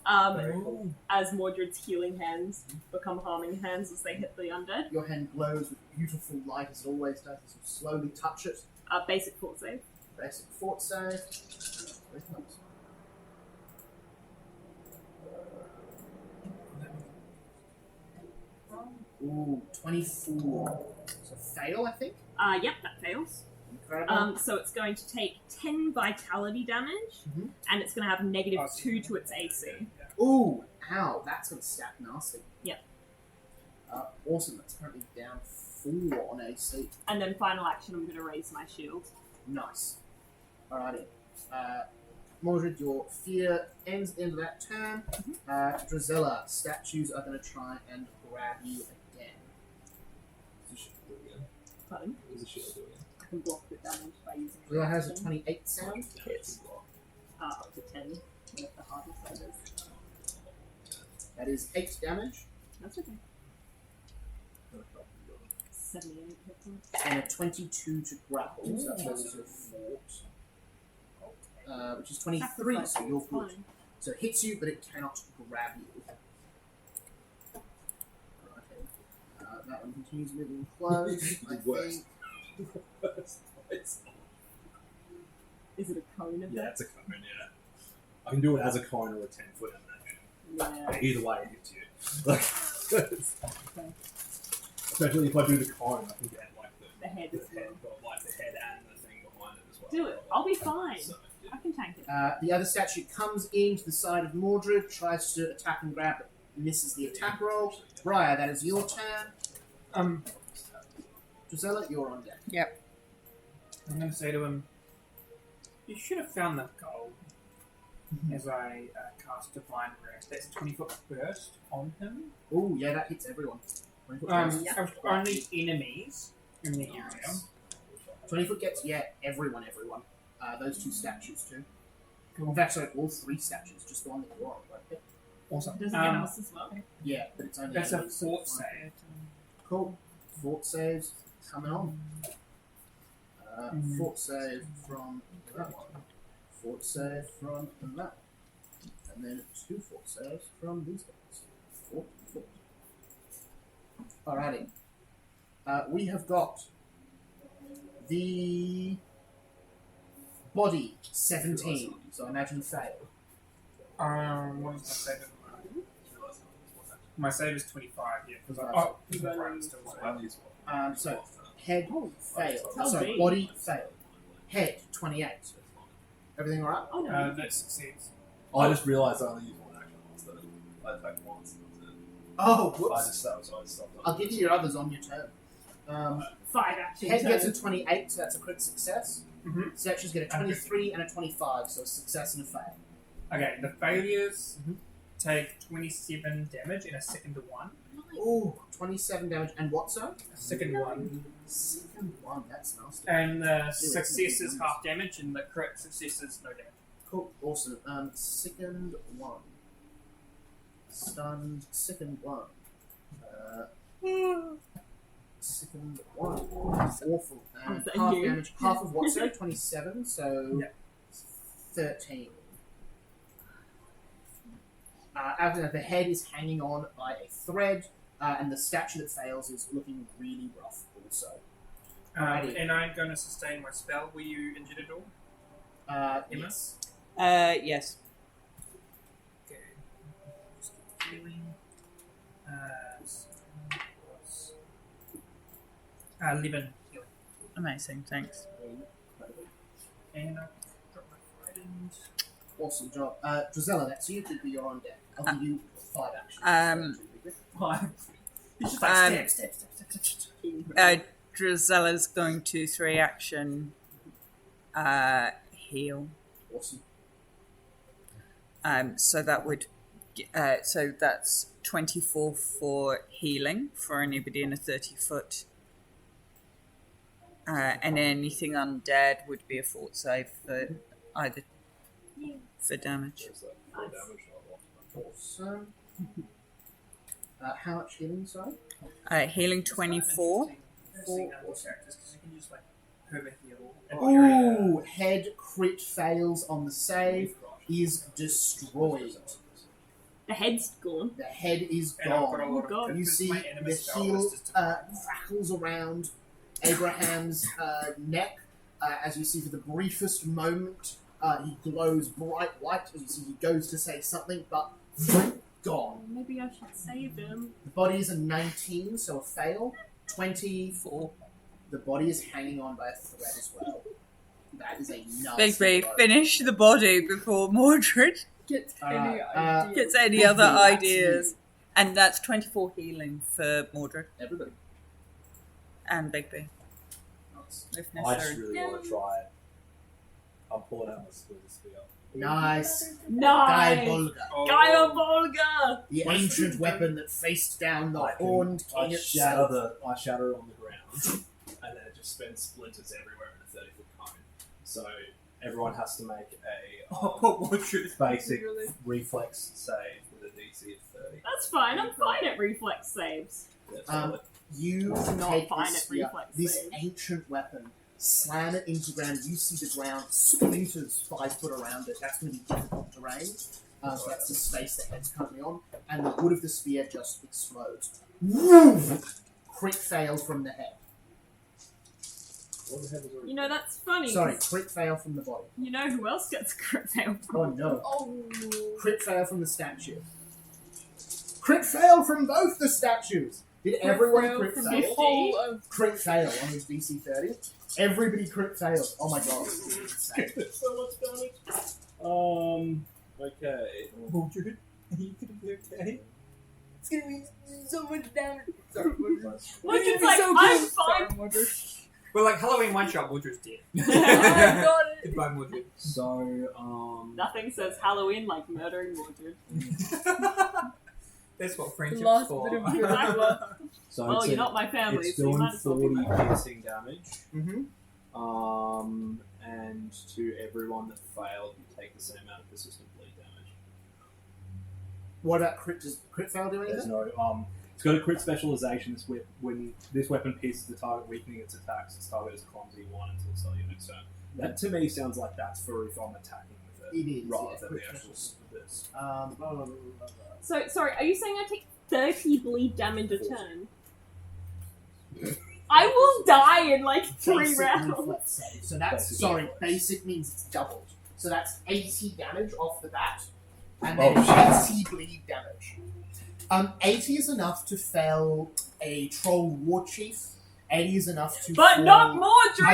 Speaker 6: As Mordred's healing hands become harming hands as they hit the undead.
Speaker 1: Your hand glows with beautiful light as it always does as you slowly touch it.
Speaker 6: Basic fort save.
Speaker 1: Basic fort save. Very close. Ooh, 24. So fail, I think.
Speaker 6: Yep, that fails.
Speaker 1: Incredible.
Speaker 6: So it's going to take 10 vitality damage,
Speaker 1: Mhm.
Speaker 6: and it's going to have -2 to its AC.
Speaker 1: Ooh, ow, that's going to stack nasty.
Speaker 6: Yep.
Speaker 1: Awesome, that's currently down 4 on AC.
Speaker 6: And then final action, I'm going to raise my shield.
Speaker 1: Nice. Alrighty. Mordred, your fear ends at the end of that turn. Drizella, statues are going to try and grab you again.
Speaker 3: What's the shield do again?
Speaker 6: Pardon?
Speaker 3: What does the shield do again?
Speaker 6: I can block the damage by using
Speaker 1: Drizella has a
Speaker 6: reaction.
Speaker 1: 28 sound.
Speaker 3: Hits. Block.
Speaker 6: Up to 10 with the hardest that is.
Speaker 1: That is 8 damage.
Speaker 6: That's okay. 78 hit points.
Speaker 1: And a 22 to grapple. So that goes your fort. Which is 23, so
Speaker 6: Sacrifice,
Speaker 1: you're
Speaker 6: it's
Speaker 1: good.
Speaker 6: fine.
Speaker 1: So it hits you, but it cannot grab you. Okay. That one continues moving close. I
Speaker 3: The worst.
Speaker 1: think.
Speaker 6: Is it a cone of
Speaker 3: Yeah,
Speaker 6: that?
Speaker 3: it's a cone, yeah. I can do it as a cone or a 10-foot emanation.
Speaker 6: Yeah.
Speaker 3: Either way, it hits you. Like, especially if I do the cone, I can get like
Speaker 6: The head as well.
Speaker 3: but like the head and the thing behind it as well.
Speaker 6: Do it. I'll be fine.
Speaker 3: So, yeah.
Speaker 6: I can tank it.
Speaker 1: The other statue comes into the side of Mordred, tries to attack and grab, but misses the attack roll. Briar, that is your turn. Drizella, you're on deck.
Speaker 2: I'm going to say to him, you should have found the gold as I cast Divine Rest. That's a 20-foot burst on him.
Speaker 1: Oh, yeah, that hits everyone. 20 foot burst.
Speaker 2: Of only enemies in the area.
Speaker 1: Nice. 20 foot gets, everyone. Those 2 statues, too. In fact, sorry, all 3 statues, just the one that you're on. Right?
Speaker 2: Awesome.
Speaker 6: Does it get us as well?
Speaker 1: Yeah, but it's only.
Speaker 2: That's a
Speaker 1: enemies.
Speaker 2: fort save.
Speaker 1: Cool. Fort saves coming on. Fort save from that one. Fort save from that one. And then 2 fort saves from these guys. Fort. Alrighty. We have got the body 17. So I imagine fail.
Speaker 2: What was my save? My save is 25, yeah. Because
Speaker 6: You
Speaker 2: my
Speaker 6: got
Speaker 2: friend's still alive.
Speaker 1: So head fail.
Speaker 6: tell
Speaker 1: So
Speaker 6: me.
Speaker 1: body fail. Head 28. Everything alright?
Speaker 6: Oh no.
Speaker 2: That succeeds.
Speaker 3: I just realised I only used one action once, though. I attacked once. And that was it.
Speaker 1: Oh,
Speaker 3: I
Speaker 1: whoops.
Speaker 3: just stopped, so I just stopped.
Speaker 1: I'll give you your others on your turn.
Speaker 6: 5 action.
Speaker 1: Head gets a
Speaker 6: turns.
Speaker 1: 28, so that's a crit success.
Speaker 2: Mhm.
Speaker 1: So she's get a 23 and a 25, so a success and a fail.
Speaker 2: Okay, the failures take 27 damage in a second to one.
Speaker 1: Ooh, 27 damage. And what, sir?
Speaker 2: A second one.
Speaker 1: Second one, that's nasty.
Speaker 2: And the success is half damage, and the crit success is no damage.
Speaker 1: Cool, awesome. Second one. Stunned, second one. Second one. That's awful. And
Speaker 6: thank
Speaker 1: half
Speaker 6: you.
Speaker 1: damage. Half of what, sir? 27, so
Speaker 2: Yeah.
Speaker 1: 13. After that, the head is hanging on by a thread, and the statue that fails is looking really rough also. Alrighty.
Speaker 2: And I'm going to sustain my spell. Were you injured at all? Emma?
Speaker 1: Yes.
Speaker 4: Yes.
Speaker 2: Okay. Just keep healing. 11 healing.
Speaker 4: Amazing, thanks.
Speaker 2: And I'll drop my frightened.
Speaker 1: Awesome job. Drizella, that's you. You're on deck. I'll give you 5 actions.
Speaker 2: Five.
Speaker 1: It's just like step.
Speaker 4: Drizella's going to 3 action heal.
Speaker 1: Awesome.
Speaker 4: So that would so that's 24 for healing for anybody in a 30-foot. And anything undead would be a fort save for either for damage.
Speaker 1: Awesome. How much healing, sorry?
Speaker 4: Healing 24.
Speaker 2: Seeing other characters, because you can just like perma heal.
Speaker 1: Ooh, head crit fails on the save. Is destroyed.
Speaker 6: The head's gone.
Speaker 1: The head is
Speaker 2: And I've got a
Speaker 1: gone.
Speaker 2: lot of
Speaker 6: God.
Speaker 1: You see the heel crackles around Abraham's neck as you see for the briefest moment. He glows bright white as you see he goes to say something, but gone.
Speaker 6: Maybe I should save him.
Speaker 1: The body is a 19, so a fail. 24. The body is hanging on by a thread as well. That is a nasty
Speaker 4: Bigby,
Speaker 1: blow.
Speaker 4: finish the body before Mordred
Speaker 5: Get any idea.
Speaker 4: gets any
Speaker 1: Bigby,
Speaker 4: other
Speaker 1: that's
Speaker 4: ideas.
Speaker 1: you.
Speaker 4: And that's 24 healing for Mordred
Speaker 1: Everybody.
Speaker 4: and Bigby,
Speaker 1: Nice.
Speaker 4: if
Speaker 3: I just
Speaker 4: necessary.
Speaker 3: really want to try it. I'm pulling out my spear.
Speaker 1: Nice.
Speaker 6: Nice!
Speaker 1: Diabolga.
Speaker 6: Diabolga!
Speaker 1: The ancient weapon that faced down the horned
Speaker 3: I
Speaker 1: king
Speaker 3: shatter
Speaker 1: itself.
Speaker 3: I shatter it on the ground, and then it just spins splinters everywhere in a 30-foot cone. So everyone has to make a basic
Speaker 5: Really?
Speaker 3: reflex save with a DC of 30.
Speaker 6: That's fine, I'm fine at reflex saves.
Speaker 1: You
Speaker 6: Not
Speaker 1: take
Speaker 6: fine
Speaker 1: this
Speaker 6: at
Speaker 1: spear,
Speaker 6: reflex
Speaker 1: this
Speaker 6: saves.
Speaker 1: ancient weapon, slam it into the ground. You see the ground splinters 5 foot around it. That's going to be difficult terrain. So that's the space the head's currently on. And the wood of the spear just explodes. Crit fail from the head.
Speaker 6: You know, that's funny.
Speaker 1: Sorry, crit fail from the body.
Speaker 6: You know who else gets a crit fail from?
Speaker 1: Oh no.
Speaker 5: Oh.
Speaker 1: Crit fail from the statue. Crit fail from both the statues. Did everyone crit
Speaker 5: from
Speaker 1: fail?
Speaker 5: the whole of
Speaker 1: Crit fail on his DC 30. Everybody crit failed. Oh my god.
Speaker 3: So much damage. Okay.
Speaker 2: Mordred, are you going to be okay?
Speaker 5: it's gonna be so much damage.
Speaker 6: Mordred's like, I'm fine.
Speaker 2: Well, like Halloween one shot, Mordred's dead.
Speaker 5: Got it.
Speaker 2: Goodbye, Mordred.
Speaker 3: So,
Speaker 6: Nothing says Halloween like murdering Mordred.
Speaker 2: That's what
Speaker 5: The
Speaker 2: friendship's
Speaker 5: last
Speaker 2: for.
Speaker 5: bit of good.
Speaker 3: so
Speaker 6: Oh,
Speaker 3: it's,
Speaker 6: you're not my family,
Speaker 3: it's
Speaker 6: so you
Speaker 3: doing
Speaker 6: might as well be
Speaker 3: 40
Speaker 6: my family.
Speaker 3: piercing damage.
Speaker 1: Mm-hmm.
Speaker 3: And to everyone that failed, you take the same amount of persistent bleed damage.
Speaker 1: What about crit? Does crit fail do
Speaker 3: There's
Speaker 1: anything?
Speaker 3: no it's got a crit specialization. When this weapon pierces the target, weakening its attacks, its target is clumsy 1 until the start of your next turn. That to me sounds like that's for if I'm attacking with it,
Speaker 1: It is,
Speaker 3: rather
Speaker 1: yeah,
Speaker 3: than
Speaker 1: crit
Speaker 3: the actual
Speaker 1: special.
Speaker 3: this.
Speaker 1: Blah, blah, blah, blah, blah.
Speaker 6: So, sorry, are you saying I take 30 bleed damage a turn? I will die in like 3
Speaker 1: Basic
Speaker 6: rounds.
Speaker 1: reflex save. So that's
Speaker 3: Basic
Speaker 1: sorry.
Speaker 3: reflex.
Speaker 1: Basic means it's doubled. So that's 80 damage off the bat, and
Speaker 3: Oh,
Speaker 1: then
Speaker 3: shit.
Speaker 1: 80 bleed damage. 80 is enough to fell a troll war chief. 80 is enough to.
Speaker 6: But
Speaker 1: fell,
Speaker 6: not
Speaker 1: I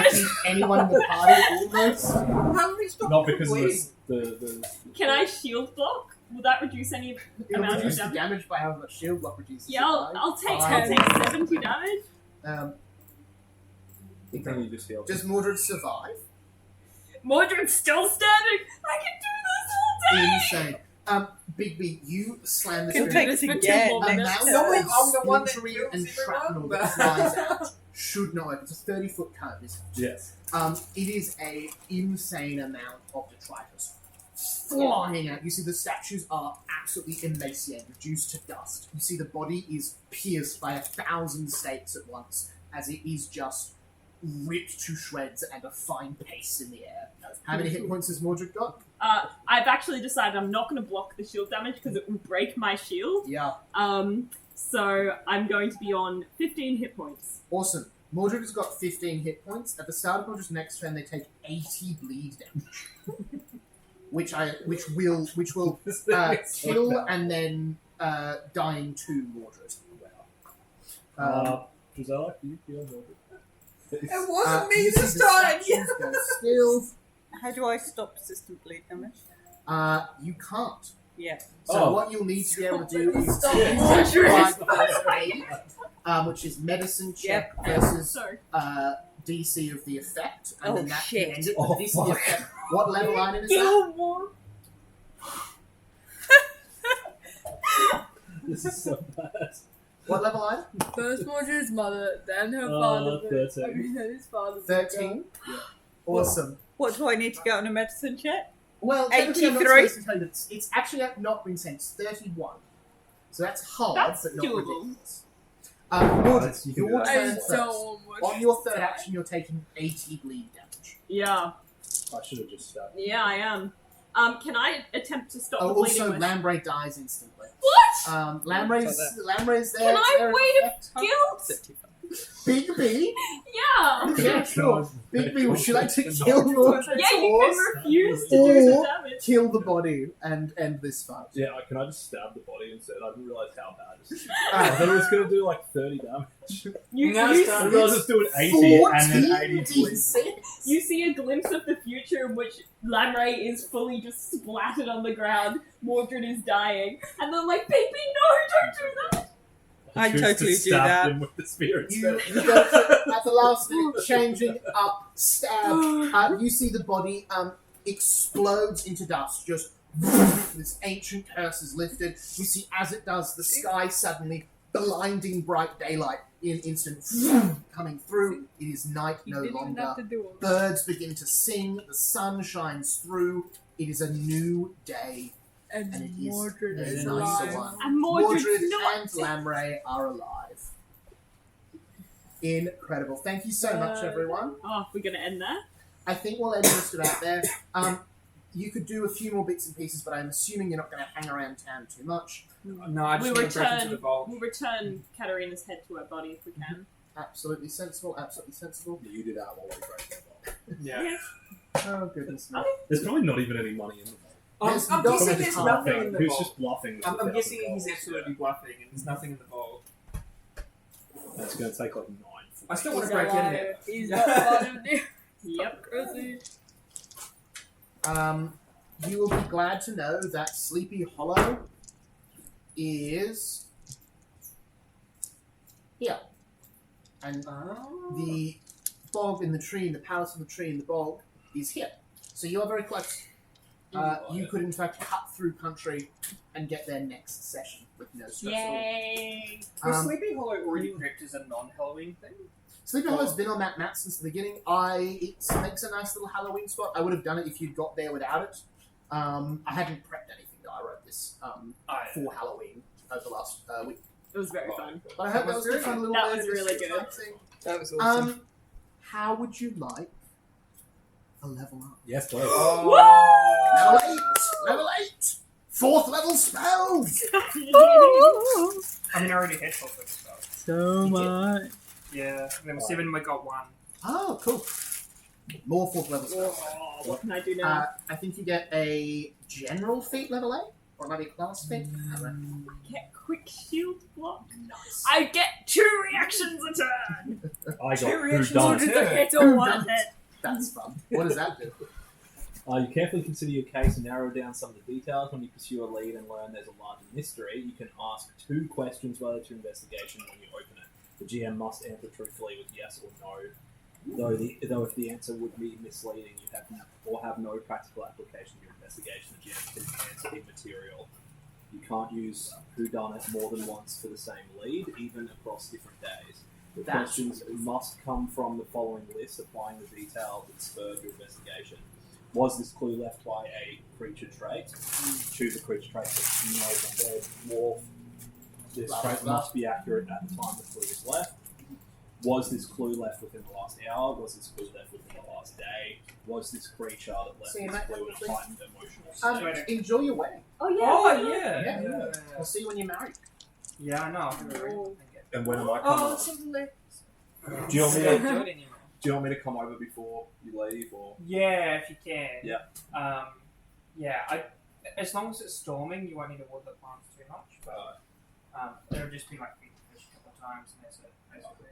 Speaker 6: Mordred!
Speaker 1: think anyone in the party almost.
Speaker 2: How many stop
Speaker 3: Not because of the
Speaker 6: Can I shield block? Will that reduce any
Speaker 1: It'll
Speaker 6: amount of
Speaker 1: reduce the
Speaker 6: damage?
Speaker 1: damage by how much shield block reduces.
Speaker 6: Yeah, I'll take
Speaker 1: Fine.
Speaker 6: 70 damage.
Speaker 1: Um,
Speaker 3: thing you just healed.
Speaker 1: does Mordred survive?
Speaker 6: Mordred's still standing. I can do this all day.
Speaker 1: Insane. Bigby, you slam the
Speaker 4: Can
Speaker 1: spirit.
Speaker 4: take
Speaker 5: for
Speaker 4: it
Speaker 5: 2
Speaker 4: again.
Speaker 5: more
Speaker 1: Amount
Speaker 5: minutes.
Speaker 1: of
Speaker 7: No, I'm the one that
Speaker 1: splintery
Speaker 7: kills
Speaker 1: and
Speaker 7: everyone.
Speaker 1: shrapnel that flies out should not work. It's a 30-foot cone, isn't it?
Speaker 3: Yes.
Speaker 1: It is a insane amount of detritus flying out. You see the statues are absolutely emaciated, reduced to dust. You see the body is pierced by 1,000 stakes at once, as it is just ripped to shreds and a fine paste in the air. How many hit points has Mordred got?
Speaker 6: I've actually decided I'm not going to block the shield damage because it will break my shield.
Speaker 1: Yeah.
Speaker 6: So I'm going to be on 15 hit points.
Speaker 1: Awesome. Mordred has got 15 hit points. At the start of Mordred's next turn, they take 80 bleed damage, which will kill and then dying to Mordred.
Speaker 3: Gisela, do you feel Mordred?
Speaker 7: It wasn't me
Speaker 1: you see
Speaker 7: this
Speaker 1: the
Speaker 7: time!
Speaker 1: statues go still.
Speaker 4: How do I stop persistent bleed damage?
Speaker 1: You can't.
Speaker 4: Yeah.
Speaker 1: So what you'll need to be able to do is
Speaker 7: Stop.
Speaker 1: which is medicine check
Speaker 4: Yep.
Speaker 1: versus
Speaker 6: Sorry.
Speaker 1: DC of the effect. And
Speaker 4: Oh,
Speaker 1: then that
Speaker 4: shit.
Speaker 1: can end it.
Speaker 3: Oh,
Speaker 1: The DC of the
Speaker 3: fuck.
Speaker 1: effect. What level item is that?
Speaker 3: This is so bad.
Speaker 1: What level item?
Speaker 5: First Mordred's mother, then her father, then
Speaker 3: 13.
Speaker 5: then his father.
Speaker 1: 13?
Speaker 3: Yeah.
Speaker 1: Awesome.
Speaker 4: What do I need to get on a medicine check?
Speaker 1: Well, technically I'm not
Speaker 4: 83?
Speaker 1: supposed to tell you that it's actually not insane. It's 31. So that's hard,
Speaker 6: That's
Speaker 1: but not
Speaker 6: doable.
Speaker 1: ridiculous. Mordred,
Speaker 3: You can do
Speaker 1: your
Speaker 3: that.
Speaker 1: turn
Speaker 5: I
Speaker 1: first.
Speaker 5: so much.
Speaker 1: On your third action, you're taking 80 bleed damage.
Speaker 6: Yeah.
Speaker 3: I should have just stabbed.
Speaker 6: Yeah, I am. Can I attempt to stop
Speaker 1: Oh,
Speaker 6: the bleeding
Speaker 1: also,
Speaker 6: with...
Speaker 1: Lambre dies instantly.
Speaker 6: What?
Speaker 1: Lambray's there.
Speaker 6: Can I
Speaker 1: It's very
Speaker 6: wait
Speaker 1: effect-
Speaker 6: Guilt?
Speaker 1: Big B?
Speaker 6: Yeah.
Speaker 1: Yeah, sure. Big B, would you like to kill Mordred
Speaker 6: Yeah, you
Speaker 1: or
Speaker 6: can refuse to do the damage.
Speaker 1: kill the body and end this fight?
Speaker 3: Yeah, can I just stab the body instead? I didn't realise how bad this is. I
Speaker 1: Alright.
Speaker 3: thought it was going to do like 30 damage.
Speaker 6: You,
Speaker 7: No,
Speaker 6: you,
Speaker 7: stop.
Speaker 3: I realised it's doing 80 and then 80 bleeds.
Speaker 6: you see a glimpse of the future in which Lamray is fully just splattered on the ground, Mordred is dying, and then like, baby, no, don't do that!
Speaker 4: I
Speaker 3: choose
Speaker 4: totally
Speaker 3: to
Speaker 4: do
Speaker 3: stab
Speaker 4: that.
Speaker 3: him with the spear
Speaker 1: You
Speaker 3: instead.
Speaker 1: go for, at the last minute, changing up, stab. You see the body explodes into dust. Just this ancient curse is lifted. You see, as it does, the sky suddenly blinding bright daylight in instant coming through. It is night
Speaker 5: You
Speaker 1: no
Speaker 5: didn't even
Speaker 1: longer.
Speaker 5: have to do it.
Speaker 1: Birds begin to sing. The sun shines through. It is a new day.
Speaker 5: And
Speaker 1: And it is
Speaker 5: Mordred
Speaker 1: a
Speaker 5: is
Speaker 1: nicer
Speaker 5: alive.
Speaker 1: one.
Speaker 6: And Mordred's not-
Speaker 1: and Lamray are alive. Incredible. Thank you so much, everyone.
Speaker 6: Oh, we're gonna end there?
Speaker 1: I think we'll end just about there. You could do a few more bits and pieces, but I'm assuming you're not going to hang around town too much.
Speaker 7: No, I just
Speaker 6: We'll
Speaker 7: want to break into the vault.
Speaker 6: We'll return Katarina's head to her body if we can.
Speaker 1: Absolutely sensible, absolutely sensible.
Speaker 3: You do that while we break that vault.
Speaker 7: Yeah.
Speaker 1: Oh, goodness me.
Speaker 3: There's probably not even any money in the vault.
Speaker 1: Yes,
Speaker 7: I'm
Speaker 1: you don't
Speaker 7: guessing
Speaker 1: have
Speaker 7: there's
Speaker 1: time.
Speaker 7: nothing in the
Speaker 3: Who's
Speaker 7: vault.
Speaker 3: just bluffing? with
Speaker 7: I'm
Speaker 3: the
Speaker 7: guessing
Speaker 3: 1,000
Speaker 7: he's
Speaker 3: gold,
Speaker 7: absolutely bluffing and there's nothing in the vault.
Speaker 3: That's going to take like 9.
Speaker 7: I still want
Speaker 5: He's
Speaker 7: to break in
Speaker 5: alive.
Speaker 7: there.
Speaker 5: He's not part of the
Speaker 6: Yep.
Speaker 5: crazy.
Speaker 1: You will be glad to know that Sleepy Hollow is here. And the bog in the tree, and the palace of the tree in the bog is here. So you are very close. You could, in fact, cut through country and get there next session with no stress at all.
Speaker 6: Yay!
Speaker 7: Was Sleepy Hollow already prepped as a non-Halloween thing?
Speaker 1: Sleepy Hollow's been on that map since the beginning. It makes a nice little Halloween spot. I would have done it if you'd got there without it. I hadn't prepped anything though. I wrote this for Halloween over the last week.
Speaker 6: It was very fun.
Speaker 1: But I hope that was a fun little
Speaker 6: That was
Speaker 1: murder
Speaker 6: really
Speaker 1: mystery
Speaker 6: good.
Speaker 1: type thing.
Speaker 4: That was awesome.
Speaker 1: How would you like a level up?
Speaker 3: Yes, please.
Speaker 1: Level 8! Level 8! 4th level spells!
Speaker 7: I mean, I already had 12 of stuff.
Speaker 4: So much.
Speaker 7: Yeah, level 7, we got 1.
Speaker 1: Oh, cool. More 4th level spells.
Speaker 6: Oh, what can I do now?
Speaker 1: I think you get a general feat level 8? Or maybe a class feat? I don't know.
Speaker 6: Get quick shield block.
Speaker 1: Nice.
Speaker 6: I get 2 reactions a turn!
Speaker 3: I got who
Speaker 7: reactions
Speaker 3: done
Speaker 7: on
Speaker 3: it.
Speaker 7: it.
Speaker 6: The hit or one hit.
Speaker 1: That's fun. What does that do?
Speaker 3: You carefully consider your case and narrow down some of the details. When you pursue a lead and learn there's a larger mystery, you can ask 2 questions related to investigation when you open it. The GM must answer truthfully with yes or no. Though if the answer would be misleading, you have no practical application of your investigation. The GM can answer immaterial. You can't use whodunit more than once for the same lead, even across different days. The questions must come from the following list, applying the detail that spurred your investigation. Was this clue left by a creature trait? Choose a creature trait that you know is undead. Dwarf. This trait must be accurate at the time the clue is left. Was this clue left within the last hour? Was this clue left within the last day? Was this creature that left this clue in a heightened emotional state?
Speaker 1: Enjoy your wedding.
Speaker 6: Oh yeah.
Speaker 2: Oh yeah.
Speaker 1: Yeah. I'll see you when you're married.
Speaker 2: Yeah, I know.
Speaker 3: And when am I coming?
Speaker 2: Oh, something.
Speaker 3: Do you want me to?
Speaker 2: Don't do it anymore.
Speaker 3: Do you want me to come over before you leave, or?
Speaker 2: Yeah, if you can.
Speaker 3: Yeah.
Speaker 2: Yeah. As long as it's storming, you won't need to water the plants too much. But it'll just be like feed the fish a couple of times, and that's it. Basically.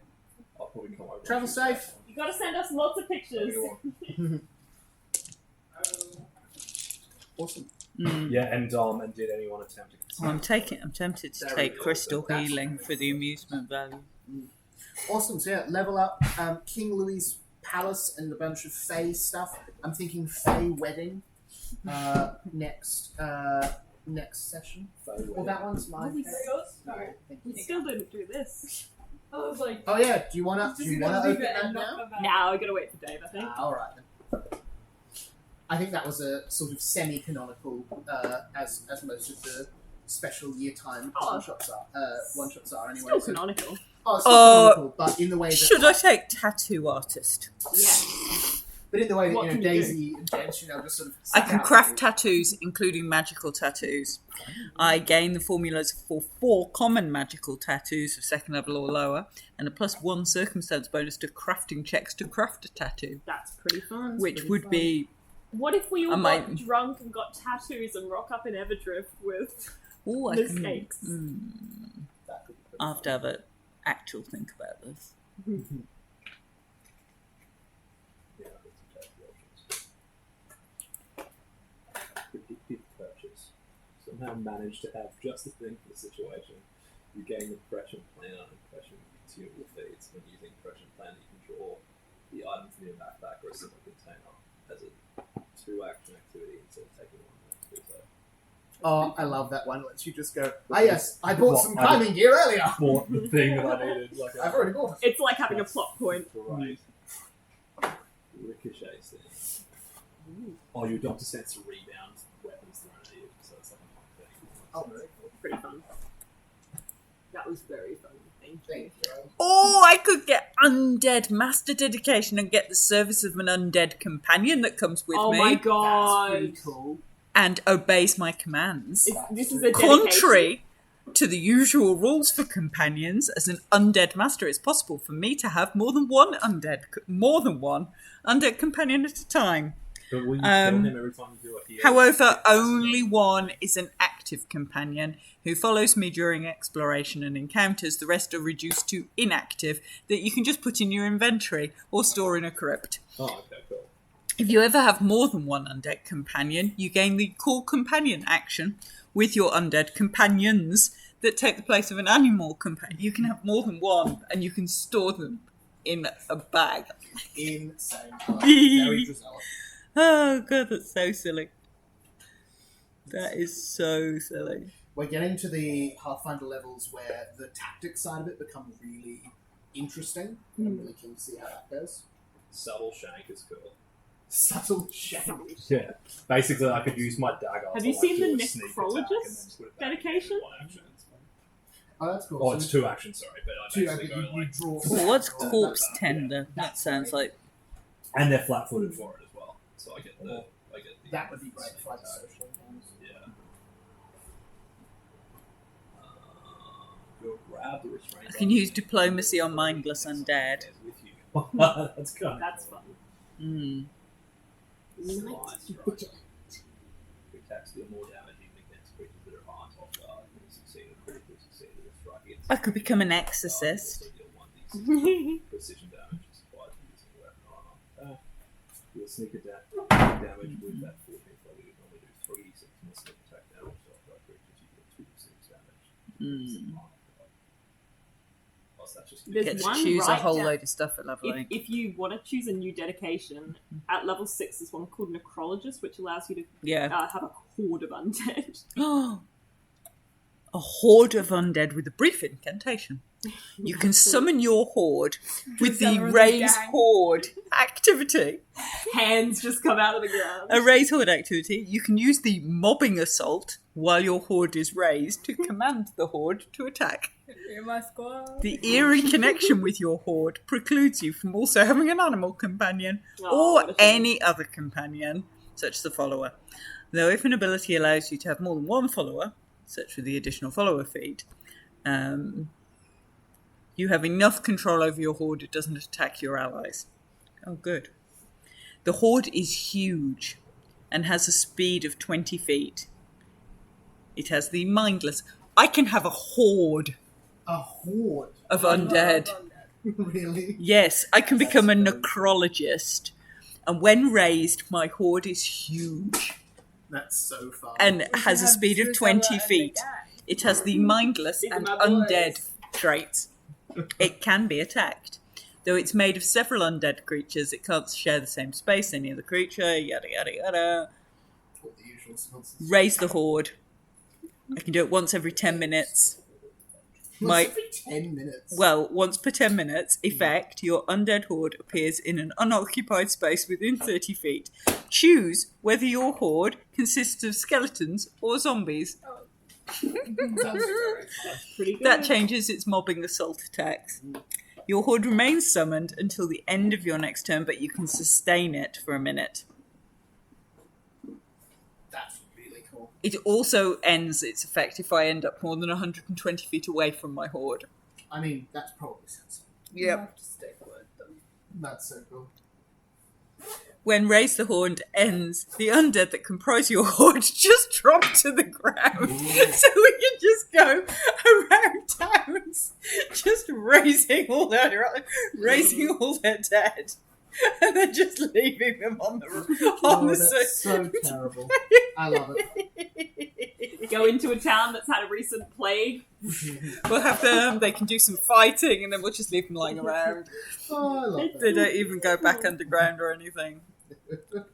Speaker 3: I'll probably come over.
Speaker 1: Travel safe.
Speaker 6: You gotta send us lots of pictures.
Speaker 1: Awesome.
Speaker 3: Yeah, and did anyone attempt to?
Speaker 4: I'm tempted to take crystal healing for the amusement value.
Speaker 1: Awesome. So yeah, level up. King Louis' palace and a bunch of Fae stuff. I'm thinking Fae wedding. Next session. Well, that one's mine.
Speaker 6: Sorry. We still didn't do this. I was like,
Speaker 1: Oh yeah. Do you wanna open that now?
Speaker 6: now I gotta wait for Dave, I think.
Speaker 1: All right then. I think that was a sort of semi-canonical, as most of the special year time one shots are anyway.
Speaker 6: Still canonical.
Speaker 1: It's still canonical, but in the way that
Speaker 4: Should I take tattoo artist?
Speaker 6: Yes.
Speaker 1: but in the way that
Speaker 6: What can you
Speaker 1: Daisy and Jens, just sort of.
Speaker 4: I can craft tattoos, including magical tattoos. I gain the formulas for 4 common magical tattoos of 2nd level or lower, and a +1 circumstance bonus to crafting checks to craft a tattoo,
Speaker 6: That's pretty fun.
Speaker 4: which would be
Speaker 6: What if we all
Speaker 4: I
Speaker 6: got
Speaker 4: might-
Speaker 6: drunk and got tattoos and rock up in Everdrift with
Speaker 4: oh, I
Speaker 6: mistakes?
Speaker 4: can. I'll have to have an actual think about this.
Speaker 3: Predictive purchase. Somehow managed to have just the thing for the situation. You gain the impression planner and impression consumable feeds. When using impression planner, you can draw the item from your backpack or a similar container as a 2-action activity instead of taking one to do so.
Speaker 1: Oh, I love that one. Lets you just go. Yes, I bought
Speaker 3: What,
Speaker 1: some
Speaker 3: I
Speaker 1: climbing gear earlier.
Speaker 3: Bought the thing that I needed.
Speaker 1: I've already bought it.
Speaker 6: It's like having a plot point.
Speaker 3: Right. Ricochet thing. Oh, your doctor sense to rebound weapons thrown at you, so it's like a thing.
Speaker 1: Oh, very cool.
Speaker 6: Pretty fun. That was very fun. Thank you.
Speaker 4: Oh, I could get undead master dedication and get the service of an undead companion that comes with
Speaker 6: Oh
Speaker 4: me
Speaker 6: my
Speaker 1: That's
Speaker 6: god.
Speaker 1: pretty cool.
Speaker 4: and obeys my commands.
Speaker 6: This is a dedication.
Speaker 4: Contrary to the usual rules for companions, as an undead master, it's possible for me to have more than one undead companion at a time.
Speaker 3: But will you kill him every time you do it?
Speaker 4: However, only one is an active companion who follows me during exploration and encounters. The rest are reduced to inactive that you can just put in your inventory or store in a crypt.
Speaker 3: Oh, okay, cool.
Speaker 4: If you ever have more than one undead companion, you gain the Call Companion action with your undead companions that take the place of an animal companion. You can have more than one and you can store them in a bag.
Speaker 1: Insane. Very Giselle.
Speaker 4: Oh god, that's so silly. That is so silly.
Speaker 1: We're getting to the Pathfinder levels where the tactics side of it become really interesting. I'm really keen to see how that goes.
Speaker 3: Subtle shank is cool.
Speaker 1: Subtle shank.
Speaker 3: Yeah. Basically, I could use my dagger.
Speaker 6: Have
Speaker 3: to,
Speaker 6: you seen
Speaker 3: do
Speaker 6: the
Speaker 3: a sneak attack
Speaker 6: necrologist
Speaker 3: and then put it back
Speaker 6: dedication?
Speaker 3: into 1 action.
Speaker 1: Oh, that's cool.
Speaker 3: Oh,
Speaker 1: So
Speaker 3: it's 2 actions, sorry, but I
Speaker 1: two,
Speaker 3: basically
Speaker 1: you
Speaker 3: go like...
Speaker 1: draw.
Speaker 4: Oh, what's
Speaker 1: draw
Speaker 4: corpse
Speaker 1: that.
Speaker 4: tender? That sounds like
Speaker 3: And they're flat-footed for it as well, so I get the...
Speaker 1: That would be great
Speaker 3: sneak
Speaker 1: for like
Speaker 3: attack.
Speaker 1: social ones.
Speaker 3: Yeah. You'll grab the restraint.
Speaker 4: I can use diplomacy on mindless undead.
Speaker 3: With you. That's kind of
Speaker 6: That's fun.
Speaker 3: Nice, right. Who attacks deal more damage even against creatures that are armed off guard. When you succeed or critically succeed with a strike against
Speaker 4: I could become an exorcist.
Speaker 3: also deal 1d6 precision damage is applied to using a weapon or armor. You'll sneak attack damage with that 14th level. You normally do 3d6 more sneak attack damage, so after creatures you get 2d6 damage. Plus that's just
Speaker 6: There's
Speaker 4: Get to
Speaker 6: one
Speaker 4: choose a
Speaker 6: right
Speaker 4: whole
Speaker 6: down-
Speaker 4: load of stuff at level 8.
Speaker 6: If you want to choose a new dedication, at level 6 there's one called Necrologist, which allows you to
Speaker 4: Yeah.
Speaker 6: have a horde of undead.
Speaker 4: A horde of undead with a brief incantation. You can summon your horde with the
Speaker 5: Summon the
Speaker 4: raise
Speaker 5: gang.
Speaker 4: horde activity.
Speaker 6: Hands just come out of the ground.
Speaker 4: A raise horde activity. You can use the mobbing assault while your horde is raised to command the horde to attack.
Speaker 5: You're my squad.
Speaker 4: The eerie connection with your horde precludes you from also having an animal companion
Speaker 6: Oh,
Speaker 4: or
Speaker 6: what a shame.
Speaker 4: any other companion, such as the follower. Though if an ability allows you to have more than one follower, such with the additional follower feat, you have enough control over your horde it doesn't attack your allies. Oh, good. The horde is huge and has a speed of 20 feet. It has the mindless. I can have a horde
Speaker 1: A horde.
Speaker 4: of undead.
Speaker 1: Really?
Speaker 4: Yes, I can become a necrologist. And when raised, my horde is huge
Speaker 1: That's so fun.
Speaker 4: and has a speed of 20 feet. It has the mindless
Speaker 6: These are
Speaker 4: and
Speaker 6: my boys.
Speaker 4: undead traits. It can be attacked. Though it's made of several undead creatures, it can't share the same space as any other creature, yada yada yada.
Speaker 1: All the usual nonsense.
Speaker 4: Raise the horde. I can do it once every 10 minutes.
Speaker 1: Once every 10 minutes.
Speaker 4: Well, once per 10 minutes, effect, your undead horde appears in an unoccupied space within 30 feet. Choose whether your horde consists of skeletons or zombies.
Speaker 1: Sounds very fun.
Speaker 6: Pretty good.
Speaker 4: That changes its mobbing assault attacks. Your horde remains summoned until the end of your next turn, but you can sustain it for a minute.
Speaker 1: That's really cool.
Speaker 4: It also ends its effect if I end up more than 120 feet away from my horde.
Speaker 1: I mean, that's probably sensible.
Speaker 5: You have to stick with them.
Speaker 1: That's so cool.
Speaker 4: When Raise the Horde ends, the undead that comprise your horde just drop to the ground.
Speaker 1: Ooh.
Speaker 4: So we can just go around towns, just raising all their dead, and then just leaving them on the
Speaker 1: Oh,
Speaker 4: the
Speaker 1: that's so terrible. I love it.
Speaker 6: Go into a town that's had a recent plague.
Speaker 4: We'll have them. They can do some fighting, and then we'll just leave them lying around.
Speaker 1: Oh, I love
Speaker 4: They don't even go back underground or anything.
Speaker 1: that.